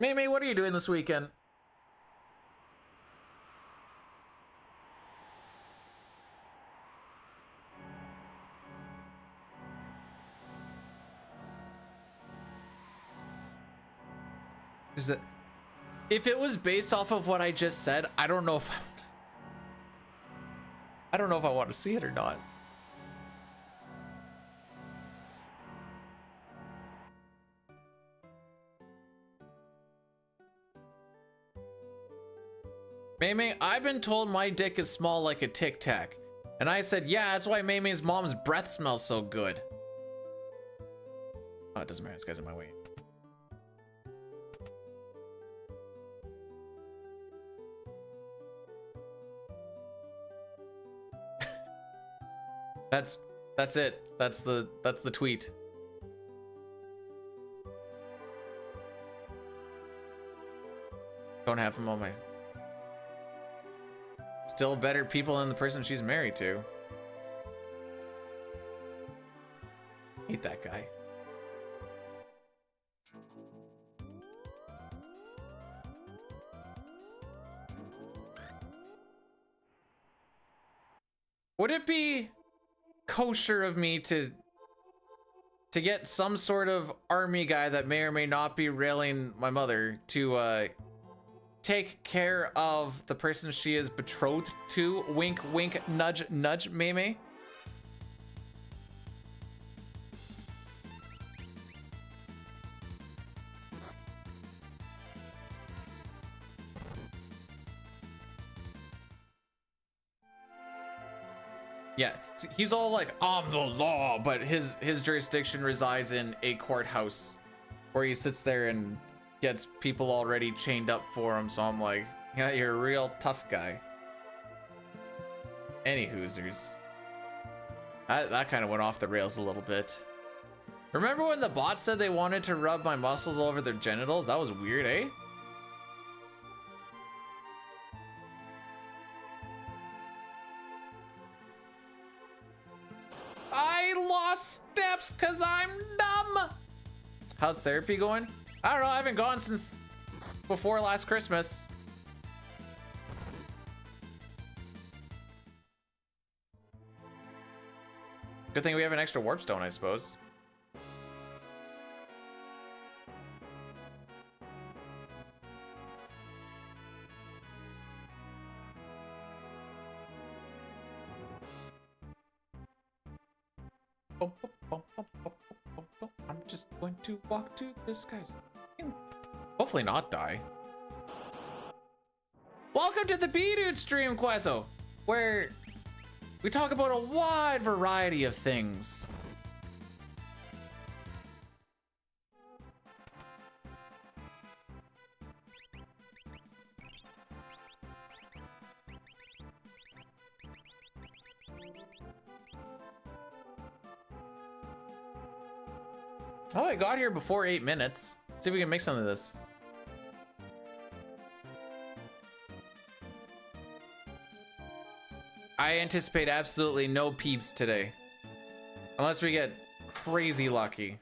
May, what are you doing this weekend? Is it? If it was based off of what I just said, I don't know if I don't know if I want to see it or not. Maymay, I've been told my dick is small like a Tic Tac. And I said, yeah, that's why Maymay's mom's breath smells so good. Oh, it doesn't matter, this guy's in my way. That's it. That's the tweet. Don't have him on my... Still better people than the person she's married to. Hate that guy. Would it be kosher of me to get some sort of army guy that may or may not be railing my mother to take care of the person she is betrothed to? Wink, wink, nudge, nudge, Maymay. Yeah, he's all like, I'm the law, but his jurisdiction resides in a courthouse where he sits there and gets people already chained up for him. So I'm like, yeah, you're a real tough guy. Any Hoosers. That kind of went off the rails a little bit. Remember when the bot said they wanted to rub my muscles all over their genitals? That was weird, eh? I lost steps because I'm dumb. How's therapy going? I don't know. I haven't gone since before last Christmas. Good thing we have an extra warp stone, I suppose. I'm just going to walk to the skies. Hopefully not die. Welcome to the B-Dude stream, Queso, where we talk about a wide variety of things. Oh, I got here before 8 minutes. Let's see if we can make some of this. I anticipate absolutely no peeps today. Unless we get crazy lucky.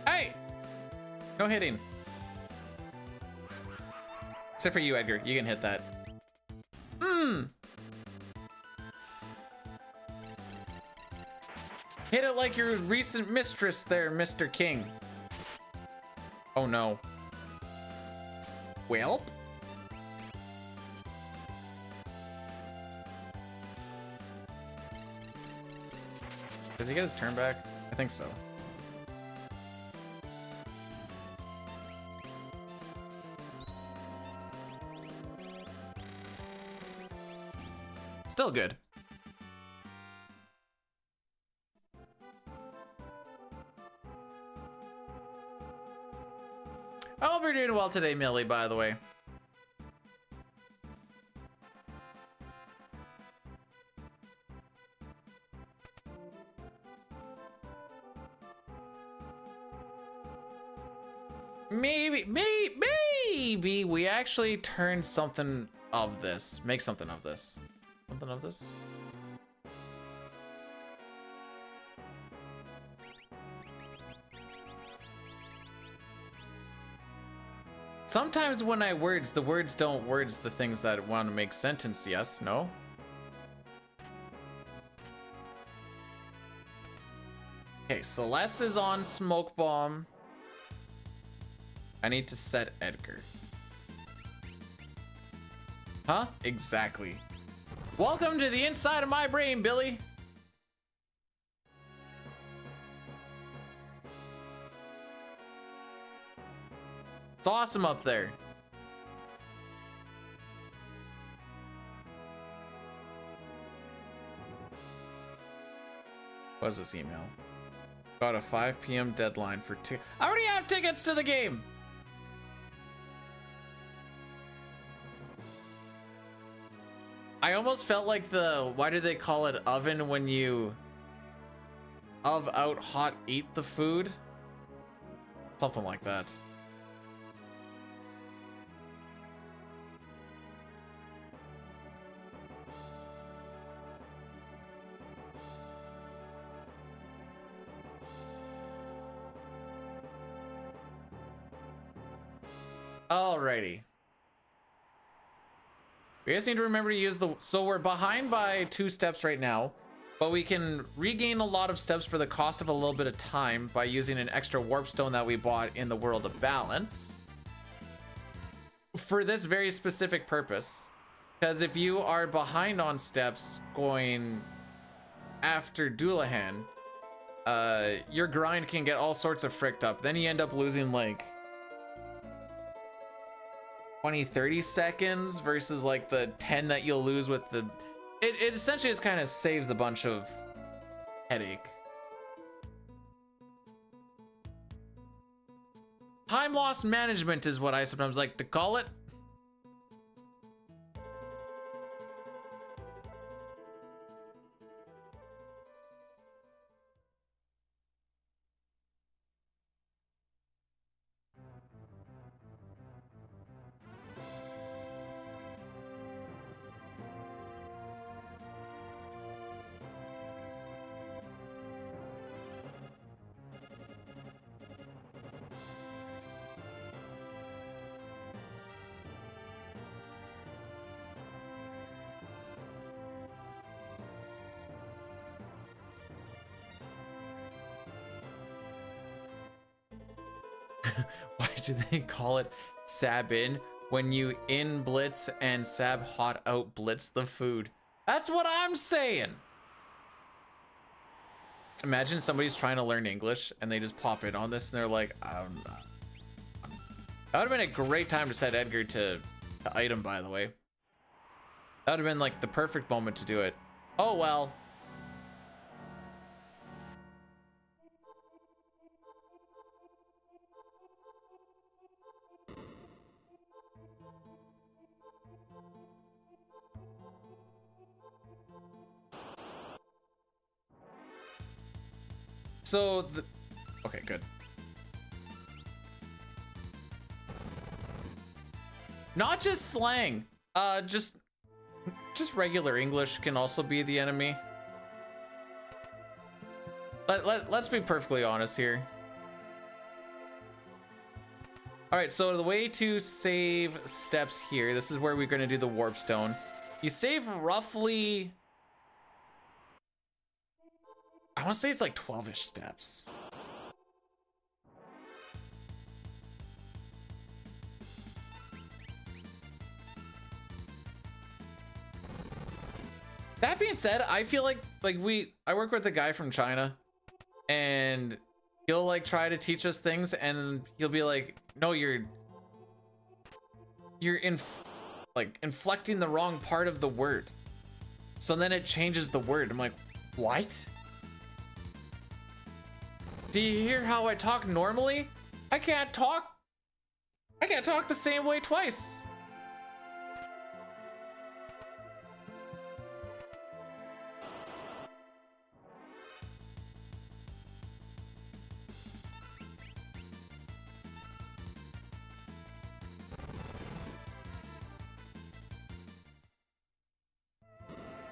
Hey! No hitting. Except for you, Edgar. You can hit that. Hit it like your recent mistress there, Mr. King. Oh no. Welp. Does he get his turn back? I think so. Still good. I hope you're doing well today, Millie, by the way. Maybe we actually turn something of this. Make something of this. Something of this? Sometimes when I words, the words don't words the things that want to make sentence. Yes, no? Okay, Celeste is on smoke bomb. I need to set Edgar. Huh? Exactly. Welcome to the inside of my brain, Billy. It's awesome up there. What's this email? Got a 5 p.m. deadline for I already have tickets to the game. I almost felt like why do they call it oven when you out hot eat the food? Something like that. Alrighty. We just need to remember to use so we're behind by 2 steps right now, but we can regain a lot of steps for the cost of a little bit of time by using an extra warp stone that we bought in the World of Balance for this very specific purpose. Because if you are behind on steps going after Doulahan, your grind can get all sorts of fricked up. Then you end up losing like 20-30 seconds versus like the 10 that you'll lose with the it essentially just kind of saves a bunch of headache. Time loss management is what I sometimes like to call it. Why do they call it sab in when you in blitz and sab hot out blitz the food? That's what I'm saying. Imagine somebody's trying to learn English and they just pop in on this and they're like, that would have been a great time to set Edgar to item, by the way. That would have been like the perfect moment to do it. Oh well. So the okay, good. Not just slang. Just regular English can also be the enemy. Let's be perfectly honest here. All right, so the way to save steps here, this is where we're going to do the warp stone. You save roughly, I want to say it's like 12-ish steps. That being said, I feel like I work with a guy from China and he'll like try to teach us things and he'll be like, no, you're inflecting the wrong part of the word. So then it changes the word. I'm like, what? Do you hear how I talk normally? I can't talk the same way twice.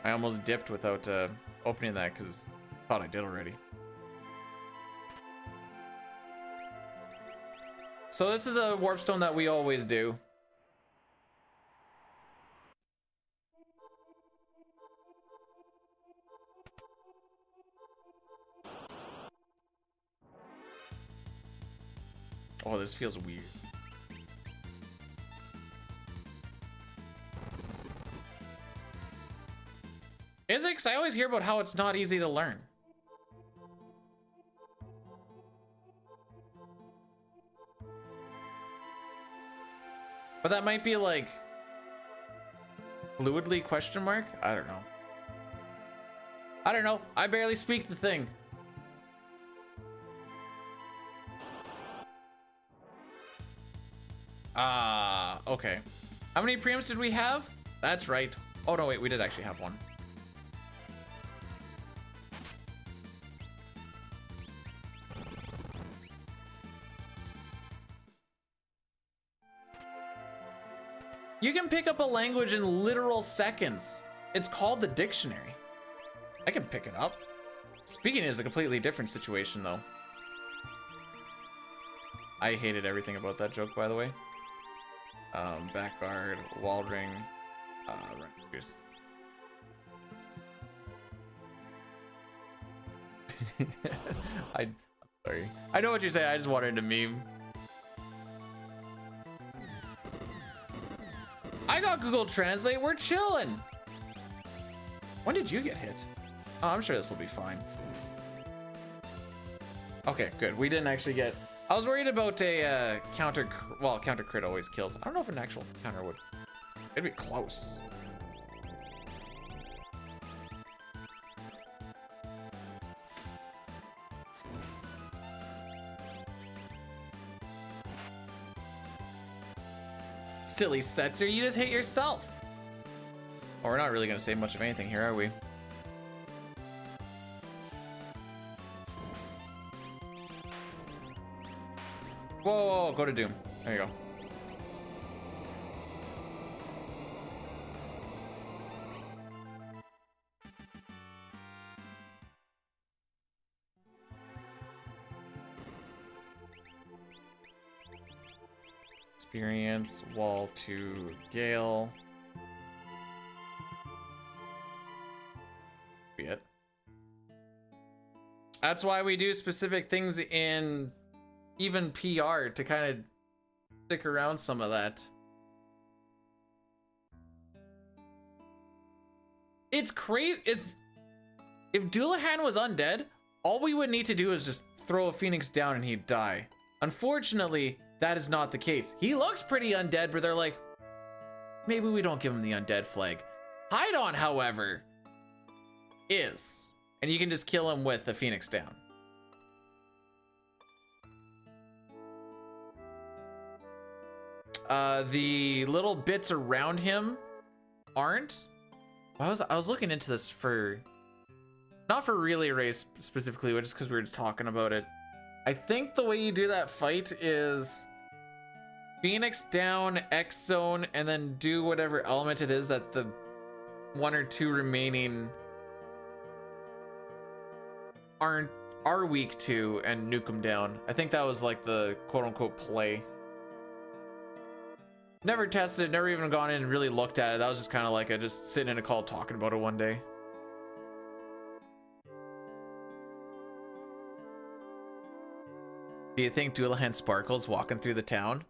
I almost dipped without opening that because I thought I did already. So this is a warp stone that we always do. Oh, this feels weird. Is it? 'Cause I always hear about how it's not easy to learn. But that might be like fluidly question mark? I don't know. I don't know. I barely speak the thing. Okay. How many preamps did we have? That's right. Oh no, wait, we did actually have one. You can pick up a language in literal seconds. It's called the dictionary. I can pick it up. Speaking is a completely different situation though. I hated everything about that joke, by the way. Back guard, wall ring, run. I'm sorry. I know what you're saying. I just wanted to meme. I got Google Translate. We're chilling. When did you get hit? Oh, I'm sure this will be fine. Okay, good. We didn't actually get... I was worried about a counter... Well, counter crit always kills. I don't know if an actual counter would... It'd be close. Silly Setzer, you just hate yourself. Oh, we're not really gonna say much of anything here, are we? Whoa, whoa, whoa, go to Doom. There you go. Experience, wall to Gale. Be it. That's why we do specific things in even PR to kind of stick around some of that. It's crazy. If Doulahan was undead, all we would need to do is just throw a Phoenix down and he'd die. Unfortunately, that is not the case. He looks pretty undead, but they're like, maybe we don't give him the undead flag. Hydon, however, is. And you can just kill him with the Phoenix down. The little bits around him aren't. I was looking into this for, not for relay race specifically, but just because we were just talking about it. I think the way you do that fight is Phoenix down, X zone, and then do whatever element it is that the 1 or 2 remaining are weak to, and nuke them down. I think that was like the quote-unquote play. Never tested, never even gone in and really looked at it. That was just kind of like just sitting in a call talking about it one day. Do you think Doulahan sparkles walking through the town?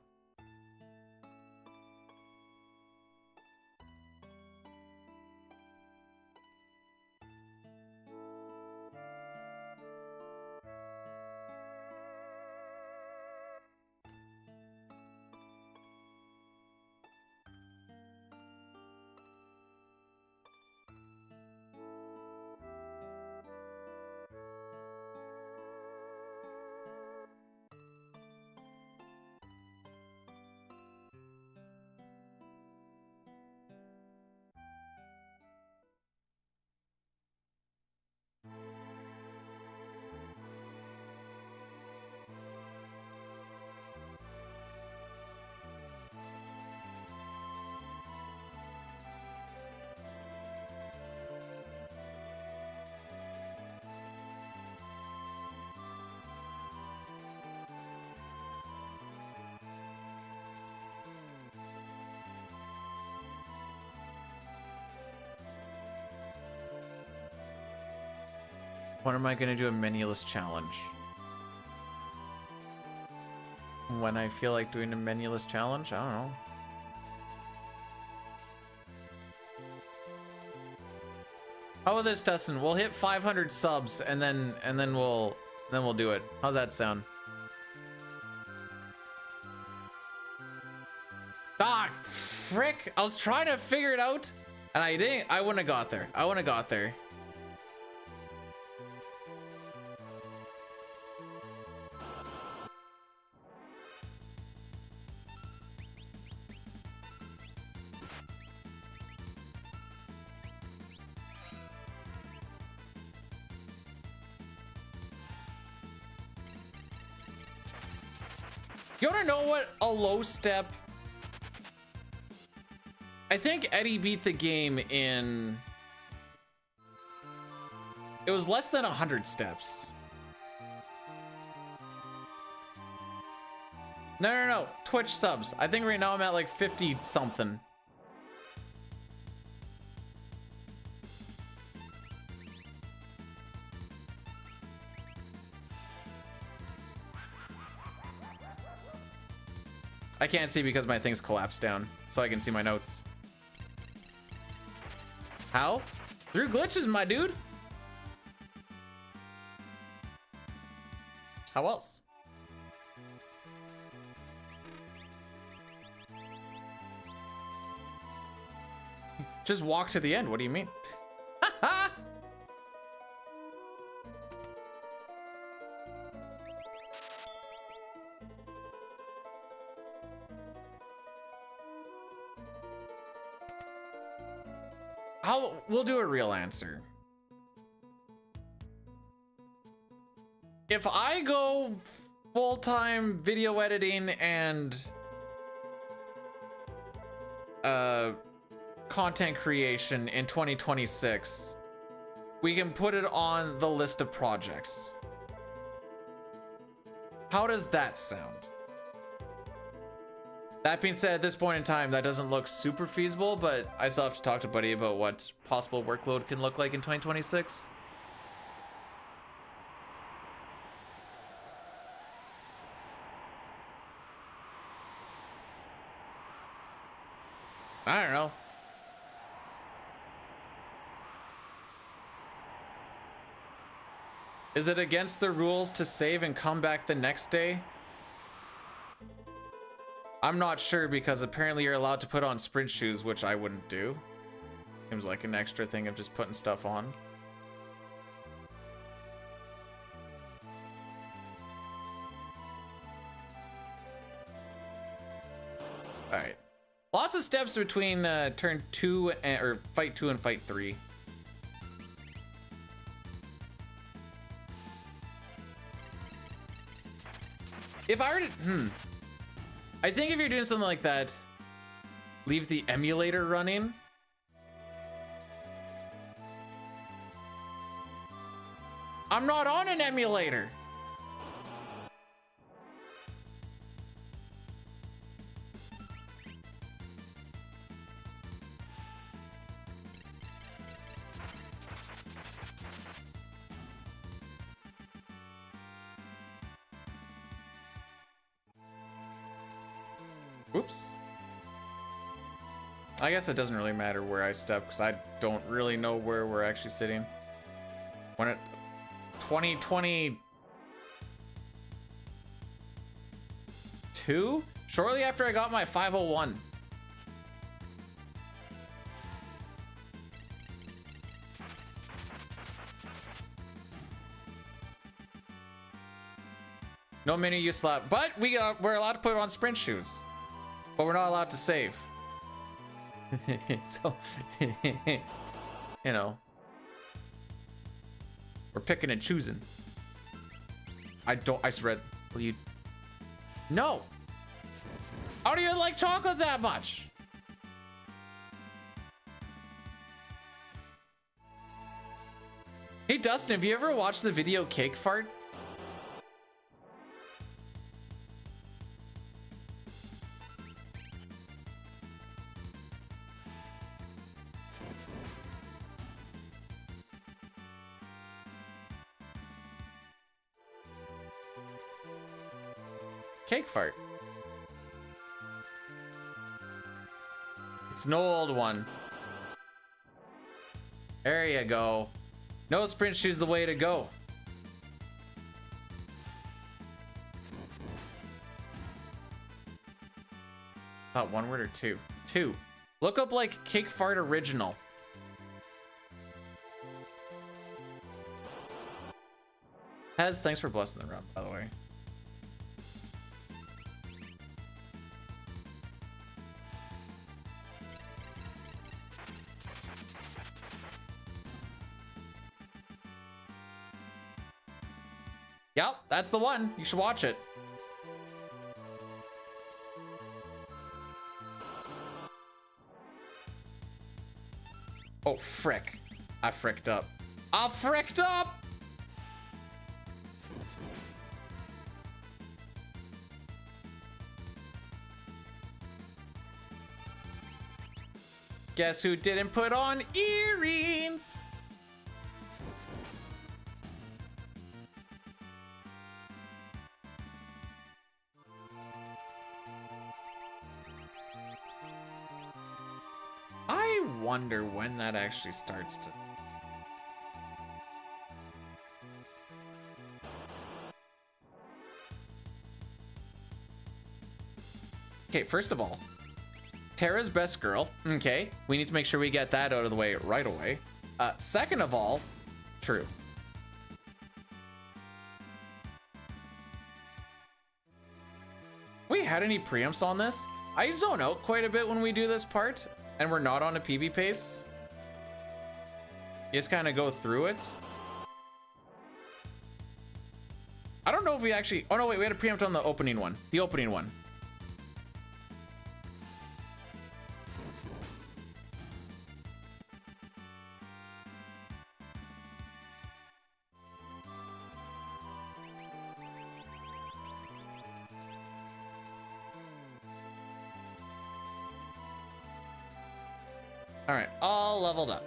When am I gonna do a menuless challenge? When I feel like doing a menuless challenge? I don't know. How about this, Dustin? We'll hit 500 subs and then we'll do it. How's that sound? Ah, frick! I was trying to figure it out, and I didn't. I wouldn't have got there. I wouldn't have got there. You wanna know what a low step? I think Eddie beat the game in... It was less than 100 steps. No. Twitch subs. I think right now I'm at like 50 something. I can't see because my thing's collapsed down, so I can see my notes. How? Through glitches, my dude. How else? Just walk to the end. What do you mean? We'll do a real answer. If I go full-time video editing and content creation in 2026, we can put it on the list of projects. How does that sound? That being said, at this point in time, that doesn't look super feasible, but I still have to talk to Buddy about what possible workload can look like in 2026. I don't know. Is it against the rules to save and come back the next day? I'm not sure, because apparently you're allowed to put on sprint shoes, which I wouldn't do. Seems like an extra thing of just putting stuff on. All right. Lots of steps between turn 2 and, or fight 2 and fight 3. If I were to, I think if you're doing something like that, leave the emulator running. I'm not on an emulator. Oops. I guess it doesn't really matter where I step, because I don't really know where we're actually sitting. When it 2022? Shortly after I got my 501. No mini use slap, but we're allowed to put it on sprint shoes. But we're not allowed to save. So, you know, we're picking and choosing. I read, will you? No. How do you like chocolate that much? Hey Dustin, have you ever watched the video Cake Fart? Cake Fart. It's an old one. There you go. No sprint shoes the way to go. Thought one word or two? Two. Look up like Cake Fart original. Hez, thanks for blessing the run, by the way. Yep, that's the one. You should watch it. Oh, frick. I fricked up. I fricked up! Guess who didn't put on earrings? I wonder when that actually starts to... Okay, first of all, Tara's best girl. Okay, we need to make sure we get that out of the way right away. Second of all, true. We had any preamps on this? I zone out quite a bit when we do this part, and we're not on a PB pace. You just kind of go through it. I don't know if we actually... Oh no, wait, we had a preempt on the opening one. The opening one. All right, all leveled up.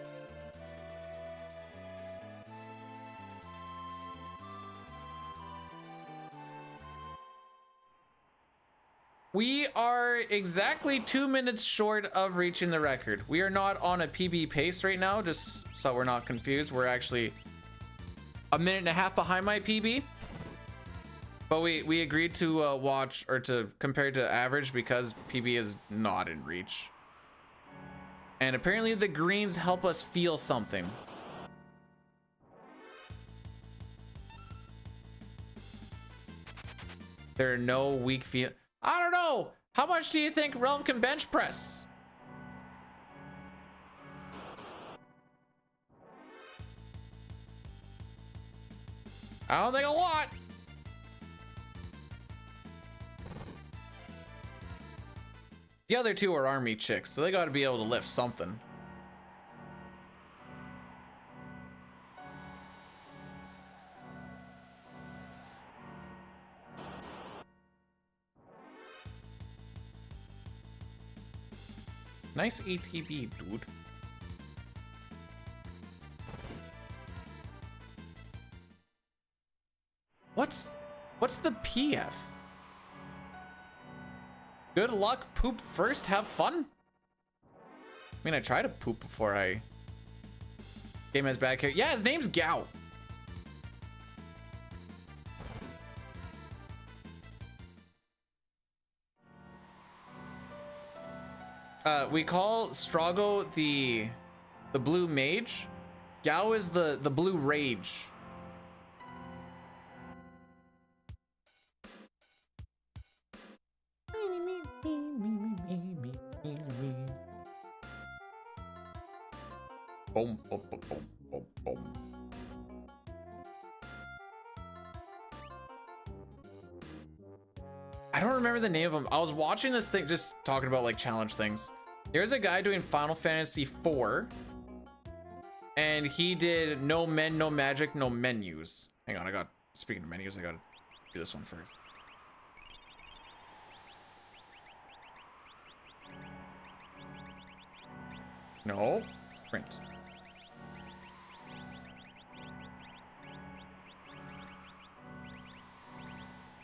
We are exactly 2 minutes short of reaching the record. We are not on a PB pace right now, just so we're not confused. We're actually a minute and a half behind my PB. But we agreed to watch, or to compare to average, because PB is not in reach. And apparently the greens help us feel something. There are no weak feel. I don't know. How much do you think Realm can bench press? I don't think a lot. The other two are army chicks, so they got to be able to lift something. Nice ATB, dude. What's the PF? Good luck, poop first, have fun? I mean, I tried to poop before I came as back here. Yeah, his name's Gao. We call Strago the blue mage. Gao is the blue rage. Boom, boom, boom, boom, boom, boom. I don't remember the name of him. I was watching this thing, just talking about like challenge things. There's a guy doing Final Fantasy IV, and he did no men, no magic, no menus. Hang on, speaking of menus, I gotta do this one first. No, sprint.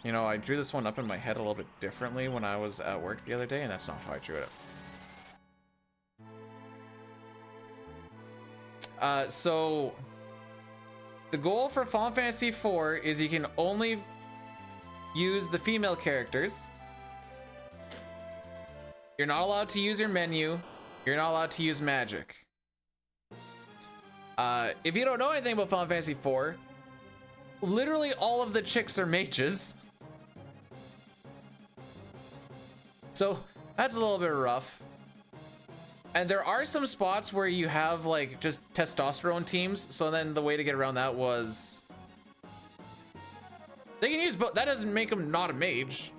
You know, I drew this one up in my head a little bit differently when I was at work the other day, and that's not how I drew it up. So the goal for Final Fantasy IV is you can only use the female characters. You're not allowed to use your menu. You're not allowed to use magic. If you don't know anything about Final Fantasy IV, literally all of the chicks are mages. So that's a little bit rough. And there are some spots where you have like just testosterone teams. So then the way to get around that was they can use both. That doesn't make them not a mage.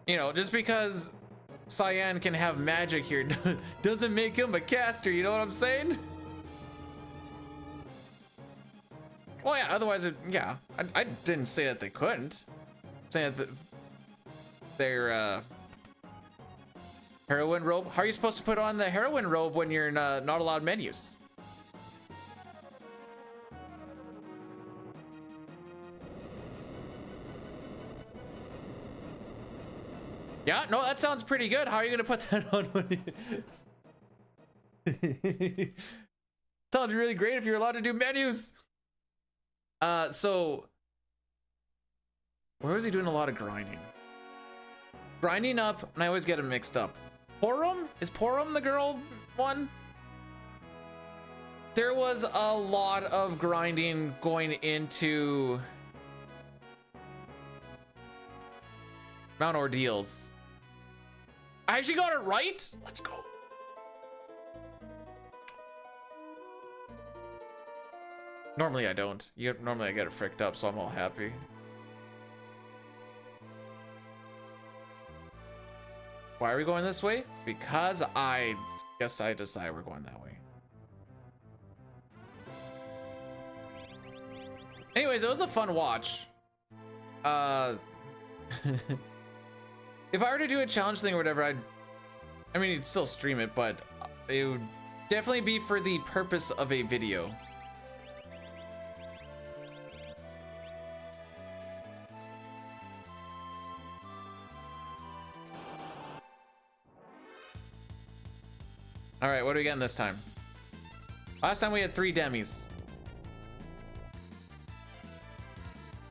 You know, just because Cyan can have magic here doesn't make him a caster. You know what I'm saying? Well, yeah, otherwise, yeah, I didn't say that they couldn't. I'm saying that their heroine robe. How are you supposed to put on the heroine robe when you're not allowed menus? Yeah, no, that sounds pretty good. How are you gonna put that on when you... Sounds really great if you're allowed to do menus. So where was he doing a lot of grinding? Grinding up, and I always get him mixed up. Porum? Is Porum the girl one? There was a lot of grinding going into Mount Ordeals. I actually got it right. Let's go. Normally I don't. Normally I get it fricked up, so I'm all happy. Why are we going this way? Because I guess I decided we're going that way. Anyways, it was a fun watch. If I were to do a challenge thing or whatever, I mean, you'd still stream it, but it would definitely be for the purpose of a video. All right, what are we getting this time? Last time we had 3 demis.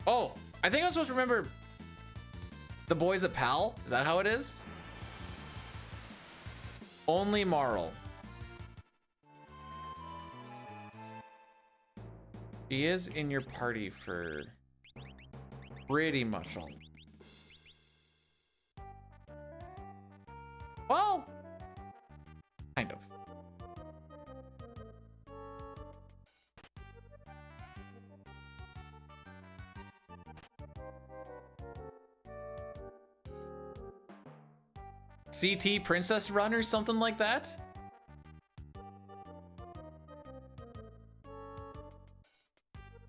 Oh, I think I'm supposed to remember the boy's a pal. Is that how it is? Only Marl. She is in your party for pretty much all. Well, kind of. CT Princess Run or something like that?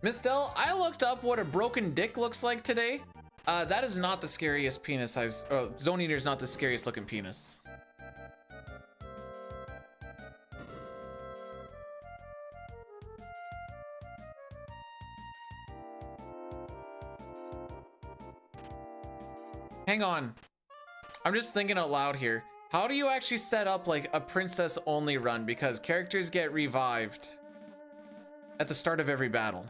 Mistel, I looked up what a broken dick looks like today. That is not the scariest penis I've... Zone Eater is not the scariest looking penis. Hang on. I'm just thinking out loud here. How do you actually set up like a princess only run? Because characters get revived at the start of every battle.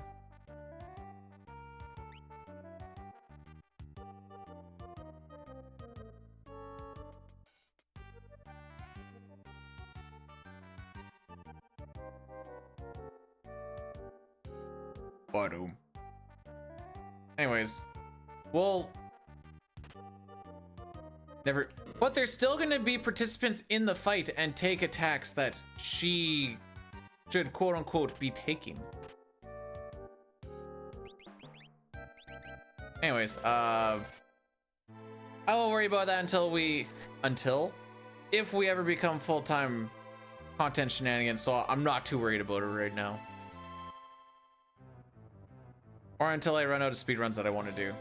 Ba-doom. Anyways, well, never, but there's still gonna be participants in the fight and take attacks that she should quote unquote be taking. Anyways, I won't worry about that until if we ever become full-time content shenanigans, so I'm not too worried about it right now. Or until I run out of speedruns that I want to do.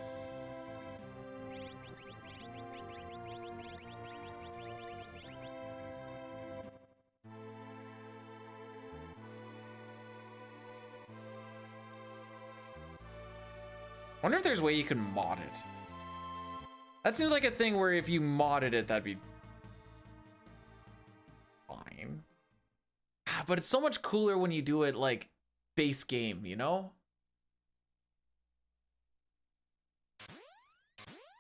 Wonder if there's a way you can mod it. That seems like a thing where if you modded it, that'd be fine. But it's so much cooler when you do it like base game, you know?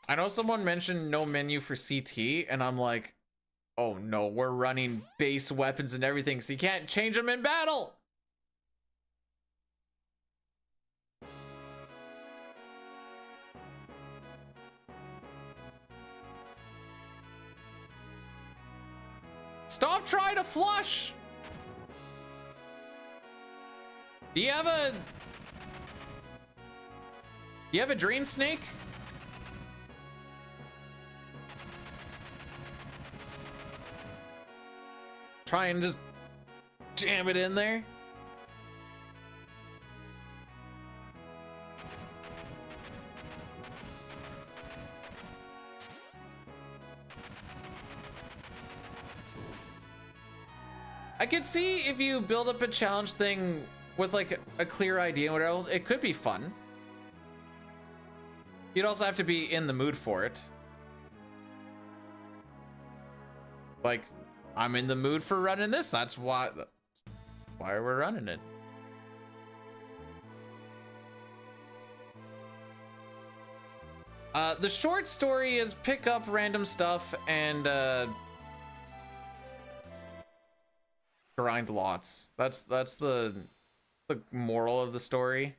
I know someone mentioned no menu for CT, and I'm like, oh no, we're running base weapons and everything, so you can't change them in battle. Stop trying to flush. Do you have a drain snake? Try and just jam it in there. I could see if you build up a challenge thing with like a clear idea and whatever else, it could be fun. You'd also have to be in the mood for it. Like, I'm in the mood for running this. That's why we're running it. The short story is pick up random stuff and grind lots. That's the moral of the story.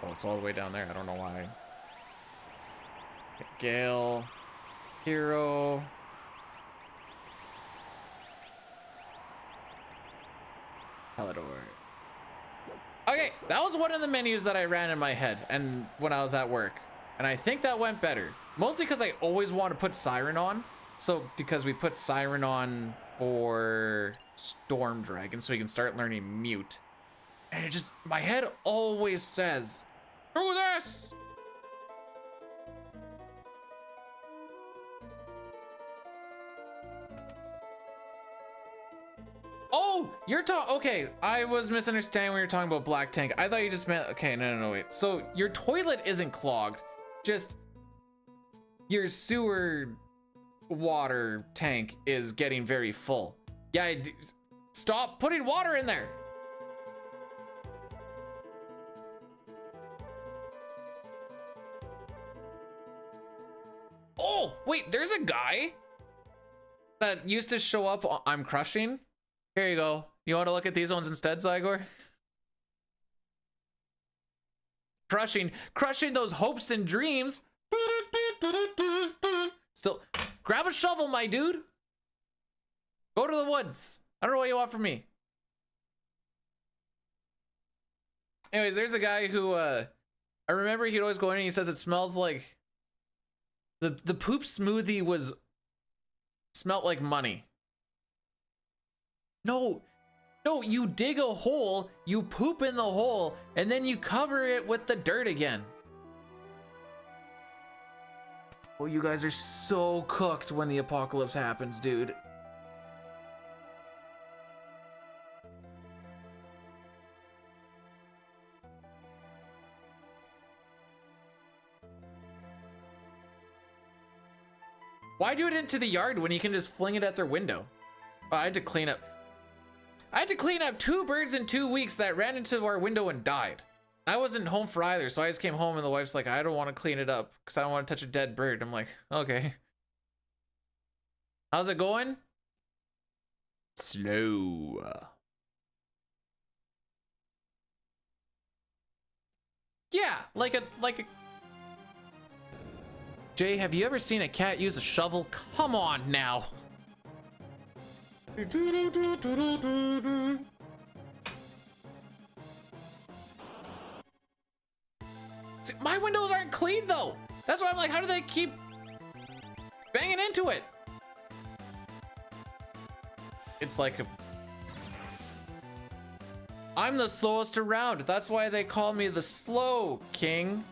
Oh, it's all the way down there. I don't know why. Gale, Hero. Palador. Okay, that was one of the menus that I ran in my head and when I was at work. And I think that went better. Mostly because I always want to put Siren on. So, because we put Siren on for Storm Dragon so we can start learning Mute. And it just, my head always says, do this! Oh, you're talking, okay, I was misunderstanding when you were talking about Black Tank. I thought you just meant, okay, no, wait. So your toilet isn't clogged, just your sewer water tank is getting very full. Yeah, stop putting water in there. Oh, wait, there's a guy that used to show up on I'm Crushing. Here you go. You want to look at these ones instead, Zygor? Crushing those hopes and dreams. Still, grab a shovel, my dude. Go to the woods. I don't know what you want from me. Anyways, there's a guy who, I remember he'd always go in and he says it smells like, the poop smoothie smelled like money. No, you dig a hole, you poop in the hole, and then you cover it with the dirt again. Oh, you guys are so cooked when the apocalypse happens, dude. Why do it into the yard when you can just fling it at their window? Oh, I had to clean up 2 birds in 2 weeks that ran into our window and died. I wasn't home for either, so I just came home and the wife's like, I don't want to clean it up because I don't want to touch a dead bird. I'm like, okay. How's it going? Slow. Yeah, like a Jay, have you ever seen a cat use a shovel? Come on now. See, my windows aren't clean though. That's why I'm like, how do they keep banging into it? It's like I'm the slowest around. That's why they call me the Slow King.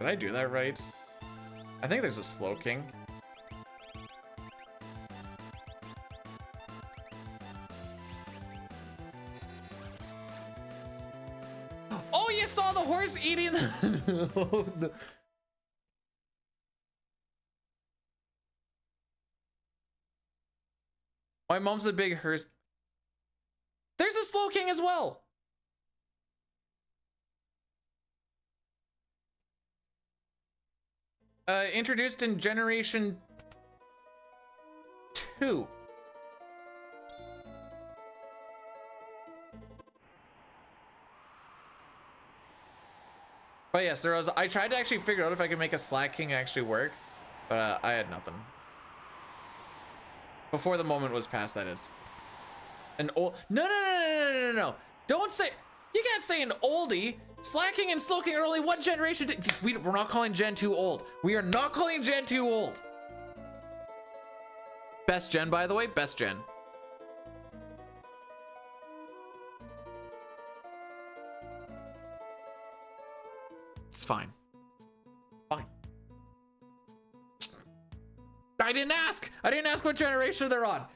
Did I do that right? I think there's a Slow King. Oh, you saw the horse eating the... My mom's a big hearse. There's a Slow King as well. Introduced in Generation 2. But yes, there was. I tried to actually figure out if I could make a Slack King actually work, but I had nothing. Before the moment was passed, that is. An old. No. Don't say. You can't say an oldie. Slacking and Slow King are only one generation. We're not calling Gen 2 old. We are not calling Gen 2 old. Best gen, by the way. Best gen. It's fine. Fine. I didn't ask. I didn't ask what generation they're on.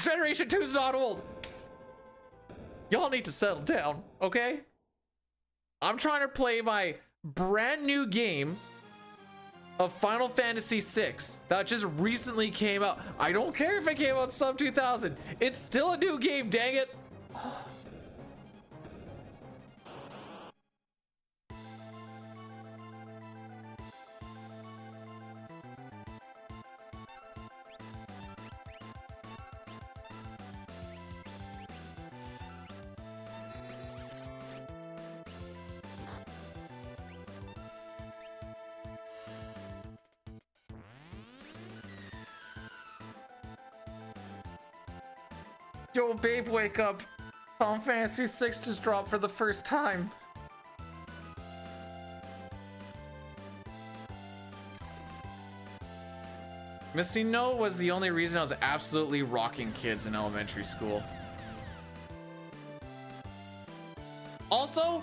Generation 2 is not old. Y'all need to settle down, okay? I'm trying to play my brand new game of Final Fantasy VI that just recently came out. I don't care if it came out sub 2000. It's still a new game, dang it. Yo, babe, wake up. Final Fantasy VI just dropped for the first time. Missing Note was the only reason I was absolutely rocking kids in elementary school. Also,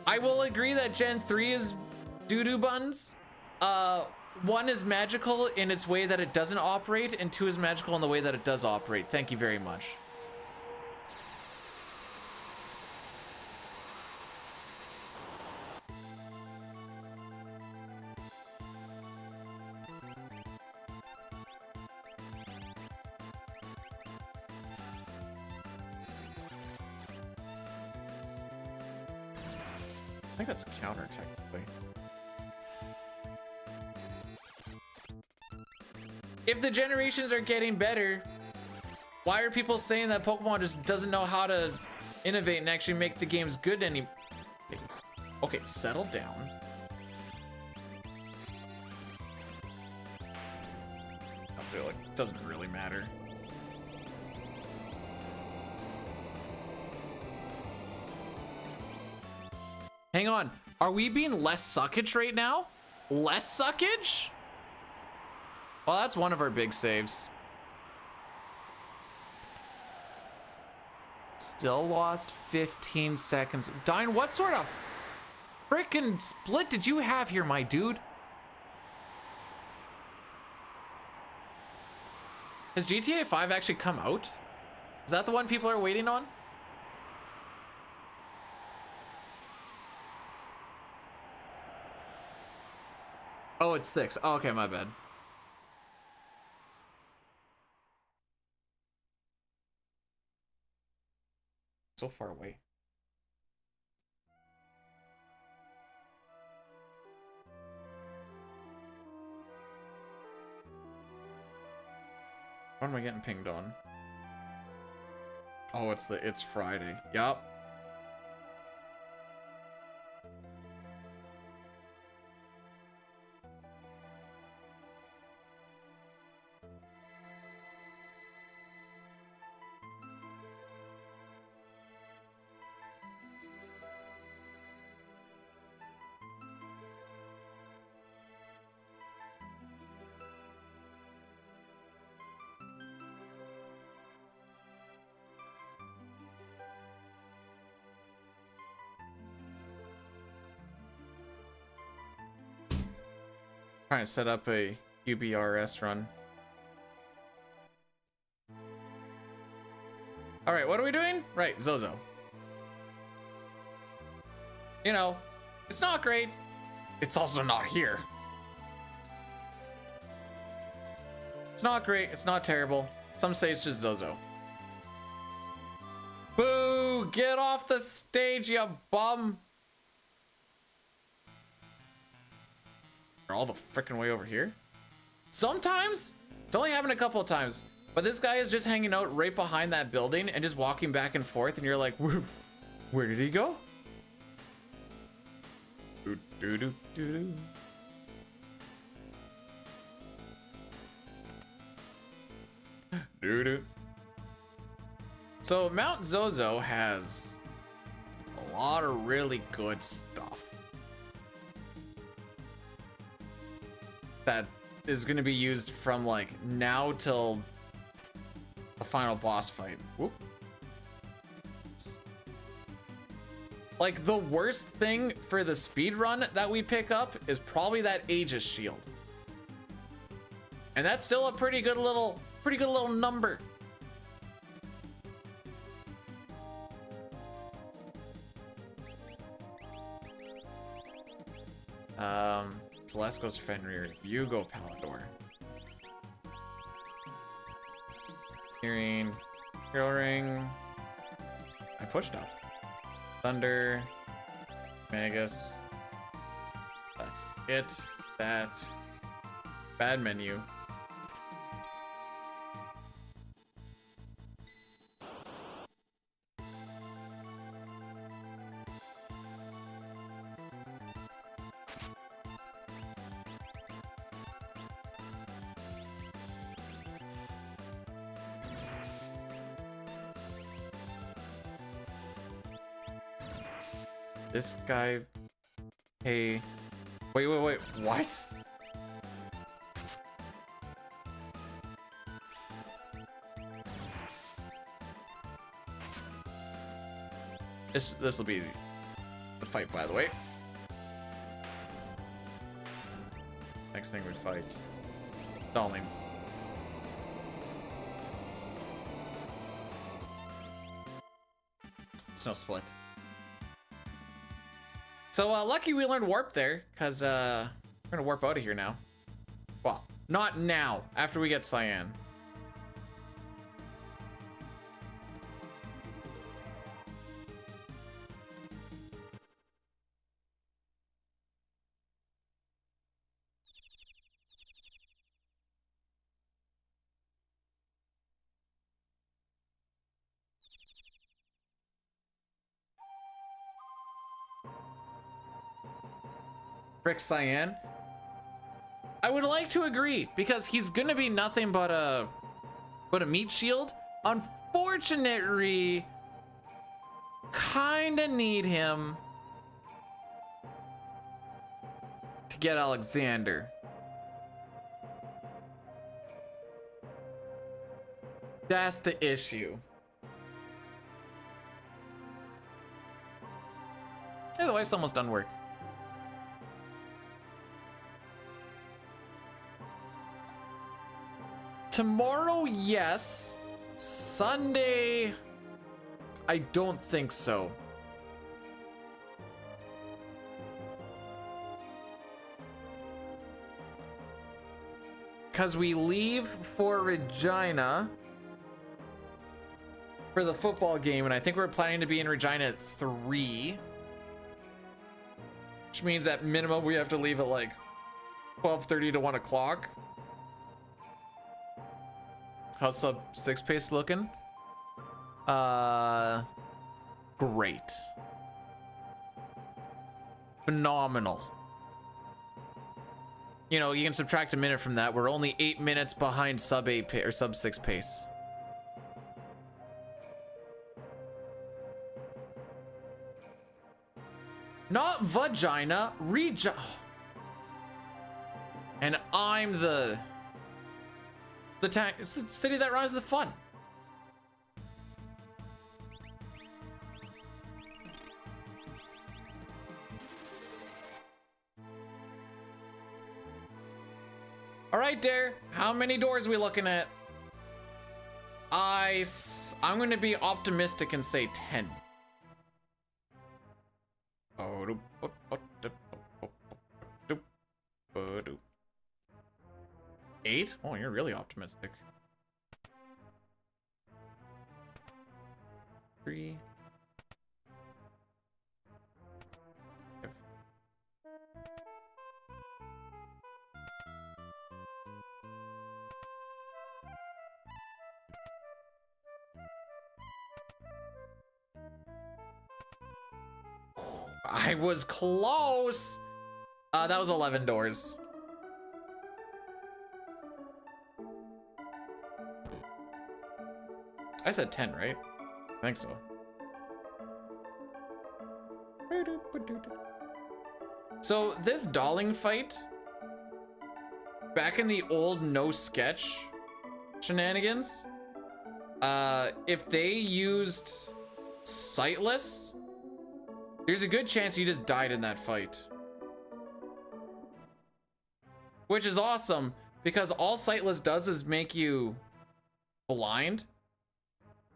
I will agree that Gen 3 is doo-doo buttons. 1 is magical in its way that it doesn't operate, and 2 is magical in the way that it does operate. Thank you very much. I think that's a counter, technically. If the generations are getting better, why are people saying that Pokemon just doesn't know how to innovate and actually make the games good any? Okay, settle down. I feel like it doesn't really matter. Hang on, are we being less suckage right now? Less suckage? Well, that's one of our big saves. Still lost 15 seconds. Dine, what sort of frickin' split did you have here, my dude? Has GTA 5 actually come out? Is that the one people are waiting on? Oh, it's 6. Oh, okay, my bad. So far away. What am I getting pinged on? Oh, it's Friday. Yup. Trying to set up a UBRS run. All right, what are we doing? Right, Zozo. You know, it's not great. It's also not here. It's not great. It's not terrible. Some say it's just Zozo. Boo! Get off the stage, you bum! All the freaking way over here. Sometimes it's only happened a couple of times, but this guy is just hanging out right behind that building and just walking back and forth, and you're like, where did he go? Doo doo doo doo doo doo. So Mount Zozo has a lot of really good stuff that is going to be used from like now till the final boss fight. Whoop. Like the worst thing for the speed run that we pick up is probably that Aegis shield. And that's still a pretty good little number. Celeste goes Fenrir. You go Palador. Hearing. Hero Ring. I pushed up. Thunder. Magus. That's it. That. Bad menu. This guy. Hey. Wait. What? This will be the fight, by the way. Next thing we fight. Stallings. Snow split. So lucky we learned warp there, because we're gonna warp out of here now. Well, not now, after we get Cyan. Frick Cyan. I would like to agree, because he's gonna be nothing but a meat shield. Unfortunately, kinda need him to get Alexander. That's the issue. Hey, the wife's almost done work. Tomorrow, yes. Sunday, I don't think so. Because we leave for Regina for the football game, and I think we're planning to be in Regina at 3. Which means at minimum we have to leave at like 12:30 to 1 o'clock. How's sub 6 pace looking? Great. Phenomenal. You know, you can subtract a minute from that. We're only 8 minutes behind sub 8 or sub 6 pace. Not vagina, and I'm the tank. It's the city that runs the fun. All right, Dare. How many doors are we looking at? I'm going to be optimistic and say 10. 8? Oh, you're really optimistic. 3. I was close. That was 11 doors. I said 10, right? I think so. So this Dolling fight, back in the old no sketch shenanigans, if they used Sightless, there's a good chance you just died in that fight. Which is awesome, Because all Sightless does is make you blind,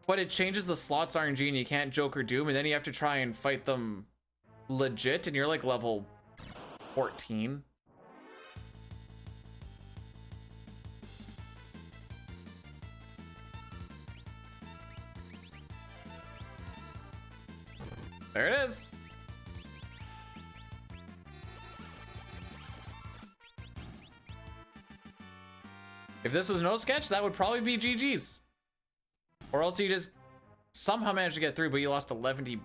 but it changes the slots RNG and you can't Joker Doom, and then you have to try and fight them legit, and you're like level 14. There it is. If this was no sketch, that would probably be GG's. Or else you just somehow managed to get through, but you lost 11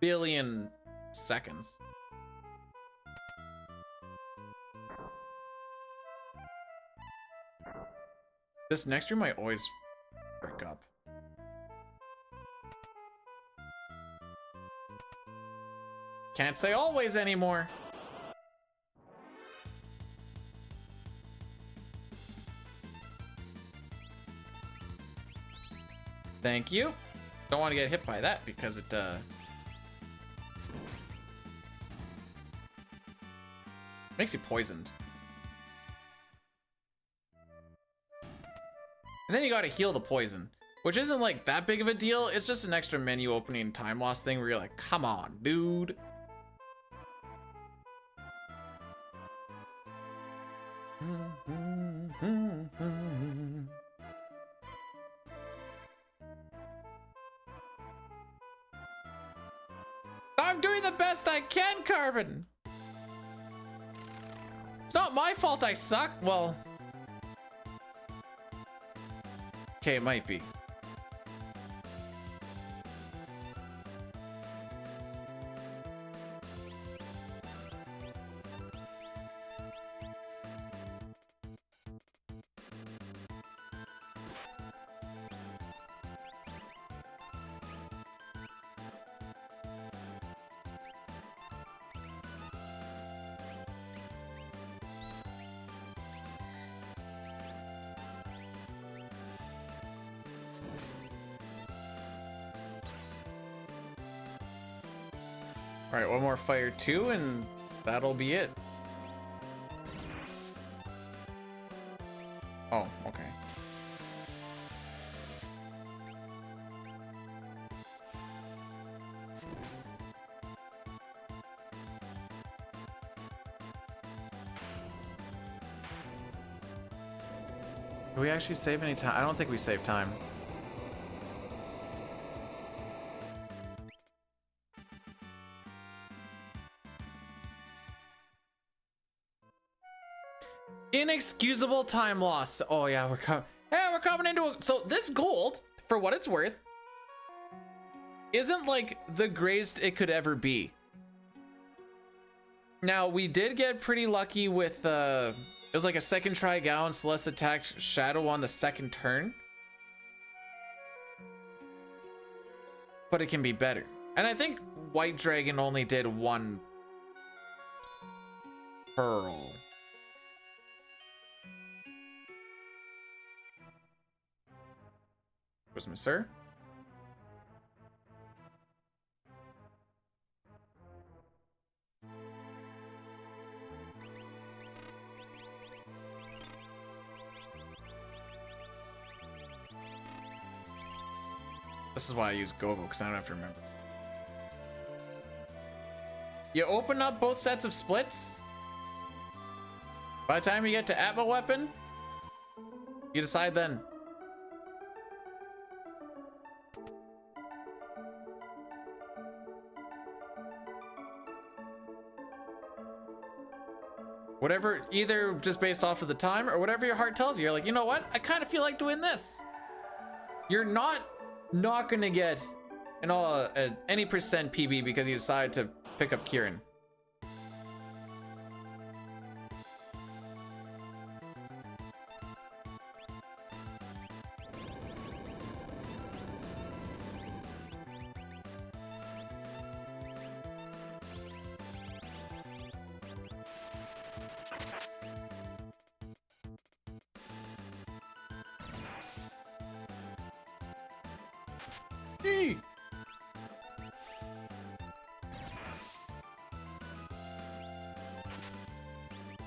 billion seconds. This next room might always break up. Can't say always anymore. Thank you. Don't want to get hit by that because it makes you poisoned. And then you gotta heal the poison, which isn't like that big of a deal. It's just an extra menu opening time loss thing where you're like, come on, dude. I'm doing the best I can, Carbon. It's not my fault I suck. Well, okay, it might be. All right, one more fire 2 and that'll be it. Oh, okay. Do we actually save any time? I don't think we save time. Inexcusable time loss. Oh yeah, we're coming into it. So this gold, for what it's worth, isn't like the greatest it could ever be. Now we did get pretty lucky with it was like a second try Gao and Celeste attacked Shadow on the second turn. But it can be better. And I think White Dragon only did 1 pearl. Where's my sir? This is why I use Gogo, because I don't have to remember. You open up both sets of splits. By the time you get to Atma weapon, you decide then. Whatever, either just based off of the time or whatever your heart tells you. You're like, you know what? I kind of feel like doing this. You're not gonna get any percent PB because you decide to pick up Kieran.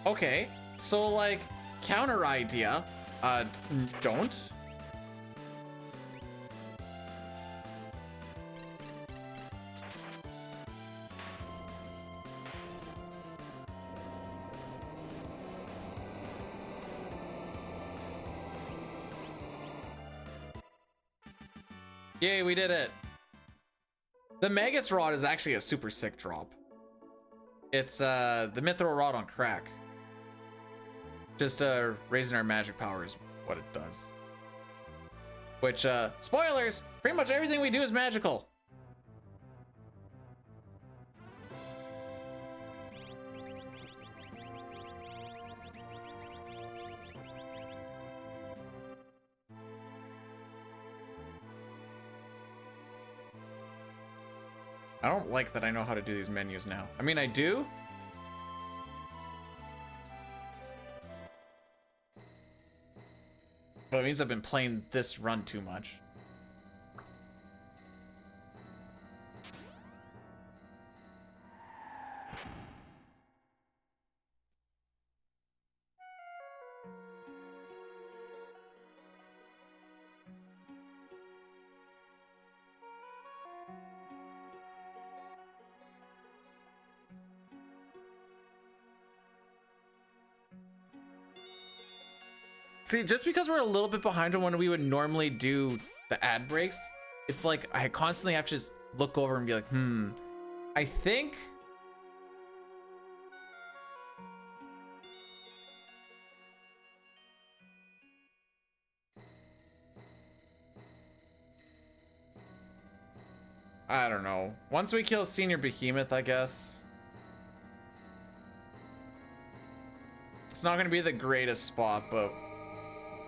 Okay, so like counter idea. Don't. Yay, we did it. The Magus Rod is actually a super sick drop. It's the Mithril Rod on crack. Just raising our magic power is what it does. Which, spoilers, pretty much everything we do is magical. I don't like that I know how to do these menus now. I mean, I do. But it means I've been playing this run too much. See, just because we're a little bit behind on when we would normally do the ad breaks, it's like I constantly have to just look over and be like, I think I don't know. Once we kill Senior Behemoth, I guess. It's not going to be the greatest spot, but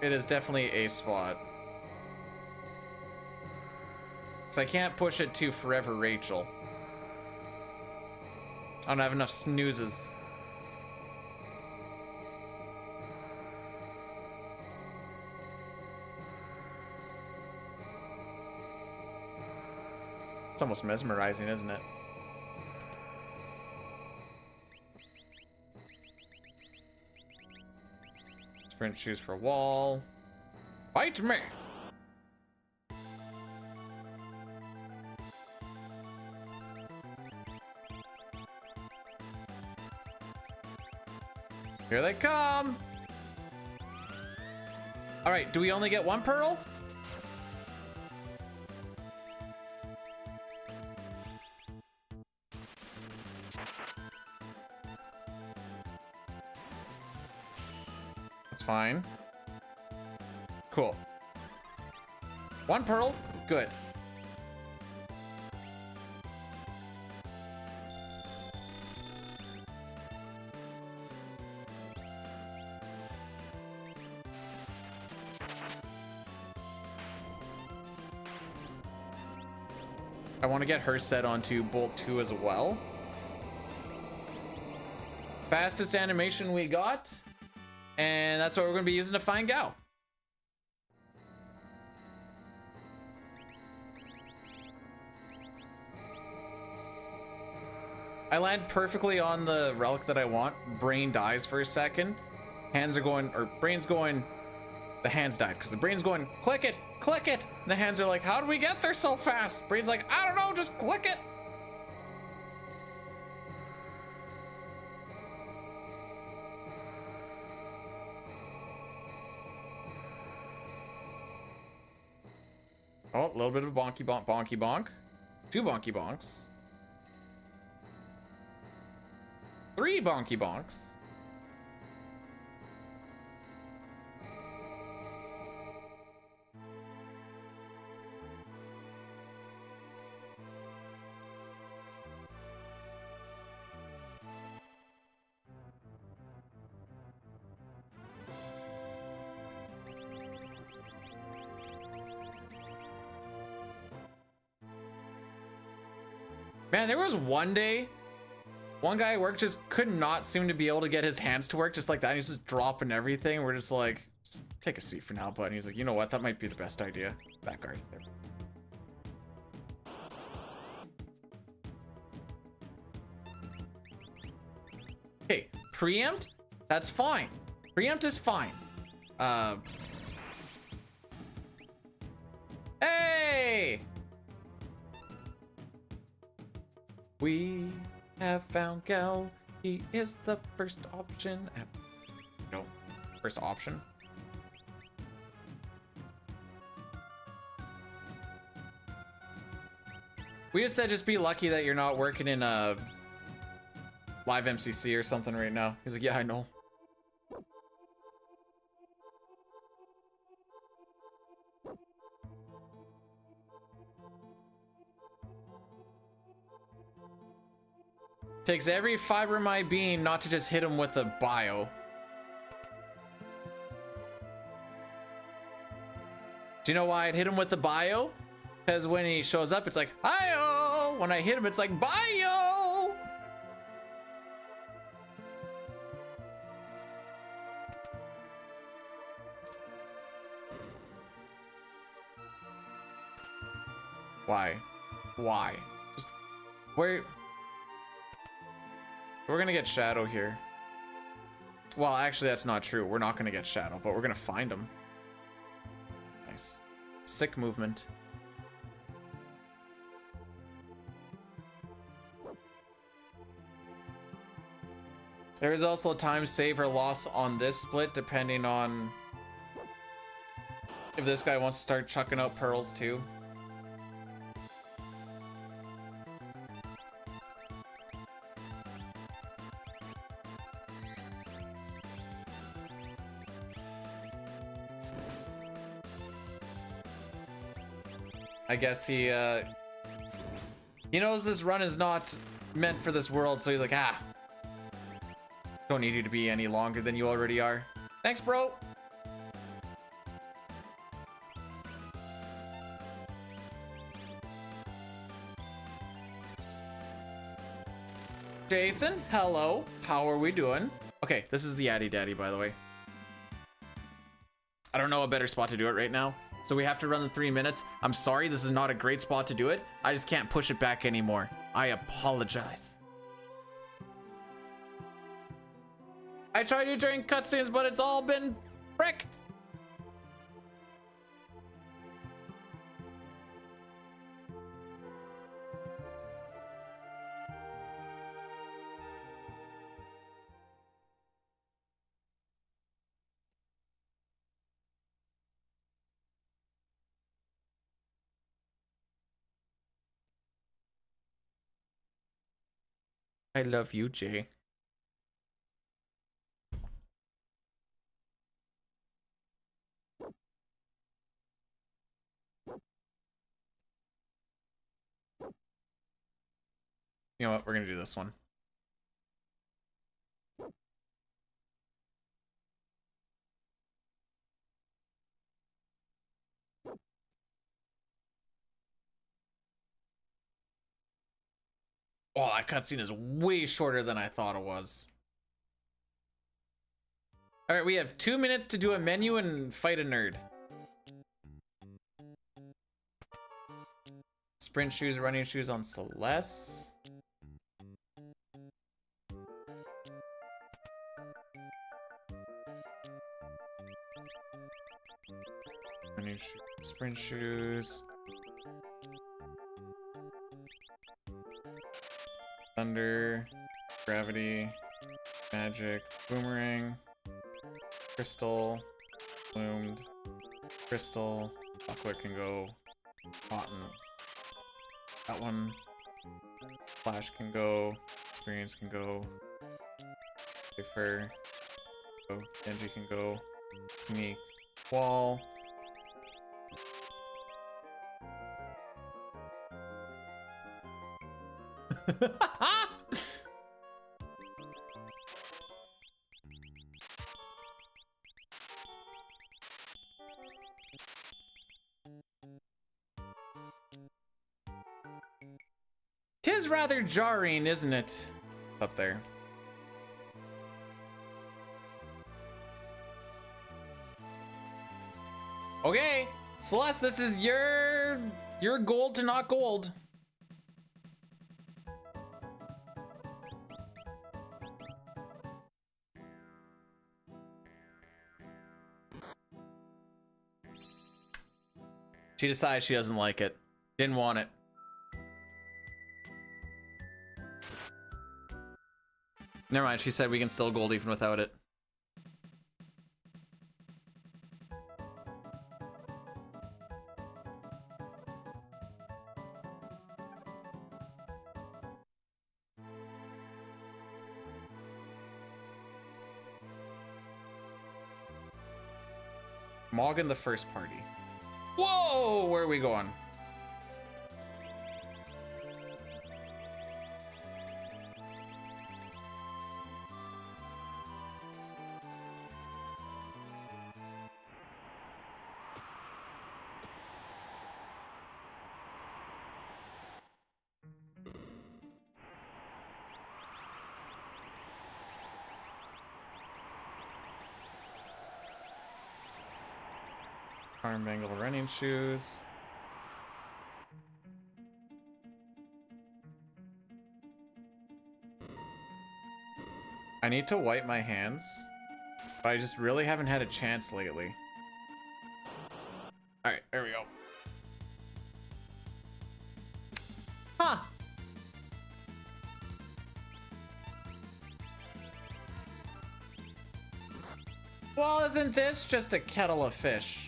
it is definitely a spot. Because I can't push it to Forever Rachel. I don't have enough snoozes. It's almost mesmerizing, isn't it? Sprint, choose for wall. Fight me! Here they come! Alright, do we only get one pearl? That's fine. Cool. One pearl, good. I want to get her set onto Bolt 2 as well. Fastest animation we got. And that's what we're going to be using to find Gao. I land perfectly on the relic that I want. Brain dies for a second. Hands are going, or brain's going, the hands died because the brain's going, click it, click it. And the hands are like, how did we get there so fast? Brain's like, I don't know, just click it. Oh, a little bit of a bonky bonk, bonky bonk. 2 bonky bonks. 3 bonky bonks. Man, there was one day, one guy at work just could not seem to be able to get his hands to work just like that. He's just dropping everything. We're just like, just take a seat for now, bud. And he's like, you know what? That might be the best idea. Back guard. There. Okay, preempt? That's fine. Preempt is fine. Hey! We have found Gal. He is the first option. No, first option. We just said just be lucky that you're not working in a live MCC or something right now. He's like, yeah, I know. Takes every fiber of my being not to just hit him with a bio. Do you know why I'd hit him with the bio? Because when he shows up, it's like, hi-oh! When I hit him, it's like, bye-yo! Why? Why? Just, where... We're gonna get Shadow here. Well, actually, that's not true. We're not gonna get Shadow, but we're gonna find him. Nice. Sick movement. There is also time save or loss on this split, depending on if this guy wants to start chucking out pearls too. I guess he knows this run is not meant for this world, so he's like, ah, don't need you to be any longer than you already are. Thanks, bro. Jason, hello. How are we doing? Okay, this is the Addy Daddy, by the way. I don't know a better spot to do it right now. So we have to run the 3 minutes. I'm sorry, this is not a great spot to do it. I just can't push it back anymore. I apologize. I tried to during cutscenes, but it's all been wrecked. I love you, Jay. You know what? We're gonna do this one. Oh, that cutscene is way shorter than I thought it was. All right, we have 2 minutes to do a menu and fight a nerd. Sprint shoes, running shoes on Celeste. Running sprint shoes. Thunder, gravity, magic, boomerang, crystal, bloomed, crystal, buckler can go, cotton, that one, flash can go, experience can go, defer, go, Genji can go, sneak, wall, Tis rather jarring, isn't it? Up there. Okay, Celeste, this is your gold to not gold. She decides she doesn't like it. Didn't want it. Never mind, she said we can still gold even without it. Morgan the first party. Whoa, where are we going? Armbangle running shoes. I need to wipe my hands, but I just really haven't had a chance lately. All right, there we go. Huh. Well, isn't this just a kettle of fish?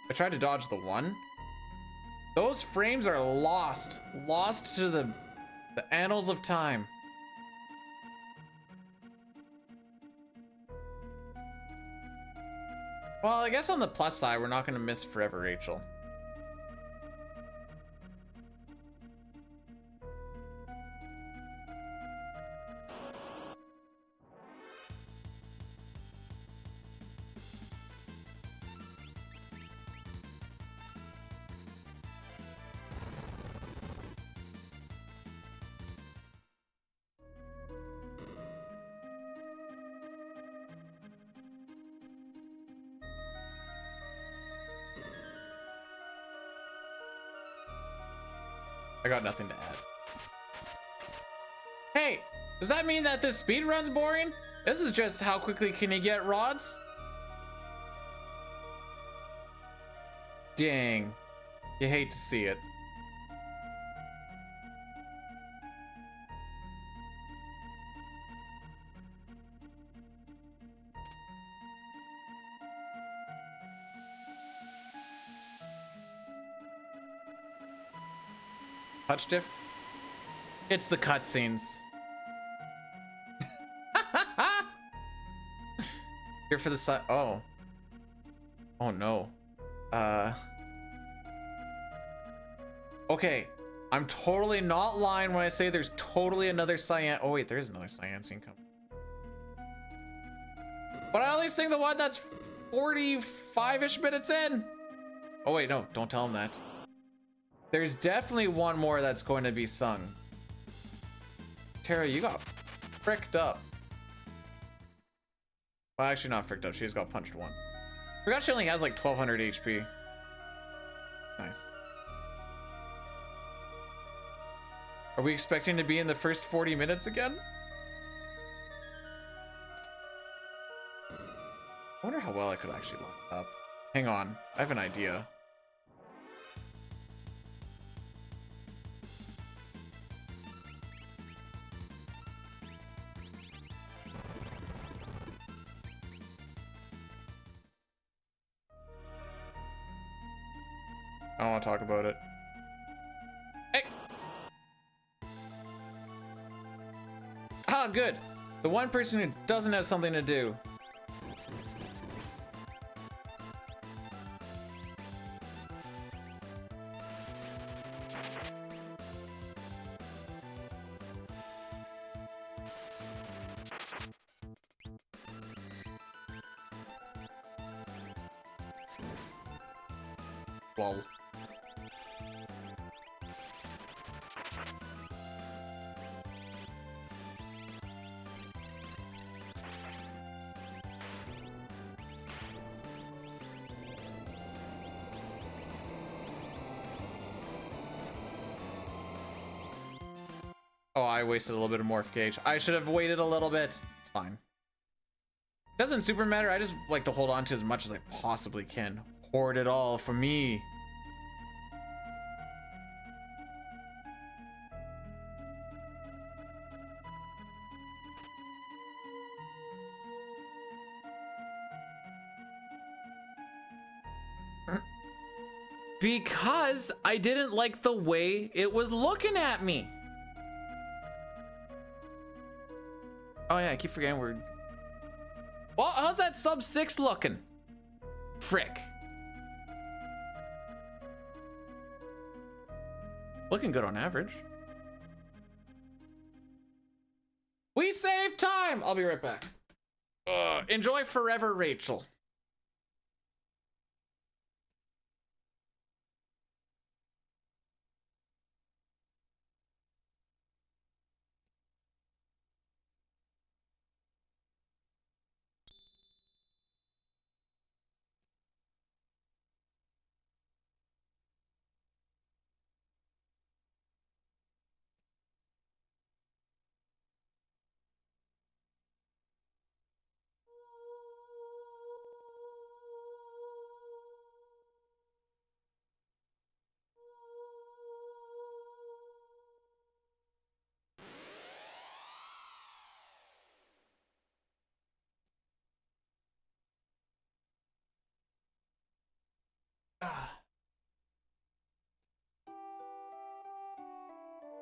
I tried to dodge the one. Those frames are lost to the annals of time. Well, I guess on the plus side, we're not gonna miss forever, Rachel. I got nothing to add. Hey, does that mean that this speed run's boring? This is just how quickly can you get rods? Dang. You hate to see it. Touch diff? It's the cutscenes. Here for the side. Oh. Oh no. Okay. I'm totally not lying when I say there's totally another cyan. Oh wait, there is another cyan scene coming. But I only sing the one that's 45-ish minutes in. Oh wait, no, don't tell him that. There's definitely one more that's going to be sung. Tara, you got fricked up. Well, actually not fricked up. She just got punched once. Forgot she only has like 1200 HP. Nice. Are we expecting to be in the first 40 minutes again? I wonder how well I could actually line it up. Hang on, I have an idea. I don't want to talk about it. Hey! Ah, good. The one person who doesn't have something to do. Lol. Oh, I wasted a little bit of morph gauge. I should have waited a little bit. It's fine. Doesn't super matter. I just like to hold on to as much as I possibly can. Hoard it all for me. Because I didn't like the way it was looking at me. Oh yeah, I keep forgetting we're... Well, how's that sub 6 looking? Frick. Looking good on average. We saved time! I'll be right back. Enjoy forever, Rachel.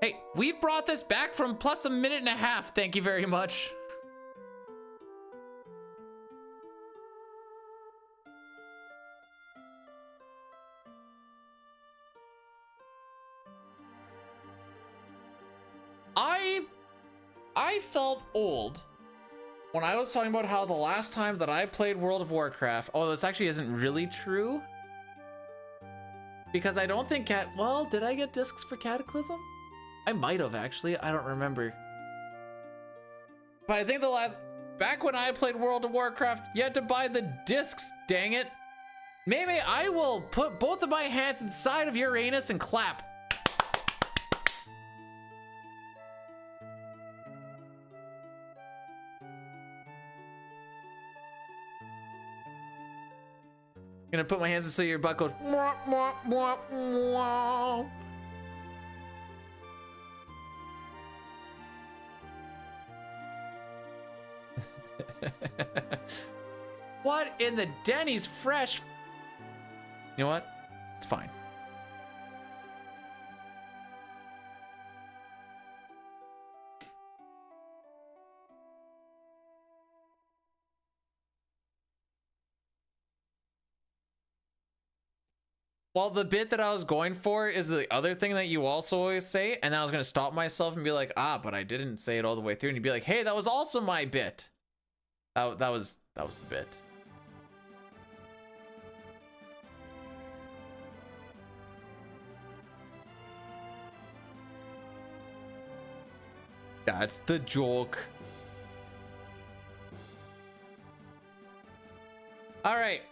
Hey, we've brought this back from plus a minute and a half. Thank you very much. I felt old when I was talking about how the last time that I played World of Warcraft, although this actually isn't really true, because I don't think well, did I get discs for Cataclysm? I might have actually, I don't remember. But I think back when I played World of Warcraft, you had to buy the discs, dang it. Maybe I will put both of my hands inside of Uranus and clap. Gonna put my hands inside your butt, goes mwah, mwah, mwah, mwah. What in the Denny's fresh? You know what? It's fine. Well, the bit that I was going for is the other thing that you also always say, and then I was gonna stop myself and be like, but I didn't say it all the way through, and you'd be like, hey, that was also my bit. That was the bit. That's the joke. All right.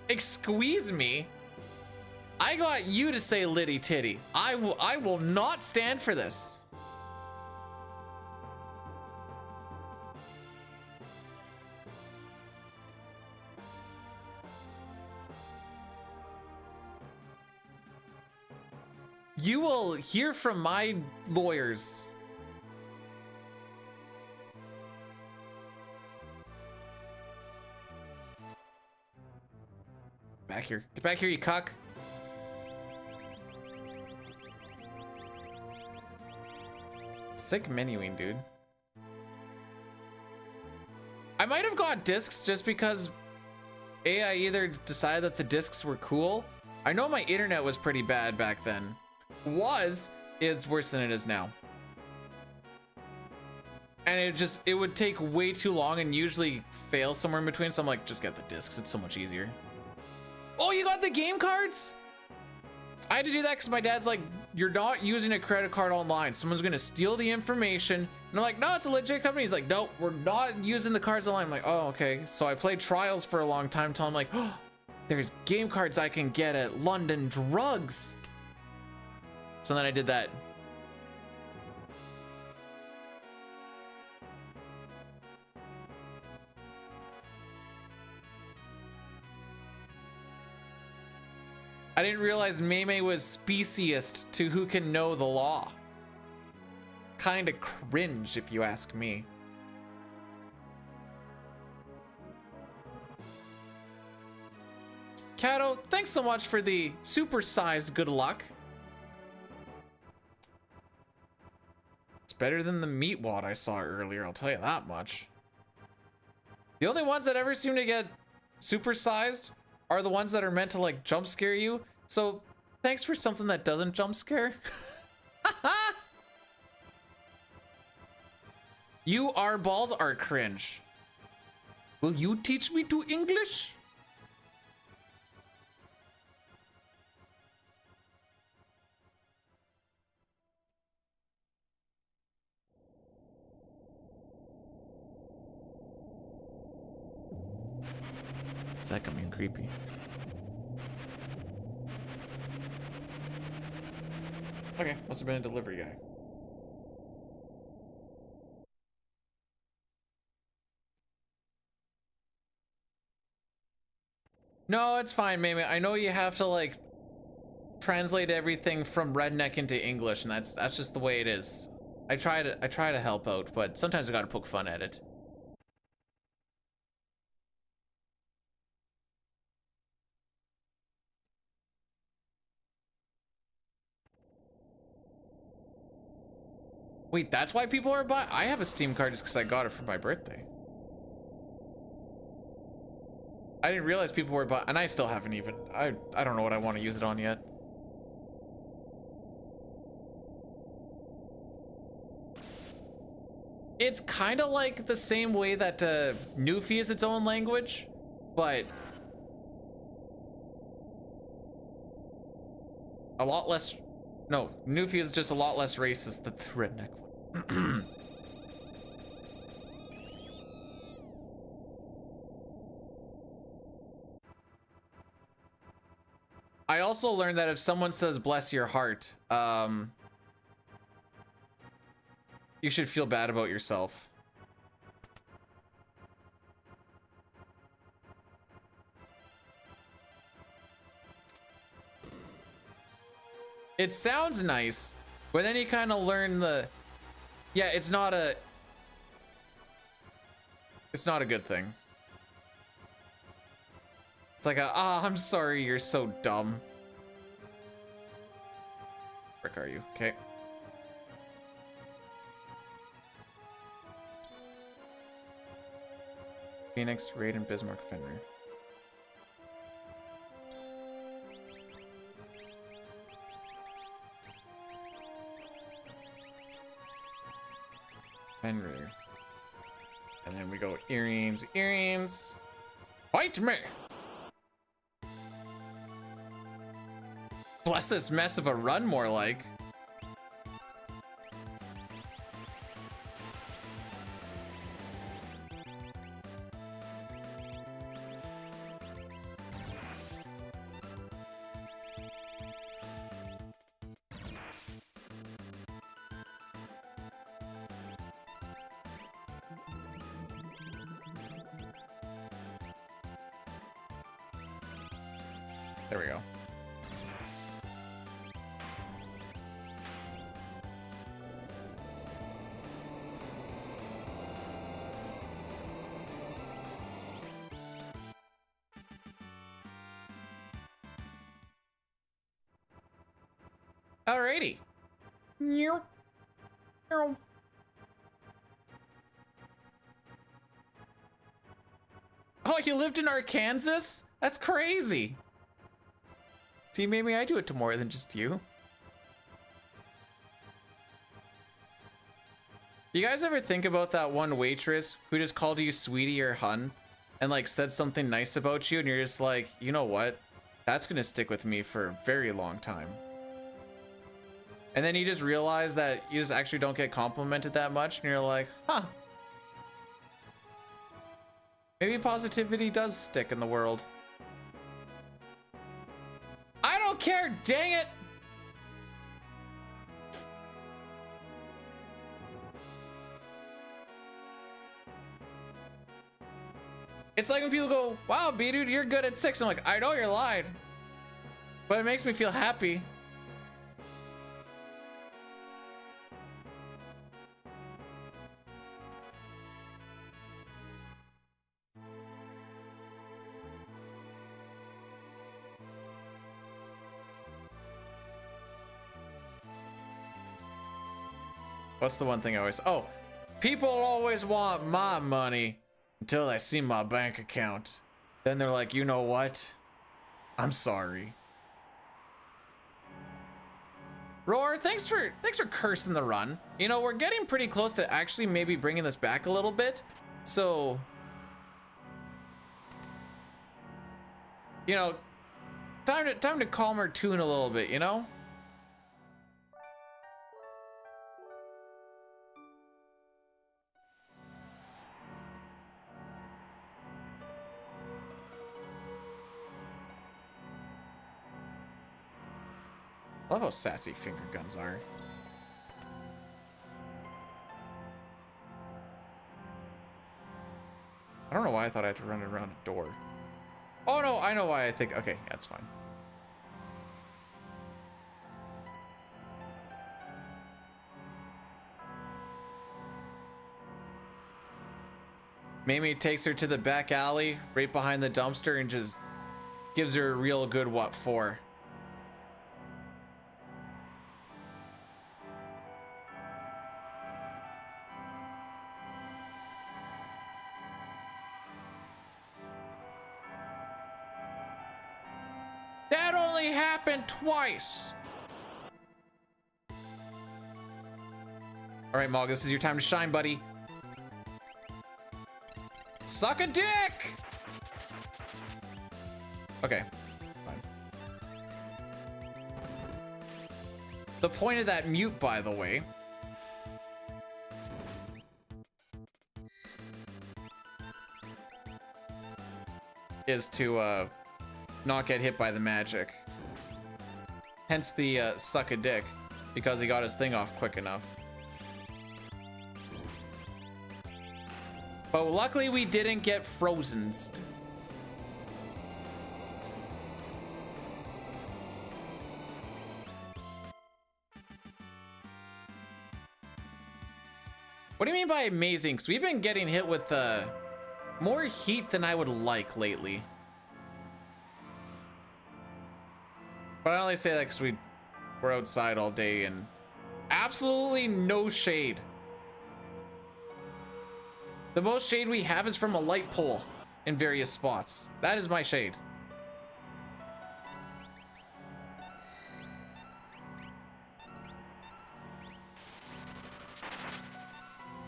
Excuse me. I got you to say litty titty. I will not stand for this. You will hear from my lawyers. Back here. Get back here, you cuck. Sick menuing, dude. I might have got discs just because I either decided that the discs were cool. I know my internet was pretty bad back then. It's worse than it is now. And it would take way too long and usually fail somewhere in between. So I'm like, just get the discs. It's so much easier. Oh, you got the game cards? I had to do that because my dad's like, you're not using a credit card online. Someone's gonna steal the information. And I'm like, no, it's a legit company. He's like, no, we're not using the cards online. I'm like, oh, okay. So I played Trials for a long time until I'm like, oh, there's game cards I can get at London Drugs. So then I did that. I didn't realize Meme was speciest to who can know the law. Kinda cringe, if you ask me. Kato, thanks so much for the supersized good luck. It's better than the meat wad I saw earlier, I'll tell you that much. The only ones that ever seem to get supersized are the ones that are meant to like jump scare you. So thanks for something that doesn't jump scare. You are balls are cringe. Will you teach me to English? It's like I'm being creepy. Okay, must have been a delivery guy. No, it's fine, Mame. I know you have to like translate everything from redneck into English, and that's just the way it is. I try to help out, but sometimes I gotta poke fun at it. Wait, that's why people are buying? I have a Steam card just because I got it for my birthday. I didn't realize people were buying, and I still haven't even. I don't know what I want to use it on yet. It's kind of like the same way that Newfie is its own language, but a lot less. No, Newfie is just a lot less racist than the redneck one. I also learned that if someone says bless your heart, you should feel bad about yourself. It sounds nice, but then you kind of learn yeah, it's not a good thing. It's like I'm sorry, you're so dumb. Where are you? Okay. Phoenix, Raiden, Bismarck, Fenrir. Fenrir. And then we go earrings, earrings. Fight me! Bless this mess of a run, more like. There we go. Alrighty. Meow. Meow. Oh, you lived in Arkansas? That's crazy. See, maybe I do it to more than just you. You guys ever think about that one waitress who just called you sweetie or hun and like said something nice about you and you're just like, you know what? That's gonna stick with me for a very long time. And then you just realize that you just actually don't get complimented that much and you're like, huh. Maybe positivity does stick in the world. don't care, dang it! It's like when people go, wow, B-Dude, you're good at 6. I'm like, I know you're lying. But it makes me feel happy. What's the one thing I always... Oh, people always want my money until they see my bank account. Then they're like, you know what? I'm sorry. Roar, thanks for cursing the run. You know, we're getting pretty close to actually maybe bringing this back a little bit. So, you know, time to calm our tune a little bit, you know? I love how sassy finger guns are. I don't know why I thought I had to run around a door. Oh no, I know why I think, okay, that's fine. Mamie takes her to the back alley right behind the dumpster and just gives her a real good what for. That only happened twice. All right, Mog, this is your time to shine, buddy. Suck a dick. Okay, fine. The point of that mute, by the way, is to not get hit by the magic. Hence the suck a dick, because he got his thing off quick enough. But luckily we didn't get frozen. What do you mean by amazing? Because we've been getting hit with more heat than I would like lately. But I only say that because we're outside all day and absolutely no shade. The most shade we have is from a light pole in various spots. That is my shade.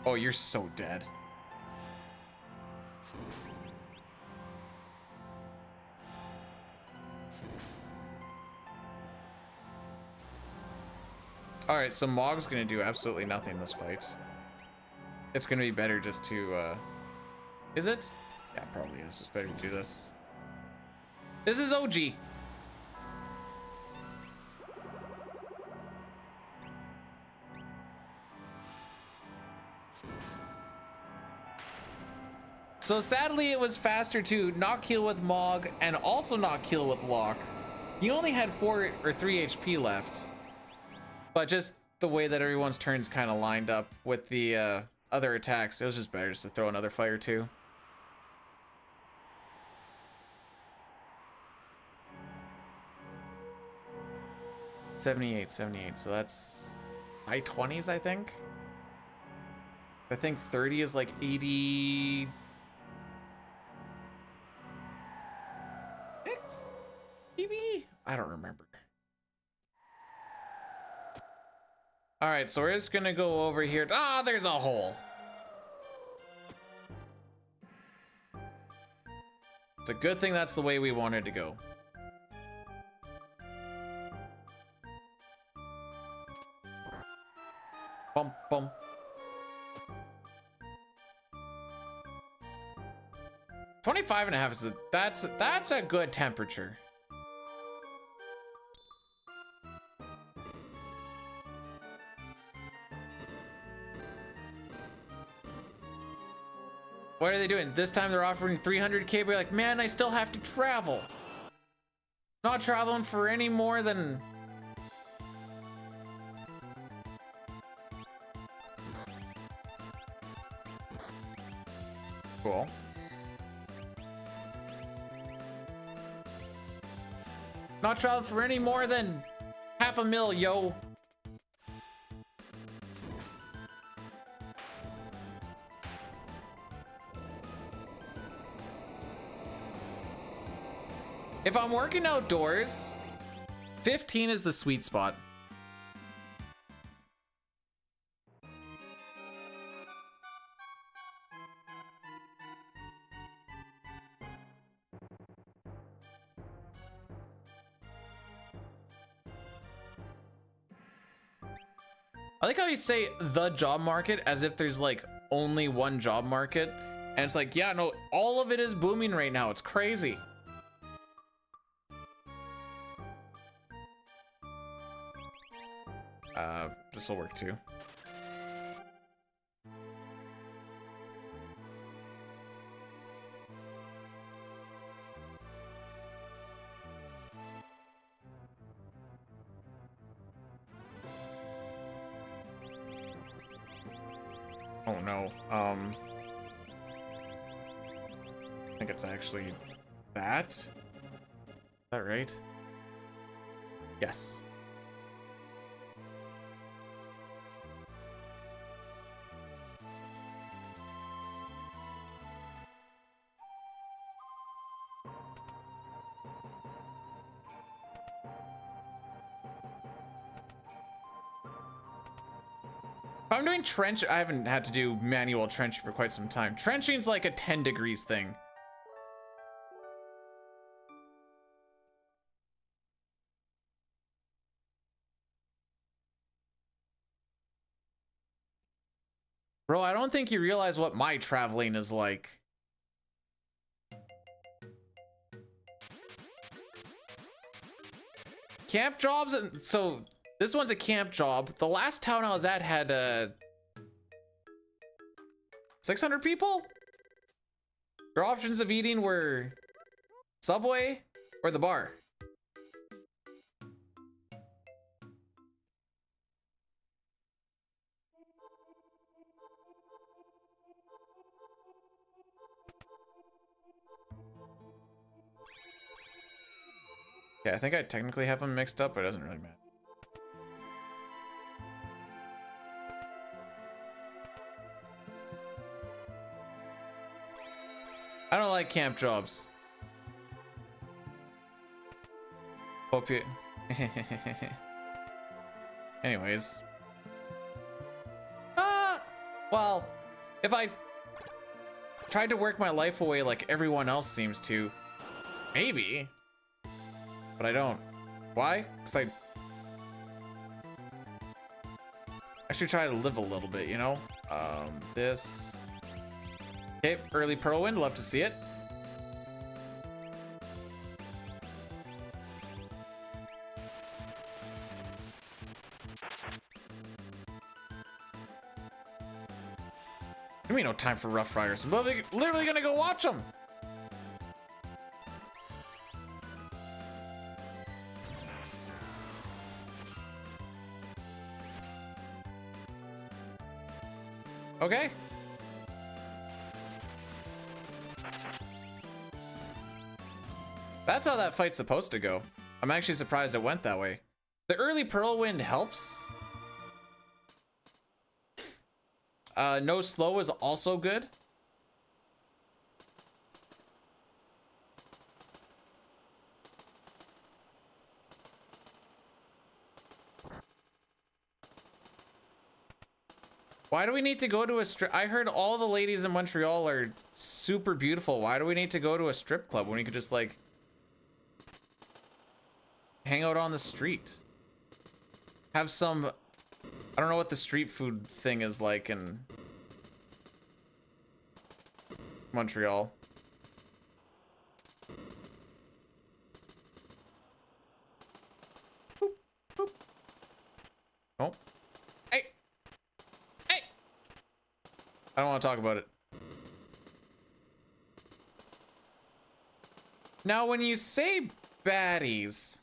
Oh, you're so dead. All right, so Mog's gonna do absolutely nothing this fight. It's gonna be better just to, is it? Yeah, probably is. It's better to do this. This is OG. So sadly, it was faster to not kill with Mog and also not kill with Locke. He only had 4 or 3 HP left. But just the way that everyone's turns kind of lined up with the other attacks, it was just better just to throw another fire too. $78, so that's high 20s, I think. I think 30 is like 80. Maybe? I don't remember. All right, so we're just gonna go over here. Ah, there's a hole. It's a good thing that's the way we wanted to go. Bum, bum. $25.5 is that's a good temperature. What are they doing? This time they're offering 300K, but you're like, man, I still have to travel. Not traveling for any more than... Cool. Not traveling for any more than $500,000, yo. If I'm working outdoors, 15 is the sweet spot. I like how you say the job market as if there's like only one job market. And it's like, yeah, no, all of it is booming right now. It's crazy. This will work too. Oh no. I think it's actually that. Is that right? Yes. If I'm doing trench, I haven't had to do manual trenching for quite some time. Trenching's like a 10 degrees thing. Bro, I don't think you realize what my traveling is like. Camp jobs, so this one's a camp job. The last town I was at had 600 people. Your options of eating were Subway or the bar. Okay, I think I technically have them mixed up, but it doesn't really matter. I don't like camp jobs. Hope you... Anyways. Well, if I tried to work my life away like everyone else seems to, maybe. But I don't. Why? Because I should try to live a little bit, you know? This. Okay, early Whirlwind, love to see it. Give me no time for Rough Riders. I'm literally gonna go watch them. Okay. That's how that fight's supposed to go. I'm actually surprised it went that way. The early Whirlwind helps. No slow is also good. Why do we need to go to a strip? I heard all the ladies in Montreal are super beautiful. Why do we need to go to a strip club when we could just like hang out on the street? Have some, I don't know what the street food thing is like in Montreal. Boop, boop. Oh. Hey. Hey. I don't want to talk about it. Now, when you say baddies,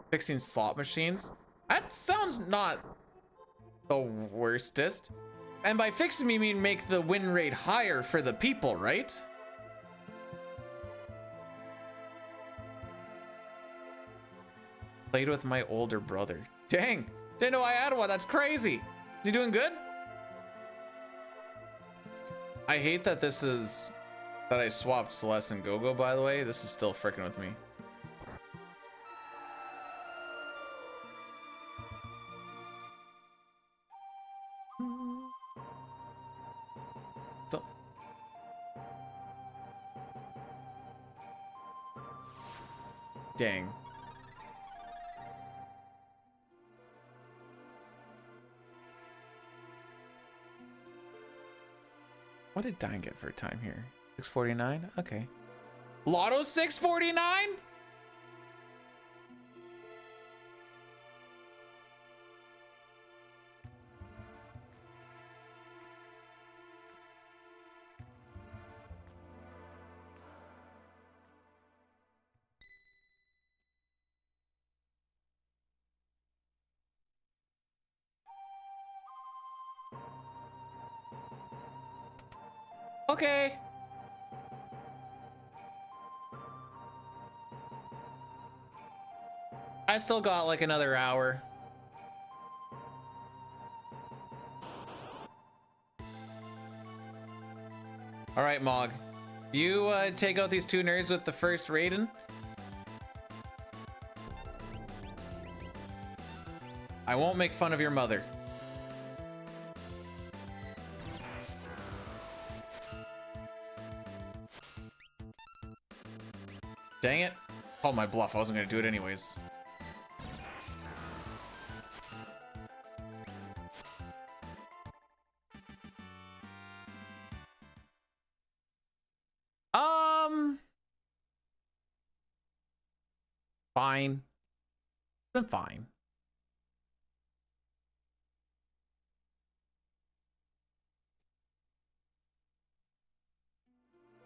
fixing slot machines, that sounds not the worstest. And by fixing, you mean make the win rate higher for the people, right? Played with my older brother. Dang, didn't know I had one. That's crazy. Is he doing good? I hate that that I swapped Celeste and Gogo, by the way. This is still freaking with me. So, dang. What did Dine get for a time here? 649? Okay. Lotto 649? Okay. I still got like another hour. All right, Mog. You take out these two nerds with the first Raiden. I won't make fun of your mother. Dang it. Called my bluff. I wasn't going to do it anyways. Fine. Been fine.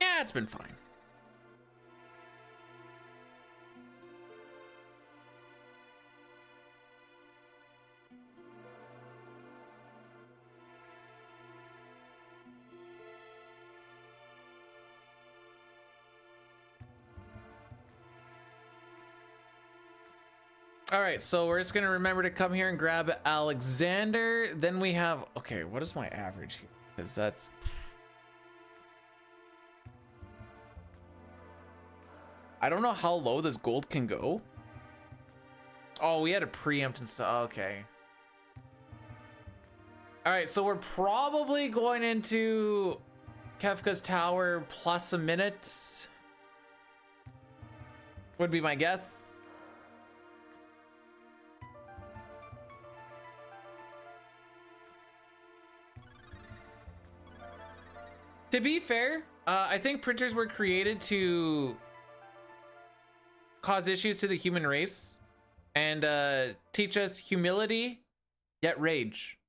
Yeah, it's been fine. All right, so we're just gonna remember to come here and grab Alexander. Then we have, okay, what is my average here? Because that's, I don't know how low this gold can go. Oh, we had a preempt and stuff. Okay. All right, so we're probably going into Kefka's Tower plus a minute. Would be my guess. To be fair, I think printers were created to cause issues to the human race and teach us humility, yet rage.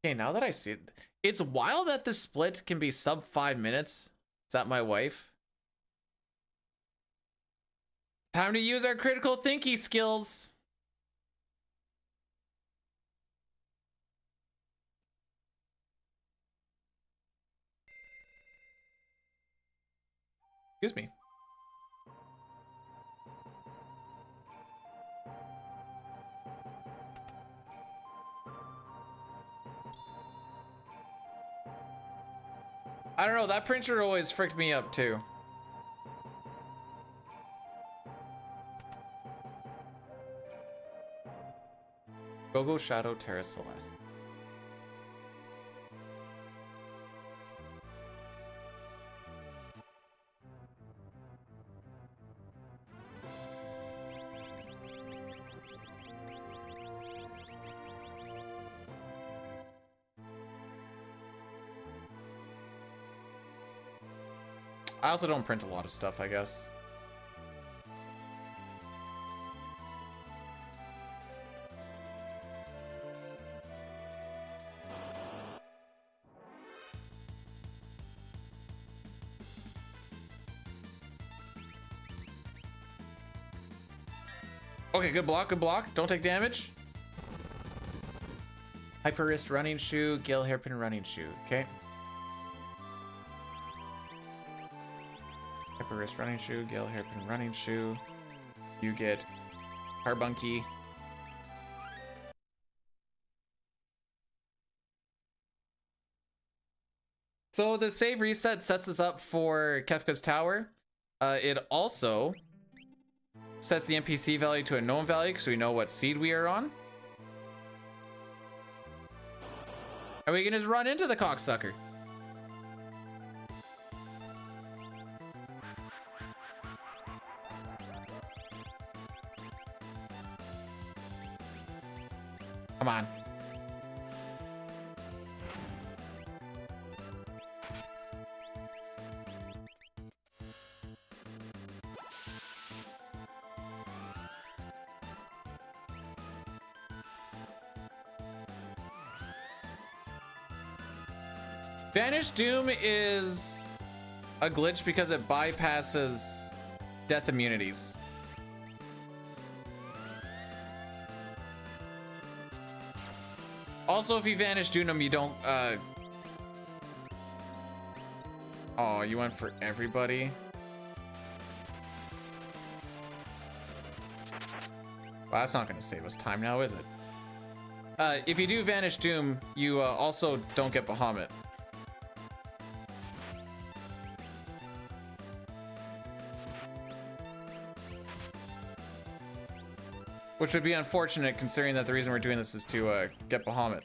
Okay, now that I see it, it's wild that the split can be sub 5 minutes. Is that my wife? Time to use our critical thinking skills. Excuse me. I don't know, that printer always fricked me up too. Gogo Shadow Terra Celeste. I also don't print a lot of stuff, I guess. Okay, good block, good block. Don't take damage. Hyper wrist running shoe, Gale hairpin running shoe. Okay. Hyper wrist running shoe, Gale hairpin running shoe. You get carbunky. So the save reset sets us up for Kefka's Tower. It also sets the NPC value to a known value because we know what seed we are on. And we can just run into the cocksucker. Come on. Vanish Doom is a glitch because it bypasses death immunities. Also, if you Vanish Doom them, you don't, oh, you went for everybody? Well, that's not gonna save us time now, is it? If you do Vanish Doom, you also don't get Bahamut. Which would be unfortunate considering that the reason we're doing this is to get Bahamut.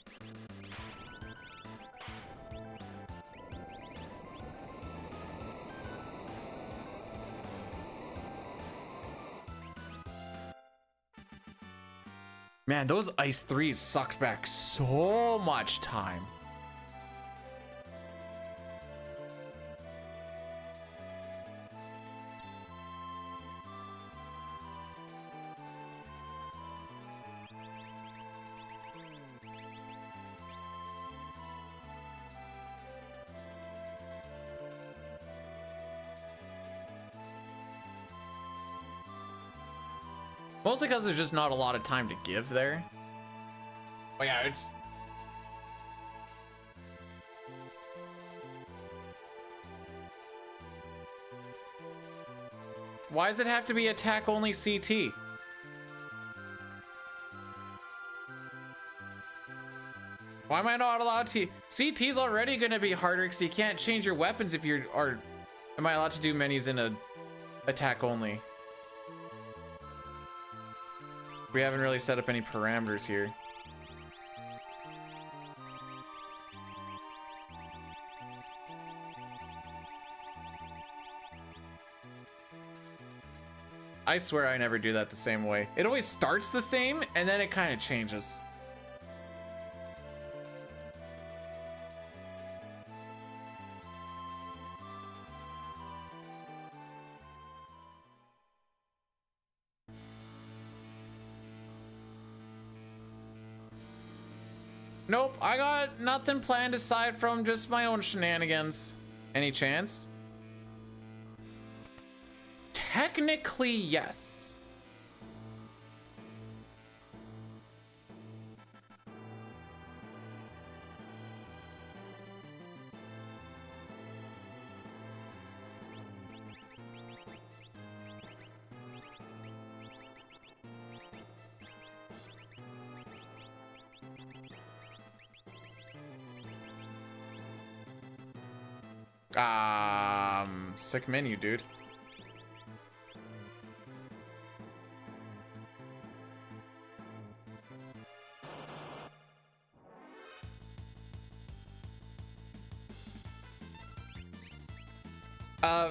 Man, those Ice 3s sucked back so much time. Mostly because there's just not a lot of time to give there. Oh yeah, it's... Why does it have to be attack only CT? Why am I not allowed to? CT's already gonna be harder because you can't change your weapons if you're... Or am I allowed to do minis in a attack only? We haven't really set up any parameters here. I swear I never do that the same way. It always starts the same and then it kind of changes. Nope, I got nothing planned aside from just my own shenanigans. Any chance? Technically, yes. Sick menu, dude.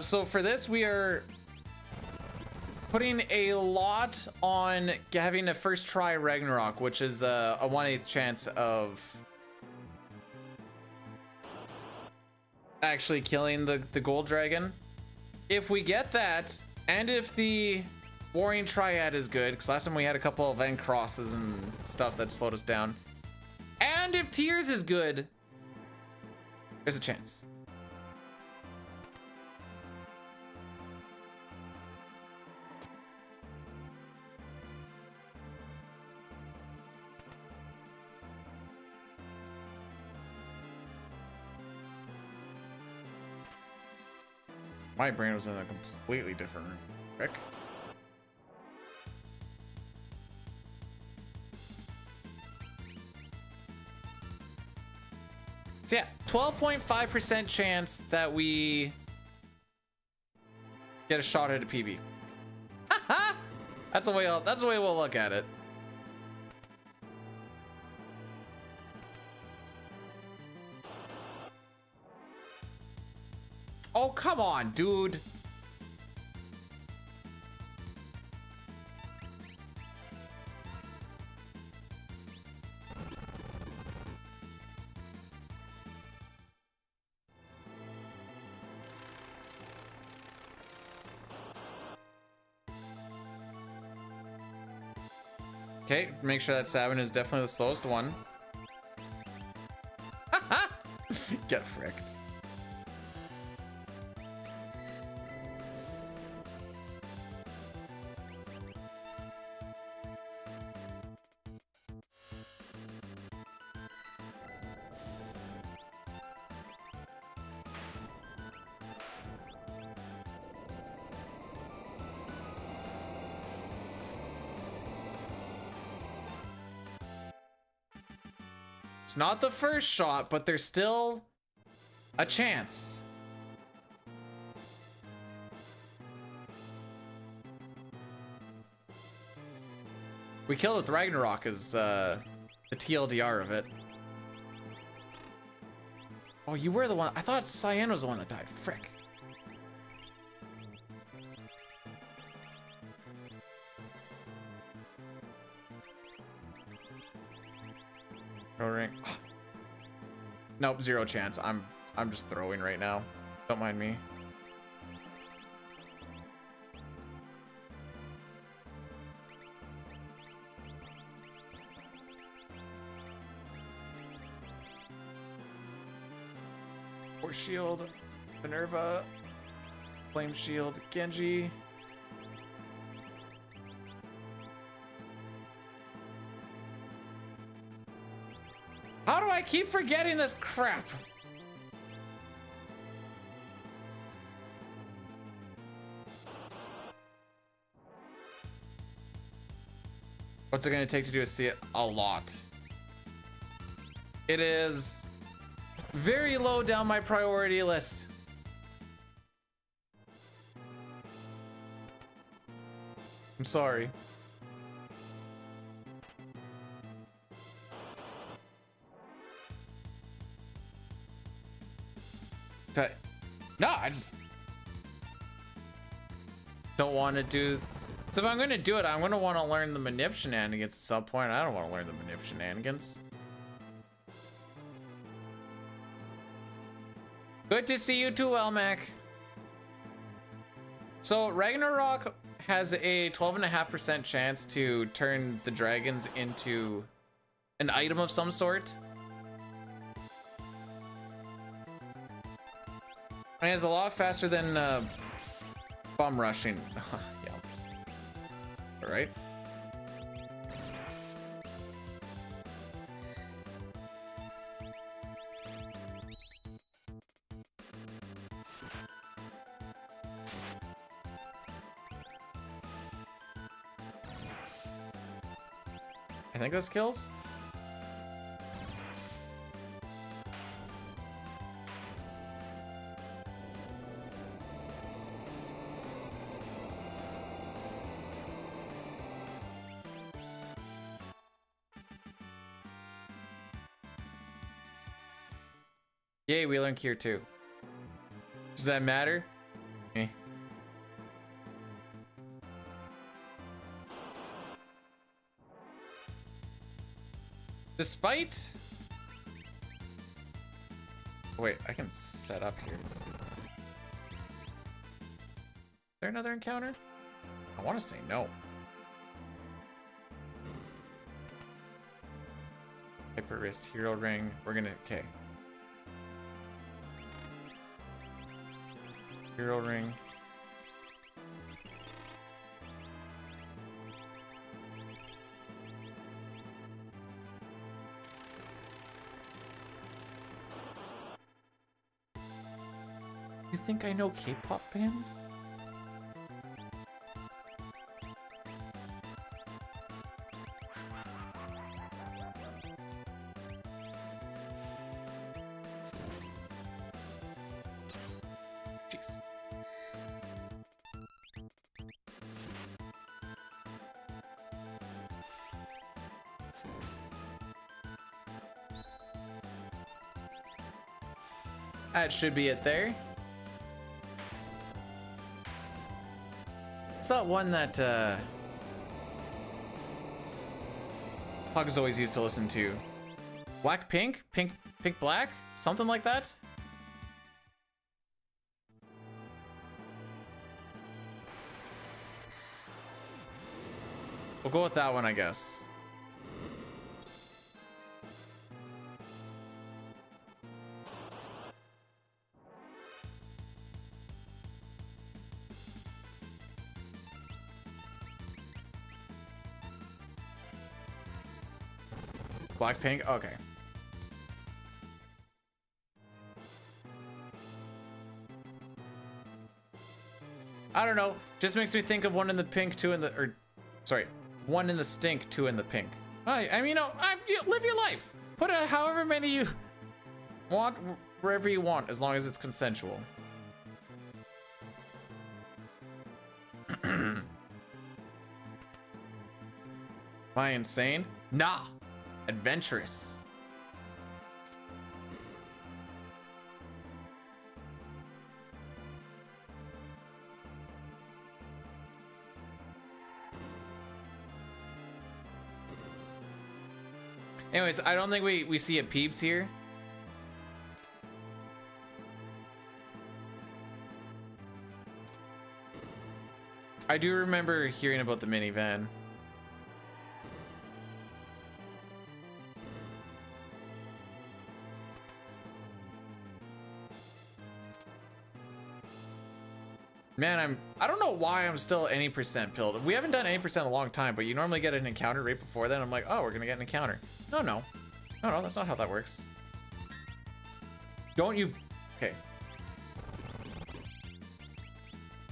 So for this, we are putting a lot on having a first try Ragnarok, which is a 1/8 chance of actually killing the gold dragon. if we get that, and if the Warring Triad is good, because last time we had a couple of end crosses and stuff that slowed us down, and if Tears is good, there's a chance. My brain was in a completely different room. So yeah, 12.5% chance that we get a shot at a PB. That's the way we'll look at it. Oh, come on, dude. Okay, make sure that 7 is definitely the slowest one. Get fricked. It's not the first shot, but there's still a chance. We killed with Ragnarok is the TLDR of it. Oh, you were the one. I thought Cyan was the one that died. Frick. No ring. Nope, zero chance. I'm just throwing right now. Don't mind me. Force shield, Minerva, flame shield, Genji. How do I keep forgetting this crap? What's it gonna take to do a see it? A lot. It is very low down my priority list. I'm sorry. No, I just don't want to do. So if I'm going to do it, I'm going to want to learn the manip shenanigans at some point. I don't want to learn the manip shenanigans. Good to see you too, Elmac. So Ragnarok has a 12.5% chance to turn the dragons into an item of some sort. And it's a lot faster than bum rushing. Yeah. All right. I think this kills. Yay, we learned Kier too. Does that matter? Eh. Despite... Wait, I can set up here. there another encounter? I want to say no. Hyper wrist, hero ring. We're gonna, okay. Hero ring. You think I know K-pop bands? Jeez. That should be it there. It's that one that Pugs always used to listen to. Black Pink? Pink Black? Something like that? We'll go with that one, I guess. Blackpink? Okay. I don't know. Just makes me think of one in the pink, two in the, or, sorry, one in the stink, two in the pink. I mean, you live your life. Put however many you want, wherever you want, as long as it's consensual. Am I insane? Nah. Adventurous. Anyways, I don't think we see a peeps here. I do remember hearing about the minivan. Man, I don't know why I'm still any percent pilled. We haven't done any percent in a long time, but you normally get an encounter right before then. I'm like, oh, we're gonna get an encounter. No, that's not how that works. Don't you? Okay.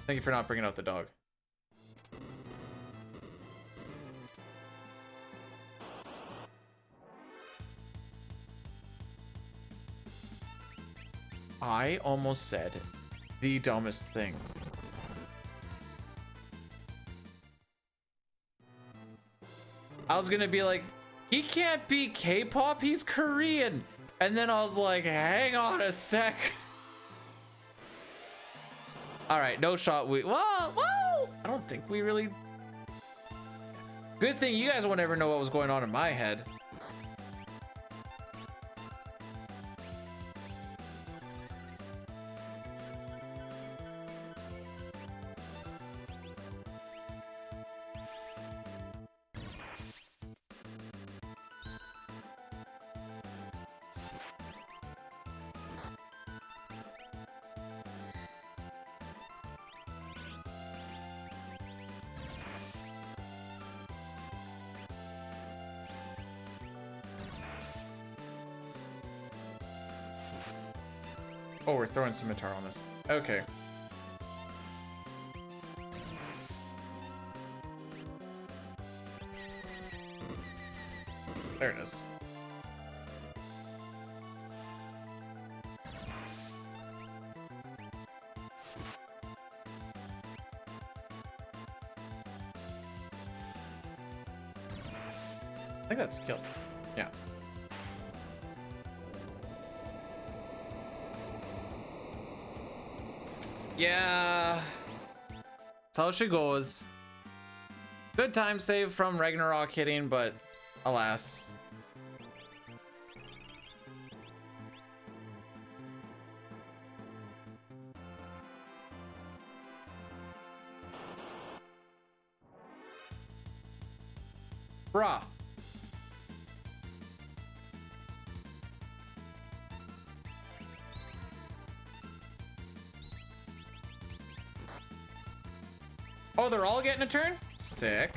Thank you for not bringing out the dog. I almost said the dumbest thing. I was gonna be like, he can't be K-pop, he's Korean. And then I was like, hang on a sec. All right, no shot. Whoa, I don't think we really. Good thing you guys won't ever know what was going on in my head. Oh, we're throwing scimitar on this. Okay. There it is. I think that's killed. Yeah. Yeah, that's how she goes. Good time save from Ragnarok hitting, but alas. Bruh. Oh, they're all getting a turn? Sick.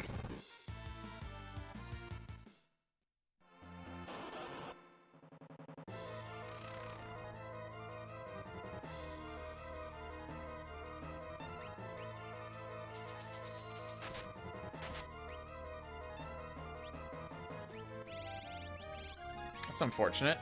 That's unfortunate.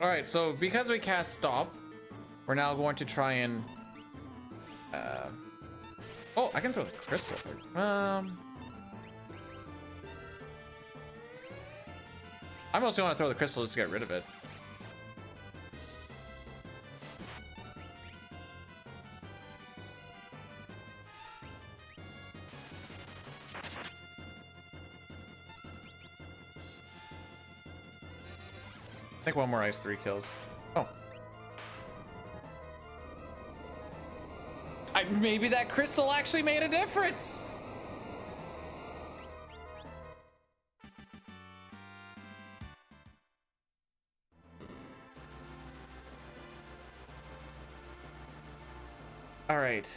All right, so because we cast stop, we're now going to try and oh, I can throw the crystal. I mostly want to throw the crystal just to get rid of it. I think one more ice, 3 kills. Oh. Maybe that crystal actually made a difference. All right.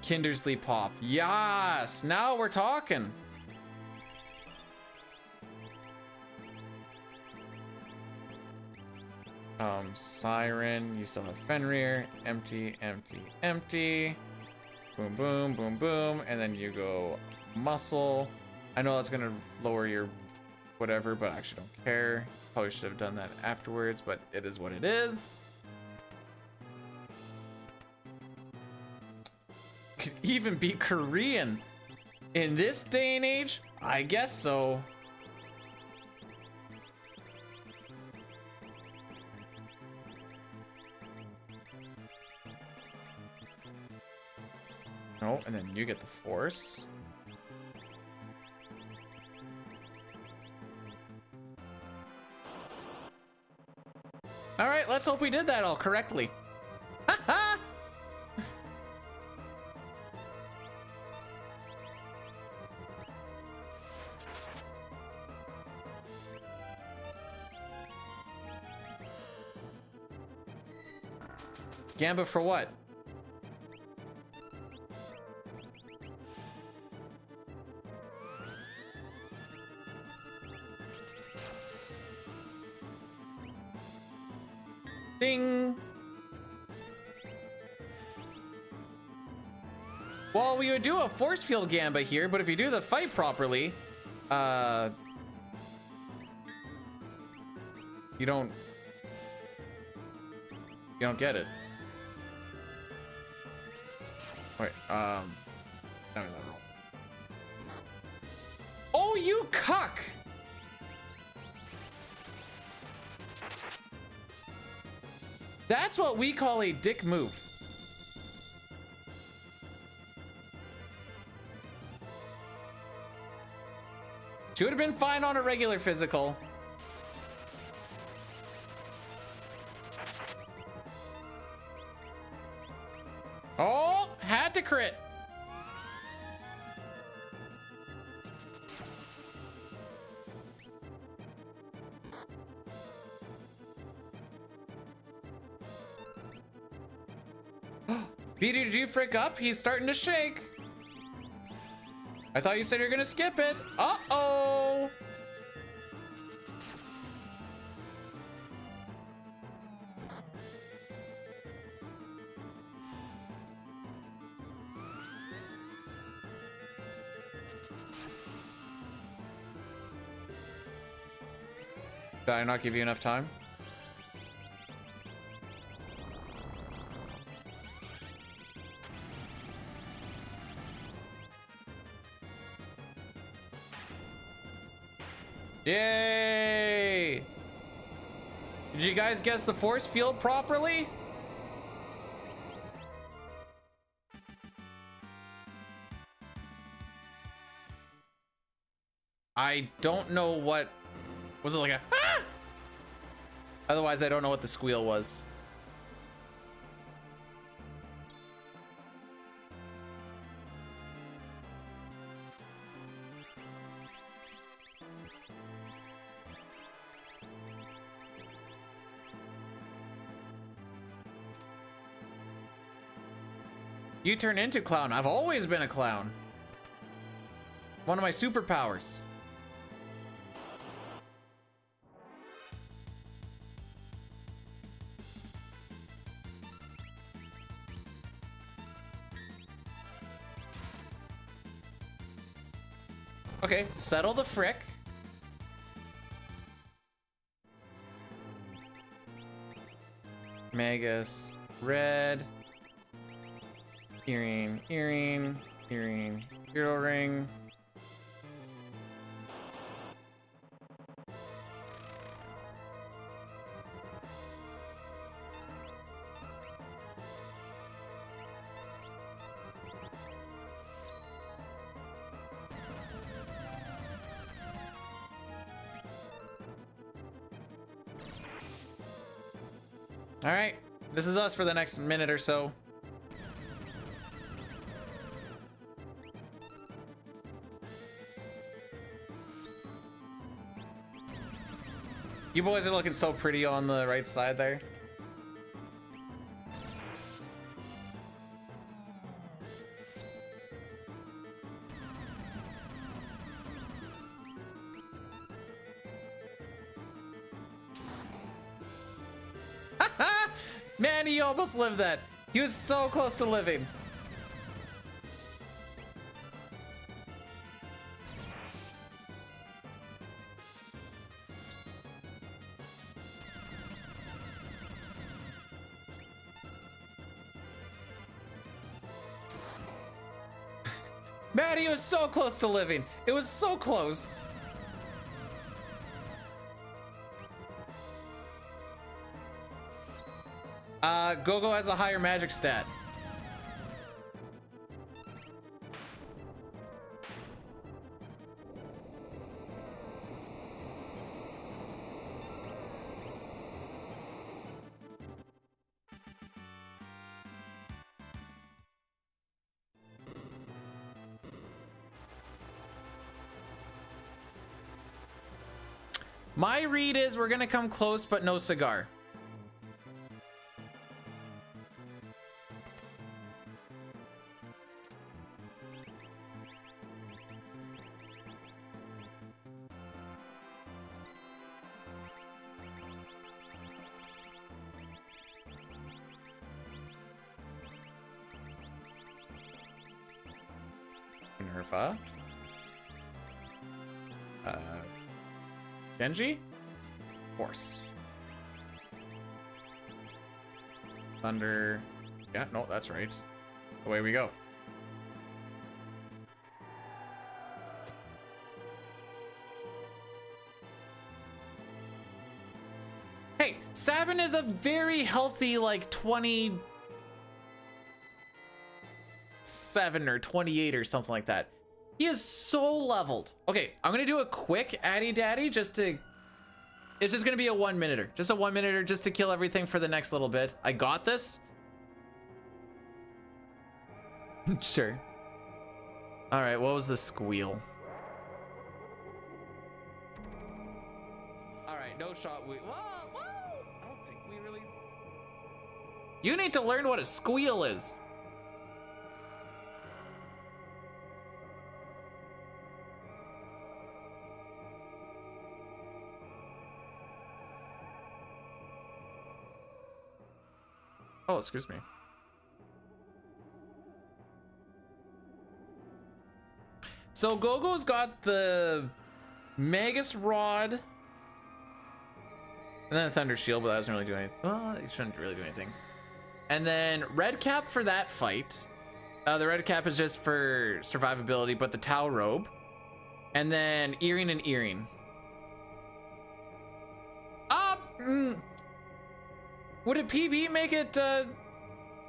Kindersley pop. Yes, now we're talking. Siren, you still have Fenrir, empty, empty, empty. Boom, boom, boom, boom, and then you go muscle. I know that's gonna lower your whatever, but I actually don't care. Probably should have done that afterwards, but it is what it is. Could even be Korean in this day and age? I guess so. Oh, and then you get the force. All right, let's hope we did that all correctly. Ha Gambit for what? Ding. Well, we would do a force field gambit here, but if you do the fight properly, you don't get it. Wait, no. Oh, you cuck! That's what we call a dick move. Should have been fine on a regular physical. Oh, had to crit. Petey, did you frick up? He's starting to shake. I thought you said you're gonna skip it. Uh-oh. Did I not give you enough time? Yay! Did you guys guess the force field properly? I don't know what... Was it like a... Ah! Otherwise, I don't know what the squeal was. You turn into clown. I've always been a clown. One of my superpowers. Okay, settle the frick. Magus, red. Earring, earring, earring, hero ring. All right, this is us for the next minute or so. You boys are looking so pretty on the right side there. Man, he almost lived that. He was so close to living. Man, he was so close to living. It was so close. Gogo has a higher magic stat. My read is we're gonna come close, but no cigar. Nerfa. Genji? Horse. Thunder. Yeah, no, that's right. Away we go. Hey, Sabin is a very healthy, like 27 or 28 or something like that. He is so leveled. Okay, I'm gonna do a quick Addy Daddy just to... It's just gonna be a 1 minute. Just a 1 minute just to kill everything for the next little bit. I got this. Sure. All right, what was the squeal? All right, no shot. Whoa, whoa! I don't think we really... You need to learn what a squeal is. Oh, excuse me. So Gogo's got the Magus Rod and then a Thunder Shield, but that doesn't really do anything. Well, it shouldn't really do anything. And then Red Cap for that fight. The Red Cap is just for survivability, but the Tau Robe. And then Earring and Earring. Would a PB make it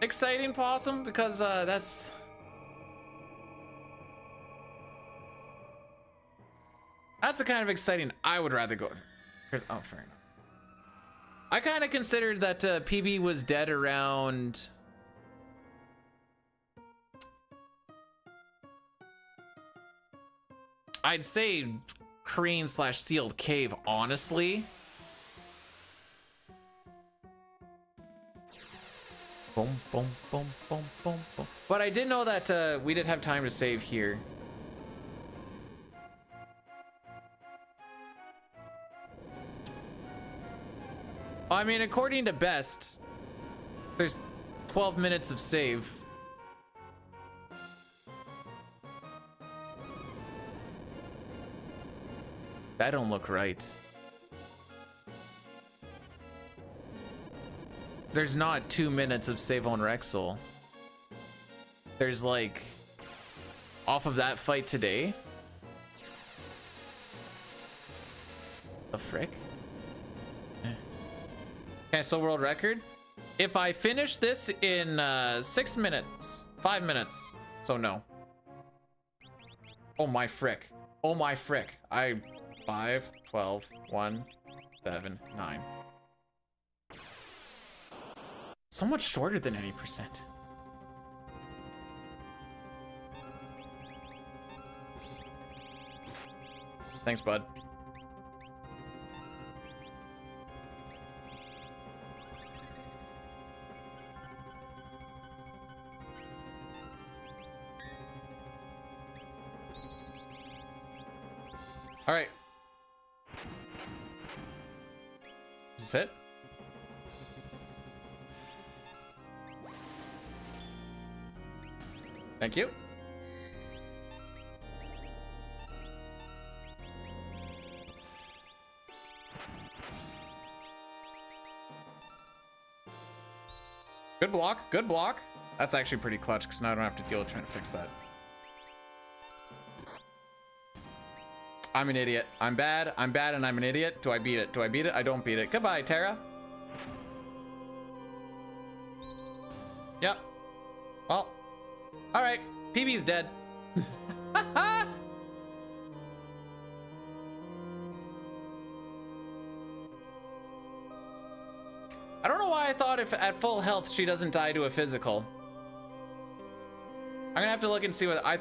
exciting, Possum? Because that's the kind of exciting I would rather go. Here's, oh, fair enough. I kind of considered that PB was dead around. I'd say Korean/sealed cave, honestly. Boom, boom, boom, boom, boom, boom. But I did know that we did have time to save here. I mean, according to Best, there's 12 minutes of save. That don't look right. There's not 2 minutes of save on Rexel. There's like, off of that fight today. The frick? Okay, so world record. If I finish this in 6 minutes, 5 minutes, so no. Oh my frick. Oh my frick. 5, 12, 1, 7, 9. So much shorter than 80%. Thanks, bud. All right. Is this it? Thank you. Good block, good block. That's actually pretty clutch because now I don't have to deal with trying to fix that. I'm an idiot. I'm bad, and I'm an idiot. Do I beat it? Do I beat it? I don't beat it. Goodbye, Tara. Yep. Well, all right. PB's dead. I don't know why I thought if at full health she doesn't die to a physical. I'm gonna have to look and see what I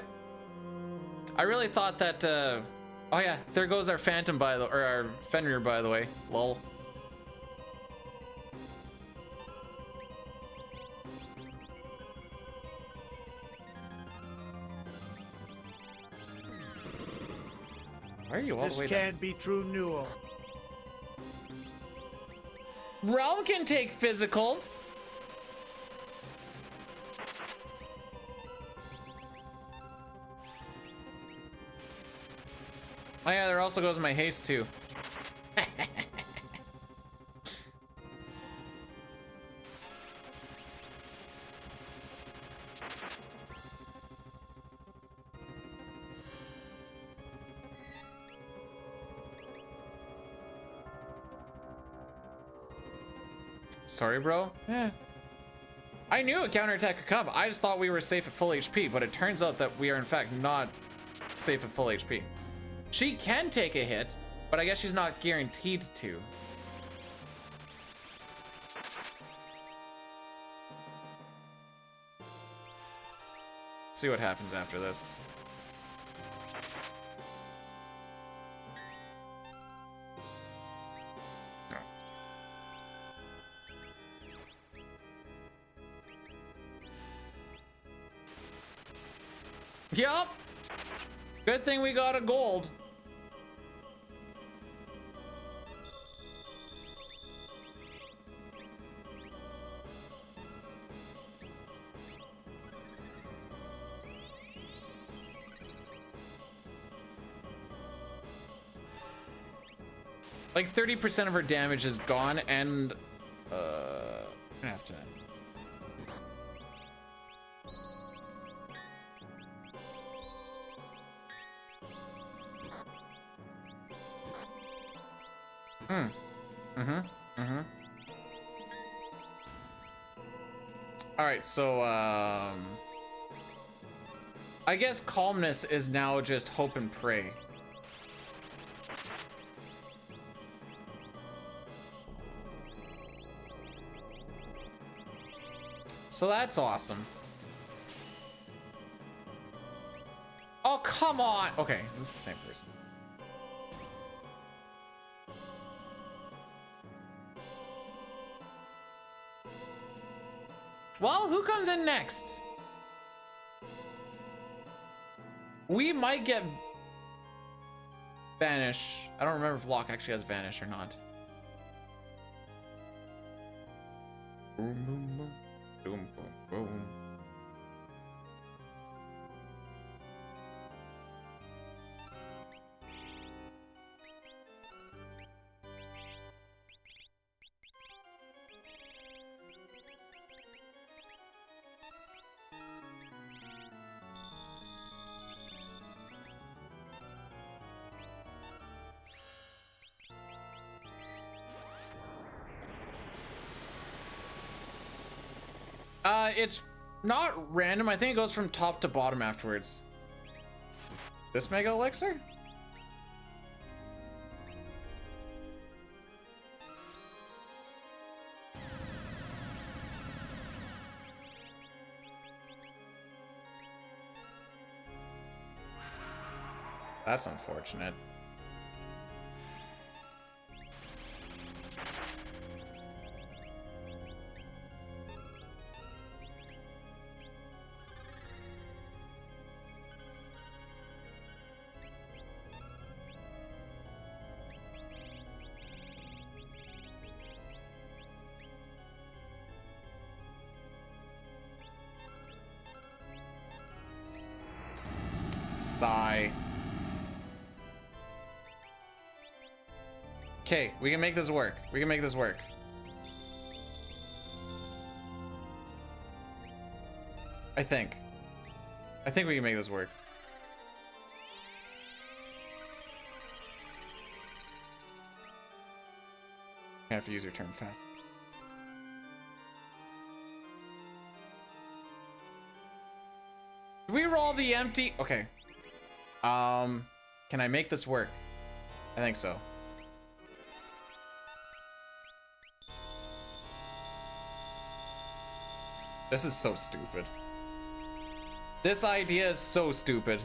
really thought that oh yeah, there goes our Phantom or our Fenrir, by the way. Lol. Why are you all the way This can't be true, Newell. Realm can take physicals. Oh yeah, there also goes my haste too. Sorry, bro. Yeah. I knew a counterattack could come. I just thought we were safe at full HP, but it turns out that we are in fact not safe at full HP. She can take a hit, but I guess she's not guaranteed to. See what happens after this. Yup. Good thing we got a gold. Like 30% of her damage is gone, and I'm gonna have to. All right, so I guess calmness is now just hope and pray. So that's awesome. Oh, come on. Okay, this is the same person. Well, who comes in next? We might get Vanish. I don't remember if Locke actually has Vanish or not. Boom, boom, boom. Boom, boom, boom. It's not random. I think it goes from top to bottom afterwards. This Mega Elixir? That's unfortunate. Sigh. Okay, we can make this work. We can make this work. I think we can make this work. You have to use your turn fast. Did we roll the empty? Okay. Can I make this work? I think so. This is so stupid. This idea is so stupid.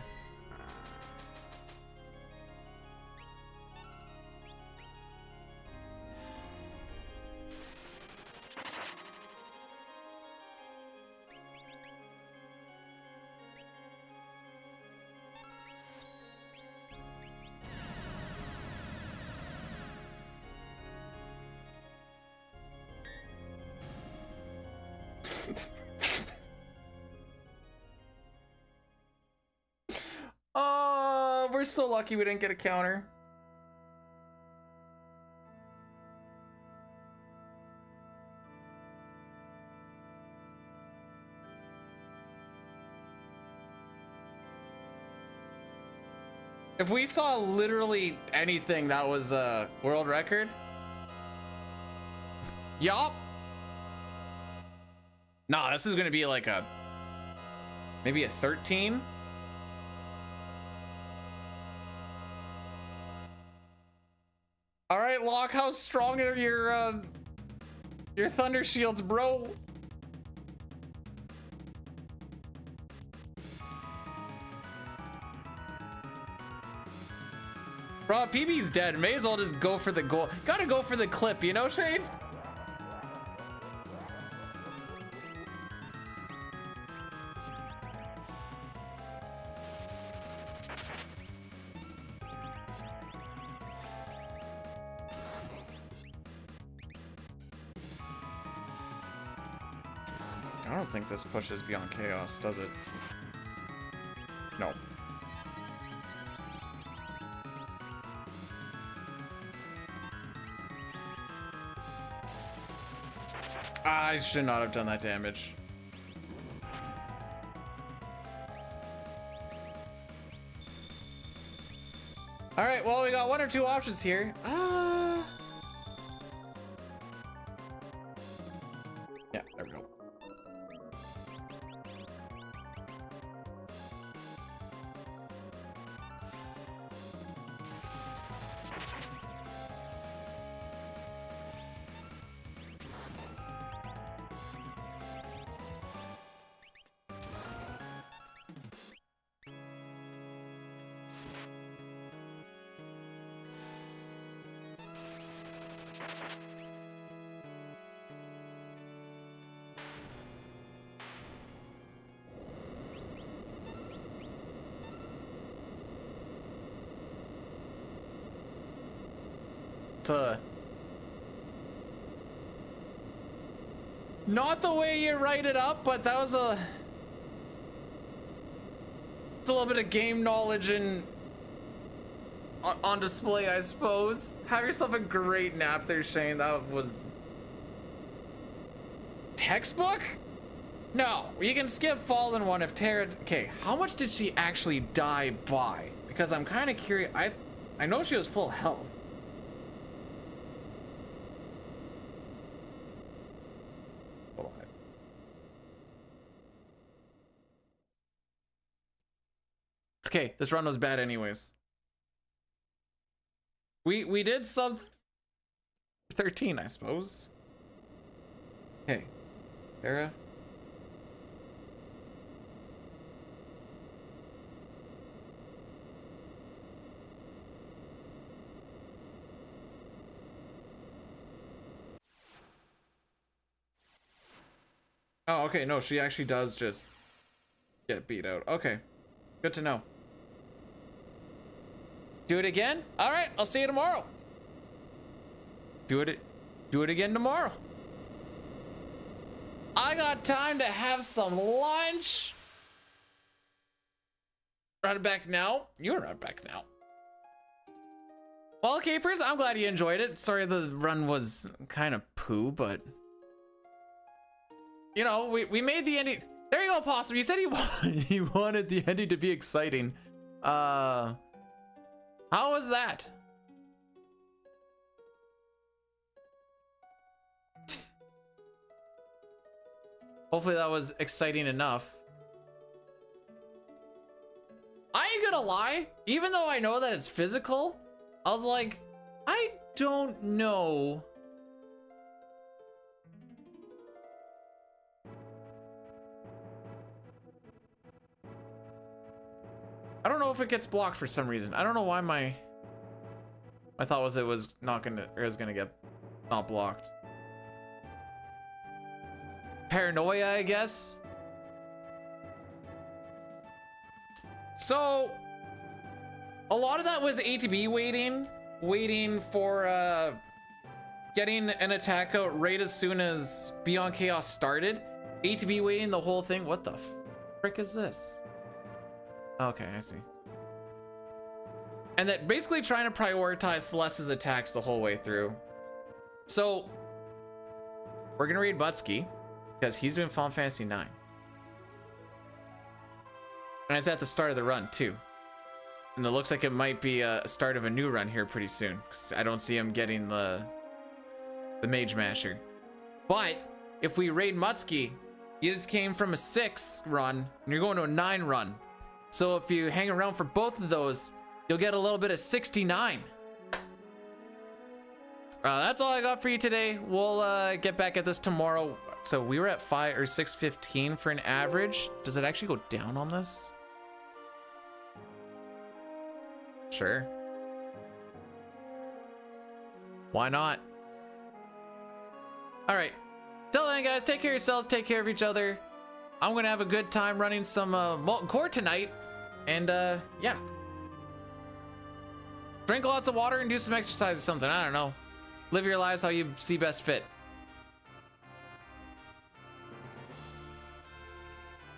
Oh, we're so lucky we didn't get a counter. If we saw literally anything that was a world record. Yup. Nah, this is gonna be like a maybe a 13. All right, Locke, how strong are your thunder shields, bro? Bro, PB's dead. May as well just go for the goal. Gotta go for the clip, you know, Shane? I don't think this pushes beyond chaos, does it? No. I should not have done that damage. All right, well, we got one or two options here. Yeah, there we go. Not the way you write it up, but that was it's a little bit of game knowledge and on display, I suppose. Have yourself a great nap there, Shane. That was textbook? No, you can skip Fallen One if Tara. Okay, how much did she actually die by? Because I'm kind of curious. I know she was full health. It's okay. This run was bad anyways. We did sub 13, I suppose. Okay, Tara. Oh, okay, no, she actually does just get beat out. Okay, good to know. Do it again? All right, I'll see you tomorrow. Do it again tomorrow. I got time to have some lunch. Run it back now. You run it back now. Well, Capers, I'm glad you enjoyed it. Sorry the run was kind of poo, but you know, we made the ending. There you go, Possum. You said he wanted the ending to be exciting. How was that? Hopefully that was exciting enough. I ain't gonna lie, even though I know that it's physical, I was like, I don't know. I don't know if it gets blocked for some reason. I don't know why my thought was it was not gonna, or is gonna get not blocked. Paranoia, I guess. So a lot of that was ATB waiting for getting an attack out right as soon as Beyond Chaos started. ATB waiting the whole thing. What the frick is this? Okay, I see. And that basically trying to prioritize Celeste's attacks the whole way through. So we're gonna read Butsky because he's doing Final Fantasy 9. And it's at the start of the run too. And it looks like it might be a start of a new run here pretty soon, because I don't see him getting the Mage Masher. But if we raid Mutsky, you just came from a 6 run and you're going to a 9 run. So if you hang around for both of those, you'll get a little bit of 69. That's all I got for you today. We'll get back at this tomorrow. So we were at 5 or 6:15 for an average. Does it actually go down on this? Sure. Why not? All right. Till then, guys, take care of yourselves. Take care of each other. I'm gonna have a good time running some Molten Core tonight. And yeah. Drink lots of water and do some exercise or something. I don't know. Live your lives how you see best fit.